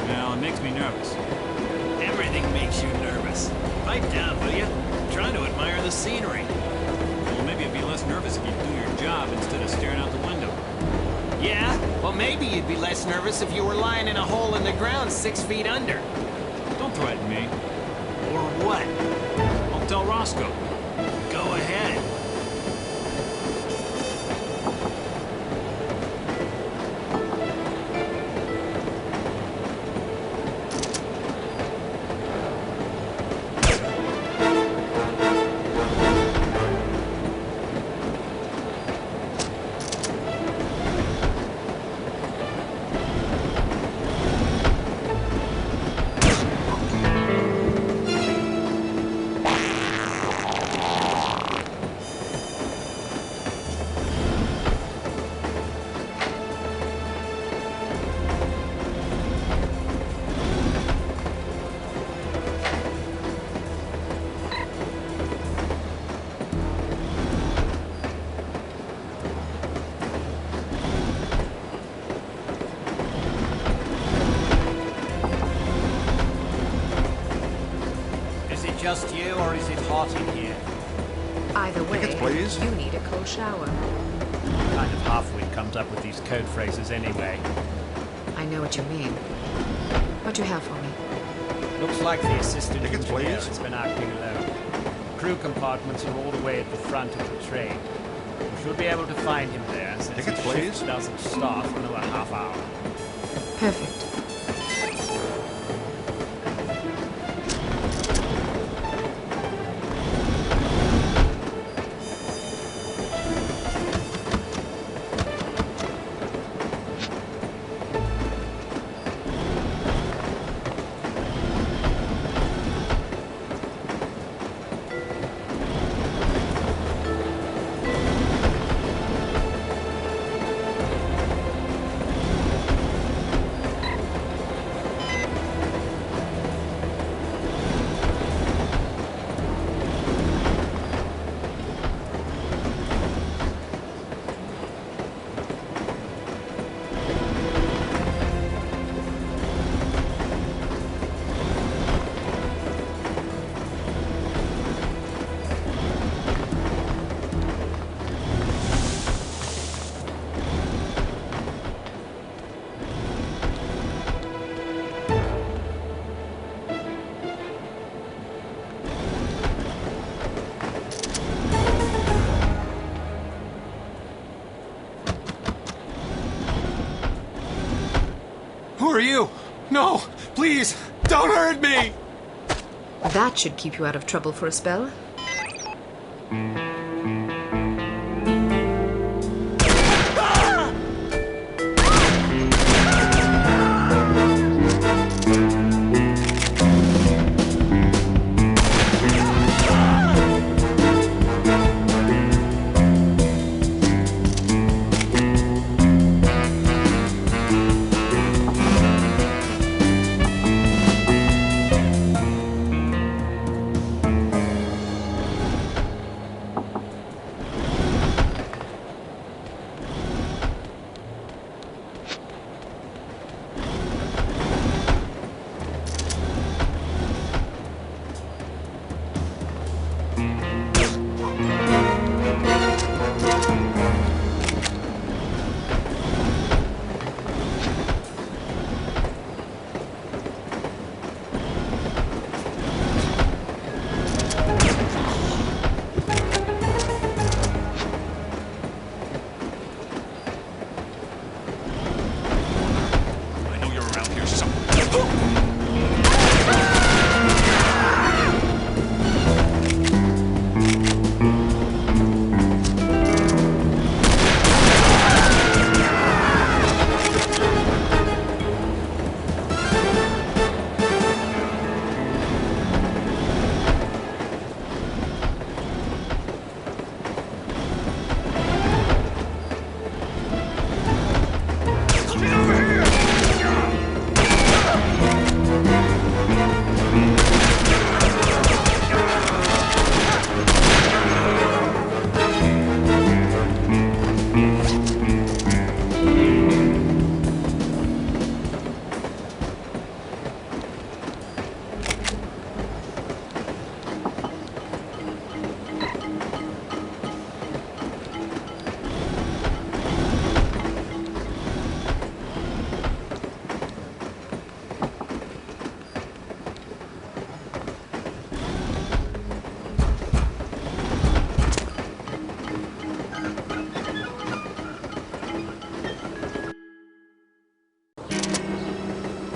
Well, it makes me nervous. Everything makes you nervous. Pipe down, will you? I'm trying to admire the scenery. Well, maybe I'd be less nervous if you'd do your job instead of staring out the window. Yeah? Well, maybe you'd be less nervous if you were lying in a hole in the ground 6 feet under. Don't threaten me. Or what? I'll tell Roscoe. Go ahead. Just you, or is it hot in here? Either way, Tickets, please. you need a cold shower. Kind of halfwit comes up with these code phrases anyway. I know what you mean. What do you have for me? Looks like the assistant Tickets, engineer please. has been acting alone. Crew compartments are all the way at the front of the train. We should be able to find him there, since Tickets, his shift please. doesn't start for another half hour. Perfect. Who are you? No, please, don't hurt me! That should keep you out of trouble for a spell.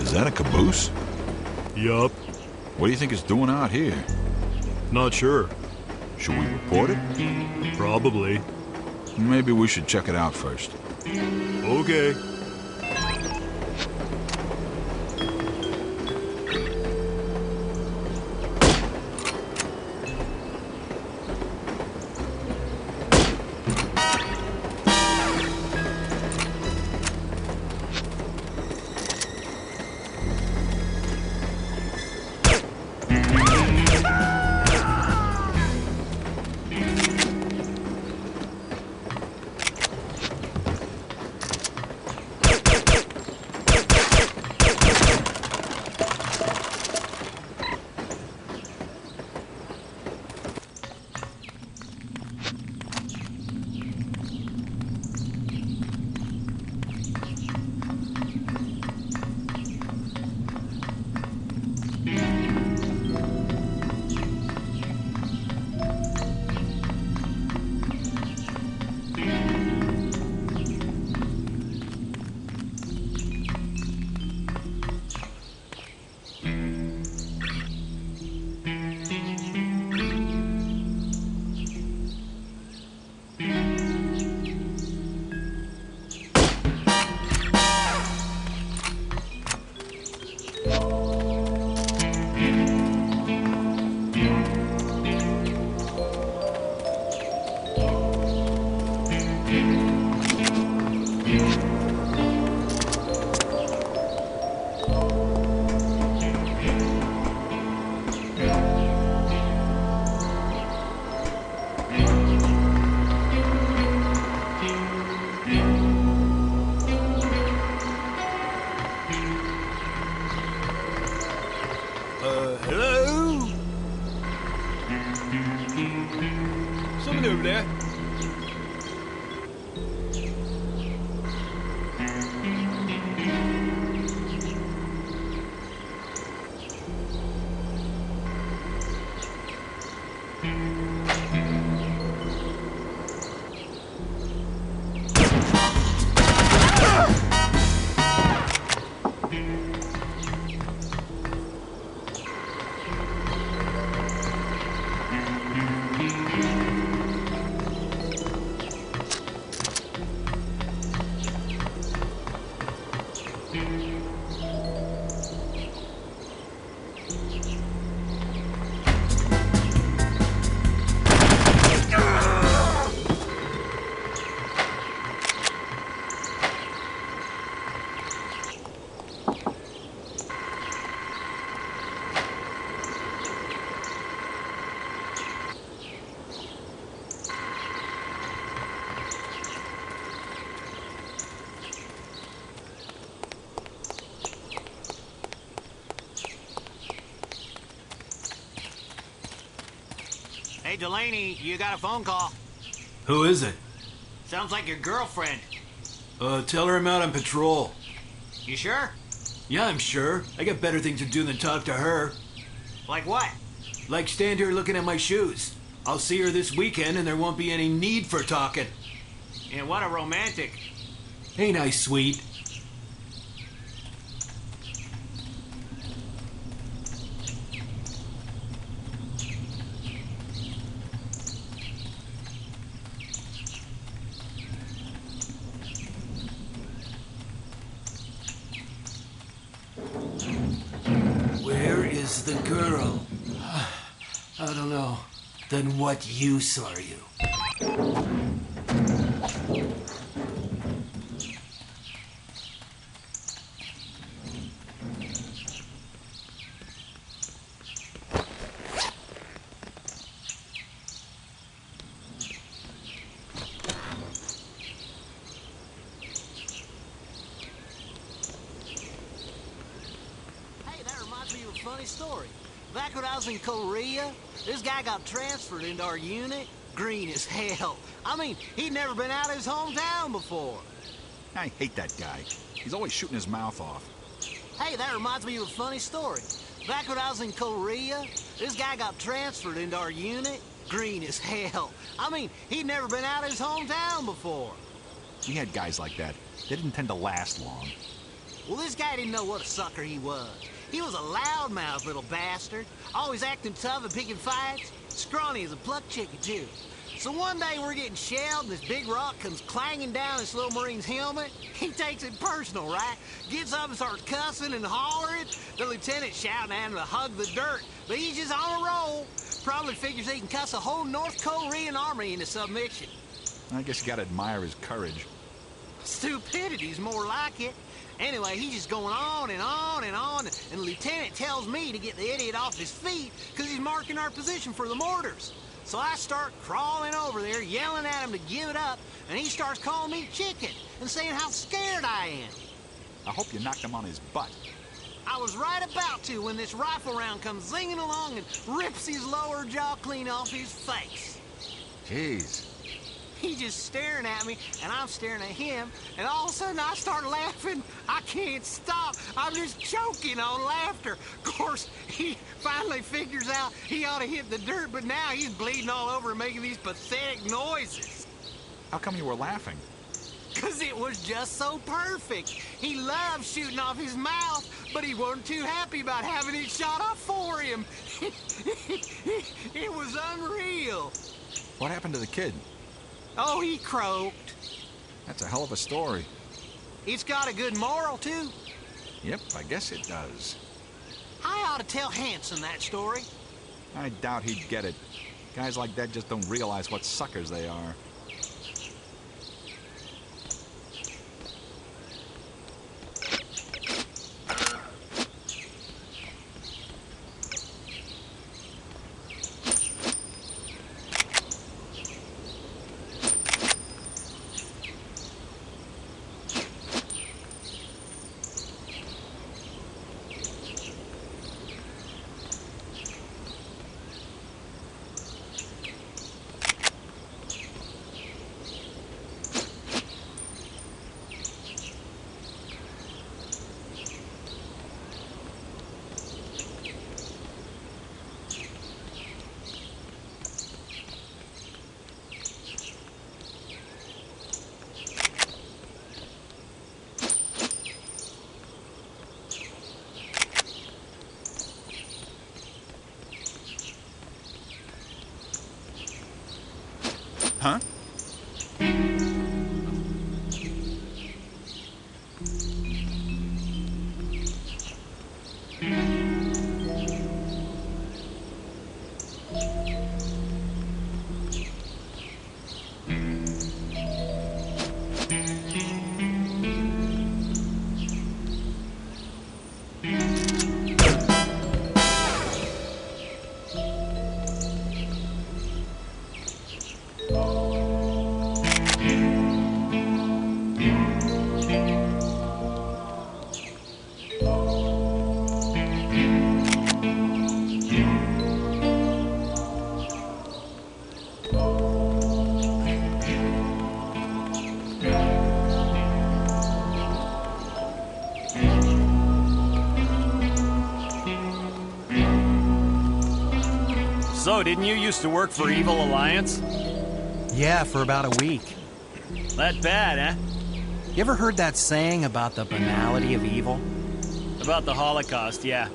Is that a caboose? Yup. What do you think it's doing out here? Not sure. Should we report it? Probably. Maybe we should check it out first. Okay. Hello? Someone over there? Hey, Delaney, you got a phone call. Who is it? Sounds like your girlfriend. Tell her I'm out on patrol. You sure? Yeah, I'm sure. I got better things to do than talk to her. Like what? Like stand here looking at my shoes. I'll see her this weekend and there won't be any need for talking. And what a romantic. Ain't I sweet? Where is the girl? I don't know. Then what use are you? Funny story. Back when I was in Korea, this guy got transferred into our unit. Green as hell. I mean, he'd never been out of his hometown before. I hate that guy. He's always shooting his mouth off. Hey, that reminds me of a funny story. Back when I was in Korea, this guy got transferred into our unit. Green as hell. I mean, he'd never been out of his hometown before. We had guys like that. They didn't tend to last long. Well, this guy didn't know what a sucker he was. He was a loudmouth little bastard, always acting tough and picking fights. Scrawny as a plucked chicken, too. So one day we're getting shelled and this big rock comes clanging down this little Marine's helmet. He takes it personal, right? Gets up and starts cussing and hollering. The lieutenant shouting at him to hug the dirt, but he's just on a roll. Probably figures he can cuss a whole North Korean army into submission. I guess you gotta admire his courage. Stupidity's more like it. Anyway, he's just going on and on and on, and the lieutenant tells me to get the idiot off his feet because he's marking our position for the mortars. So I start crawling over there, yelling at him to give it up, and he starts calling me chicken and saying how scared I am. I hope you knocked him on his butt. I was right about to when this rifle round comes zinging along and rips his lower jaw clean off his face. Jeez. He's just staring at me, and I'm staring at him, and all of a sudden I start laughing. I can't stop. I'm just choking on laughter. Of course, he finally figures out he ought to hit the dirt, but now he's bleeding all over and making these pathetic noises. How come you were laughing? Because it was just so perfect. He loved shooting off his mouth, but he wasn't too happy about having it shot off for him. It was unreal. What happened to the kid? Oh, he croaked. That's a hell of a story. It's got a good moral, too. Yep, I guess it does. I ought to tell Hanson that story. I doubt he'd get it. Guys like that just don't realize what suckers they are. Huh? So, didn't you used to work for Evil Alliance? Yeah, for about a week. That bad, eh? You ever heard that saying about the banality of evil? About the Holocaust, yeah.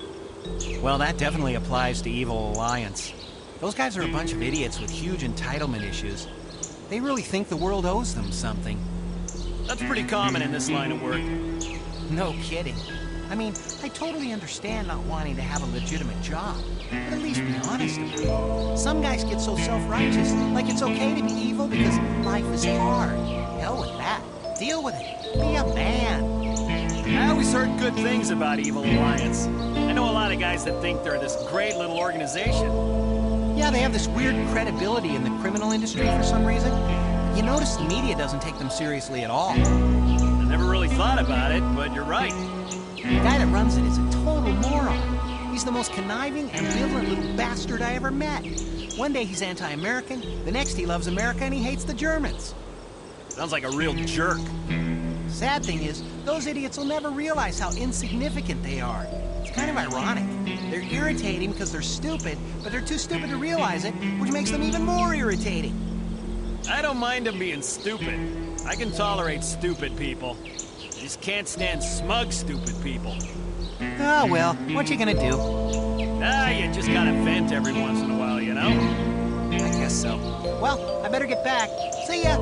Well, that definitely applies to Evil Alliance. Those guys are a bunch of idiots with huge entitlement issues. They really think the world owes them something. That's pretty common in this line of work. No kidding. I mean, I totally understand not wanting to have a legitimate job, but at least be honest about it. Some guys get so self-righteous, like it's okay to be evil because life is hard. Hell with that. Deal with it. Be a man. I always heard good things about Evil Alliance. I know a lot of guys that think they're this great little organization. Yeah, they have this weird credibility in the criminal industry for some reason. You notice the media doesn't take them seriously at all. I never really thought about it, but you're right. The guy that runs it is a total moron. He's the most conniving, ambivalent little bastard I ever met. One day he's anti-American, the next he loves America and he hates the Germans. Sounds like a real jerk. Sad thing is, those idiots will never realize how insignificant they are. It's kind of ironic. They're irritating because they're stupid, but they're too stupid to realize it, which makes them even more irritating. I don't mind them being stupid. I can tolerate stupid people. just can't stand smug, stupid people. Oh, well, what you gonna do? Ah, you just gotta vent every once in a while, you know? I guess so. Well, I better get back. See ya!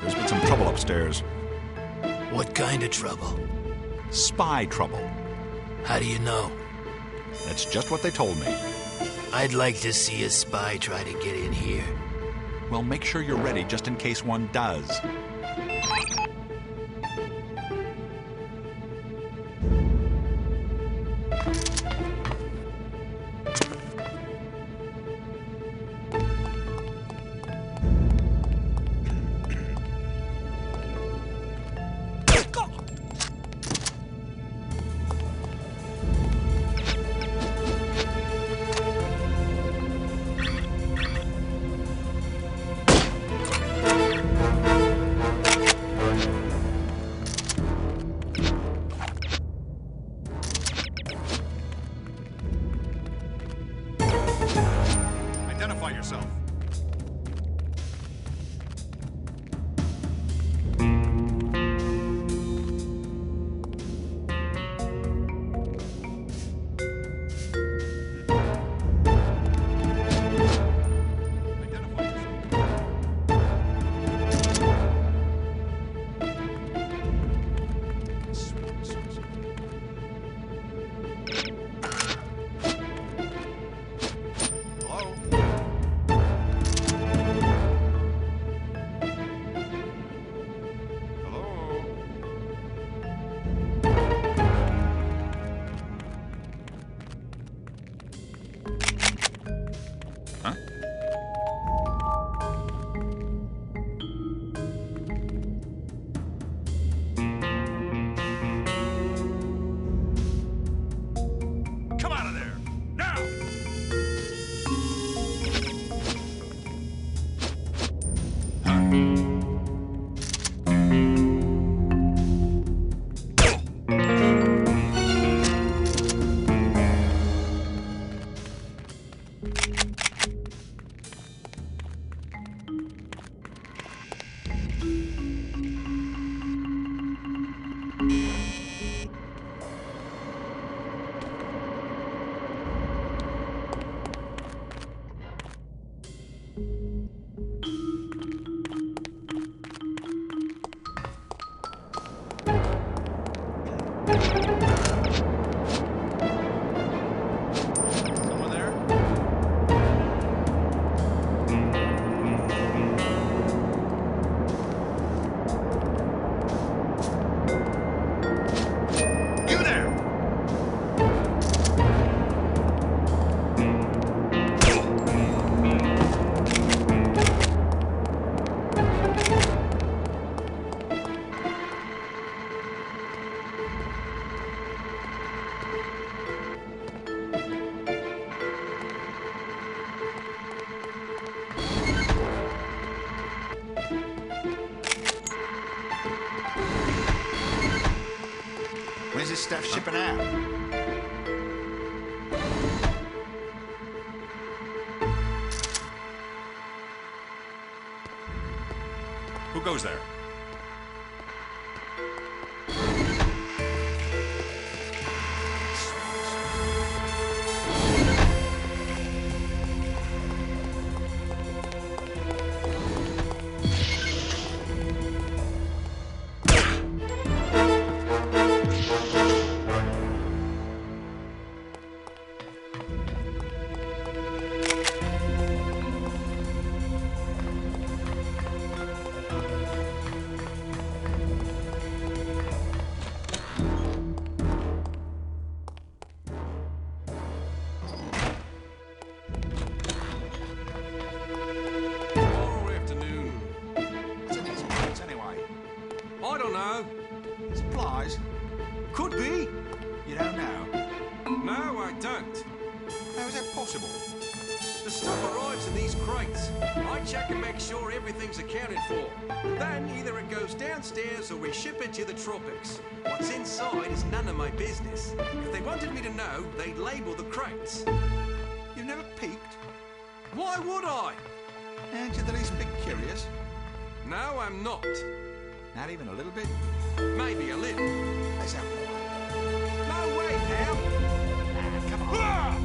There's been some trouble upstairs. What kind of trouble? Spy trouble. How do you know? That's just what they told me. I'd like to see a spy try to get in here. Well, make sure you're ready just in case one does. Identify yourself. When's this stuff shipping out? Who goes there? I don't know. Supplies? Could be. You don't know? No, I don't. How is that possible? The stuff arrives in these crates. I check and make sure everything's accounted for. Then either it goes downstairs or we ship it to the tropics. What's inside is none of my business. If they wanted me to know, they'd label the crates. You've never peeked? Why would I? Aren't you the least bit curious? No, I'm not. Not even a little bit? Maybe a little. Let's have one. No way, pal. Come on. Ah!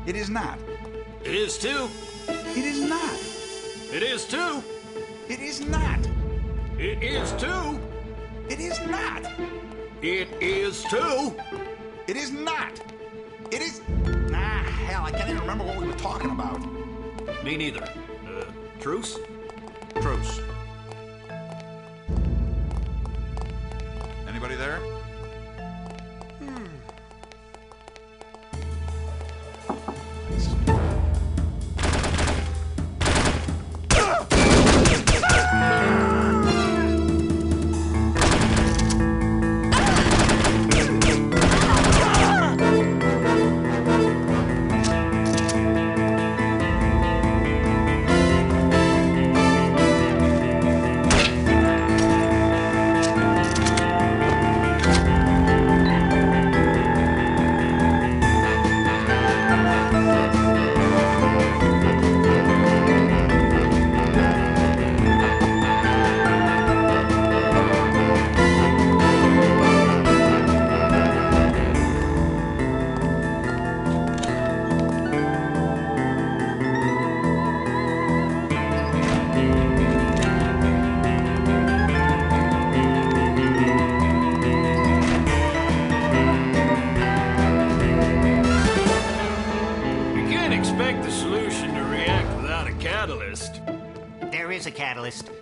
It is not. It is too. It is not. It is too. It is not. It is too. It is not. It is too. It is not. It is... Ah, hell, I can't even remember what we were talking about. Me neither. Truce? Truce. Anybody there?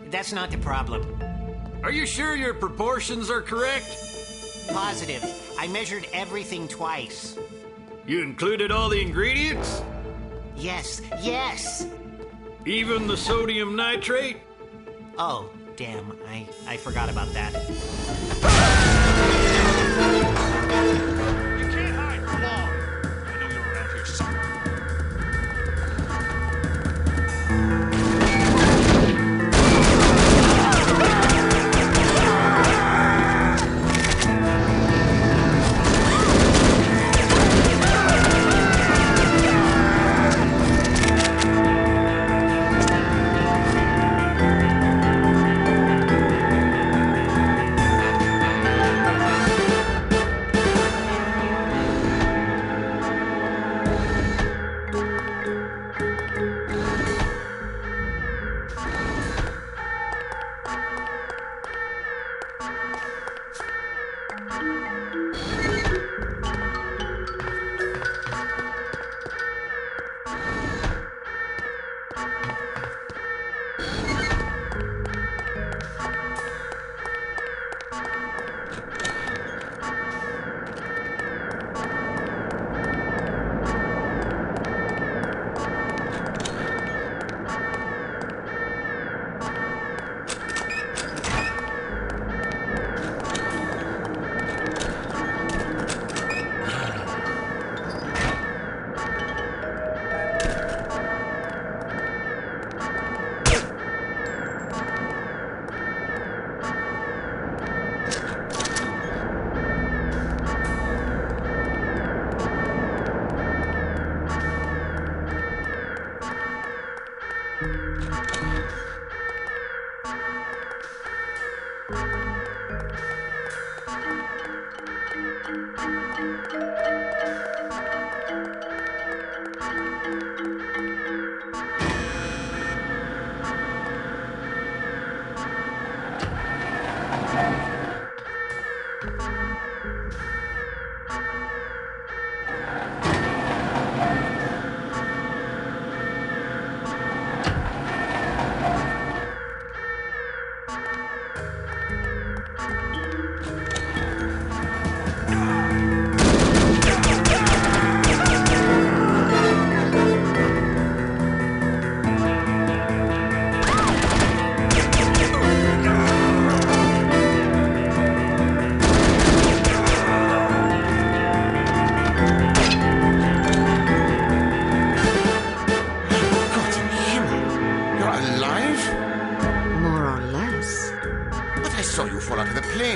That's not the problem. Are you sure your proportions are correct? Positive. I measured everything twice. You included all the ingredients? Yes, yes! Even the sodium nitrate? Oh, damn. I forgot about that. You can't hide for long. I know you're around here somewhere.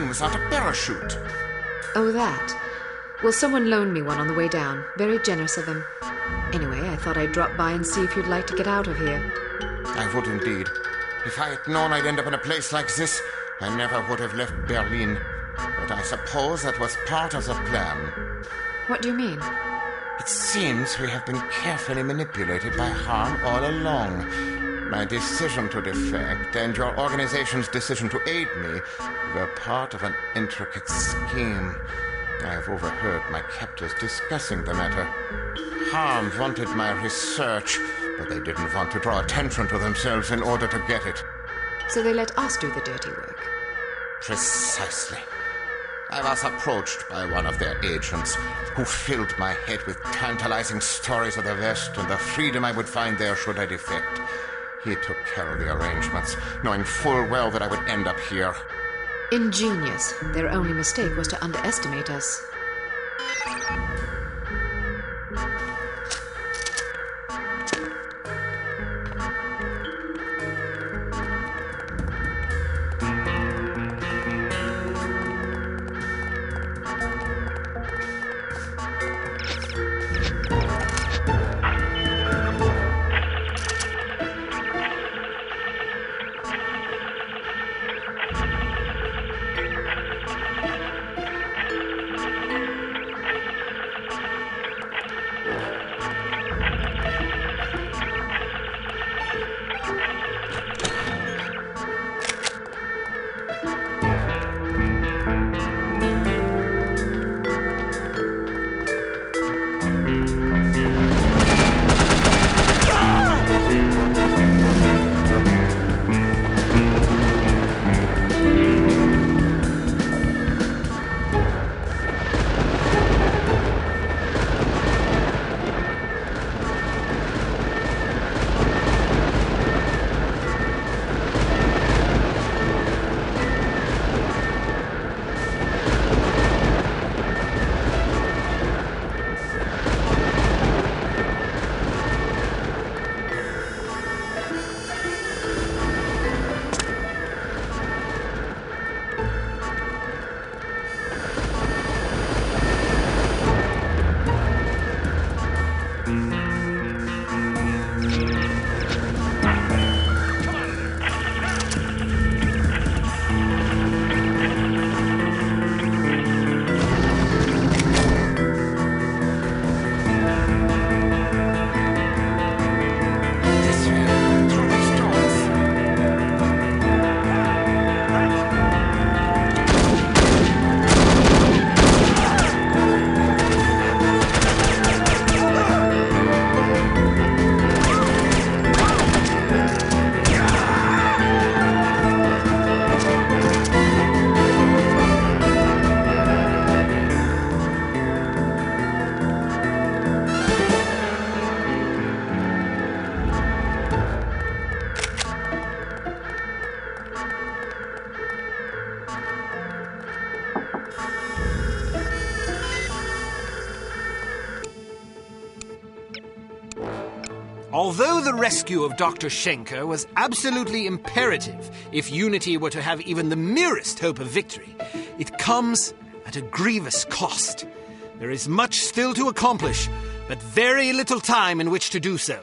Without a parachute. Oh, that. Well, someone loaned me one on the way down. Very generous of him. Anyway, I thought I'd drop by and see if you'd like to get out of here. I would indeed. If I had known I'd end up in a place like this, I never would have left Berlin. But I suppose that was part of the plan. What do you mean? It seems we have been carefully manipulated by Harm all along. My decision to defect and your organization's decision to aid me were part of an intricate scheme. I have overheard my captors discussing the matter. Harm wanted my research, but they didn't want to draw attention to themselves in order to get it. So they let us do the dirty work. Precisely. I was approached by one of their agents, who filled my head with tantalizing stories of the West and the freedom I would find there should I defect. He took care of the arrangements, knowing full well that I would end up here. Ingenious. Their only mistake was to underestimate us. Although the rescue of Dr. Schenker was absolutely imperative if Unity were to have even the merest hope of victory, it comes at a grievous cost. There is much still to accomplish, but very little time in which to do so.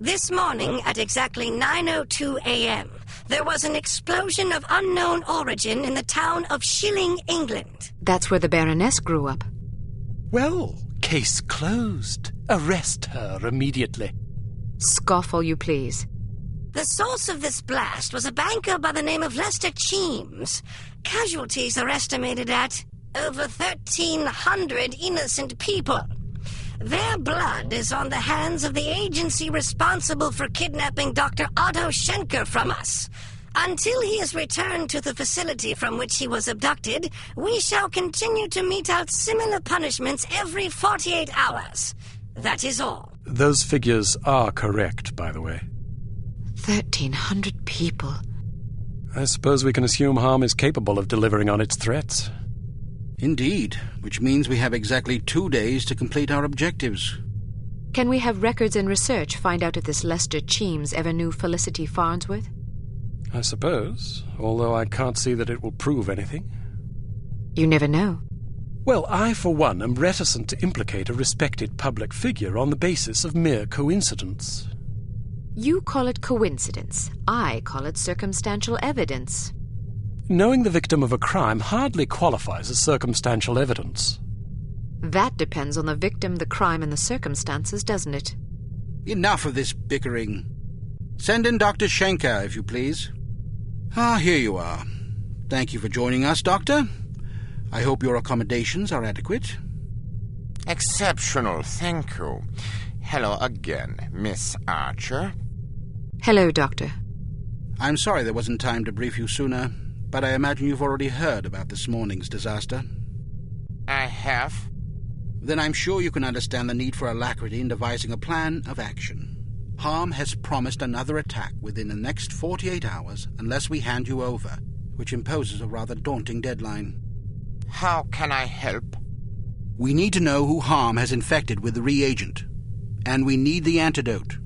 This morning at exactly 9:02 a.m., there was an explosion of unknown origin in the town of Shilling, England. That's where the Baroness grew up. Well, case closed. Arrest her immediately. Scoff all you please. The source of this blast was a banker by the name of Lester Cheems. Casualties are estimated at over 1,300 innocent people. Their blood is on the hands of the agency responsible for kidnapping Dr. Otto Schenker from us. Until he is returned to the facility from which he was abducted, we shall continue to mete out similar punishments every 48 hours. That is all. Those figures are correct, by the way. 1,300 people. I suppose we can assume Harm is capable of delivering on its threats. Indeed, which means we have exactly 2 days to complete our objectives. Can we have records and research find out if this Lester Cheems ever knew Felicity Farnsworth? I suppose, although I can't see that it will prove anything. You never know. Well, I, for one, am reticent to implicate a respected public figure on the basis of mere coincidence. You call it coincidence. I call it circumstantial evidence. Knowing the victim of a crime hardly qualifies as circumstantial evidence. That depends on the victim, the crime, and the circumstances, doesn't it? Enough of this bickering. Send in Dr. Schenker, if you please. Ah, here you are. Thank you for joining us, Doctor. I hope your accommodations are adequate. Exceptional, thank you. Hello again, Miss Archer. Hello, Doctor. I'm sorry there wasn't time to brief you sooner, but I imagine you've already heard about this morning's disaster. I have. Then I'm sure you can understand the need for alacrity in devising a plan of action. Harm has promised another attack within the next 48 hours unless we hand you over, which imposes a rather daunting deadline. How can I help? We need to know who Harm has infected with the reagent, and we need the antidote.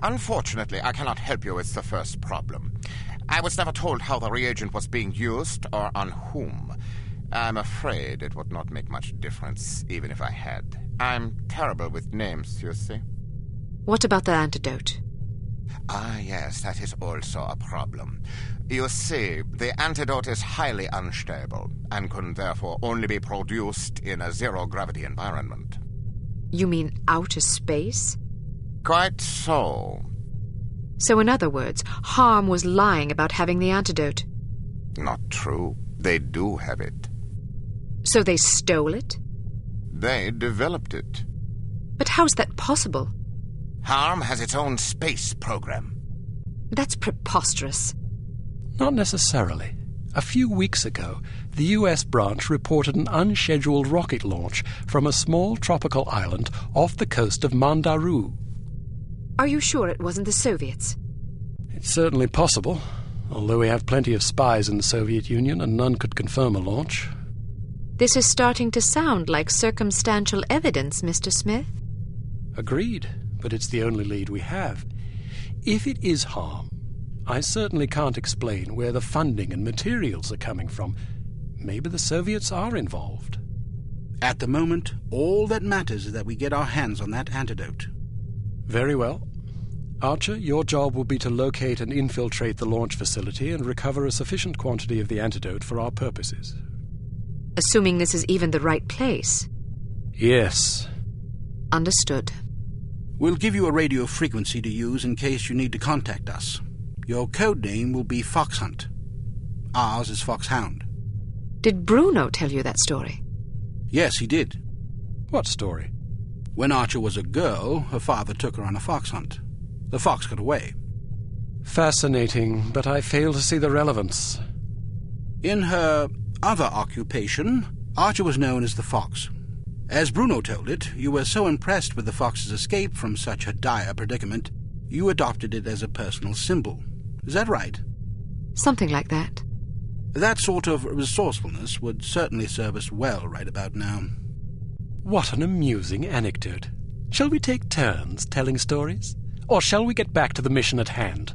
Unfortunately, I cannot help you with the first problem. I was never told how the reagent was being used or on whom. I'm afraid it would not make much difference, even if I had. I'm terrible with names, you see. What about the antidote? Ah, yes, that is also a problem. You see, the antidote is highly unstable and can therefore only be produced in a zero-gravity environment. You mean outer space? Quite so. So in other words, Harm was lying about having the antidote. Not true. They do have it. So they stole it? They developed it. But how's that possible? Harm has its own space program. That's preposterous. Not necessarily. A few weeks ago, the U.S. branch reported an unscheduled rocket launch from a small tropical island off the coast of Mandaru. Are you sure it wasn't the Soviets? It's certainly possible, although we have plenty of spies in the Soviet Union and none could confirm a launch. This is starting to sound like circumstantial evidence, Mr. Smith. Agreed, but it's the only lead we have. If it is Harm, I certainly can't explain where the funding and materials are coming from. Maybe the Soviets are involved. At the moment, all that matters is that we get our hands on that antidote. Very well. Archer, your job will be to locate and infiltrate the launch facility and recover a sufficient quantity of the antidote for our purposes. Assuming this is even the right place. Yes. Understood. We'll give you a radio frequency to use in case you need to contact us. Your code name will be Fox Hunt. Ours is Foxhound. Did Bruno tell you that story? Yes, he did. What story? When Archer was a girl, her father took her on a fox hunt. The fox got away. Fascinating, but I fail to see the relevance. In her other occupation, Archer was known as the Fox. As Bruno told it, you were so impressed with the fox's escape from such a dire predicament, you adopted it as a personal symbol. Is that right? Something like that. That sort of resourcefulness would certainly serve us well right about now. What an amusing anecdote. Shall we take turns telling stories? Or shall we get back to the mission at hand?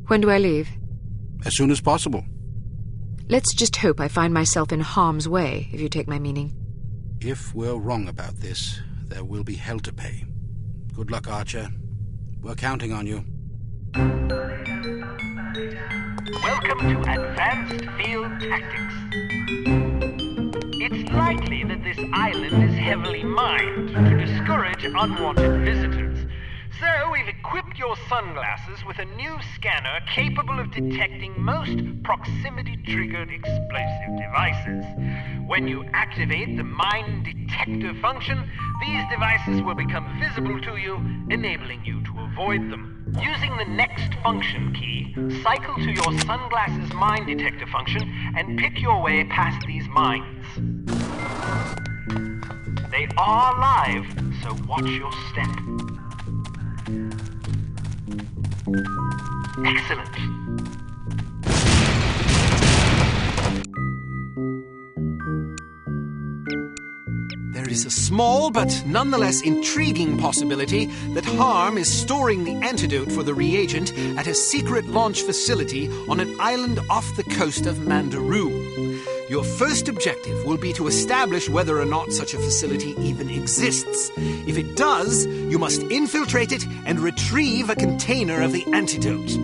When do I leave? As soon as possible. Let's just hope I find myself in harm's way, if you take my meaning. If we're wrong about this, there will be hell to pay. Good luck, Archer. We're counting on you. Welcome to Advanced Field Tactics. It's likely that this island is heavily mined to discourage unwanted visitors. So we've equipped your sunglasses with a new scanner capable of detecting most proximity-triggered explosive devices. When you activate the mine detector function, these devices will become visible to you, enabling you to avoid them. Using the next function key, cycle to your sunglasses mine detector function and pick your way past these mines. They are live, so watch your step. Excellent. There is a small but nonetheless intriguing possibility that Harm is storing the antidote for the reagent at a secret launch facility on an island off the coast of Mandaru. Your first objective will be to establish whether or not such a facility even exists. If it does, you must infiltrate it and retrieve a container of the antidote.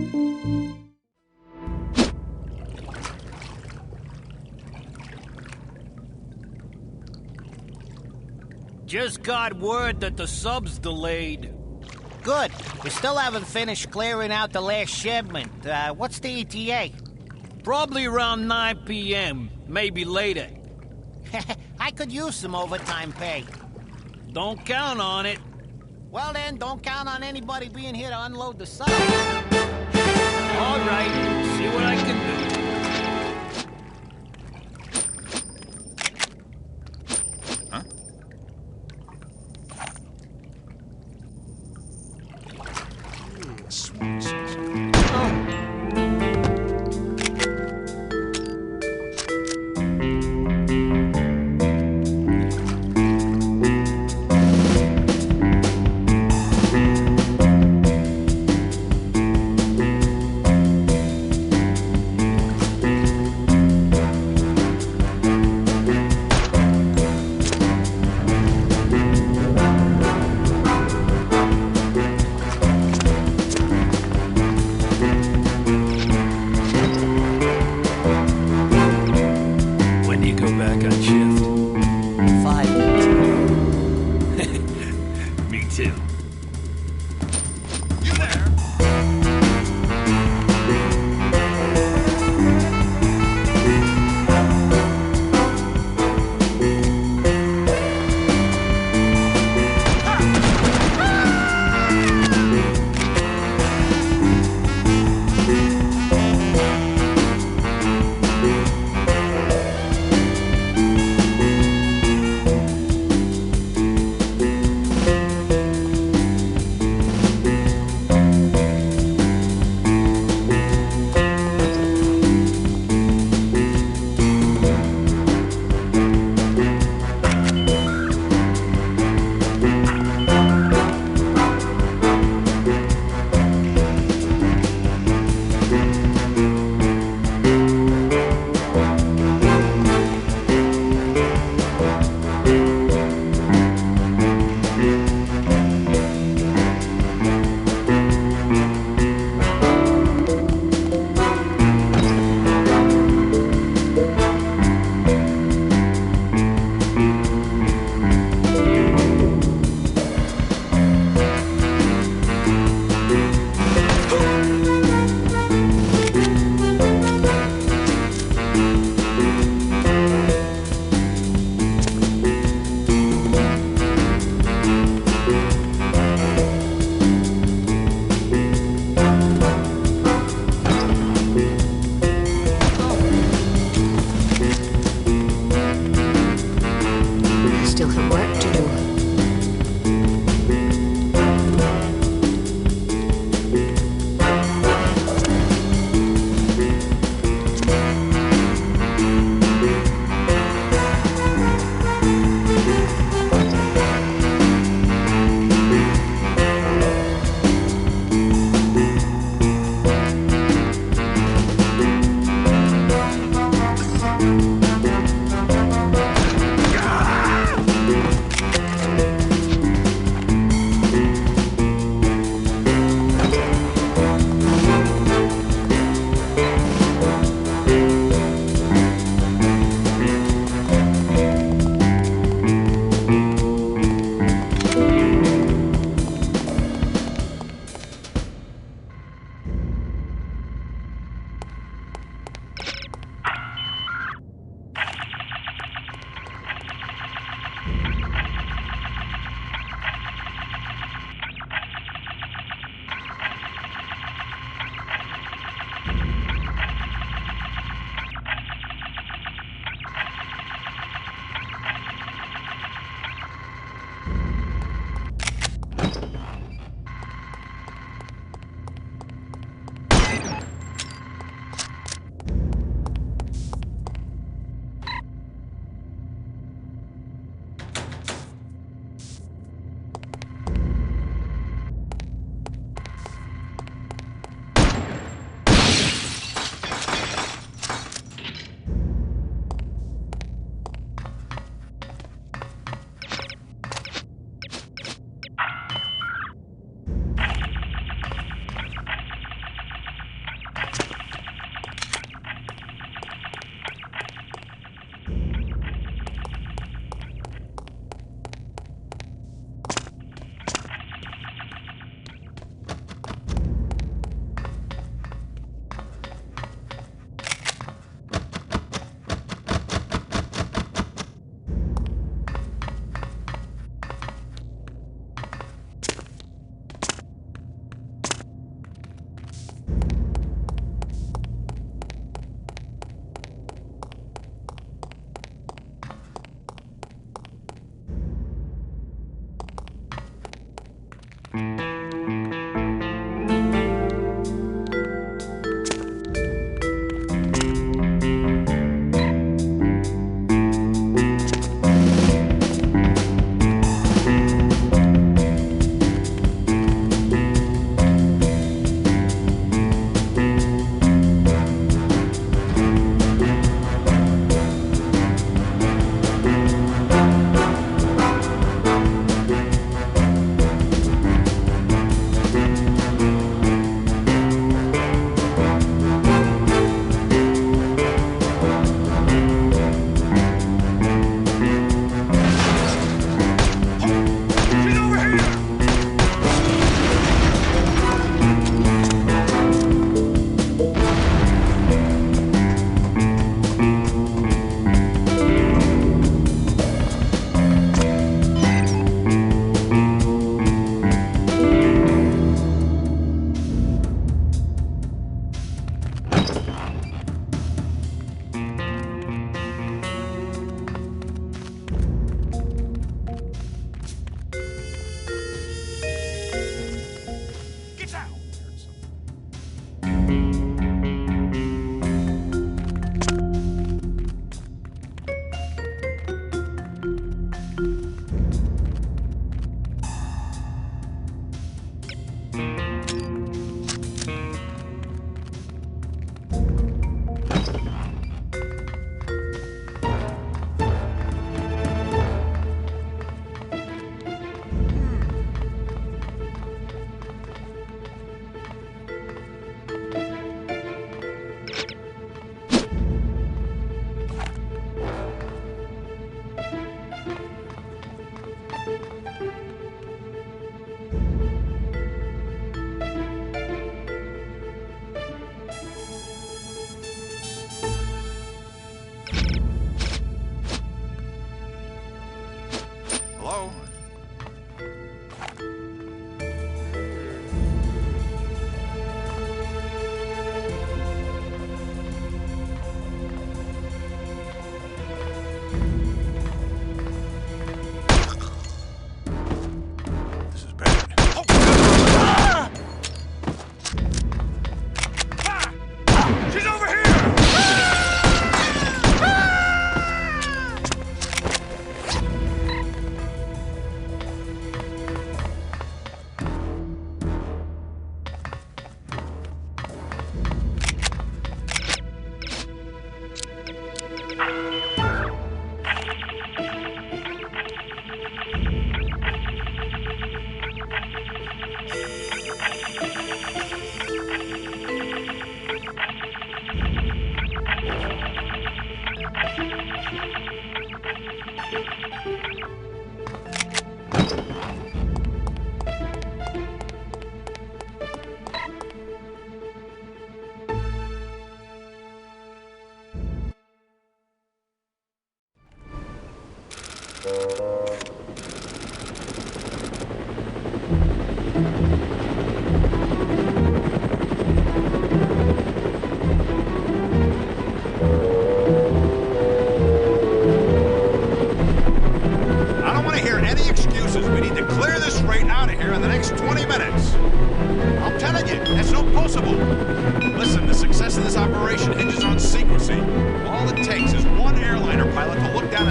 Just got word that the sub's delayed. Good. We still haven't finished clearing out the last shipment. What's the ETA? Probably around 9 p.m., maybe later. I could use some overtime pay. Don't count on it. Well then, don't count on anybody being here to unload the sub. All right, see what I can do.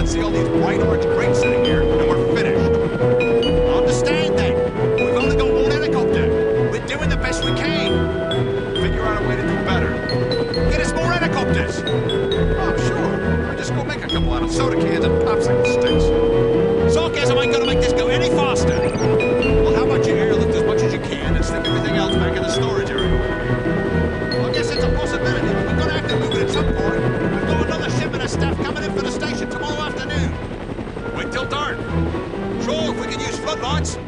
see all these bright orange crates sitting here, and we're finished. Understand then. We've only got one helicopter. We're doing the best we can. Figure out a way to do better. Get us more helicopters. Oh, sure. I just go make a couple out of soda cans and popsicle sticks. Sarcasm ain't gonna make this go any faster. Well, how about you airlift as much as you can and stick everything else back in the storage area? Well, I guess it's a possibility, but we're gonna have to move it at some point. We've got another shipment of stuff coming in for the station tomorrow afternoon. Wait till dark. Sure, if we can use floodlights.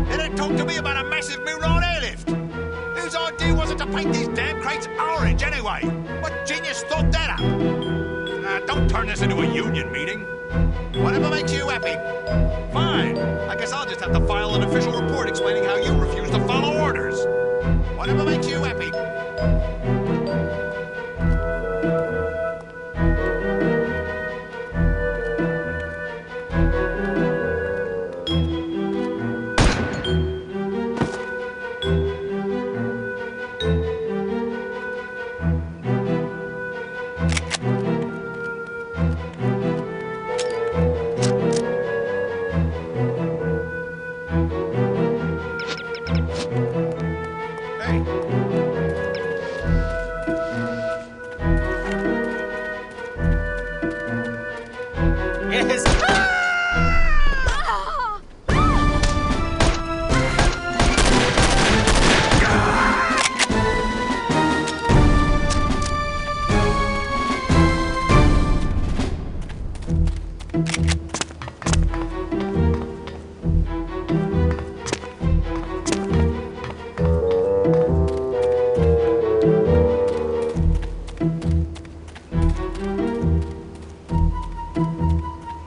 They didn't talk to me about a massive moonlight airlift. Whose idea was it to paint these damn crates orange anyway? What genius thought that up? Don't turn this into a union meeting. Whatever makes you happy. Fine. I guess I'll just have to file an official report explaining how you refuse to follow orders. Whatever makes you happy. Yes.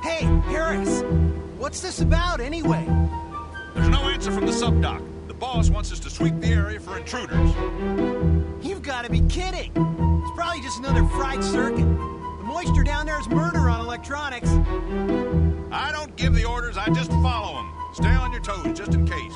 Hey, Harris! What's this about, anyway? There's no answer from the subdoc. The boss wants us to sweep the area for intruders. You've got to be kidding! It's probably just another fried circuit. The moisture down there is murder on electronics. I don't give the orders, I just follow them. Stay on your toes, just in case.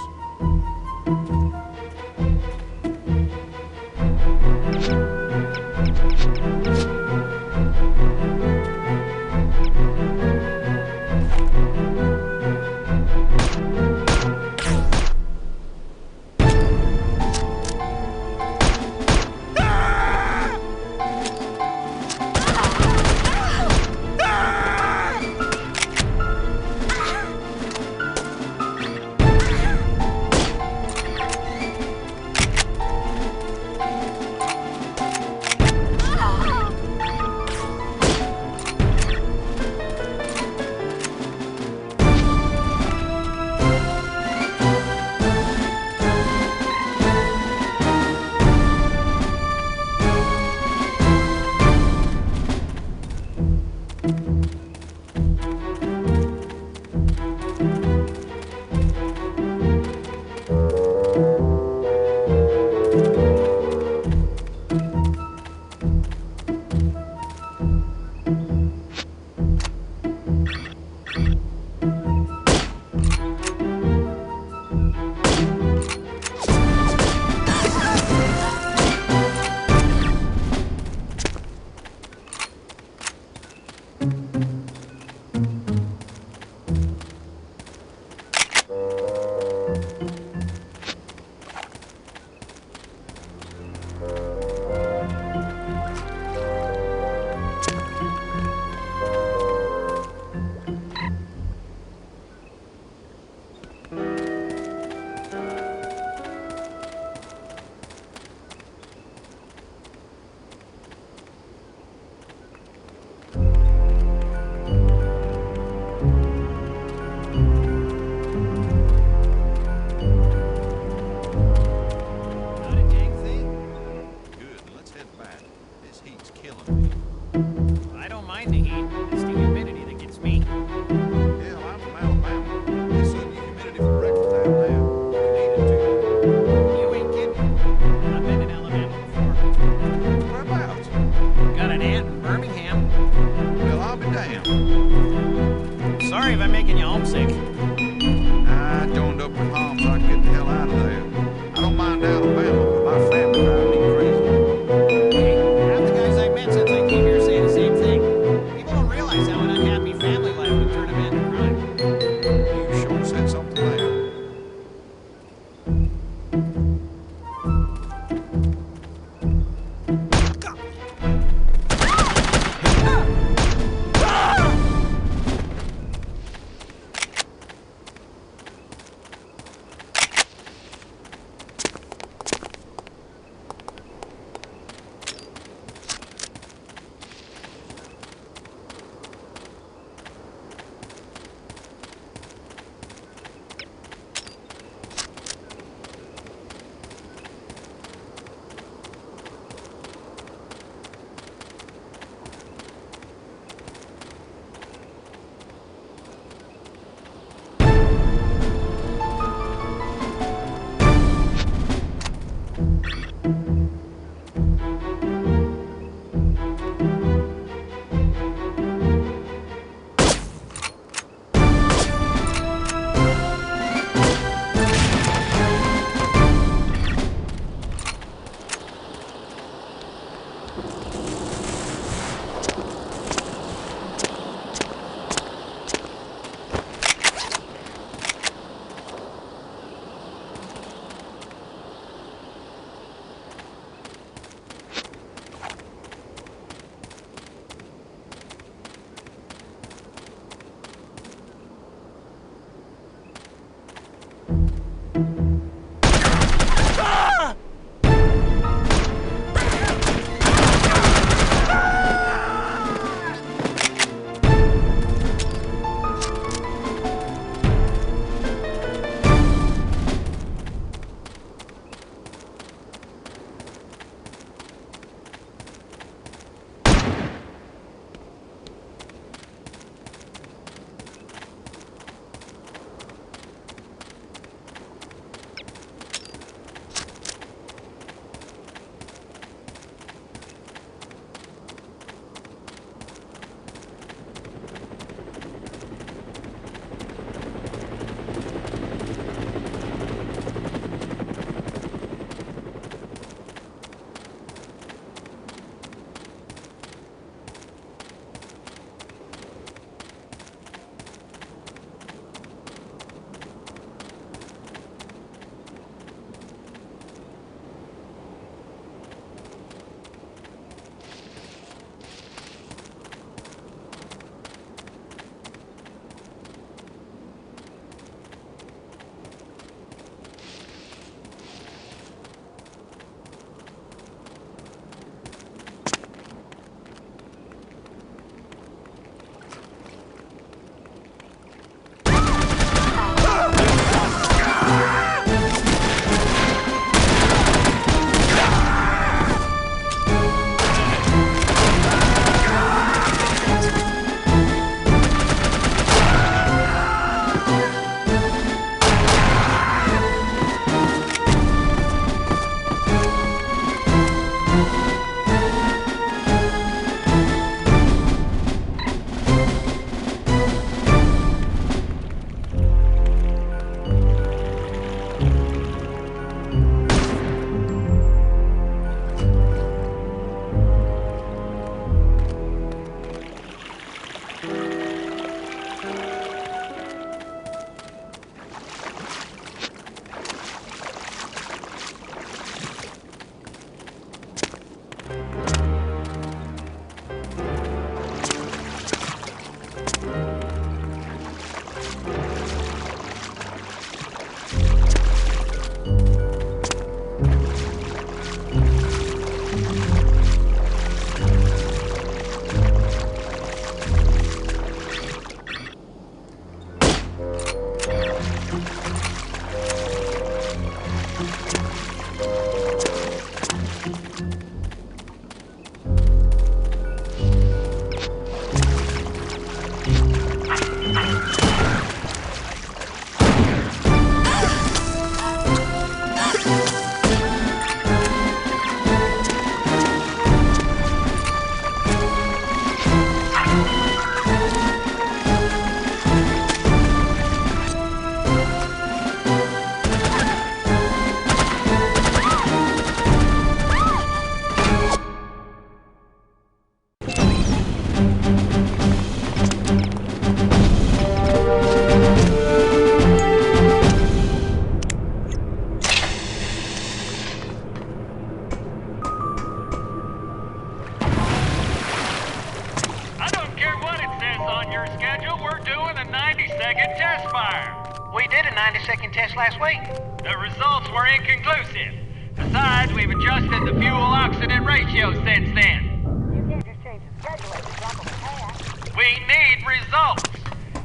a 90-second test last week. The results were inconclusive. Besides, we've adjusted the fuel-oxidant ratio since then. You can't just change the schedule at the drop of a hat. We need results.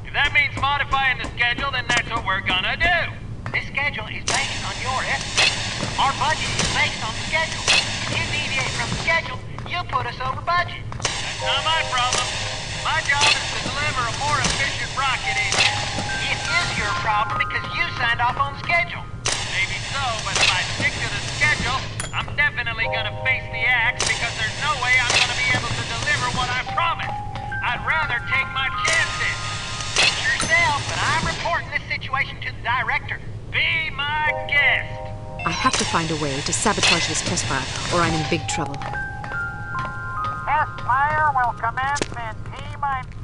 If that means modifying the schedule, then that's what we're gonna do. This schedule is based on your estimate. Our budget is based on the schedule. If you deviate from the schedule, you'll put us over budget. That's not my problem. My job is to deliver a more efficient rocket engine. It is your problem because you signed off on the schedule. Maybe so, but if I stick to the schedule, I'm definitely gonna face the axe because there's no way I'm gonna be able to deliver what I promised. I'd rather take my chances. It's yourself, but I'm reporting this situation to the director. Be my guest. I have to find a way to sabotage this test fire, or I'm in big trouble. Test fire will commence in T-minus...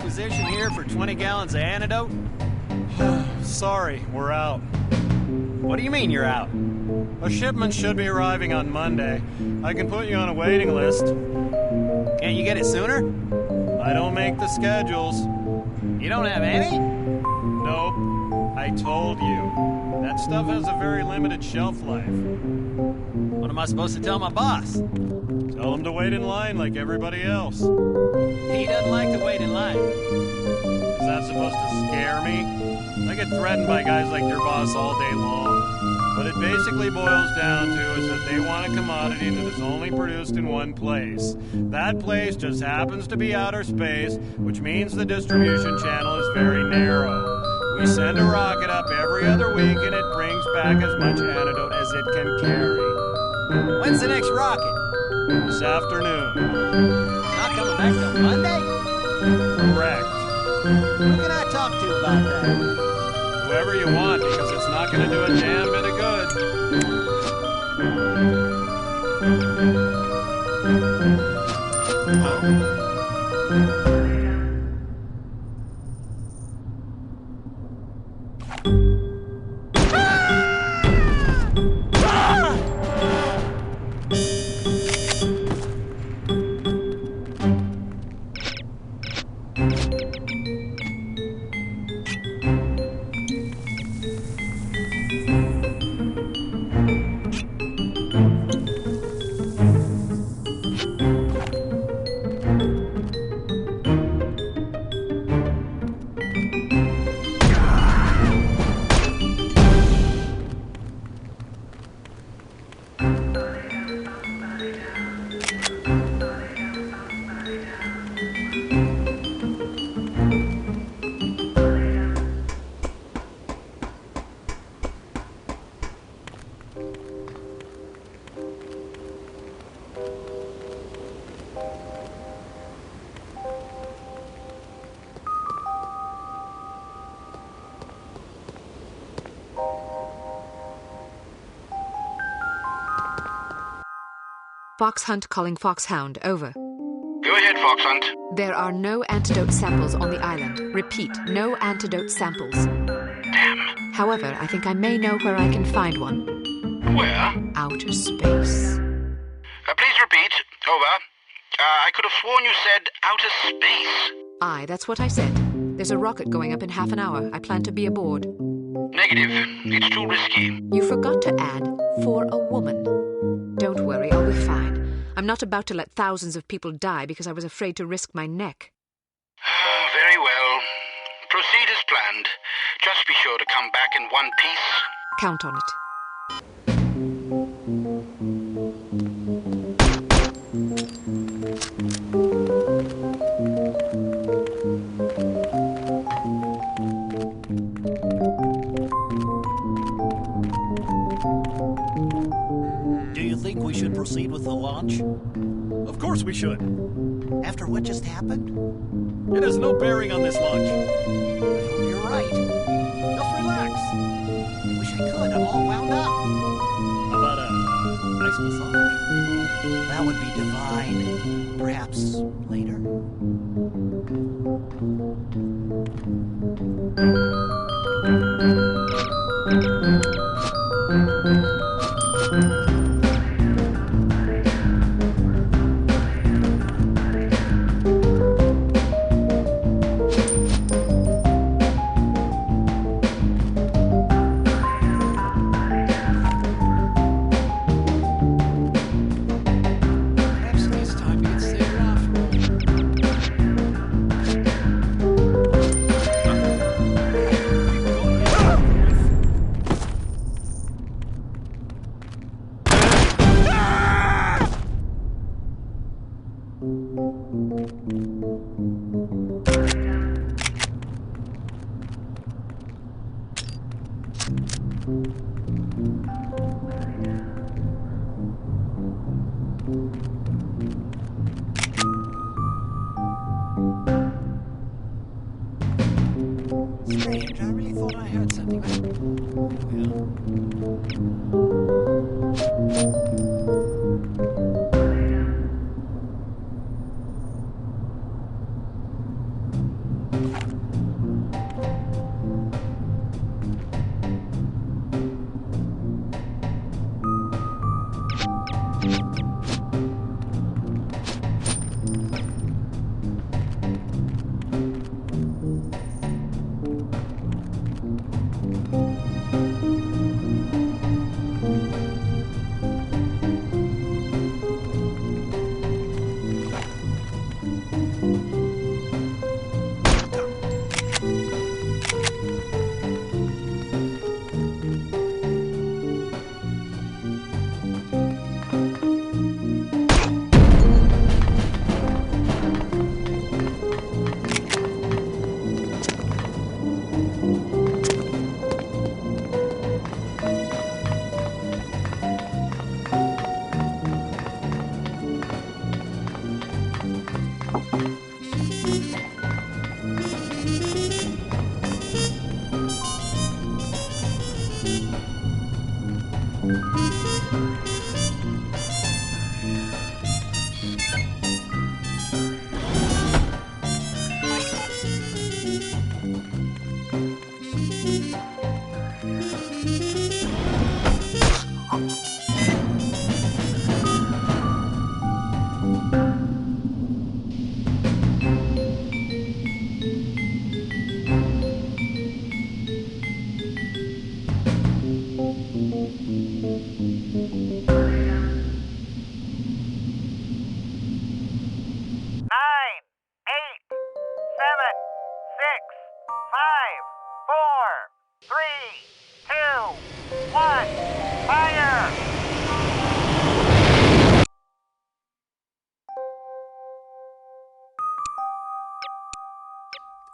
requisition here for 20 gallons of antidote? Sorry, we're out. What do you mean you're out? A shipment should be arriving on Monday. I can put you on a waiting list. Can't you get it sooner? I don't make the schedules. You don't have any? Nope. I told you. That stuff has a very limited shelf life. What am I supposed to tell my boss? Tell him to wait in line like everybody else. He doesn't like to wait in line. Is that supposed to scare me? I get threatened by guys like your boss all day long. What it basically boils down to is that they want a commodity that is only produced in one place. That place just happens to be outer space, which means the distribution channel is very narrow. We send a rocket up every other week and it brings back as much antidote as it can carry. When's the next rocket? This afternoon. Not coming back till Monday? Correct. Who can I talk to about that? Whoever you want, because it's not going to do a damn bit of good. Fox Hunt calling Foxhound, over. Go ahead, Fox Hunt. There are no antidote samples on the island. Repeat, no antidote samples. Damn. However, I think I may know where I can find one. Where? Outer space. Please repeat. Over. I could have sworn you said outer space. Aye, that's what I said. There's a rocket going up in half an hour. I plan to be aboard. Negative. It's too risky. You forgot to add, for a woman. Don't worry, I'll be fine. I'm not about to let thousands of people die because I was afraid to risk my neck. Very well. Proceed as planned. Just be sure to come back in one piece. Count on it. We should proceed with the launch? Of course we should. After what just happened? It has no bearing on this launch. I hope you're right. Just relax. Wish I could. I'm all wound up. How about a nice massage? That would be divine. Perhaps later. Strange, I really thought I heard something.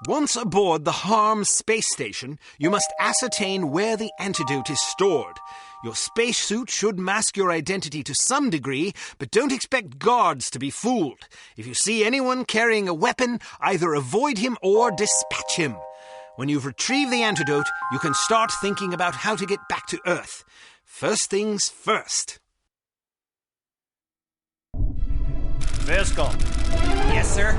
Once aboard the Harm space station, you must ascertain where the antidote is stored. Your spacesuit should mask your identity to some degree, but don't expect guards to be fooled. If you see anyone carrying a weapon, either avoid him or dispatch him. When you've retrieved the antidote, you can start thinking about how to get back to Earth. First things first. Fiscal. Yes, sir?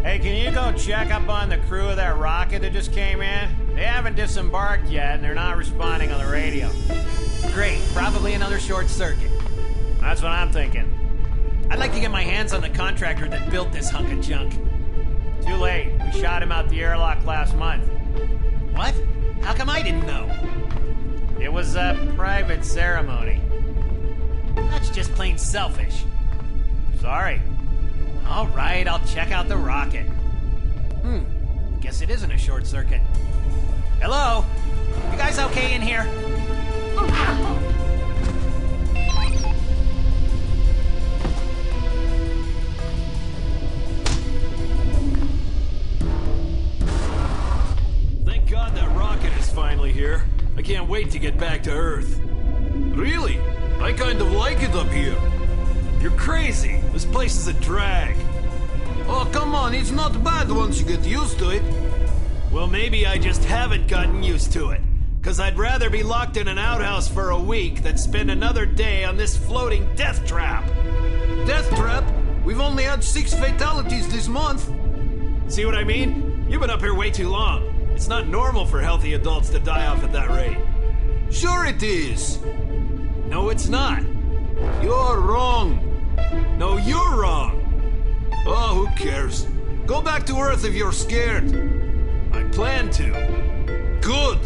Hey, can you go check up on the crew of that rocket that just came in? They haven't disembarked yet, and they're not responding on the radio. Great. Probably another short circuit. That's what I'm thinking. I'd like to get my hands on the contractor that built this hunk of junk. Too late. We shot him out the airlock last month. What? How come I didn't know? It was a private ceremony. That's just plain selfish. Sorry. All right, I'll check out the rocket. Guess it isn't a short circuit. Hello? You guys okay in here? Thank God that rocket is finally here. I can't wait to get back to Earth. Really? I kind of like it up here. You're crazy. This place is a drag. Oh, come on. It's not bad once you get used to it. Well, maybe I just haven't gotten used to it. Because I'd rather be locked in an outhouse for a week than spend another day on this floating death trap. Death trap? We've only had 6 fatalities this month. See what I mean? You've been up here way too long. It's not normal for healthy adults to die off at that rate. Sure it is. No, it's not. You're wrong. No, you're wrong. Oh, who cares? Go back to Earth if you're scared. I plan to. Good.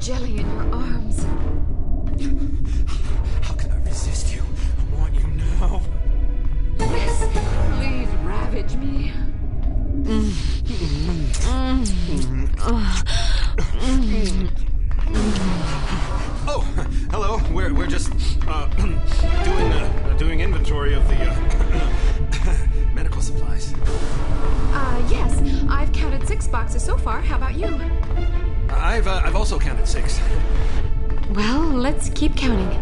Jelly in your arms. How can I resist you? I want you now. Please ravage me. Oh, hello. We're just doing inventory of the medical supplies. Yes. I've counted 6 boxes so far. How about you? I've also counted 6. Well, let's keep counting.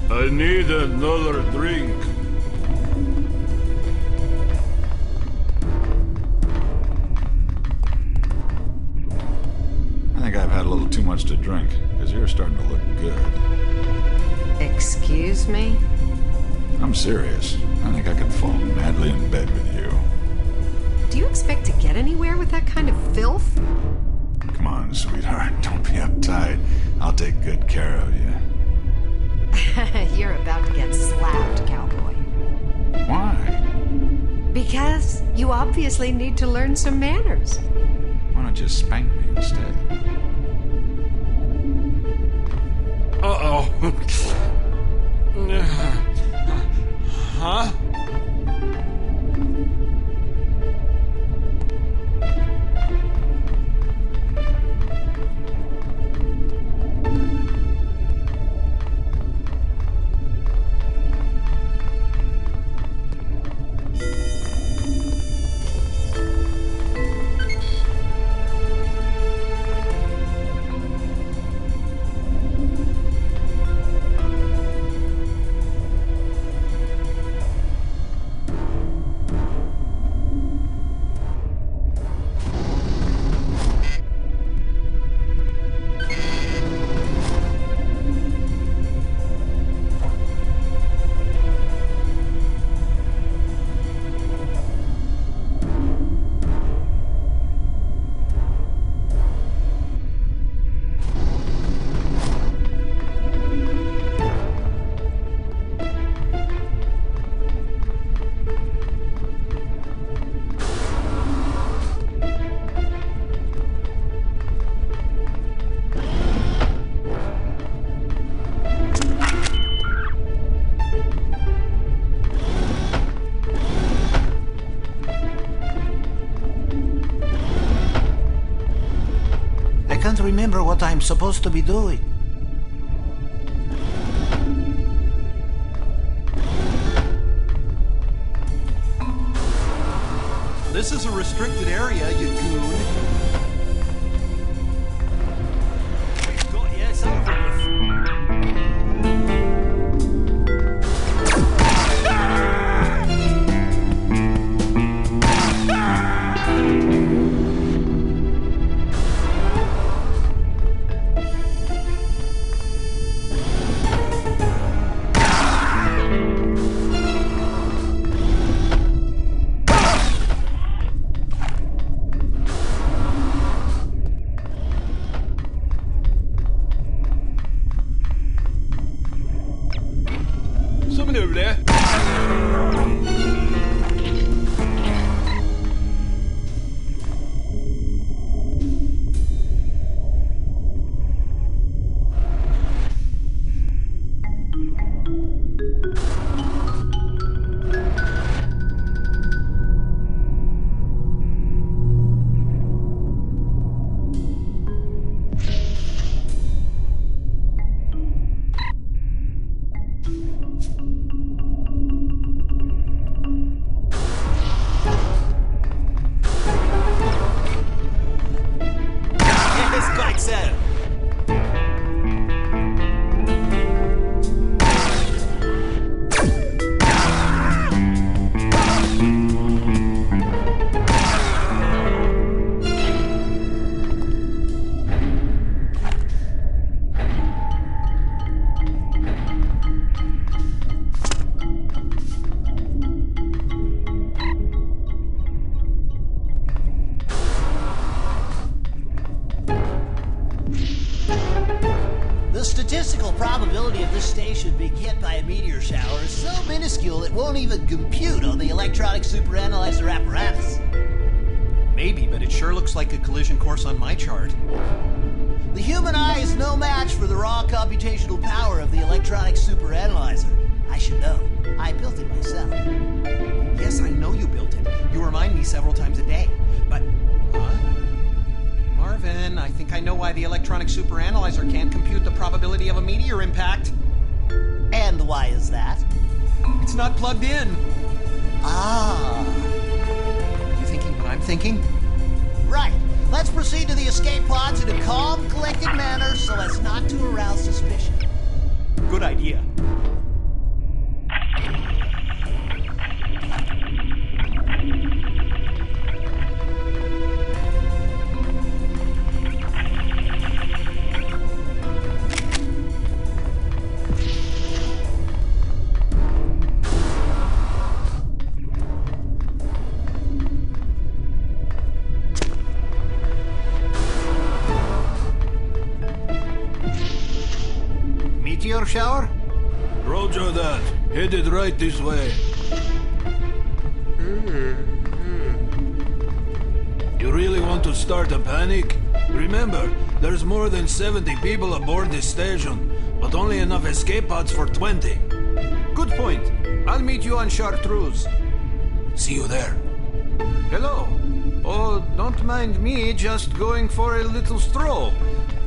I need another drink. I think I've had a little too much to drink, because you're starting to look good. Excuse me? I'm serious. I think I could fall madly in bed with you. Do you expect to get anywhere with that kind of filth? Come on, sweetheart. Don't be uptight. I'll take good care of you. You're about to get slapped, cowboy. Why? Because you obviously need to learn some manners. Why not just spank me instead? Uh-oh. Huh? I can't remember what I'm supposed to be doing. This is a restricted area, you goon. We've got you, it's over with. Someone over there. The statistical probability of this station being hit by a meteor shower is so minuscule it won't even compute on the electronic superanalyzer apparatus. Maybe, but it sure looks like a collision course on my chart. The human eye is no match for the raw computational power of the electronic superanalyzer. I should know. I built it myself. Yes, I know you built it. You remind me several times a day. But, Marvin, I think I know why the electronic superanalyzer can't compute the probability of a meteor impact. And why is that? It's not plugged in. Ah. You thinking what I'm thinking? Right. Let's proceed to the escape pods in a calm, collected manner so as not to arouse suspicion. Good idea. Meteor shower? Roger that. Headed right this way. You really want to start a panic? Remember, there's more than 70 people aboard this station, but only enough escape pods for 20. Good point. I'll meet you on Chartreuse. See you there. Hello. Oh, don't mind me, just going for a little stroll.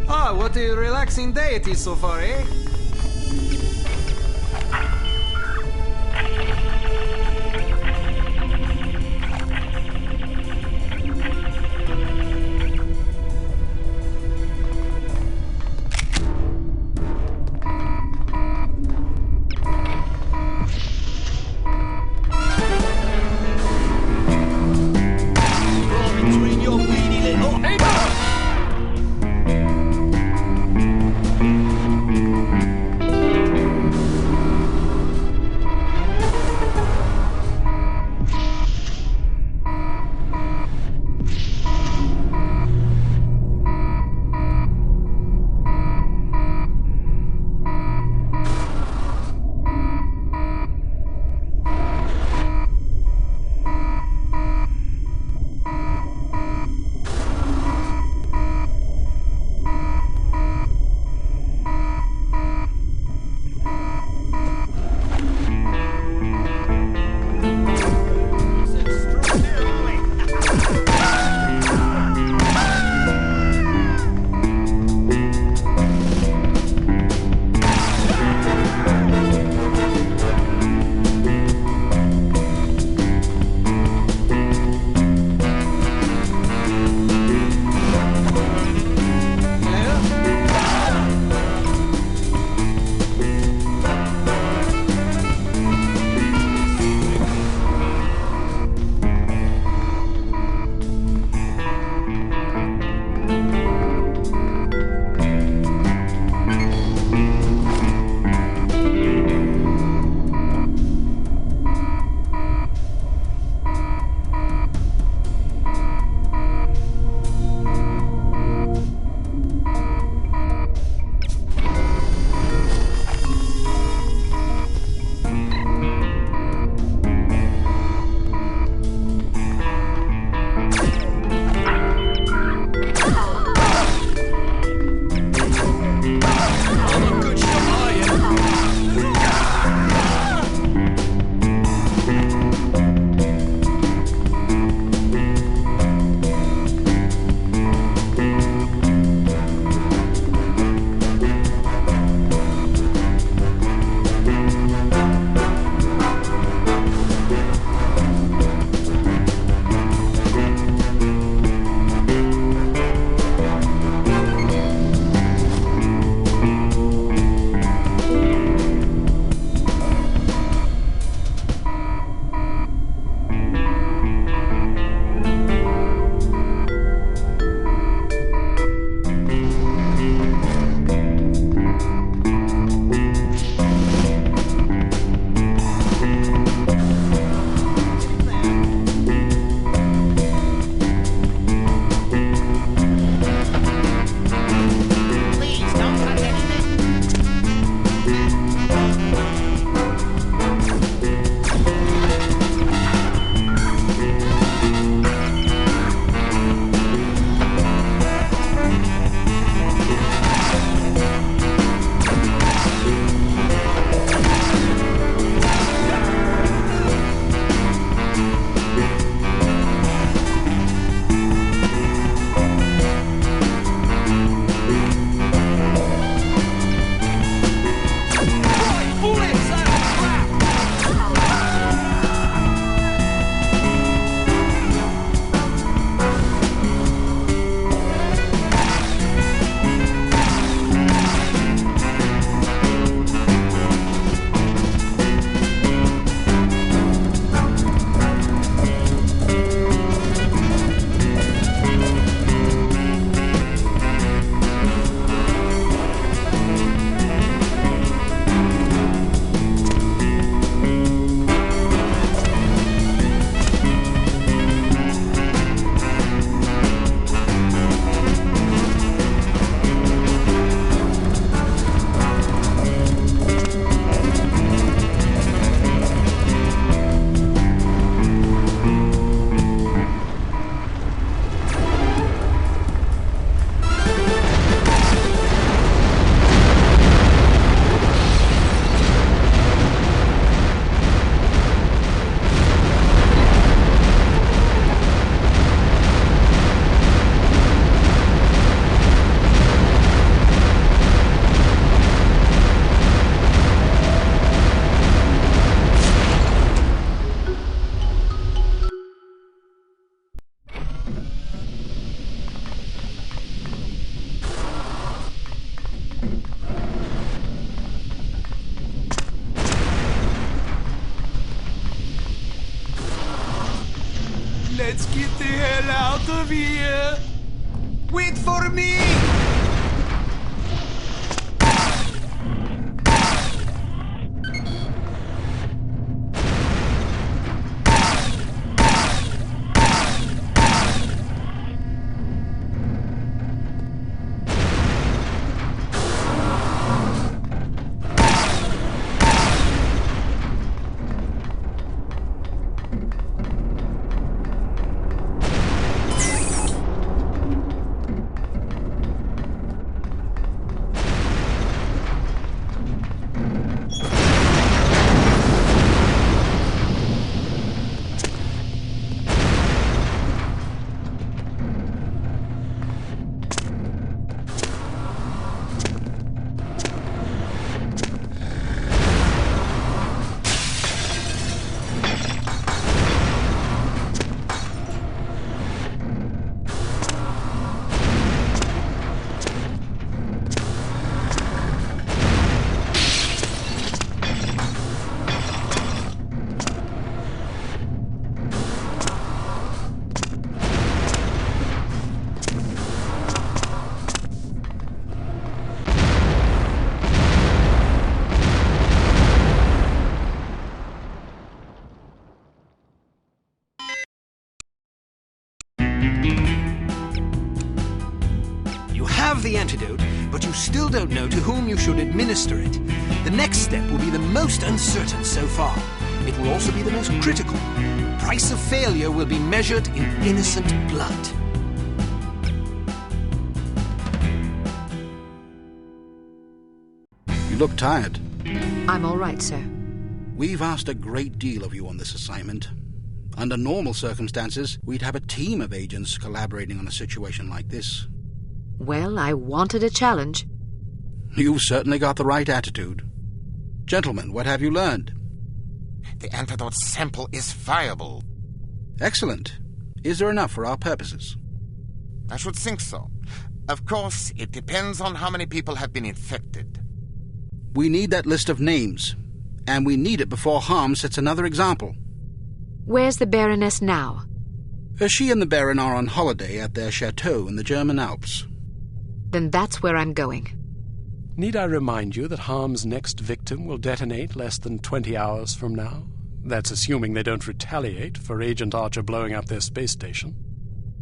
Ah, what a relaxing day it is so far, eh? Let's get the hell out of here! Wait for me! The antidote, but you still don't know to whom you should administer it. The next step will be the most uncertain so far. It will also be the most critical. Price of failure will be measured in innocent blood. You look tired. I'm all right, sir. We've asked a great deal of you on this assignment. Under normal circumstances, we'd have a team of agents collaborating on a situation like this. Well, I wanted a challenge. You've certainly got the right attitude. Gentlemen, what have you learned? The antidote sample is viable. Excellent. Is there enough for our purposes? I should think so. Of course, it depends on how many people have been infected. We need that list of names, and we need it before harm sets another example. Where's the Baroness now? She and the Baron are on holiday at their chateau in the German Alps. Then that's where I'm going. Need I remind you that Harm's next victim will detonate less than 20 hours from now? That's assuming they don't retaliate for Agent Archer blowing up their space station.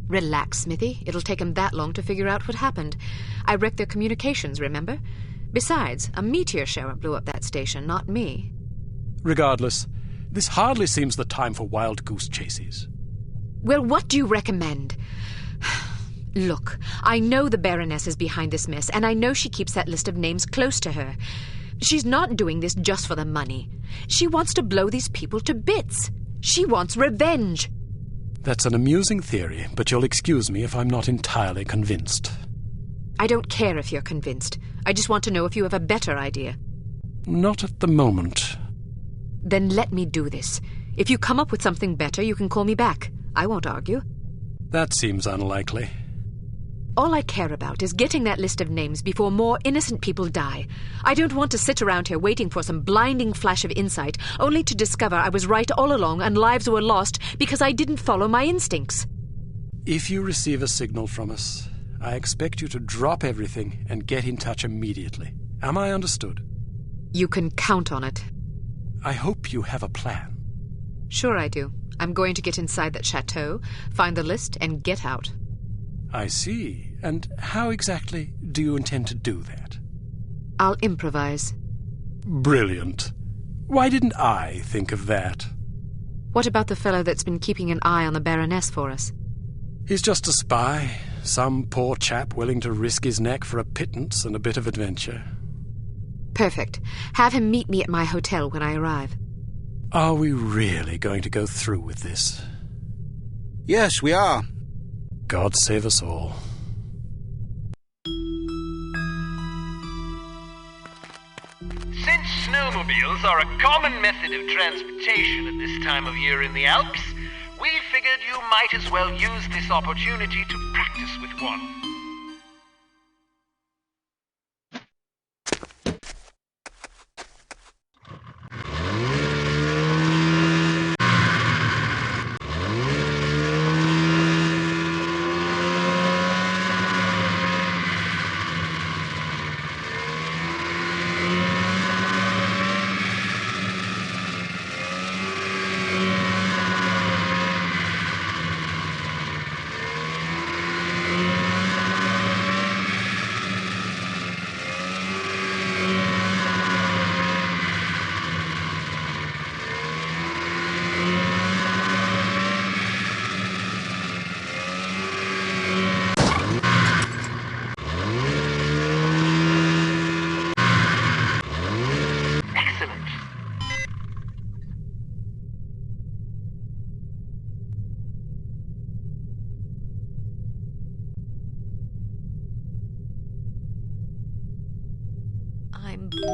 Relax, Smithy. It'll take them that long to figure out what happened. I wrecked their communications, remember? Besides, a meteor shower blew up that station, not me. Regardless, this hardly seems the time for wild goose chases. Well, what do you recommend? Look, I know the Baroness is behind this mess, and I know she keeps that list of names close to her. She's not doing this just for the money. She wants to blow these people to bits. She wants revenge. That's an amusing theory, but you'll excuse me if I'm not entirely convinced. I don't care if you're convinced. I just want to know if you have a better idea. Not at the moment. Then let me do this. If you come up with something better, you can call me back. I won't argue. That seems unlikely. All I care about is getting that list of names before more innocent people die. I don't want to sit around here waiting for some blinding flash of insight, only to discover I was right all along and lives were lost because I didn't follow my instincts. If you receive a signal from us, I expect you to drop everything and get in touch immediately. Am I understood? You can count on it. I hope you have a plan. Sure I do. I'm going to get inside that chateau, find the list, and get out. I see. And how exactly do you intend to do that? I'll improvise. Brilliant. Why didn't I think of that? What about the fellow that's been keeping an eye on the Baroness for us? He's just a spy. Some poor chap willing to risk his neck for a pittance and a bit of adventure. Perfect. Have him meet me at my hotel when I arrive. Are we really going to go through with this? Yes, we are. God save us all. Since snowmobiles are a common method of transportation at this time of year in the Alps, we figured you might as well use this opportunity to practice with one.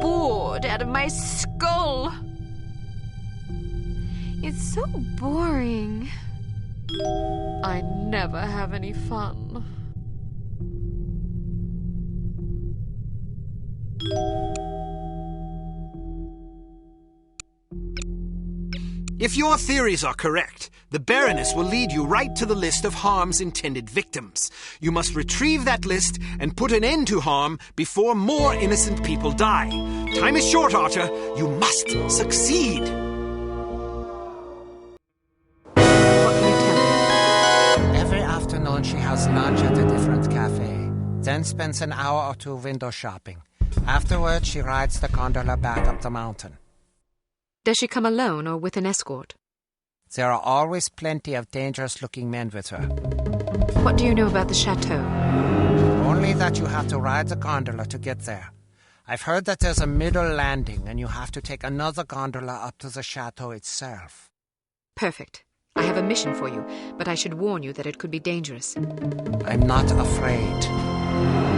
bored out of my skull. It's so boring. I never have any fun. If your theories are correct, the Baroness will lead you right to the list of harm's intended victims. You must retrieve that list and put an end to harm before more innocent people die. Time is short, Archer. You must succeed. What can you tell me? Every afternoon she has lunch at a different cafe, then spends an hour or two window shopping. Afterwards, she rides the gondola back up the mountain. Does she come alone or with an escort? There are always plenty of dangerous-looking men with her. What do you know about the chateau? Only that you have to ride the gondola to get there. I've heard that there's a middle landing, and you have to take another gondola up to the chateau itself. Perfect. I have a mission for you, but I should warn you that it could be dangerous. I'm not afraid.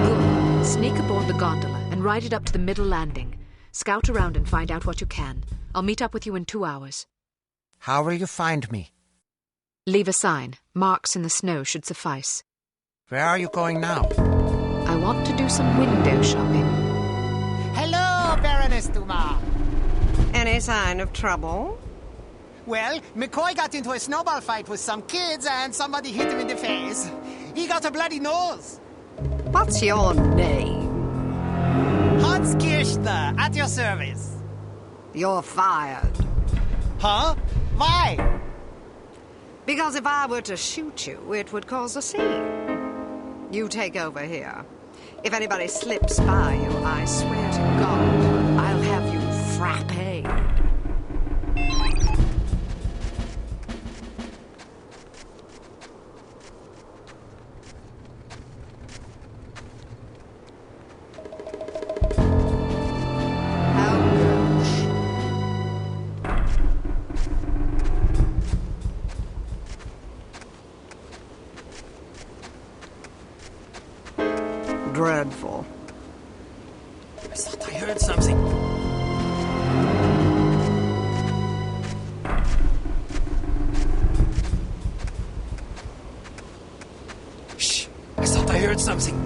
Good. Sneak aboard the gondola and ride it up to the middle landing. Scout around and find out what you can. I'll meet up with you in 2 hours. How will you find me? Leave a sign. Marks in the snow should suffice. Where are you going now? I want to do some window shopping. Hello, Baroness Dumas. Any sign of trouble? Well, McCoy got into a snowball fight with some kids and somebody hit him in the face. He got a bloody nose. What's your name? Hans Kirchner, at your service. You're fired. Huh? Why? Because if I were to shoot you, it would cause a scene. You take over here. If anybody slips by you, I swear to God, I'll have you frappéed. Dreadful. I thought I heard something. Shh! I thought I heard something.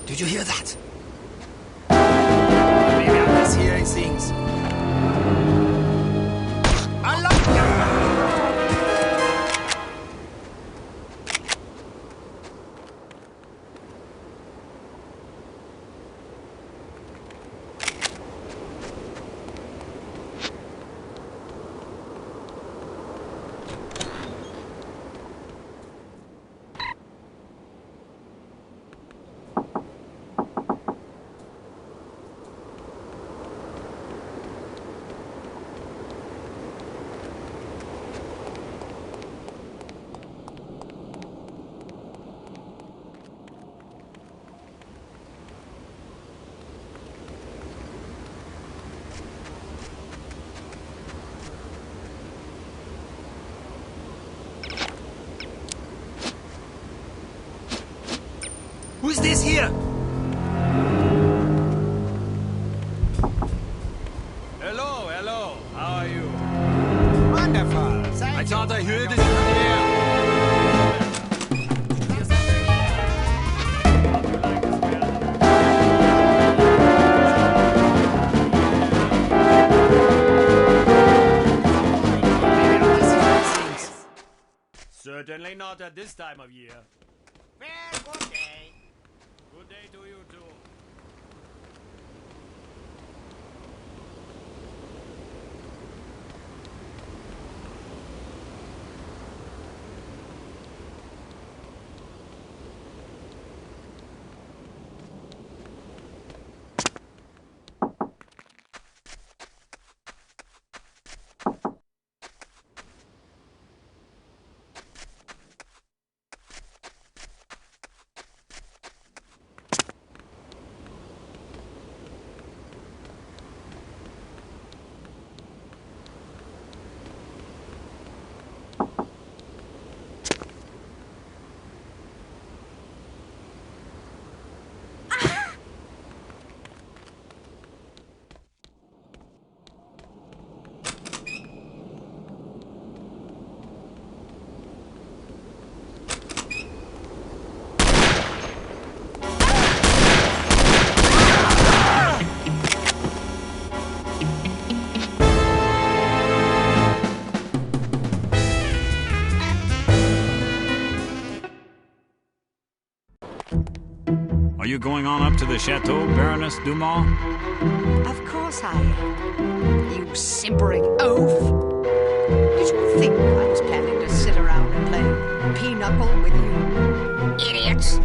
Did you hear that? Maybe I'm just hearing things. Who's this here? Hello, hello. How are you? Wonderful. Thank I thought I heard it. Certainly not at this time of year. Well, good day. Good day to you too. Are you going on up to the chateau, Baroness Dumas? Of course I am. You simpering oaf! Did you think I was planning to sit around and play pinochle with you? Idiots!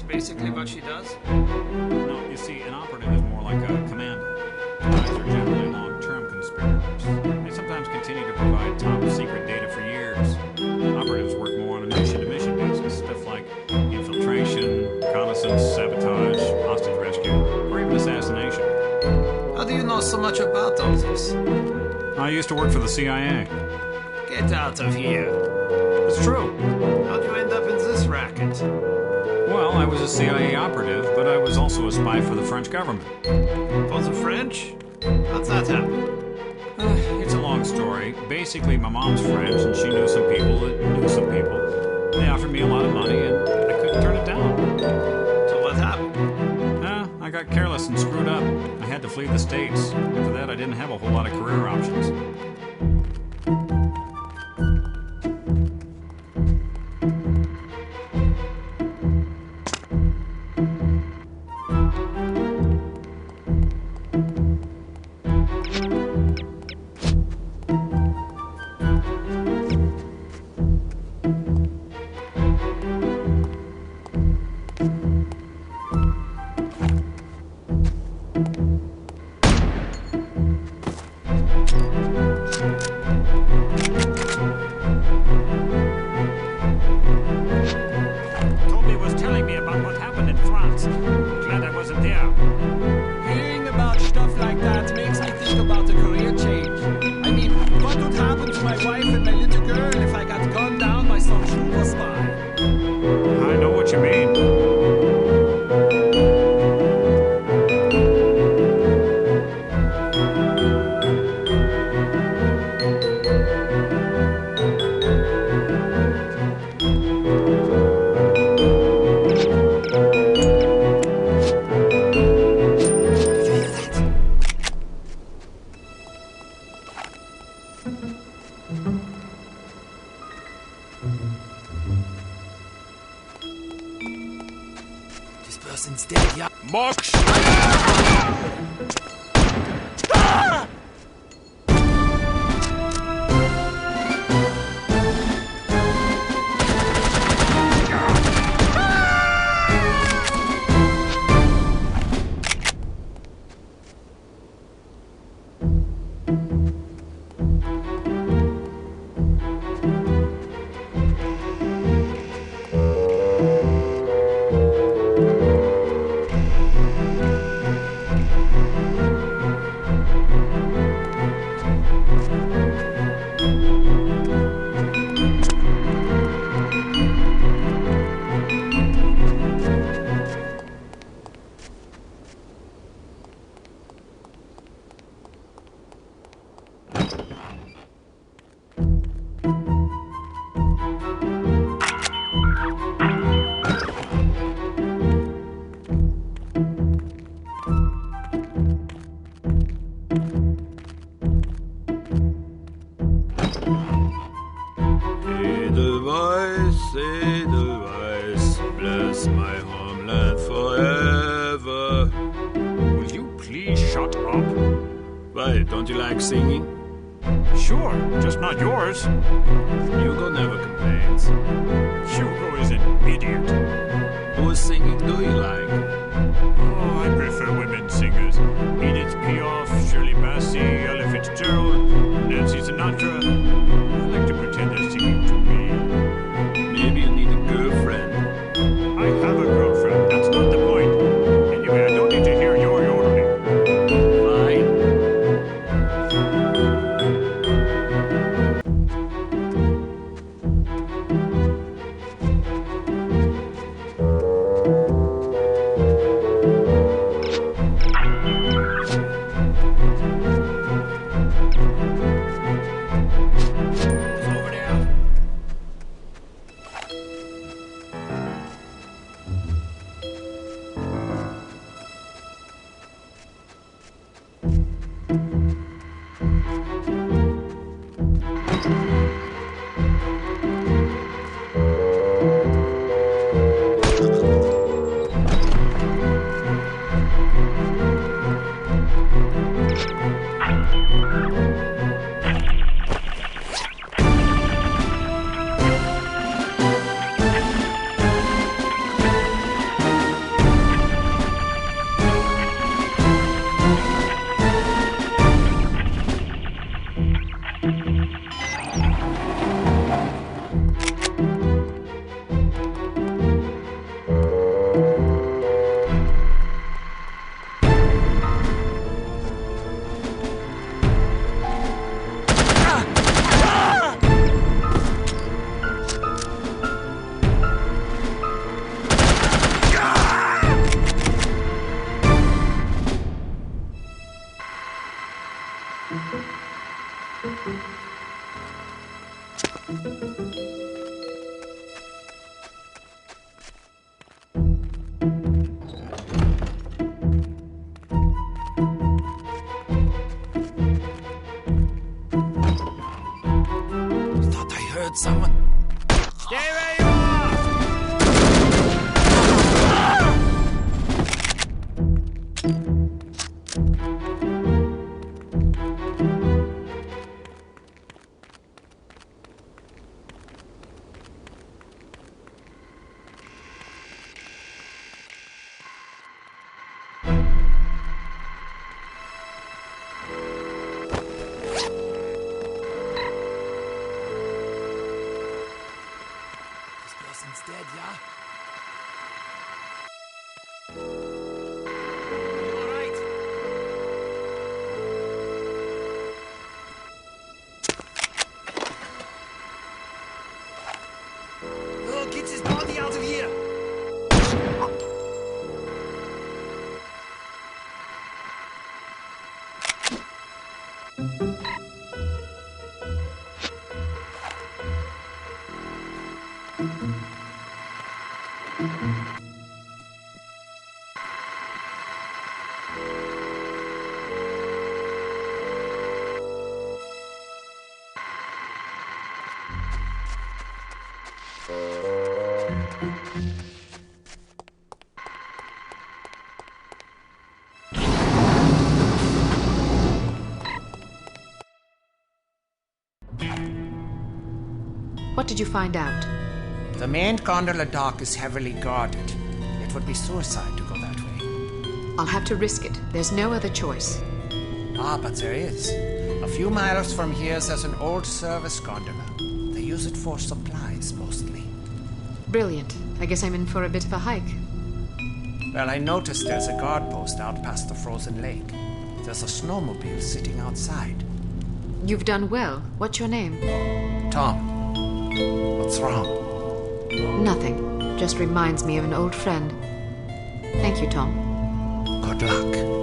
Basically what she does? No, you see, an operative is more like a commando. Spies are generally long-term conspirators. They sometimes continue to provide top-secret data for years. Operatives work more on a mission-to-mission basis, stuff like infiltration, reconnaissance, sabotage, hostage rescue, or even assassination. How do you know so much about all this? I used to work for the CIA. Get out of here. It's true. How'd you end up in this racket? Well, I was a CIA operative, but I was also a spy for the French government. For the French? How'd that happen? It's a long story. Basically, my mom's French, and she knew some people that knew some people. They offered me a lot of money, and I couldn't turn it down. So what happened? I got careless and screwed up. I had to flee the States. After that, I didn't have a whole lot of career options. person's dead, yeah? Max! Edelweiss, bless my homeland forever. Will you please shut up? Why, don't you like singing? Sure, just not yours. Hugo never complains. Hugo is an idiot. Whose singing do you like? Oh, I prefer women singers. Edith Piaf, Shirley Bassey, Ella Fitzgerald, Nancy Sinatra. I like to pretend they're singing to me. Maybe you need a girlfriend. I have a girlfriend. That's not the point. Anyway, I don't need to hear your yodeling. Fine. Thought I heard someone. Stay where you are! This person's dead, yeah? You alright? Oh, get his body out of here! What did you find out? The main gondola dock is heavily guarded. It would be suicide to go that way. I'll have to risk it. There's no other choice. Ah, but there is. A few miles from here, there's an old service gondola. They use it for supplies, mostly. Brilliant. I guess I'm in for a bit of a hike. Well, I noticed there's a guard post out past the frozen lake. There's a snowmobile sitting outside. You've done well. What's your name? Tom. What's wrong? Nothing. Just reminds me of an old friend. Thank you, Tom. Good luck.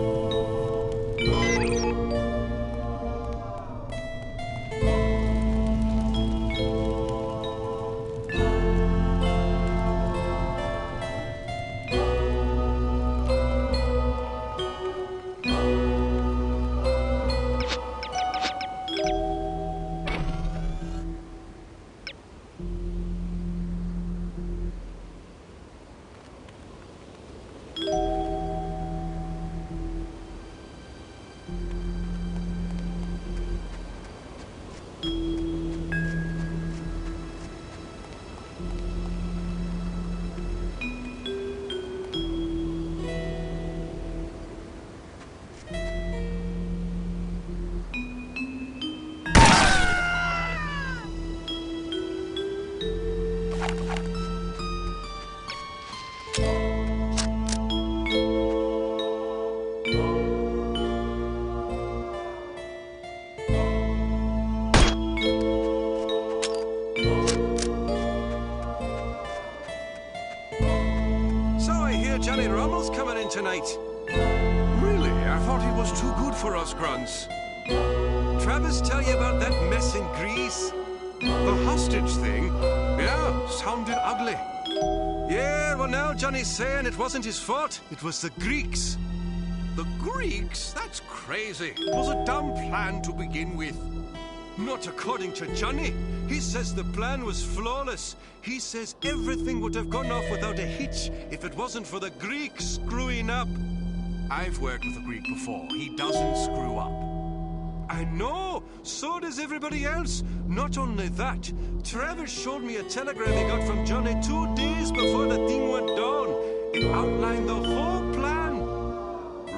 Tonight. Really? I thought he was too good for us grunts. Travis tell you about that mess in Greece? The hostage thing? Yeah, sounded ugly. Yeah, well now Johnny's saying it wasn't his fault. It was the Greeks. The Greeks? That's crazy. It was a dumb plan to begin with. Not according to Johnny. He says the plan was flawless. He says everything would have gone off without a hitch if it wasn't for the Greeks screwing up. I've worked with a Greek before. He doesn't screw up. I know. So does everybody else. Not only that, Travis showed me a telegram he got from Johnny 2 days before the thing went down. It outlined the whole plan.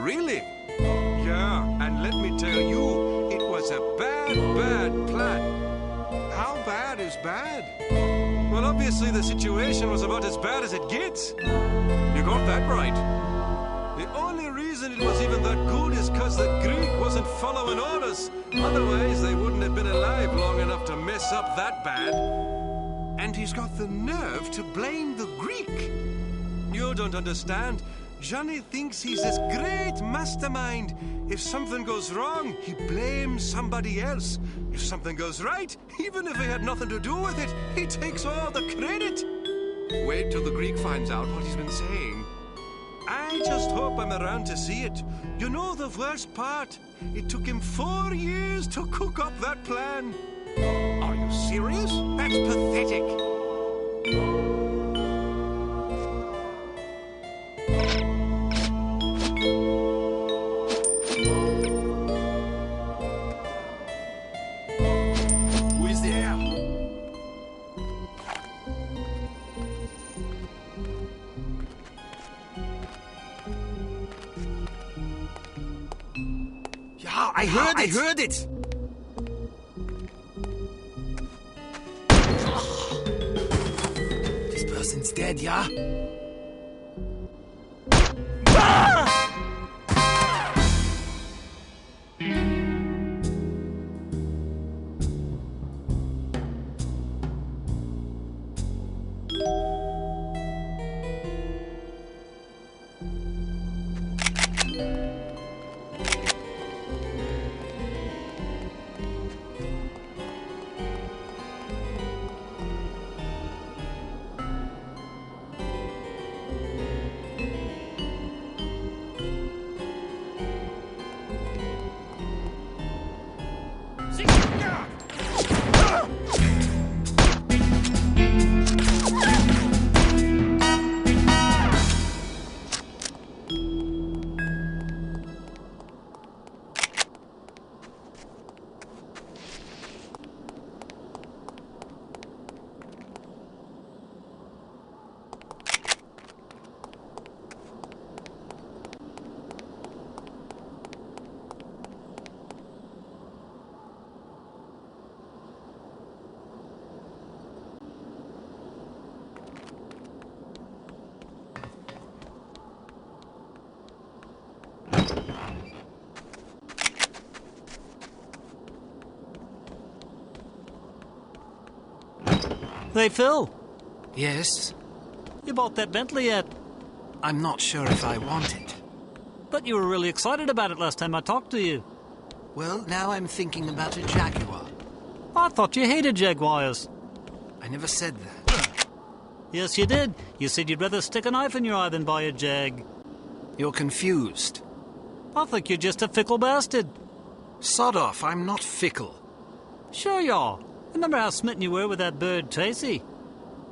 Really? Yeah, and let me tell you, it was a bad plan. How bad is bad? Well, obviously the situation was about as bad as it gets. You got that right. The only reason it was even that good is because the Greek wasn't following orders. Otherwise, they wouldn't have been alive long enough to mess up that bad. And he's got the nerve to blame the Greek. You don't understand. Johnny thinks he's this great mastermind. If something goes wrong, he blames somebody else. If something goes right, even if he had nothing to do with it, he takes all the credit. Wait till the Greek finds out what he's been saying. I just hope I'm around to see it. You know the worst part? It took him 4 years to cook up that plan. Are you serious? That's pathetic. I heard it! This person's dead, yeah? Hey, Phil. Yes? You bought that Bentley yet? I'm not sure if I want it. But you were really excited about it last time I talked to you. Well, now I'm thinking about a Jaguar. I thought you hated Jaguars. I never said that. Yes, you did. You said you'd rather stick a knife in your eye than buy a Jag. You're confused. I think you're just a fickle bastard. Sod off, I'm not fickle. Sure you are. Remember how smitten you were with that bird, Tracy?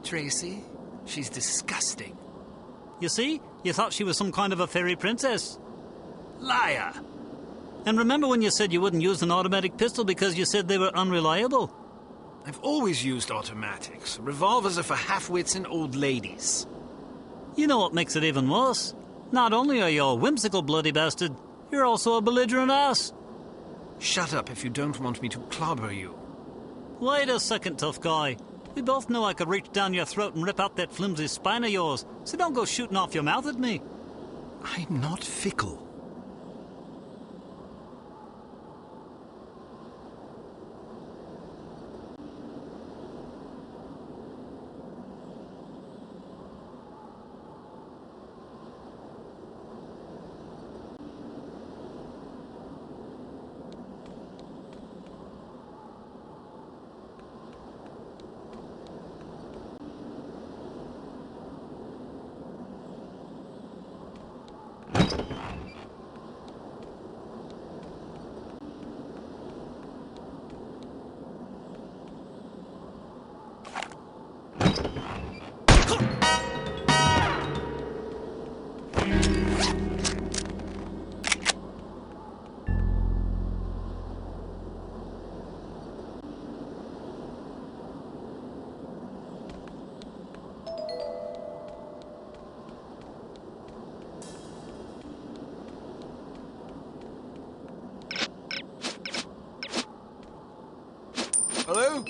Tracy? She's disgusting. You see? You thought she was some kind of a fairy princess. Liar! And remember when you said you wouldn't use an automatic pistol because you said they were unreliable? I've always used automatics. Revolvers are for half-wits and old ladies. You know what makes it even worse? Not only are you a whimsical bloody bastard, you're also a belligerent ass. Shut up if you don't want me to clobber you. Wait a second, tough guy. We both know I could reach down your throat and rip out that flimsy spine of yours, so don't go shooting off your mouth at me. I'm not fickle. Hello?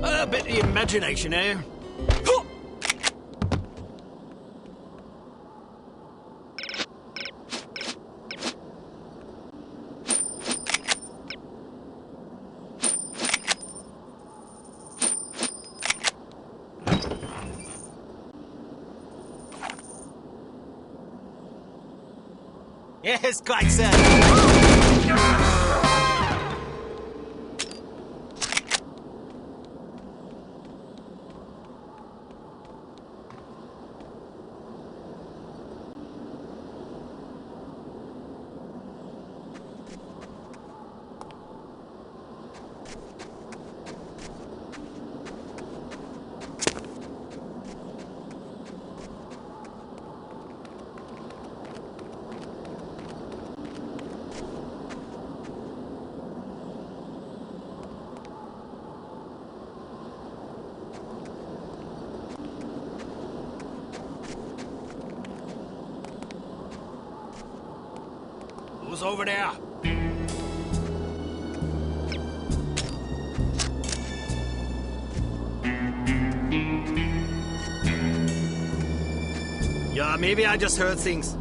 A bit of imagination, eh? Yes, quite so. Who's over there? Yeah, maybe I just heard things.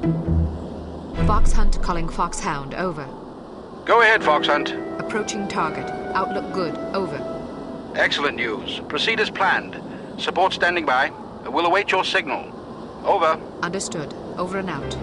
Foxhunt calling Foxhound, over. Go ahead, Foxhunt. Approaching target. Outlook good, over. Excellent news. Proceed as planned. Support standing by. We'll await your signal. Over. Understood. Over and out.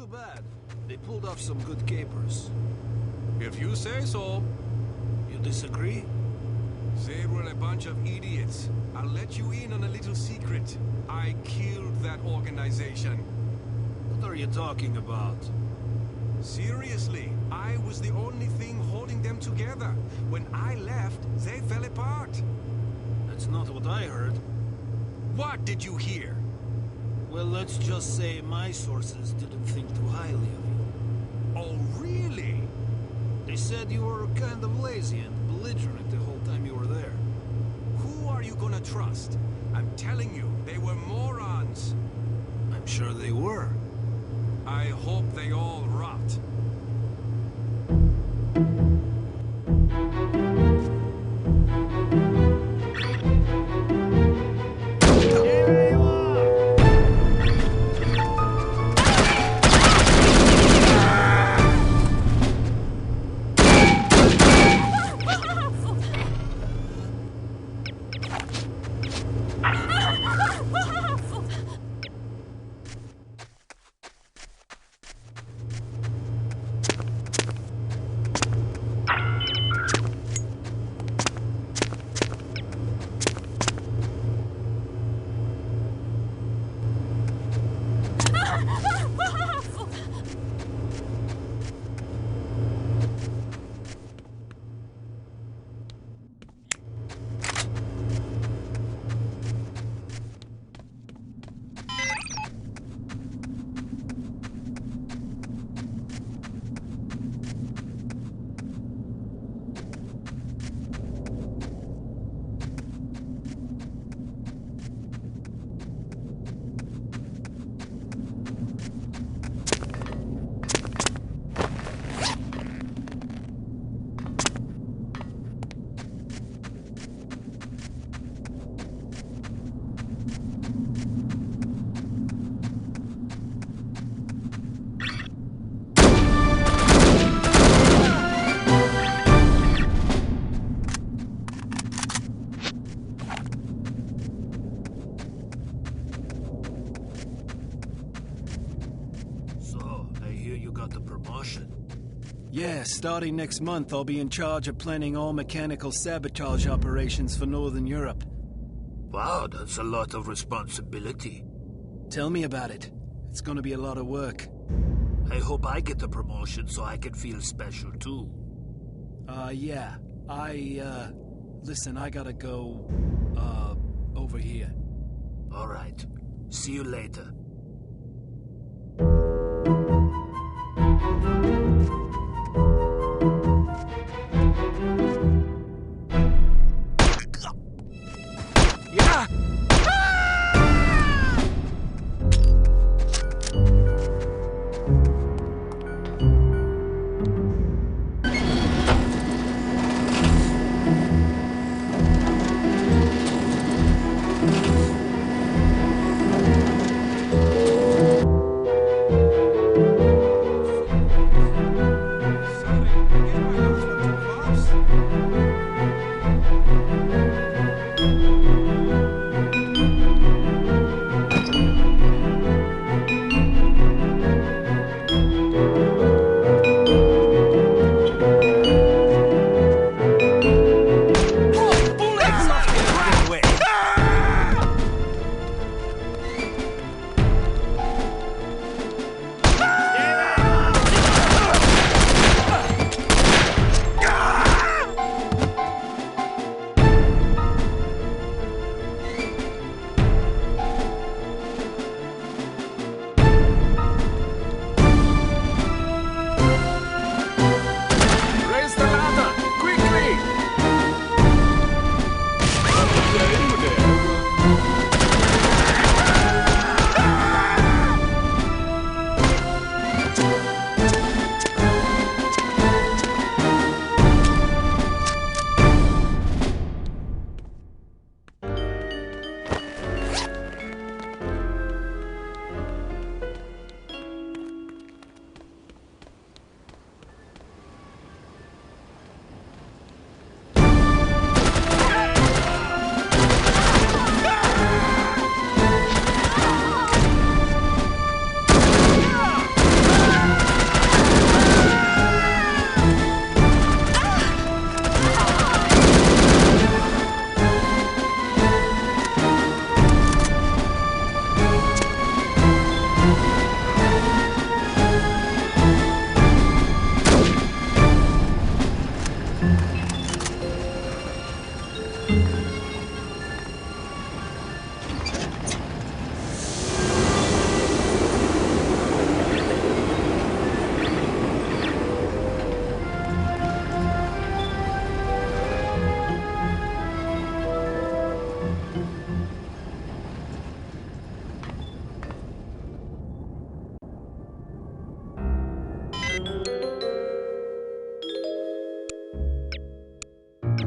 too bad. They pulled off some good capers. If you say so. You disagree? They were a bunch of idiots. I'll let you in on a little secret. I killed that organization. What are you talking about? Seriously, I was the only thing holding them together. When I left, they fell apart. That's not what I heard. What did you hear? Well, let's just say my sources didn't think too highly of you. Oh, really? They said you were kind of lazy and belligerent the whole time you were there. Who are you gonna trust? I'm telling you, they were morons. I'm sure they were. I hope they all rot. Yeah, starting next month, I'll be in charge of planning all mechanical sabotage operations for Northern Europe. Wow, that's a lot of responsibility. Tell me about it. It's gonna be a lot of work. I hope I get the promotion so I can feel special too. Yeah. Listen, I gotta go, over here. All right. See you later. Yeah!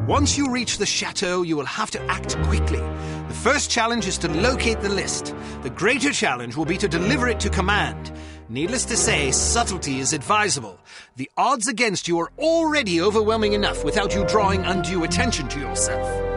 Once you reach the chateau, you will have to act quickly. The first challenge is to locate the list. The greater challenge will be to deliver it to command. Needless to say, subtlety is advisable. The odds against you are already overwhelming enough without you drawing undue attention to yourself.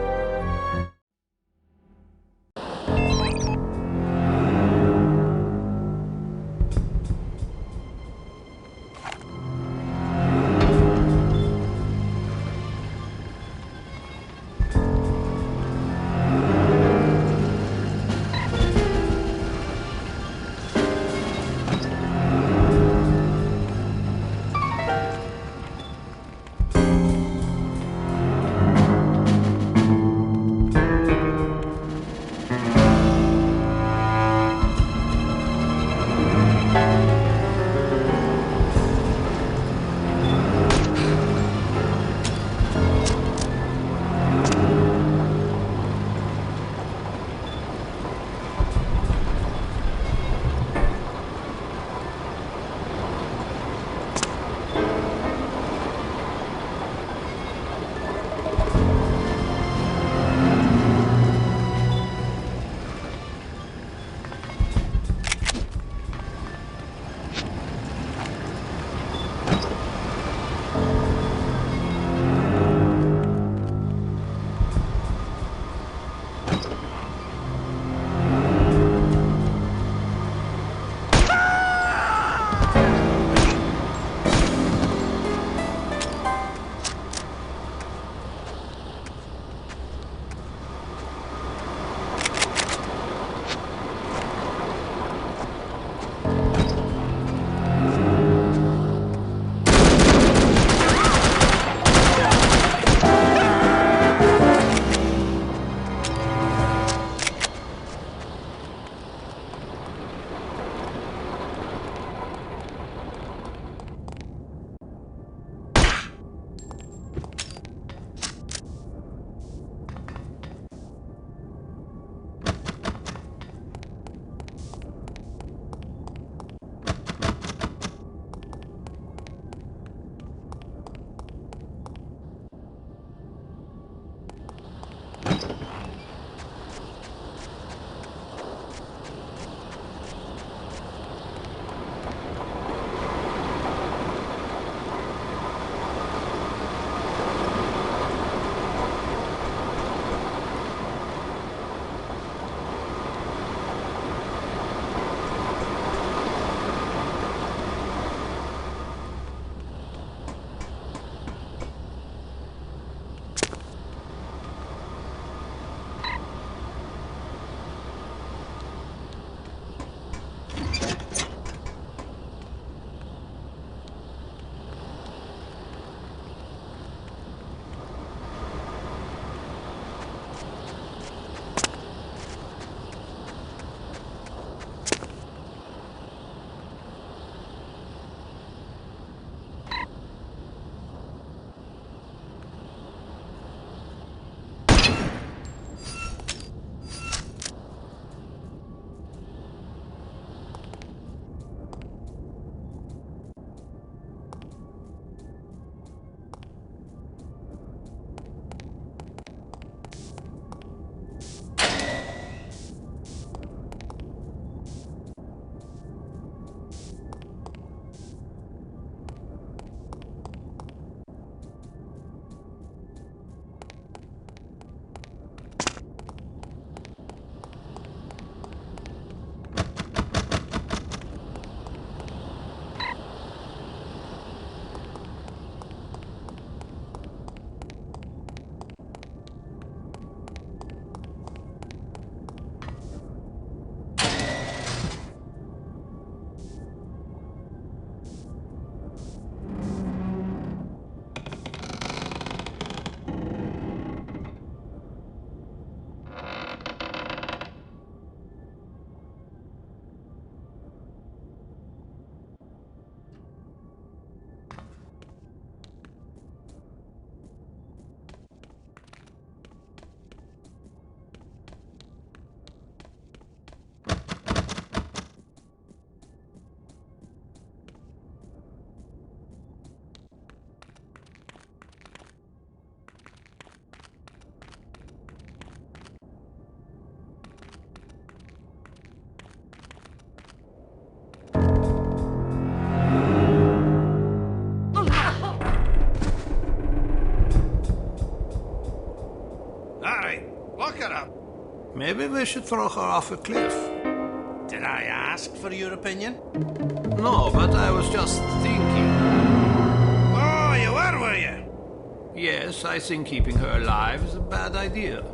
Maybe we should throw her off a cliff. Did I ask for your opinion? No, but I was just thinking. Oh, you were you? Yes, I think keeping her alive is a bad idea.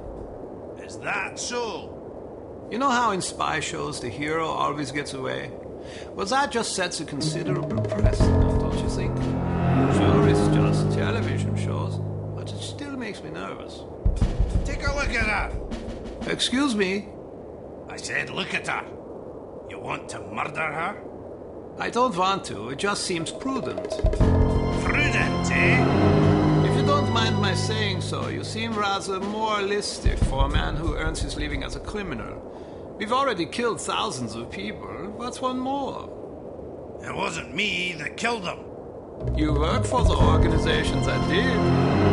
Is that so? You know how in spy shows the hero always gets away? Well, that just sets a considerable precedent, don't you think? Sure, it's just television shows, but it still makes me nervous. Take a look at her. Excuse me? I said look at her. You want to murder her? I don't want to, it just seems prudent. Prudent, eh? If you don't mind my saying so, you seem rather moralistic for a man who earns his living as a criminal. We've already killed thousands of people. What's one more? It wasn't me that killed them. You work for the organizations that did.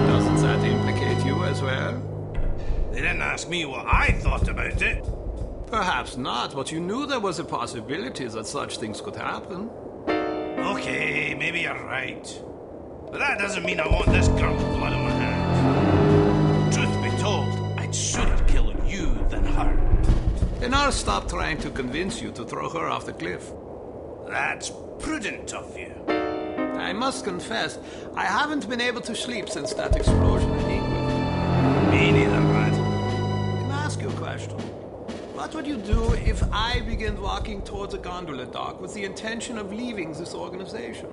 Doesn't that implicate you as well? They didn't ask me what I thought about it. Perhaps not, but you knew there was a possibility that such things could happen. Okay, maybe you're right. But that doesn't mean I want this girl's blood on my hands. Truth be told, I'd sooner kill you than her. Then I'll stop trying to convince you to throw her off the cliff. That's prudent of you. I must confess, I haven't been able to sleep since that explosion in England. Me neither, lad. Can I ask you a question? What would you do if I began walking towards a gondola dock with the intention of leaving this organization?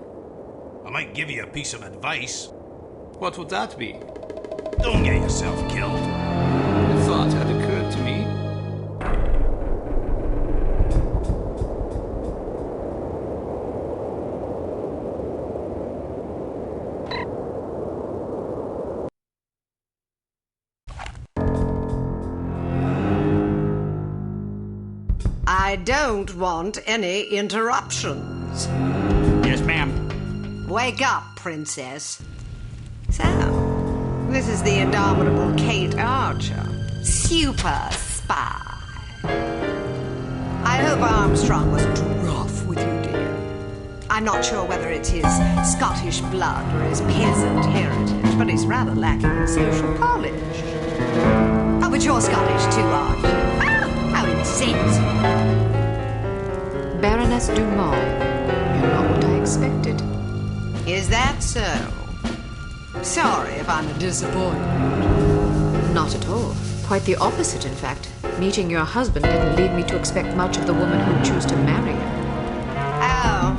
I might give you a piece of advice. What would that be? Don't get yourself killed. The thought had occurred to me. I don't want any interruptions. Yes, ma'am. Wake up, princess. So, this is the indomitable Kate Archer, super spy. I hope Armstrong wasn't too rough with you, dear. I'm not sure whether it's his Scottish blood or his peasant heritage, but he's rather lacking in social polish. Oh, but you're Scottish too, aren't you? Oh, how insensitive. Baroness Dumont, you're not what I expected. Is that so? Sorry if I'm a disappointment. Not at all. Quite the opposite, in fact. Meeting your husband didn't lead me to expect much of the woman who'd choose to marry him. Oh.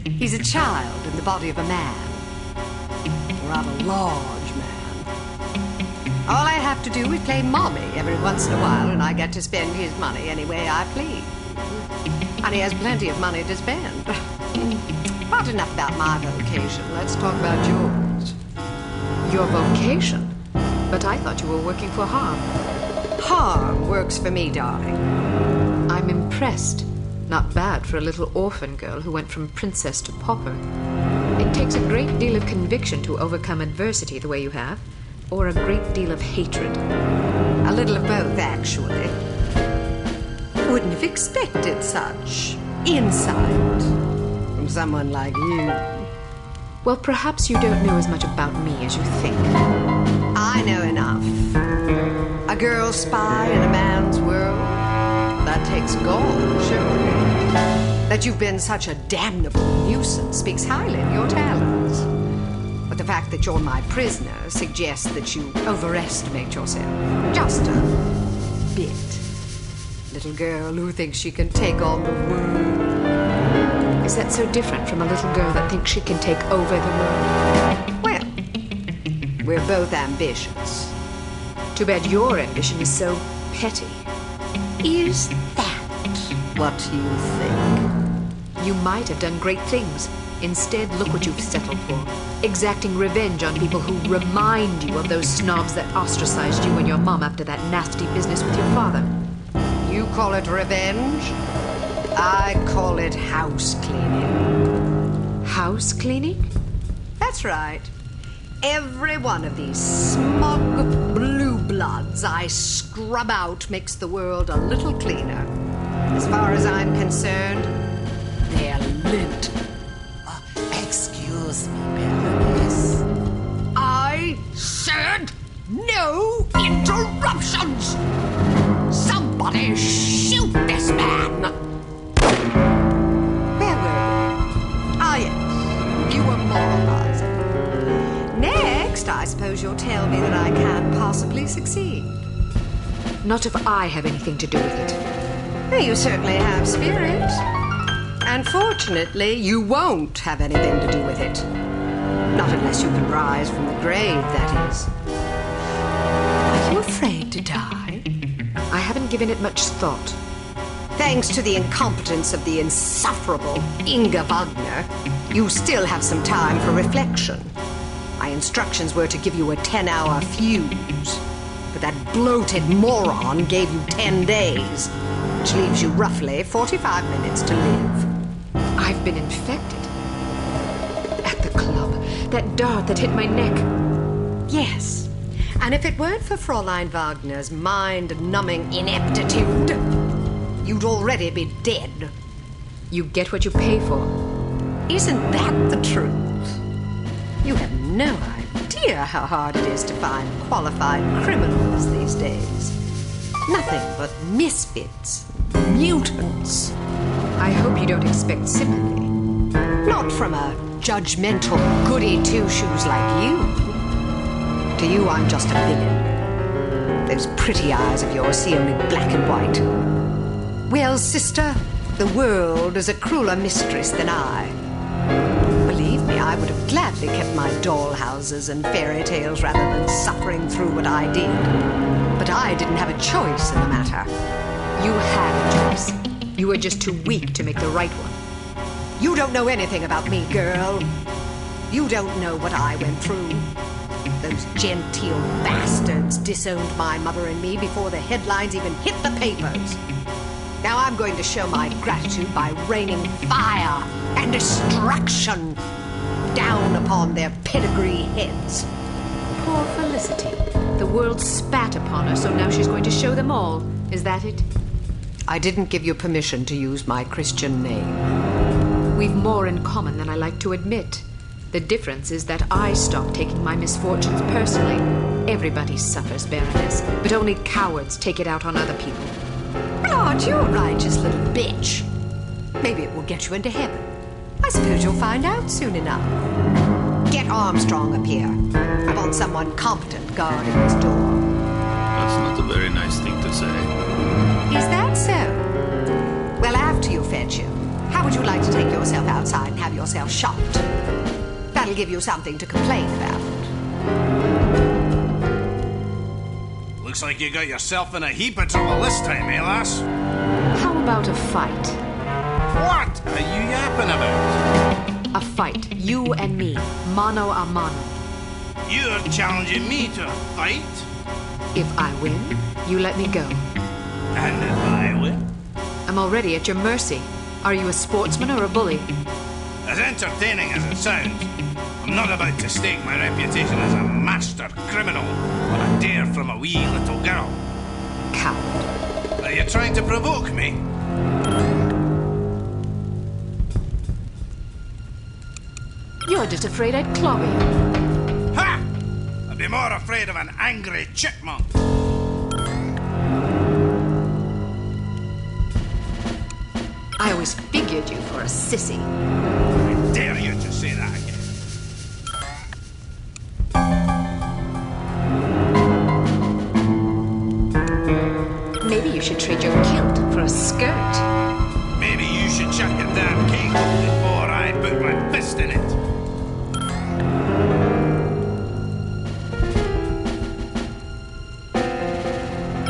He's a child in the body of a man. A rather large man. All I have to do is play mommy every once in a while, and I get to spend his money any way I please. And he has plenty of money to spend. But enough about my vocation. Let's talk about yours. Your vocation? But I thought you were working for Harm. Harm works for me, darling. I'm impressed. Not bad for a little orphan girl who went from princess to pauper. It takes a great deal of conviction to overcome adversity the way you have, or a great deal of hatred. A little of both, actually. Wouldn't have expected such insight from someone like you. Well, perhaps you don't know as much about me as you think. I know enough. A girl spy in a man's world? That takes gall, surely. That you've been such a damnable nuisance speaks highly of your talents. But the fact that you're my prisoner suggests that you overestimate yourself. Just a bit. Little girl who thinks she can take on the world. Is that so different from a little girl that thinks she can take over the world? Well, we're both ambitious. Too bad your ambition is so petty. Is that what you think? You might have done great things. Instead, look what you've settled for. Exacting revenge on people who remind you of those snobs that ostracized you and your mom after that nasty business with your father. You call it revenge? I call it house cleaning. House cleaning? That's right. Every one of these smug blue bloods I scrub out makes the world a little cleaner. As far as I'm concerned, they're lint. Excuse me, Baroness. I said no suppose you'll tell me that I can't possibly succeed. Not if I have anything to do with it. Well, you certainly have spirit. Unfortunately, you won't have anything to do with it. Not unless you can rise from the grave, that is. Are you afraid to die? I haven't given it much thought. Thanks to the incompetence of the insufferable Inga Wagner, you still have some time for reflection. My instructions were to give you a 10-hour fuse, but that bloated moron gave you 10 days, which leaves you roughly 45 minutes to live. I've been infected. At the club, that dart that hit my neck. Yes, and if it weren't for Fräulein Wagner's mind-numbing ineptitude, you'd already be dead. You get what you pay for. Isn't that the truth? You have no idea how hard it is to find qualified criminals these days. Nothing but misfits, mutants. I hope you don't expect sympathy. Not from a judgmental goody-two-shoes like you. To you, I'm just a villain. Those pretty eyes of yours see only black and white. Well, sister, the world is a crueler mistress than I. Believe me, I would have gladly kept my dollhouses and fairy tales rather than suffering through what I did. But I didn't have a choice in the matter. You had a choice. You were just too weak to make the right one. You don't know anything about me, girl. You don't know what I went through. Those genteel bastards disowned my mother and me before the headlines even hit the papers. Now I'm going to show my gratitude by raining fire and destruction down upon their pedigree heads. Poor Felicity. The world spat upon her, so now she's going to show them all. Is that it? I didn't give you permission to use my Christian name. We've more in common than I like to admit. The difference is that I stopped taking my misfortunes personally. Everybody suffers, Baroness, but only cowards take it out on other people. Well, aren't you a righteous little bitch? Maybe it will get you into heaven. I suppose you'll find out soon enough. Get Armstrong up here. I want someone competent guarding this door. That's not a very nice thing to say. Is that so? Well, after you fetch him, how would you like to take yourself outside and have yourself shot? That'll give you something to complain about. Looks like you got yourself in a heap of trouble this time, eh, lass? How about a fight? What are you yapping about? A fight. You and me. Mano a mano. You're challenging me to a fight? If I win, you let me go. And if I win? I'm already at your mercy. Are you a sportsman or a bully? As entertaining as it sounds, I'm not about to stake my reputation as a master criminal on a dare from a wee little girl. Coward. Are you trying to provoke me? You're just afraid I'd clobber you. Ha! I'd be more afraid of an angry chipmunk. I always figured you for a sissy. I dare you to say that again. Maybe you should trade your kilt for a skirt. Maybe you should shut your damn cake before I put my fist in it.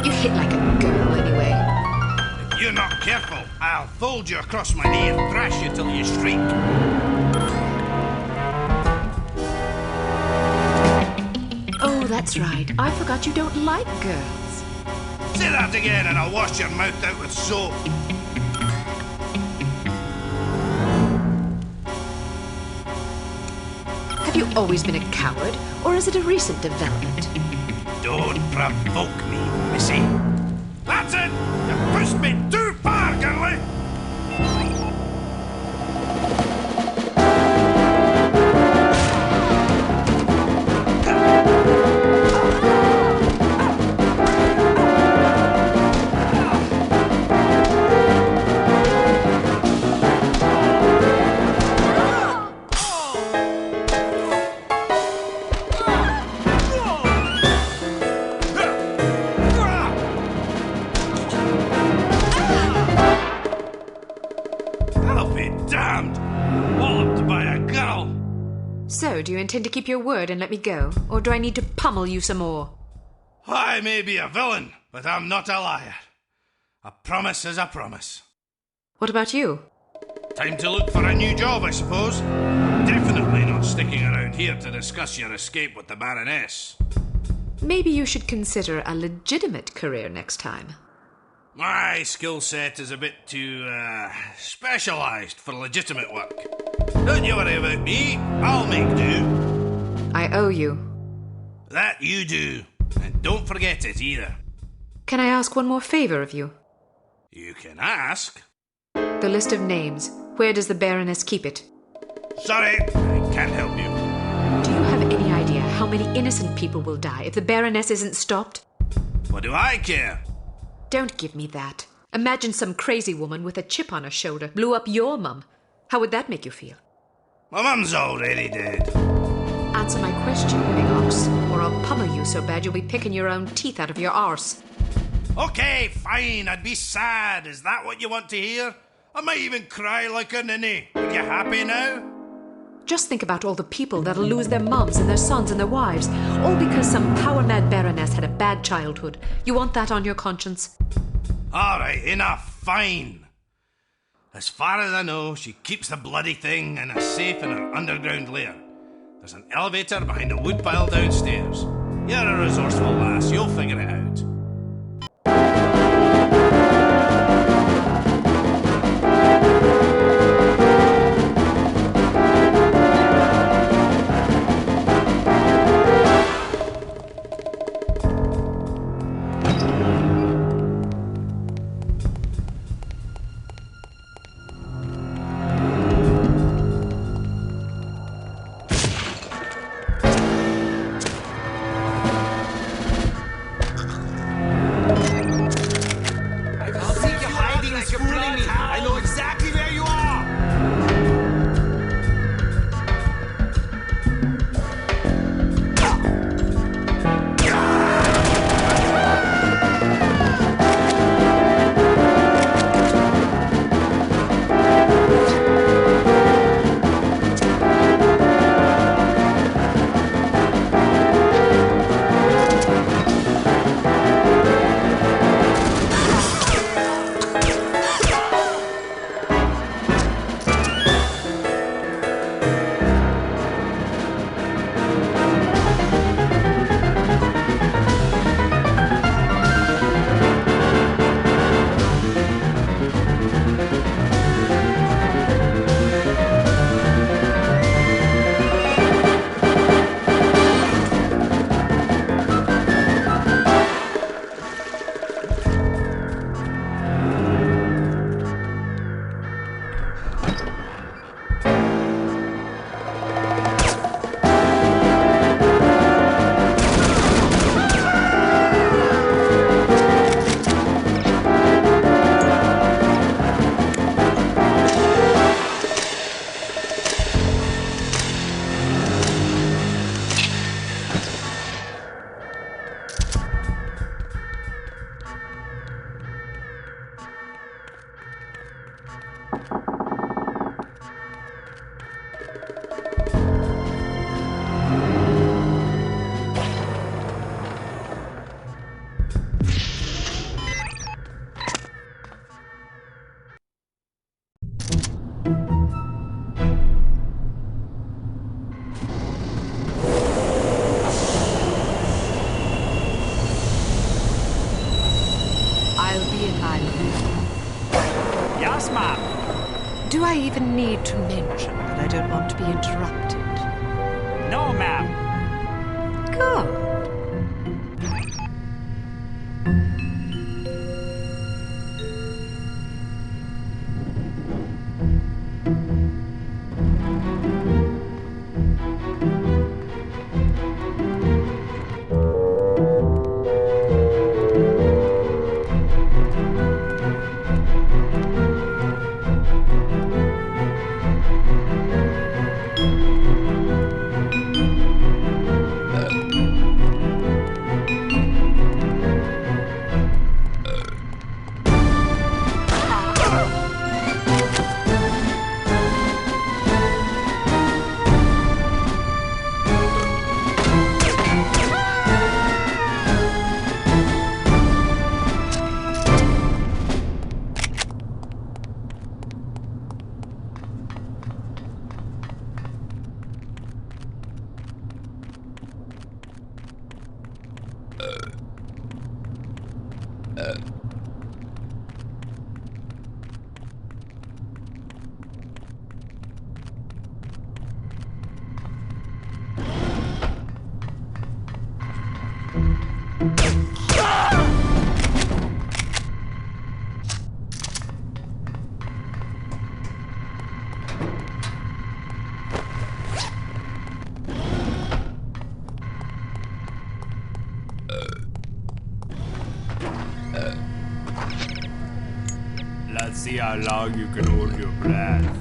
You hit like a girl anyway. If you're not careful, I'll fold you across my knee and thrash you till you shriek. Oh, that's right. I forgot you don't like girls. Say that again and I'll wash your mouth out with soap. Have you always been a coward, or is it a recent development? Don't provoke me, missy. That's it! You pushed me too far, girlie! damned! Walloped by a girl! So, do you intend to keep your word and let me go? Or do I need to pummel you some more? I may be a villain, but I'm not a liar. A promise is a promise. What about you? Time to look for a new job, I suppose. Definitely not sticking around here to discuss your escape with the Baroness. Maybe you should consider a legitimate career next time. My skill set is a bit too, specialised for legitimate work. Don't you worry about me, I'll make do. I owe you. That you do. And don't forget it either. Can I ask one more favour of you? You can ask. The list of names. Where does the Baroness keep it? Sorry, I can't help you. Do you have any idea how many innocent people will die if the Baroness isn't stopped? What do I care? Don't give me that. Imagine some crazy woman with a chip on her shoulder blew up your mum. How would that make you feel? My mum's already dead. Answer my question, big ox, or I'll pummel you so bad you'll be picking your own teeth out of your arse. Okay, fine, I'd be sad. Is that what you want to hear? I might even cry like a ninny. Are you happy now? Just think about all the people that'll lose their mums and their sons and their wives, all because some power-mad Baroness had a bad childhood. You want that on your conscience? All right, enough, fine. As far as I know, she keeps the bloody thing in a safe in her underground lair. There's an elevator behind a woodpile downstairs. You're a resourceful lass, you'll figure it out. Yes, ma'am. Do I even need to mention that I don't want to be interrupted? No, ma'am. Good. see how long you can hold your breath.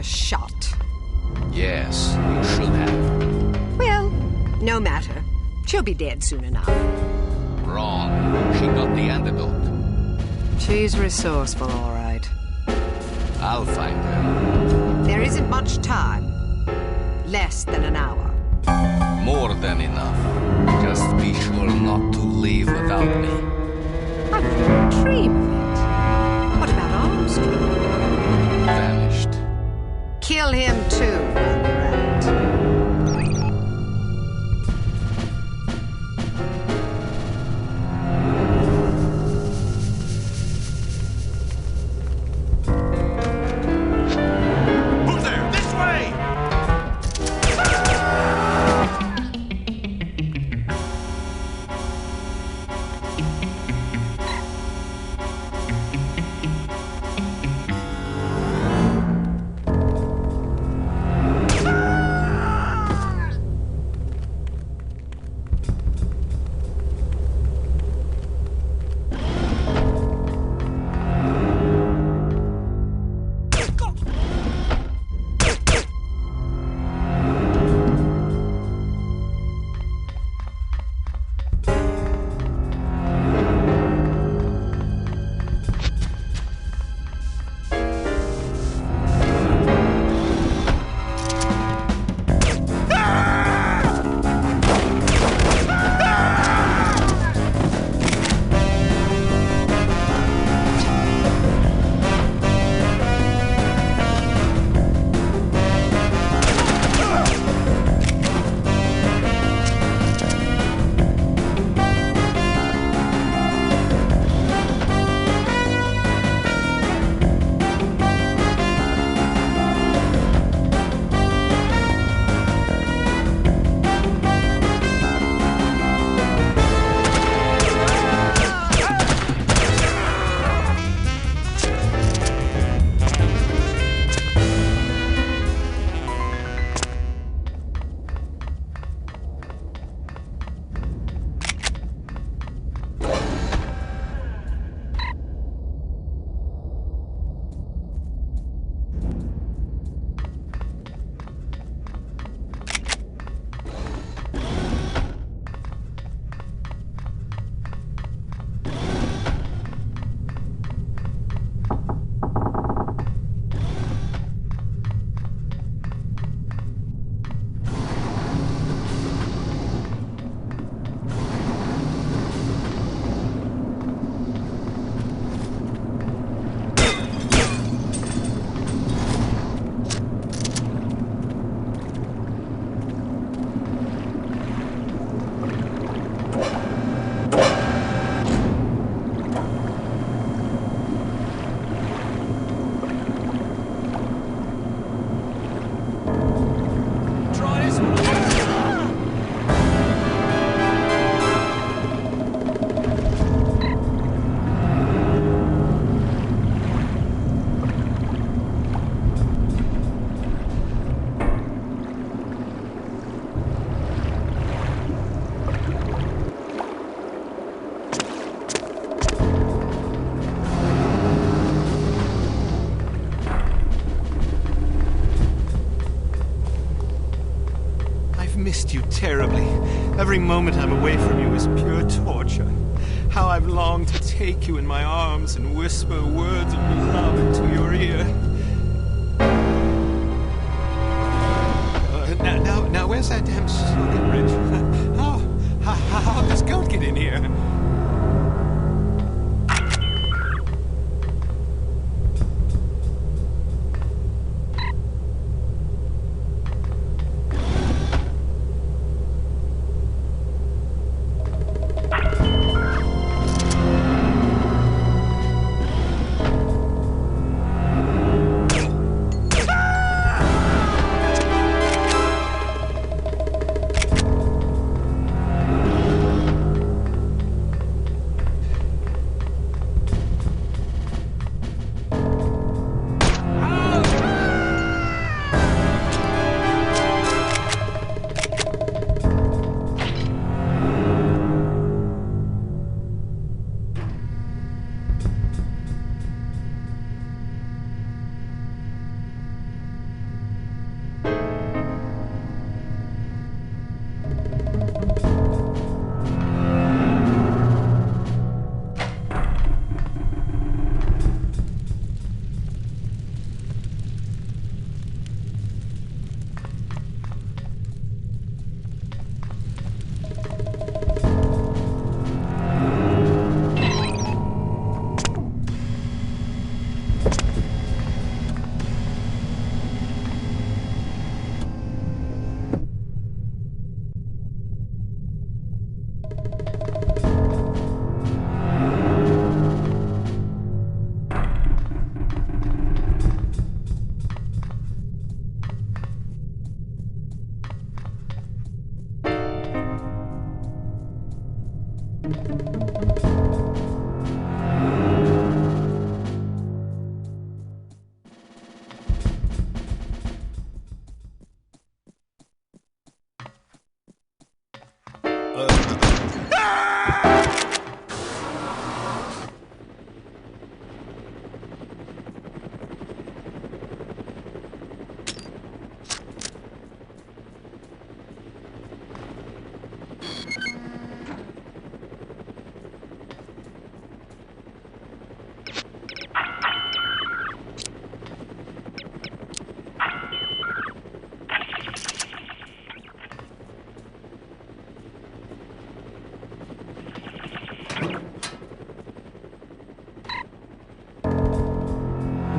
Shot. Yes, you should have. Well, no matter. She'll be dead soon enough. Wrong. She got the antidote. She's resourceful, all right. I'll find her. There isn't much time. Less than an hour. More than enough. Just be sure not to leave without me. I wouldn't dream of it. What about Armstrong? Vanished. Kill him too while you're at it. Who's there? This way! terribly. Every moment I'm away from you is pure torture. How I've longed to take you in my arms and whisper words of love into your ear. Now, where's that damn slugger bridge? How does Goat get in here?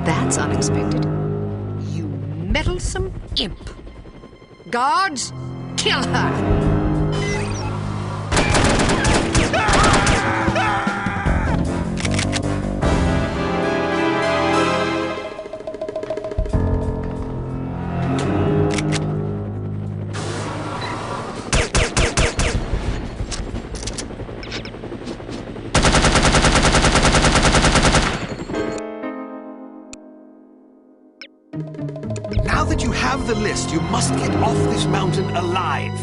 That's unexpected. You meddlesome imp. Guards, kill her! Now that you have the list, you must get off this mountain alive.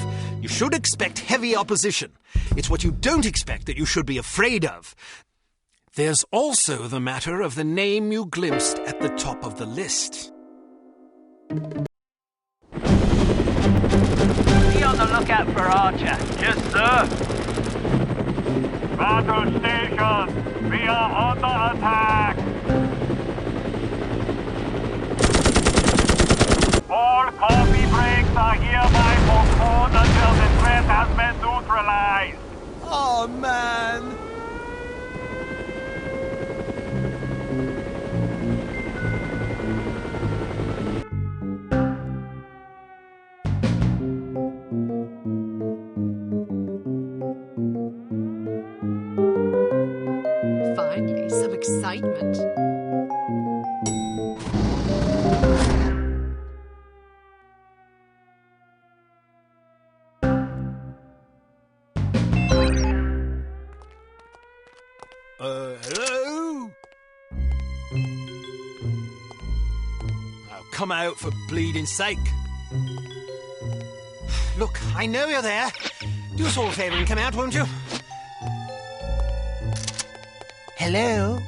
You should expect heavy opposition. It's what you don't expect that you should be afraid of. There's also the matter of the name you glimpsed at the top of the list. Be on the lookout for Archer. Yes, sir. Battle station, we are under attack. All coffee breaks are hereby postponed until the threat has been neutralized. Oh, man. Finally, some excitement. Hello? Oh, come out for bleeding sake. Look, I know you're there. Do us all a favour and come out, won't you? Hello?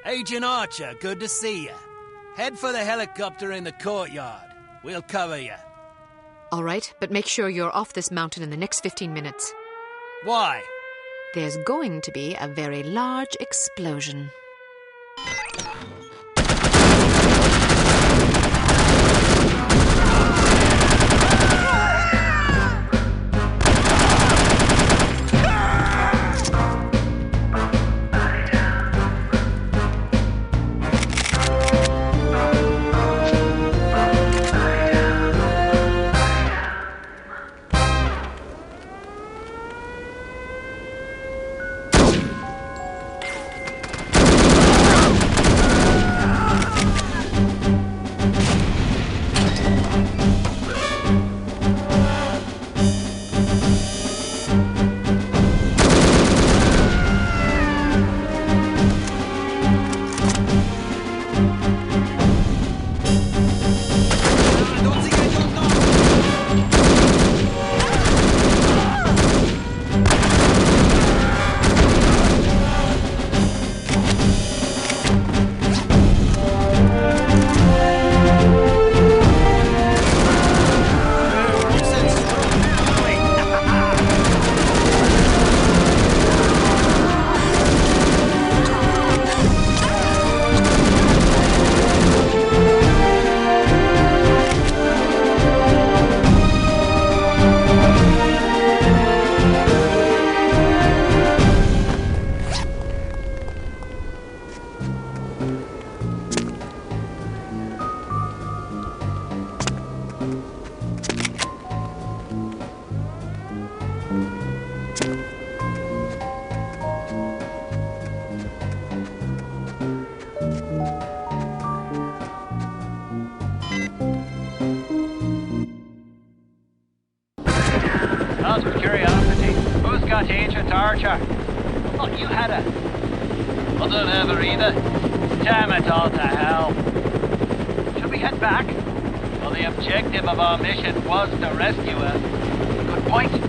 Agent Archer, good to see you. Head for the helicopter in the courtyard. We'll cover you. All right, but make sure you're off this mountain in the next 15 minutes. Why? There's going to be a very large explosion. Out of curiosity, who's got Agent Archer? Oh, you had a... I don't have her either. Damn it all to hell. Should we head back? Well, the objective of our mission was to rescue her. Good point.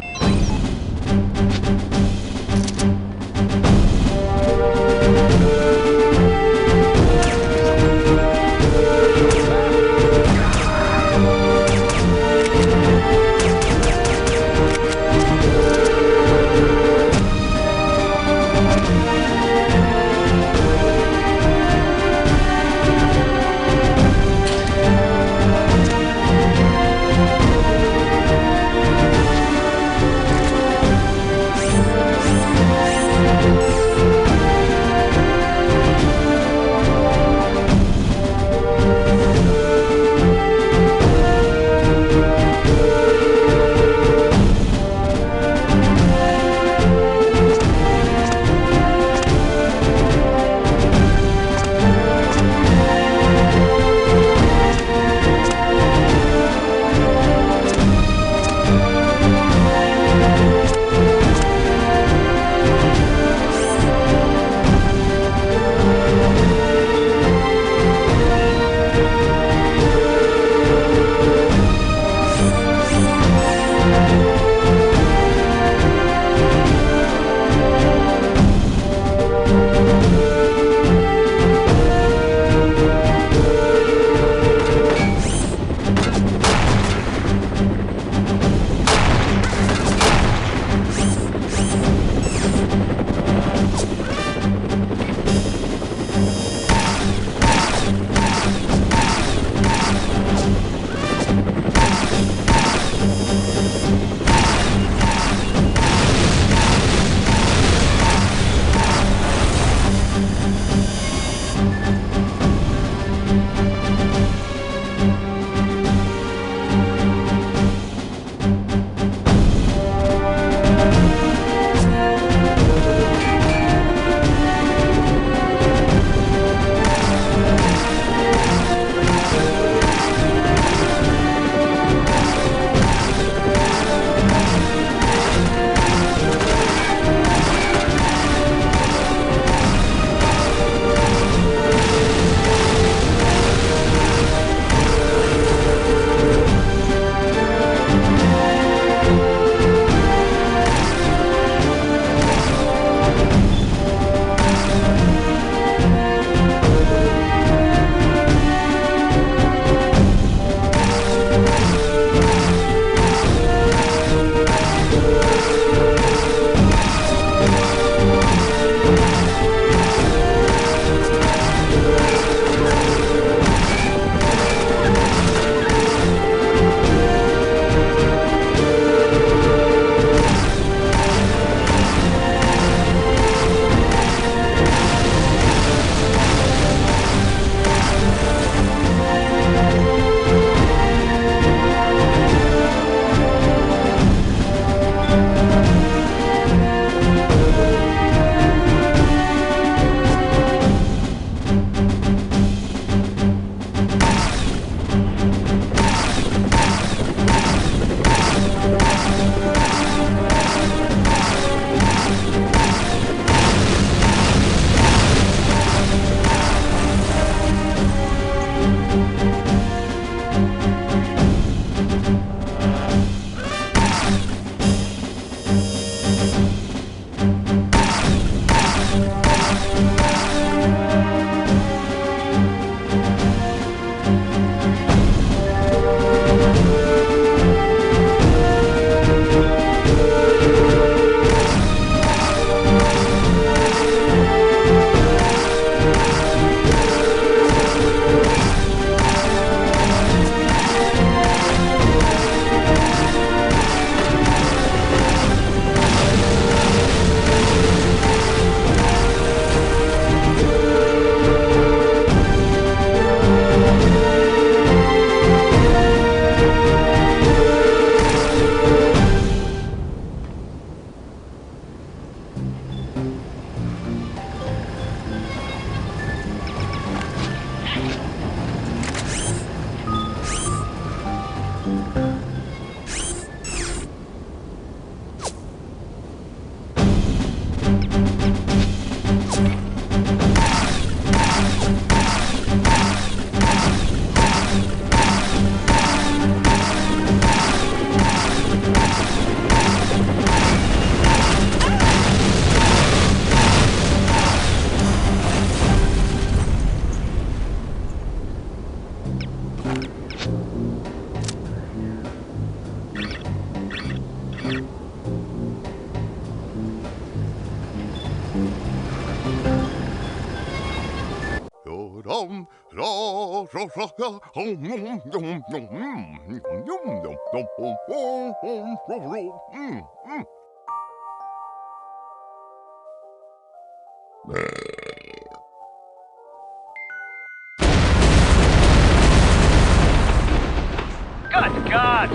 Good God!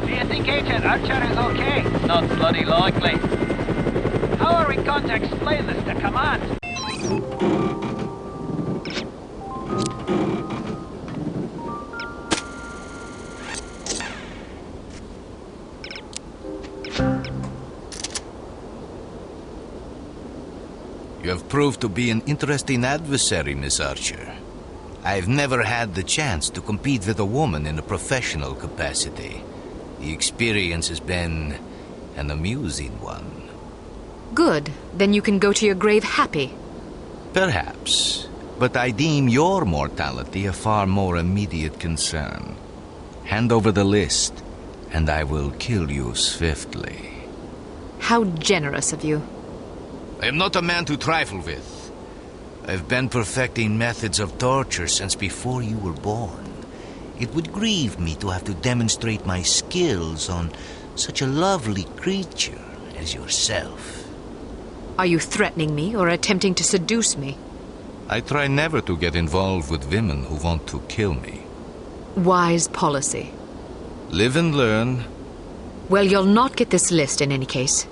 Do you think Agent Archer is okay? Not bloody likely. How are we going to explain this to command? You have proved to be an interesting adversary, Miss Archer. I've never had the chance to compete with a woman in a professional capacity. The experience has been an amusing one. Good. Then you can go to your grave happy. Perhaps. But I deem your mortality a far more immediate concern. Hand over the list, and I will kill you swiftly. How generous of you. I am not a man to trifle with. I've been perfecting methods of torture since before you were born. It would grieve me to have to demonstrate my skills on such a lovely creature as yourself. Are you threatening me or attempting to seduce me? I try never to get involved with women who want to kill me. Wise policy. Live and learn. Well, you'll not get this list in any case.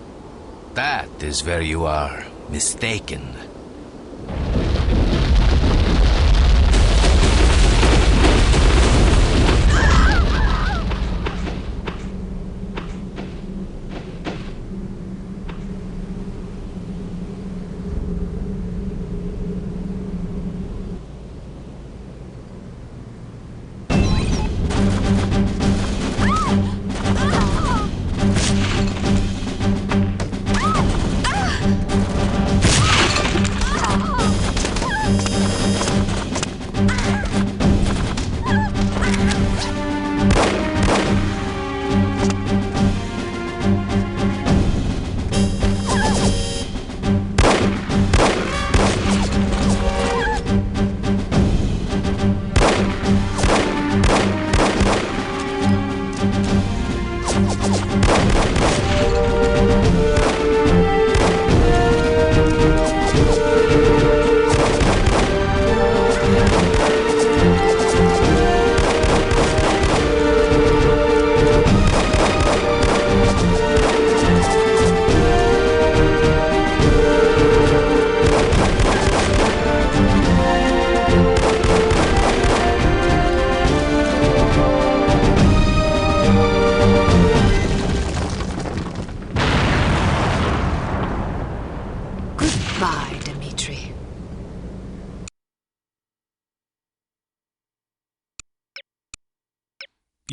That is where you are mistaken.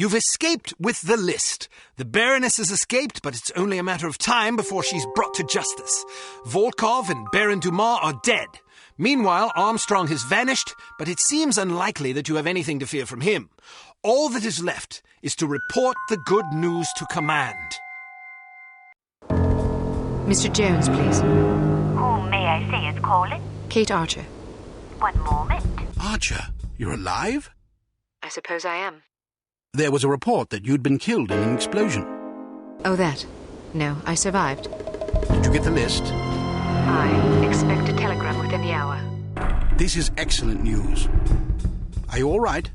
You've escaped with the list. The Baroness has escaped, but it's only a matter of time before she's brought to justice. Volkov and Baron Dumas are dead. Meanwhile, Armstrong has vanished, but it seems unlikely that you have anything to fear from him. All that is left is to report the good news to command. Mr. Jones, please. Who may I say is calling? Kate Archer. One moment. Archer, you're alive? I suppose I am. There was a report that you'd been killed in an explosion. Oh, that? No, I survived. Did you get the list? I expect a telegram within the hour. This is excellent news. Are you all right?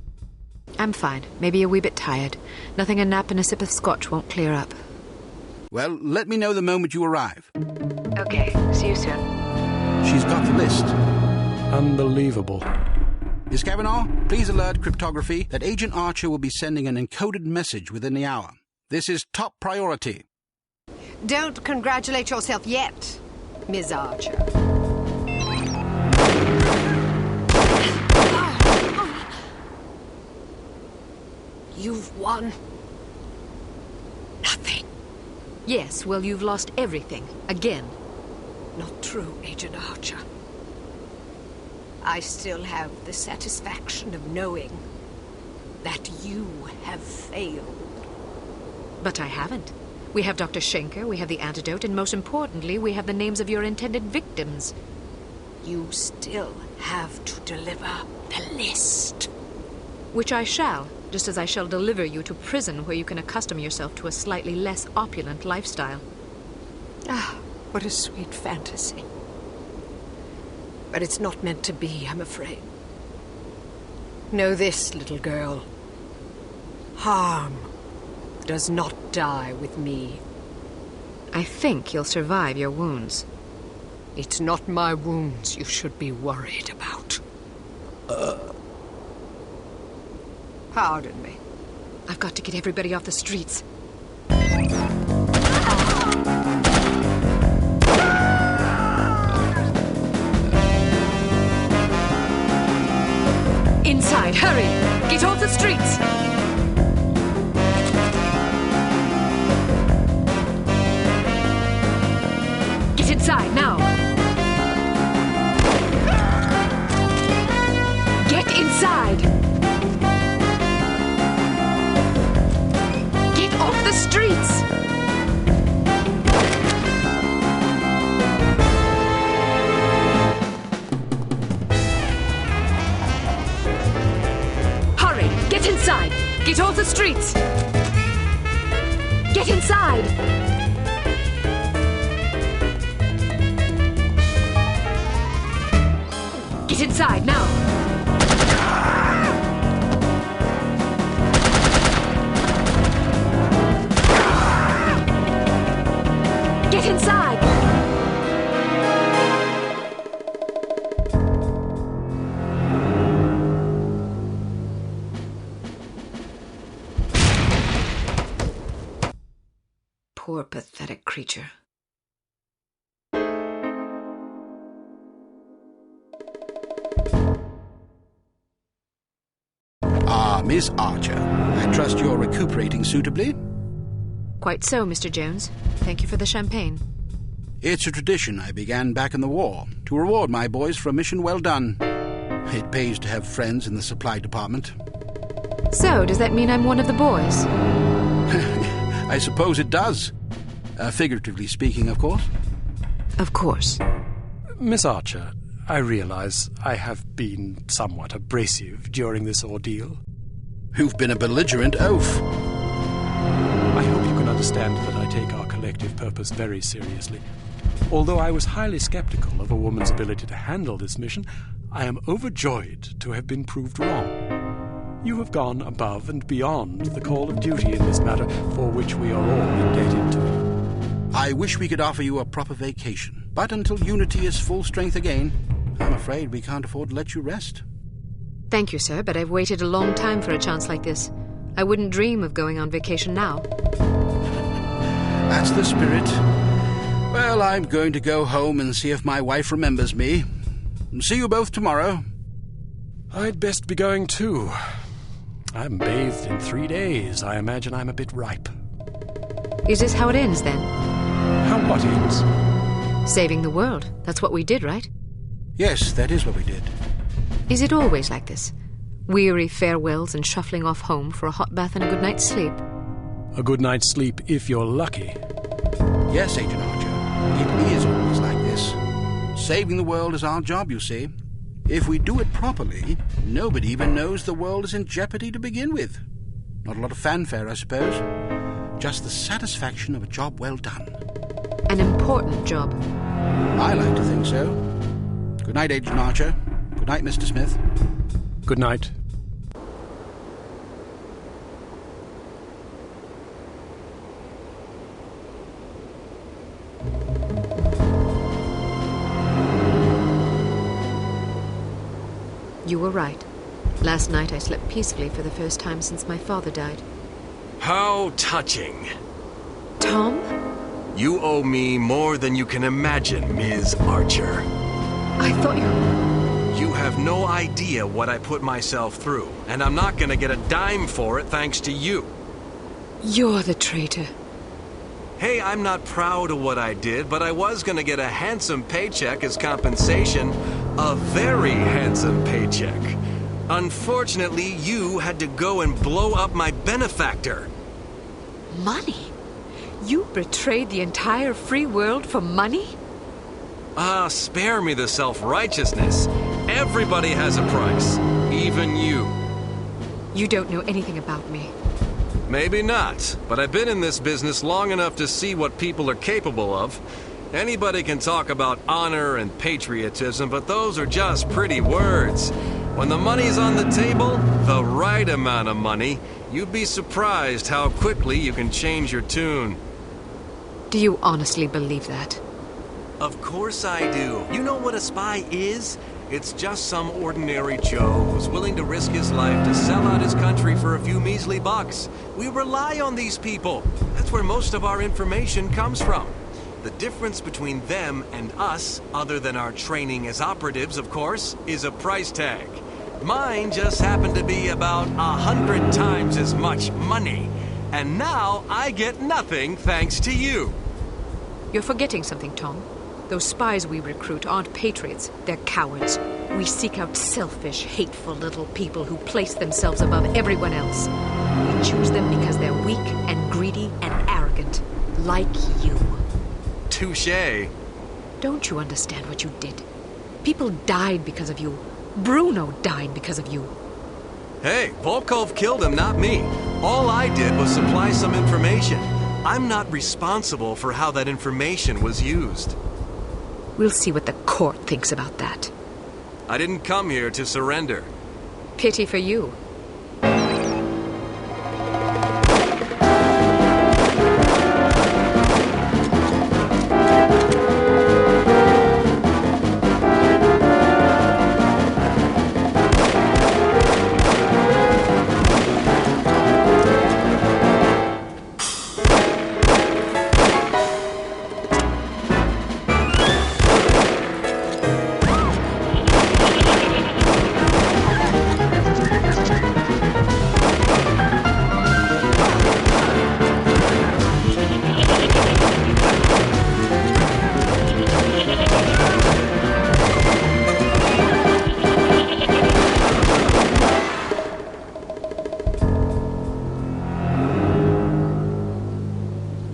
I'm fine. Maybe a wee bit tired. Nothing a nap and a sip of scotch won't clear up. Well, let me know the moment you arrive. Okay, see you soon. She's got the list. Unbelievable. Miss Kavanaugh, please alert cryptography that Agent Archer will be sending an encoded message within the hour. This is top priority. Don't congratulate yourself yet, Miss Archer. You've won nothing. Yes, well, you've lost everything. Again. Not true, Agent Archer. I still have the satisfaction of knowing that you have failed. But I haven't. We have Dr. Schenker, we have the antidote, and most importantly, we have the names of your intended victims. You still have to deliver the list. Which I shall, just as I shall deliver you to prison where you can accustom yourself to a slightly less opulent lifestyle. Ah, what a sweet fantasy. But it's not meant to be, I'm afraid. Know this, little girl. Harm does not die with me. I think you'll survive your wounds. It's not my wounds you should be worried about. Pardon me. I've got to get everybody off the streets. Inside, hurry! Get off the streets! Get inside, now! Get inside! Get off the streets! Hurry! Get inside! Get off the streets! Get inside! Get inside, now! Get inside! Poor, pathetic creature. Ah, Miss Archer. I trust you're recuperating suitably? Quite so, Mr. Jones. Thank you for the champagne. It's a tradition I began back in the war, to reward my boys for a mission well done. It pays to have friends in the supply department. So, does that mean I'm one of the boys? I suppose it does. Figuratively speaking, of course. Of course. Miss Archer, I realize I have been somewhat abrasive during this ordeal. You've been a belligerent oaf. I hope you can understand that I take our collective purpose very seriously. Although I was highly skeptical of a woman's ability to handle this mission, I am overjoyed to have been proved wrong. You have gone above and beyond the call of duty in this matter, for which we are all indebted to you. I wish we could offer you a proper vacation, but until Unity is full strength again, I'm afraid we can't afford to let you rest. Thank you, sir, but I've waited a long time for a chance like this. I wouldn't dream of going on vacation now. That's the spirit. Well, I'm going to go home and see if my wife remembers me. See you both tomorrow. I'd best be going too. I haven't bathed in 3 days. I imagine I'm a bit ripe. Is this how it ends, then? How what ends? Saving the world. That's what we did, right? Yes, that is what we did. Is it always like this? Weary farewells and shuffling off home for a hot bath and a good night's sleep? A good night's sleep if you're lucky. Yes, Agent Archer. It is always like this. Saving the world is our job, you see. If we do it properly, nobody even knows the world is in jeopardy to begin with. Not a lot of fanfare, I suppose. Just the satisfaction of a job well done. An important job. I like to think so. Good night, Agent Archer. Good night, Mr. Smith. Good night. You were right. Last night I slept peacefully for the first time since my father died. How touching. Tom? You owe me more than you can imagine, Ms. Archer. I thought you... You have no idea what I put myself through, and I'm not gonna get a dime for it thanks to you. You're the traitor. Hey, I'm not proud of what I did, but I was gonna get a handsome paycheck as compensation. A very handsome paycheck. Unfortunately, you had to go and blow up my benefactor. Money? You betrayed the entire free world for money? Ah, spare me the self-righteousness. Everybody has a price, even you. You don't know anything about me. Maybe not, but I've been in this business long enough to see what people are capable of. Anybody can talk about honor and patriotism, but those are just pretty words. When the money's on the table, the right amount of money, you'd be surprised how quickly you can change your tune. Do you honestly believe that? Of course I do. You know what a spy is? It's just some ordinary Joe who's willing to risk his life to sell out his country for a few measly bucks. We rely on these people. That's where most of our information comes from. The difference between them and us, other than our training as operatives, of course, is a price tag. Mine just happened to be about 100 times as much money. And now I get nothing thanks to you. You're forgetting something, Tom. Those spies we recruit aren't patriots, they're cowards. We seek out selfish, hateful little people who place themselves above everyone else. We choose them because they're weak and greedy and arrogant, like you. Touché. Don't you understand what you did? People died because of you. Bruno died because of you. Hey, Volkov killed him, not me. All I did was supply some information. I'm not responsible for how that information was used. We'll see what the court thinks about that. I didn't come here to surrender. Pity for you.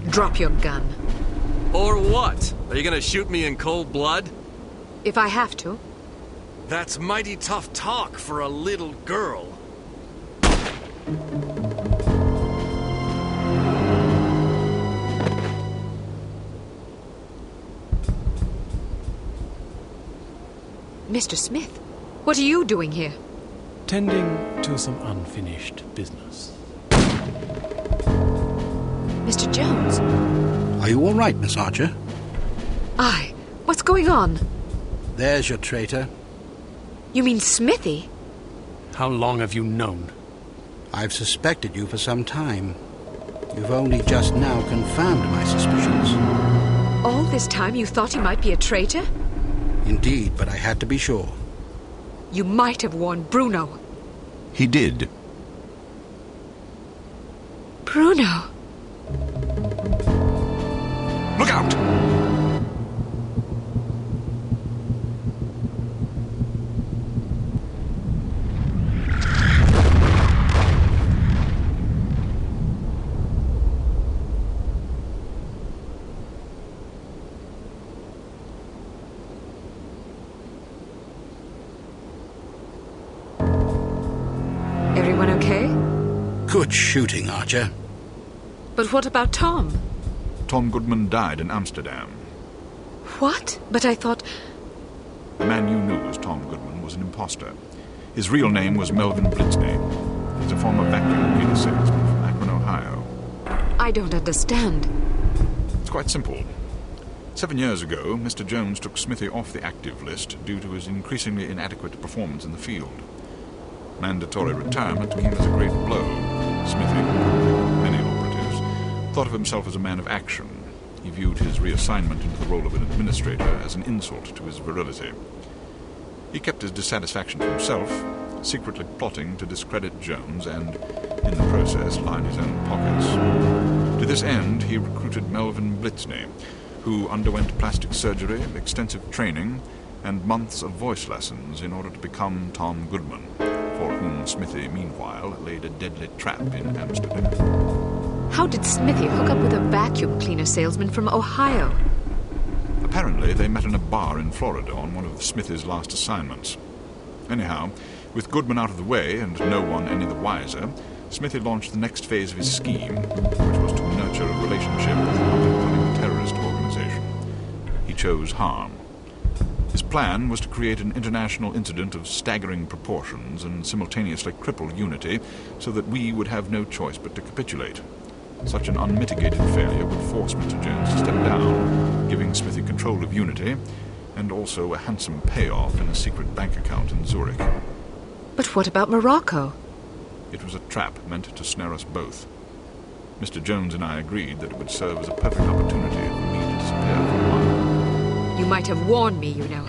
Drop your gun. Or what? Are you gonna shoot me in cold blood? If I have to. That's mighty tough talk for a little girl. Mr. Smith, what are you doing here? Tending to some unfinished business. Mr. Jones? Are you all right, Miss Archer? Aye. What's going on? There's your traitor. You mean Smithy? How long have you known? I've suspected you for some time. You've only just now confirmed my suspicions. All this time you thought he might be a traitor? Indeed, but I had to be sure. You might have warned Bruno. He did. Bruno. Look out! Everyone okay? Good shooting, Archer. But what about Tom? Tom Goodman died in Amsterdam. What? But I thought... The man you knew as Tom Goodman was an imposter. His real name was Melvin Blitzney. He's a former vacuum cleaner salesman from Akron, Ohio. I don't understand. It's quite simple. 7 years ago, Mr. Jones took Smithy off the active list due to his increasingly inadequate performance in the field. Mandatory retirement came as a great blow. Smithy, many operatives, thought of himself as a man of action. He viewed his reassignment into the role of an administrator as an insult to his virility. He kept his dissatisfaction to himself, secretly plotting to discredit Jones and, in the process, line his own pockets. To this end, he recruited Melvin Blitzney, who underwent plastic surgery, extensive training, and months of voice lessons in order to become Tom Goodman, for whom Smithy, meanwhile, laid a deadly trap in Amsterdam. How did Smithy hook up with a vacuum cleaner salesman from Ohio? Apparently, they met in a bar in Florida on one of Smithy's last assignments. Anyhow, with Goodman out of the way and no one any the wiser, Smithy launched the next phase of his scheme, which was to nurture a relationship with an up-and-coming terrorist organization. He chose harm. His plan was to create an international incident of staggering proportions and simultaneously cripple Unity so that we would have no choice but to capitulate. Such an unmitigated failure would force Mr. Jones to step down, giving Smithy control of Unity, and also a handsome payoff in a secret bank account in Zurich. But what about Morocco? It was a trap meant to snare us both. Mr. Jones and I agreed that it would serve as a perfect opportunity for me to disappear for a while. You might have warned me, you know.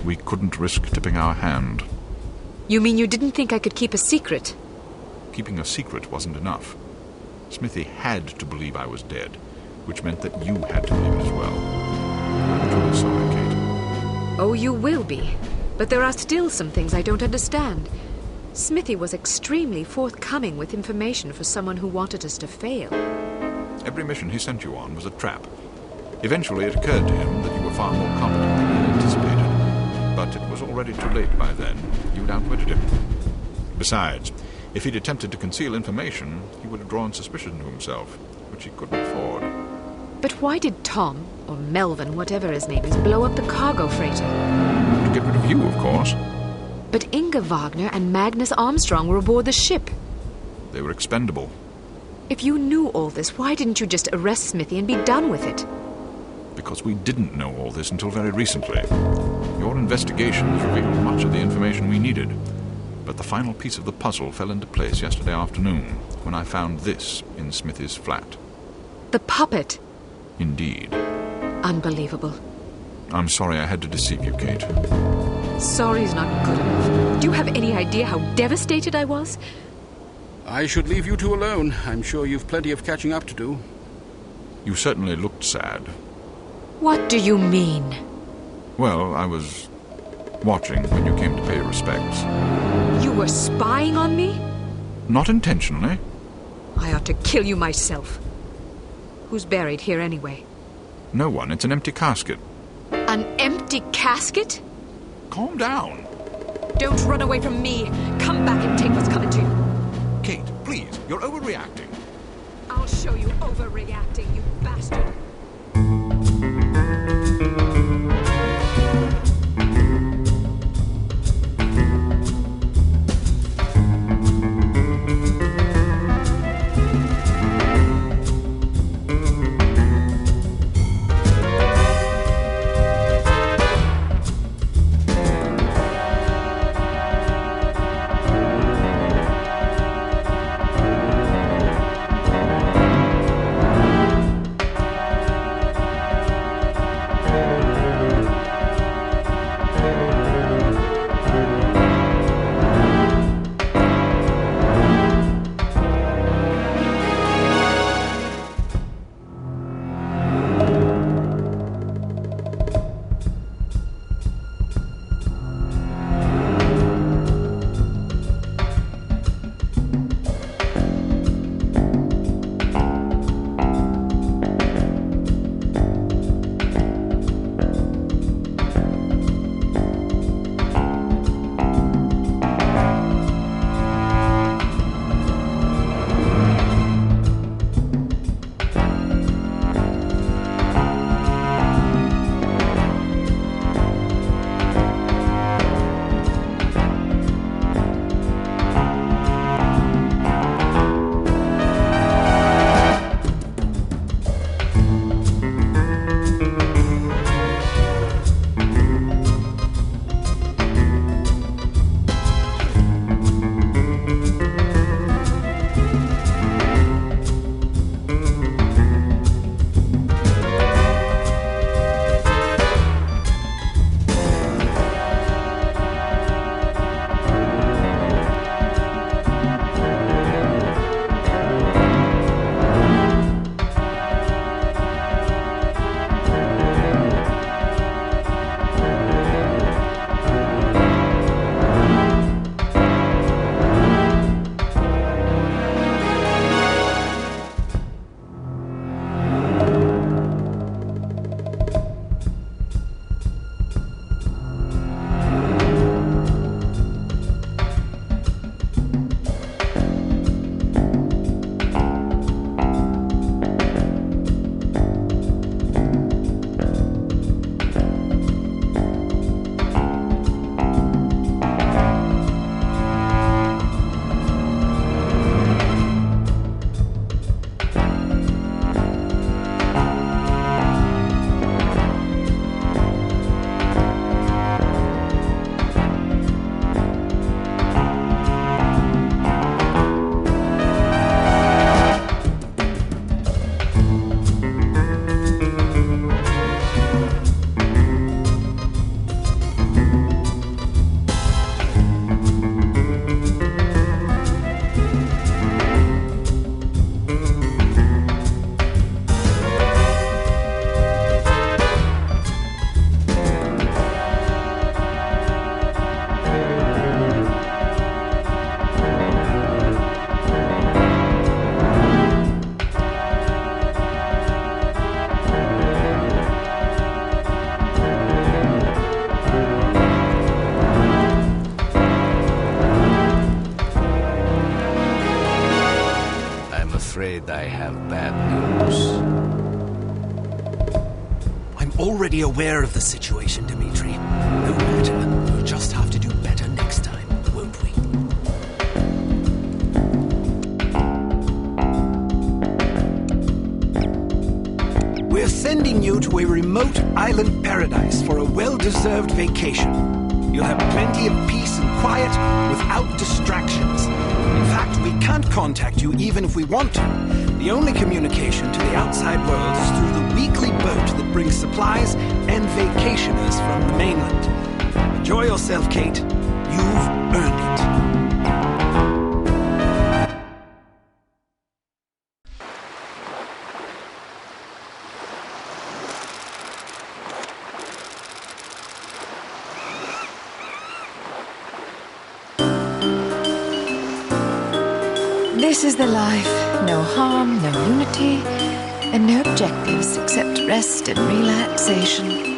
We couldn't risk tipping our hand. You mean you didn't think I could keep a secret? Keeping a secret wasn't enough. Smithy had to believe I was dead, which meant that you had to believe it as well. I'm truly sorry, Kate. Oh, you will be. But there are still some things I don't understand. Smithy was extremely forthcoming with information for someone who wanted us to fail. Every mission he sent you on was a trap. Eventually it occurred to him that you were far more competent than he had anticipated. But it was already too late by then. You'd outwitted him. Besides, if he'd attempted to conceal information, he would have drawn suspicion to himself, which he couldn't afford. But why did Tom, or Melvin, whatever his name is, blow up the cargo freighter? To get rid of you, of course. But Inga Wagner and Magnus Armstrong were aboard the ship. They were expendable. If you knew all this, why didn't you just arrest Smithy and be done with it? Because we didn't know all this until very recently. Your investigations revealed much of the information we needed. But the final piece of the puzzle fell into place yesterday afternoon, when I found this in Smithy's flat. The puppet? Indeed. Unbelievable. I'm sorry I had to deceive you, Kate. Sorry's not good enough. Do you have any idea how devastated I was? I should leave you two alone. I'm sure you've plenty of catching up to do. You certainly looked sad. What do you mean? Well, I was watching when you came to pay your respects. You were spying on me? Not intentionally. I ought to kill you myself. Who's buried here anyway? No one. It's an empty casket. An empty casket? Calm down. Don't run away from me. Come back and take what's coming to you. Kate, please. You're overreacting. I'll show you overreacting, you bastard. already aware of the situation, Dimitri. No matter. We'll just have to do better next time, won't we? We're sending you to a remote island paradise for a well-deserved vacation. You'll have plenty of peace and quiet without distractions. In fact, we can't contact you even if we want to. The only communication to the outside world is through the weekly boat that brings supplies and vacationers from the mainland. Enjoy yourself, Kate. You've earned it. This is the life. No harm, no unity, and no objectives except rest and relaxation.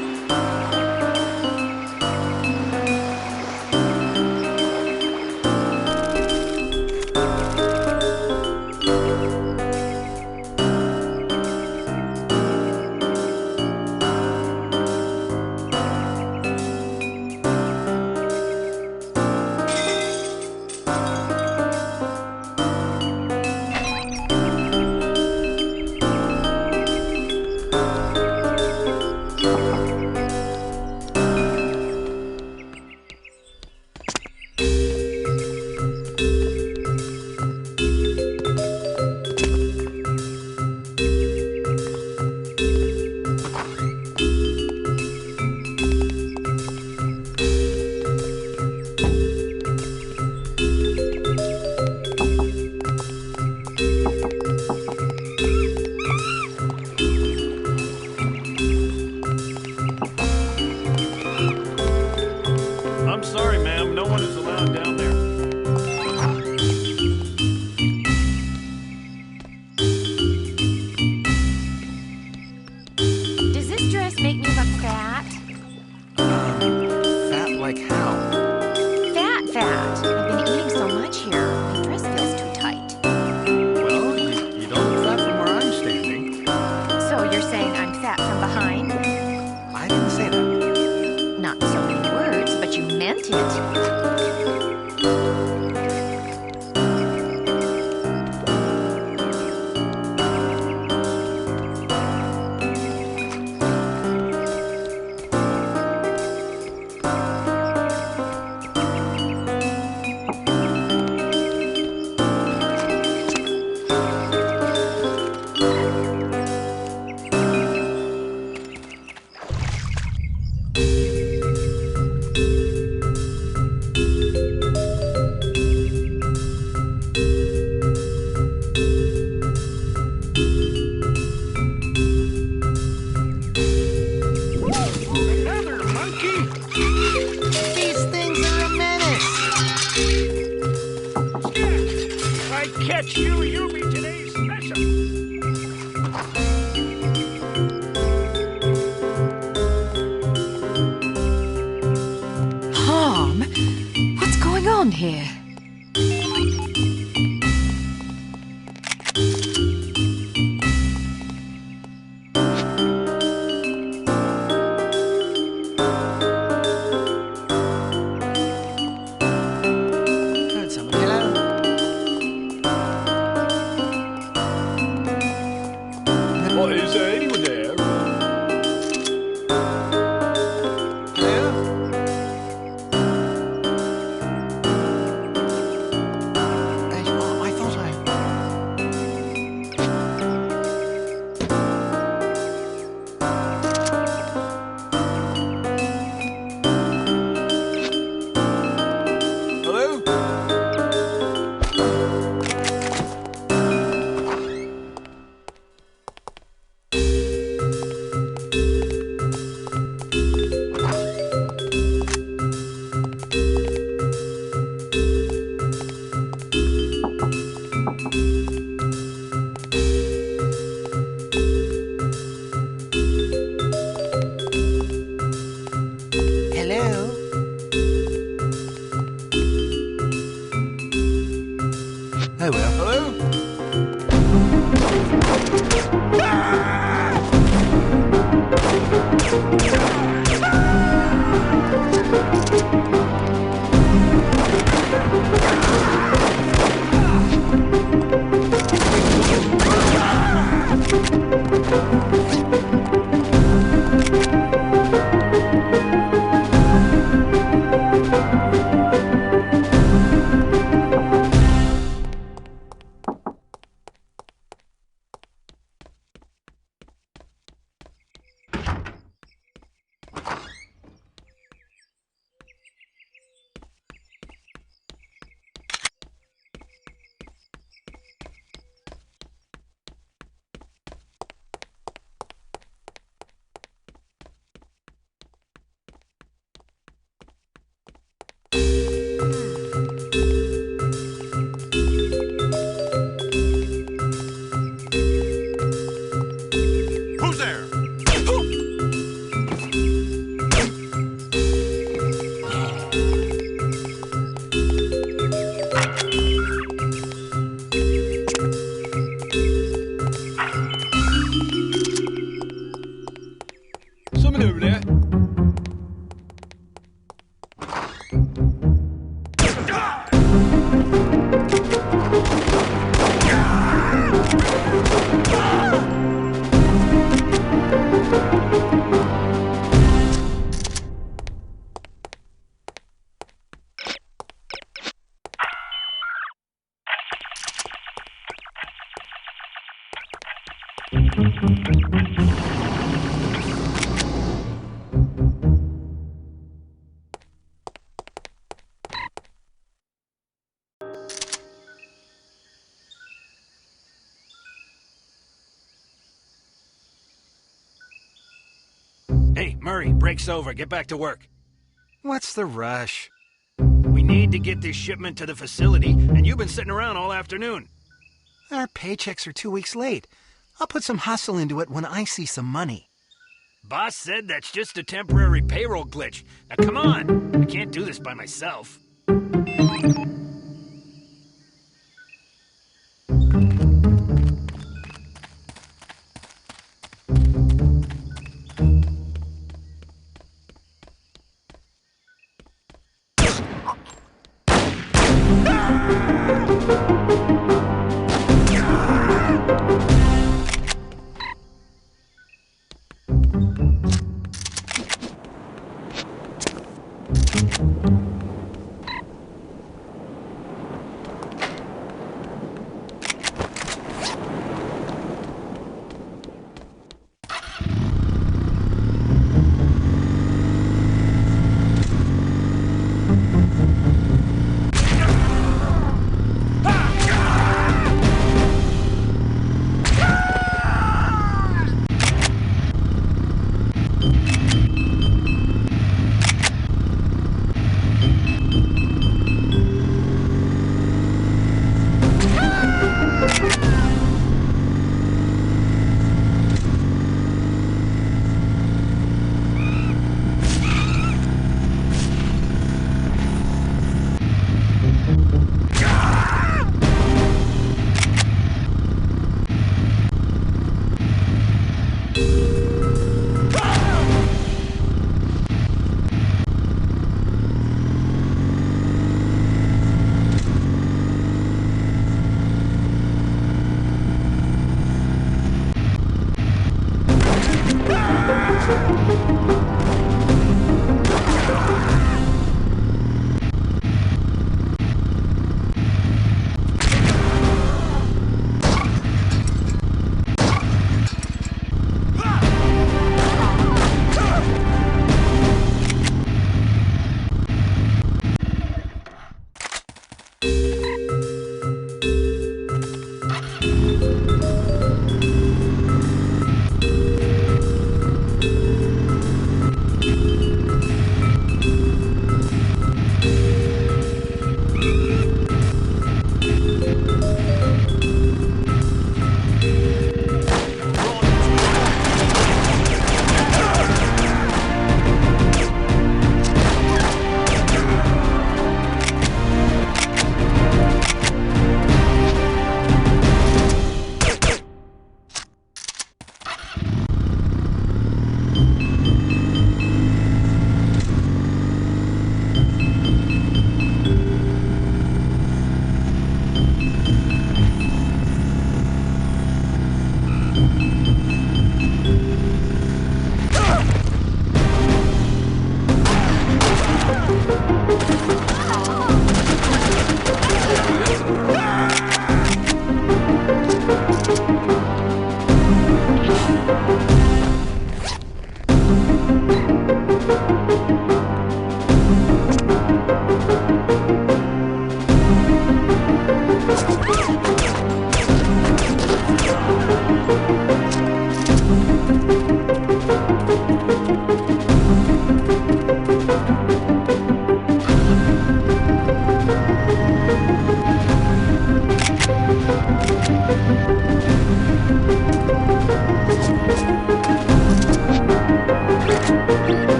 Here. Hey, Murray, break's over. Get back to work. What's the rush? We need to get this shipment to the facility, and you've been sitting around all afternoon. Our paychecks are 2 weeks late. I'll put some hustle into it when I see some money. Boss said that's just a temporary payroll glitch. Now come on, I can't do this by myself.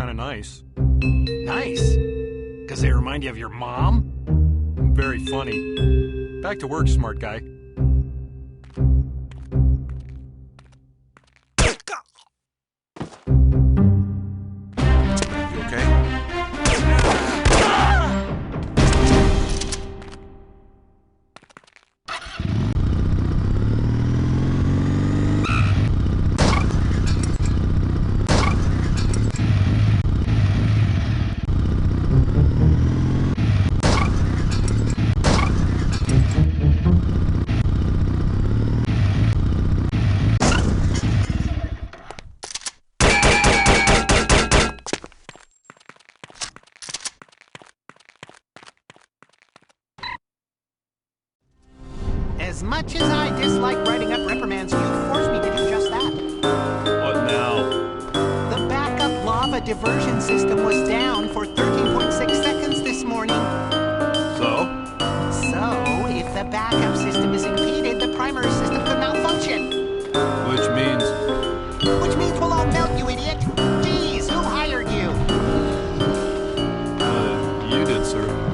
kind of nice. Nice? Because they remind you of your mom? Very funny. Back to work, smart guy. You okay? As much as I dislike writing up reprimands, you forced me to do just that. What now? The backup lava diversion system was down for 13.6 seconds this morning. So? So, if the backup system is impeded, the primary system could malfunction. Which means? Which means we'll all melt, you idiot! Jeez, who hired you? You did, sir.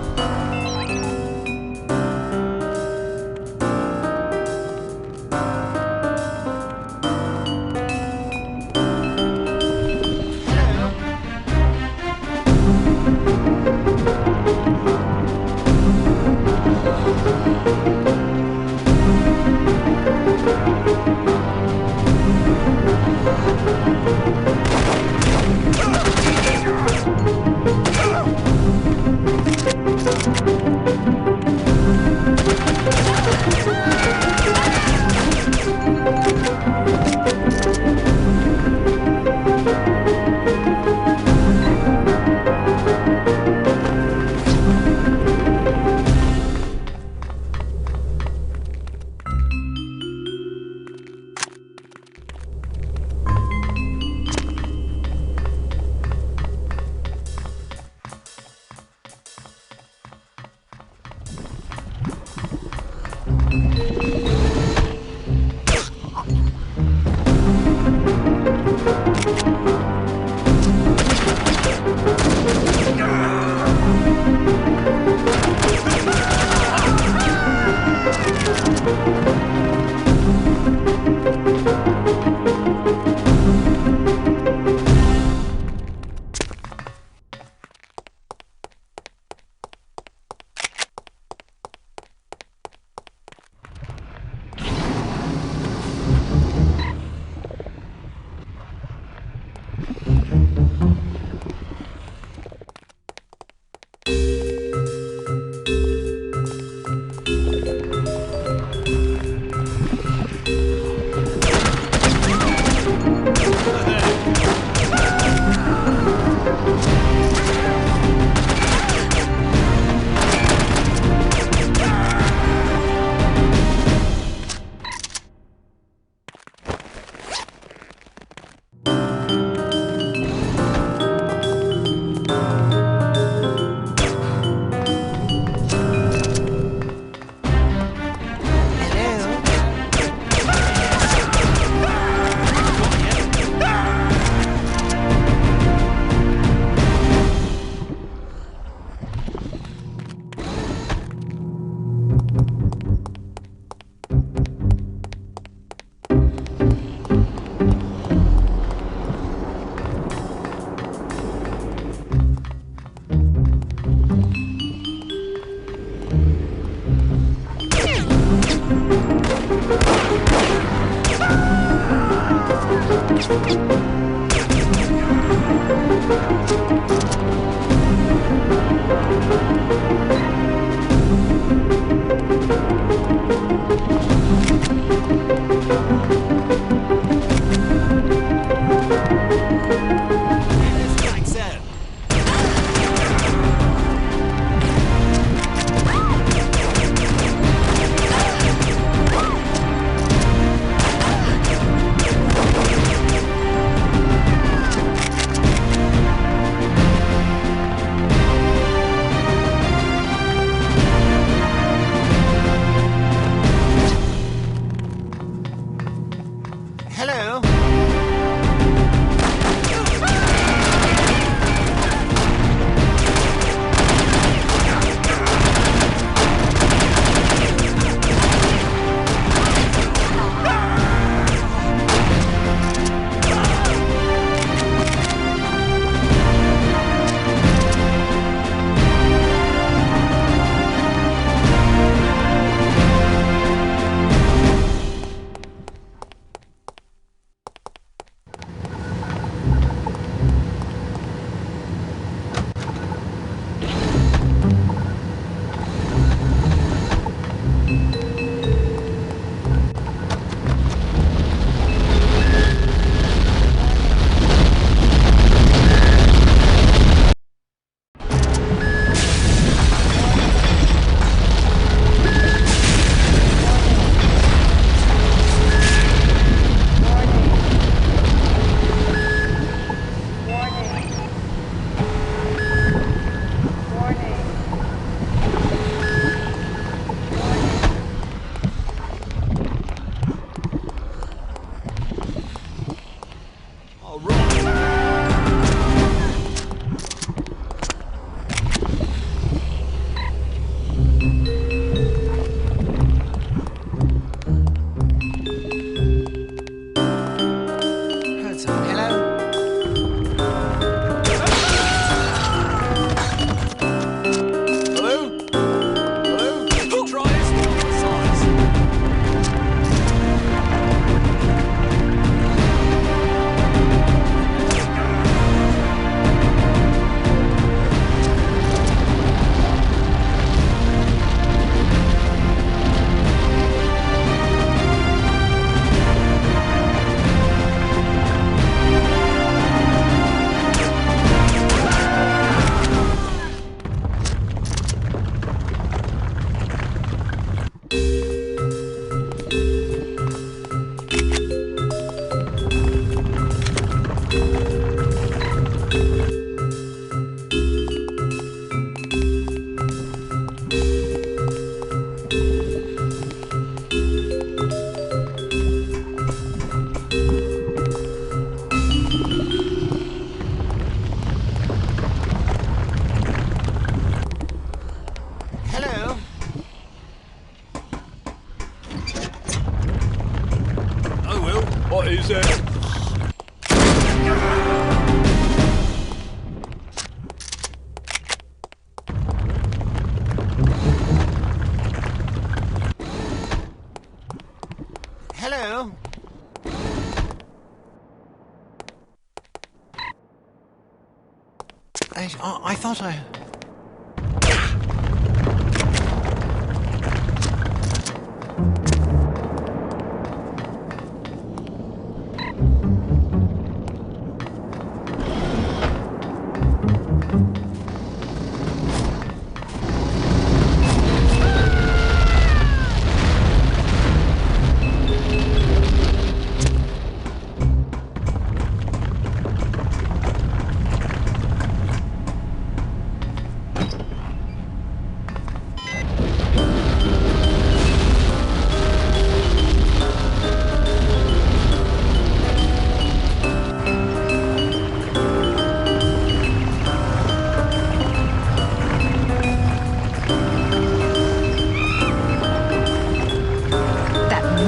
I thought I...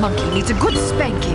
Monkey needs a good spanking.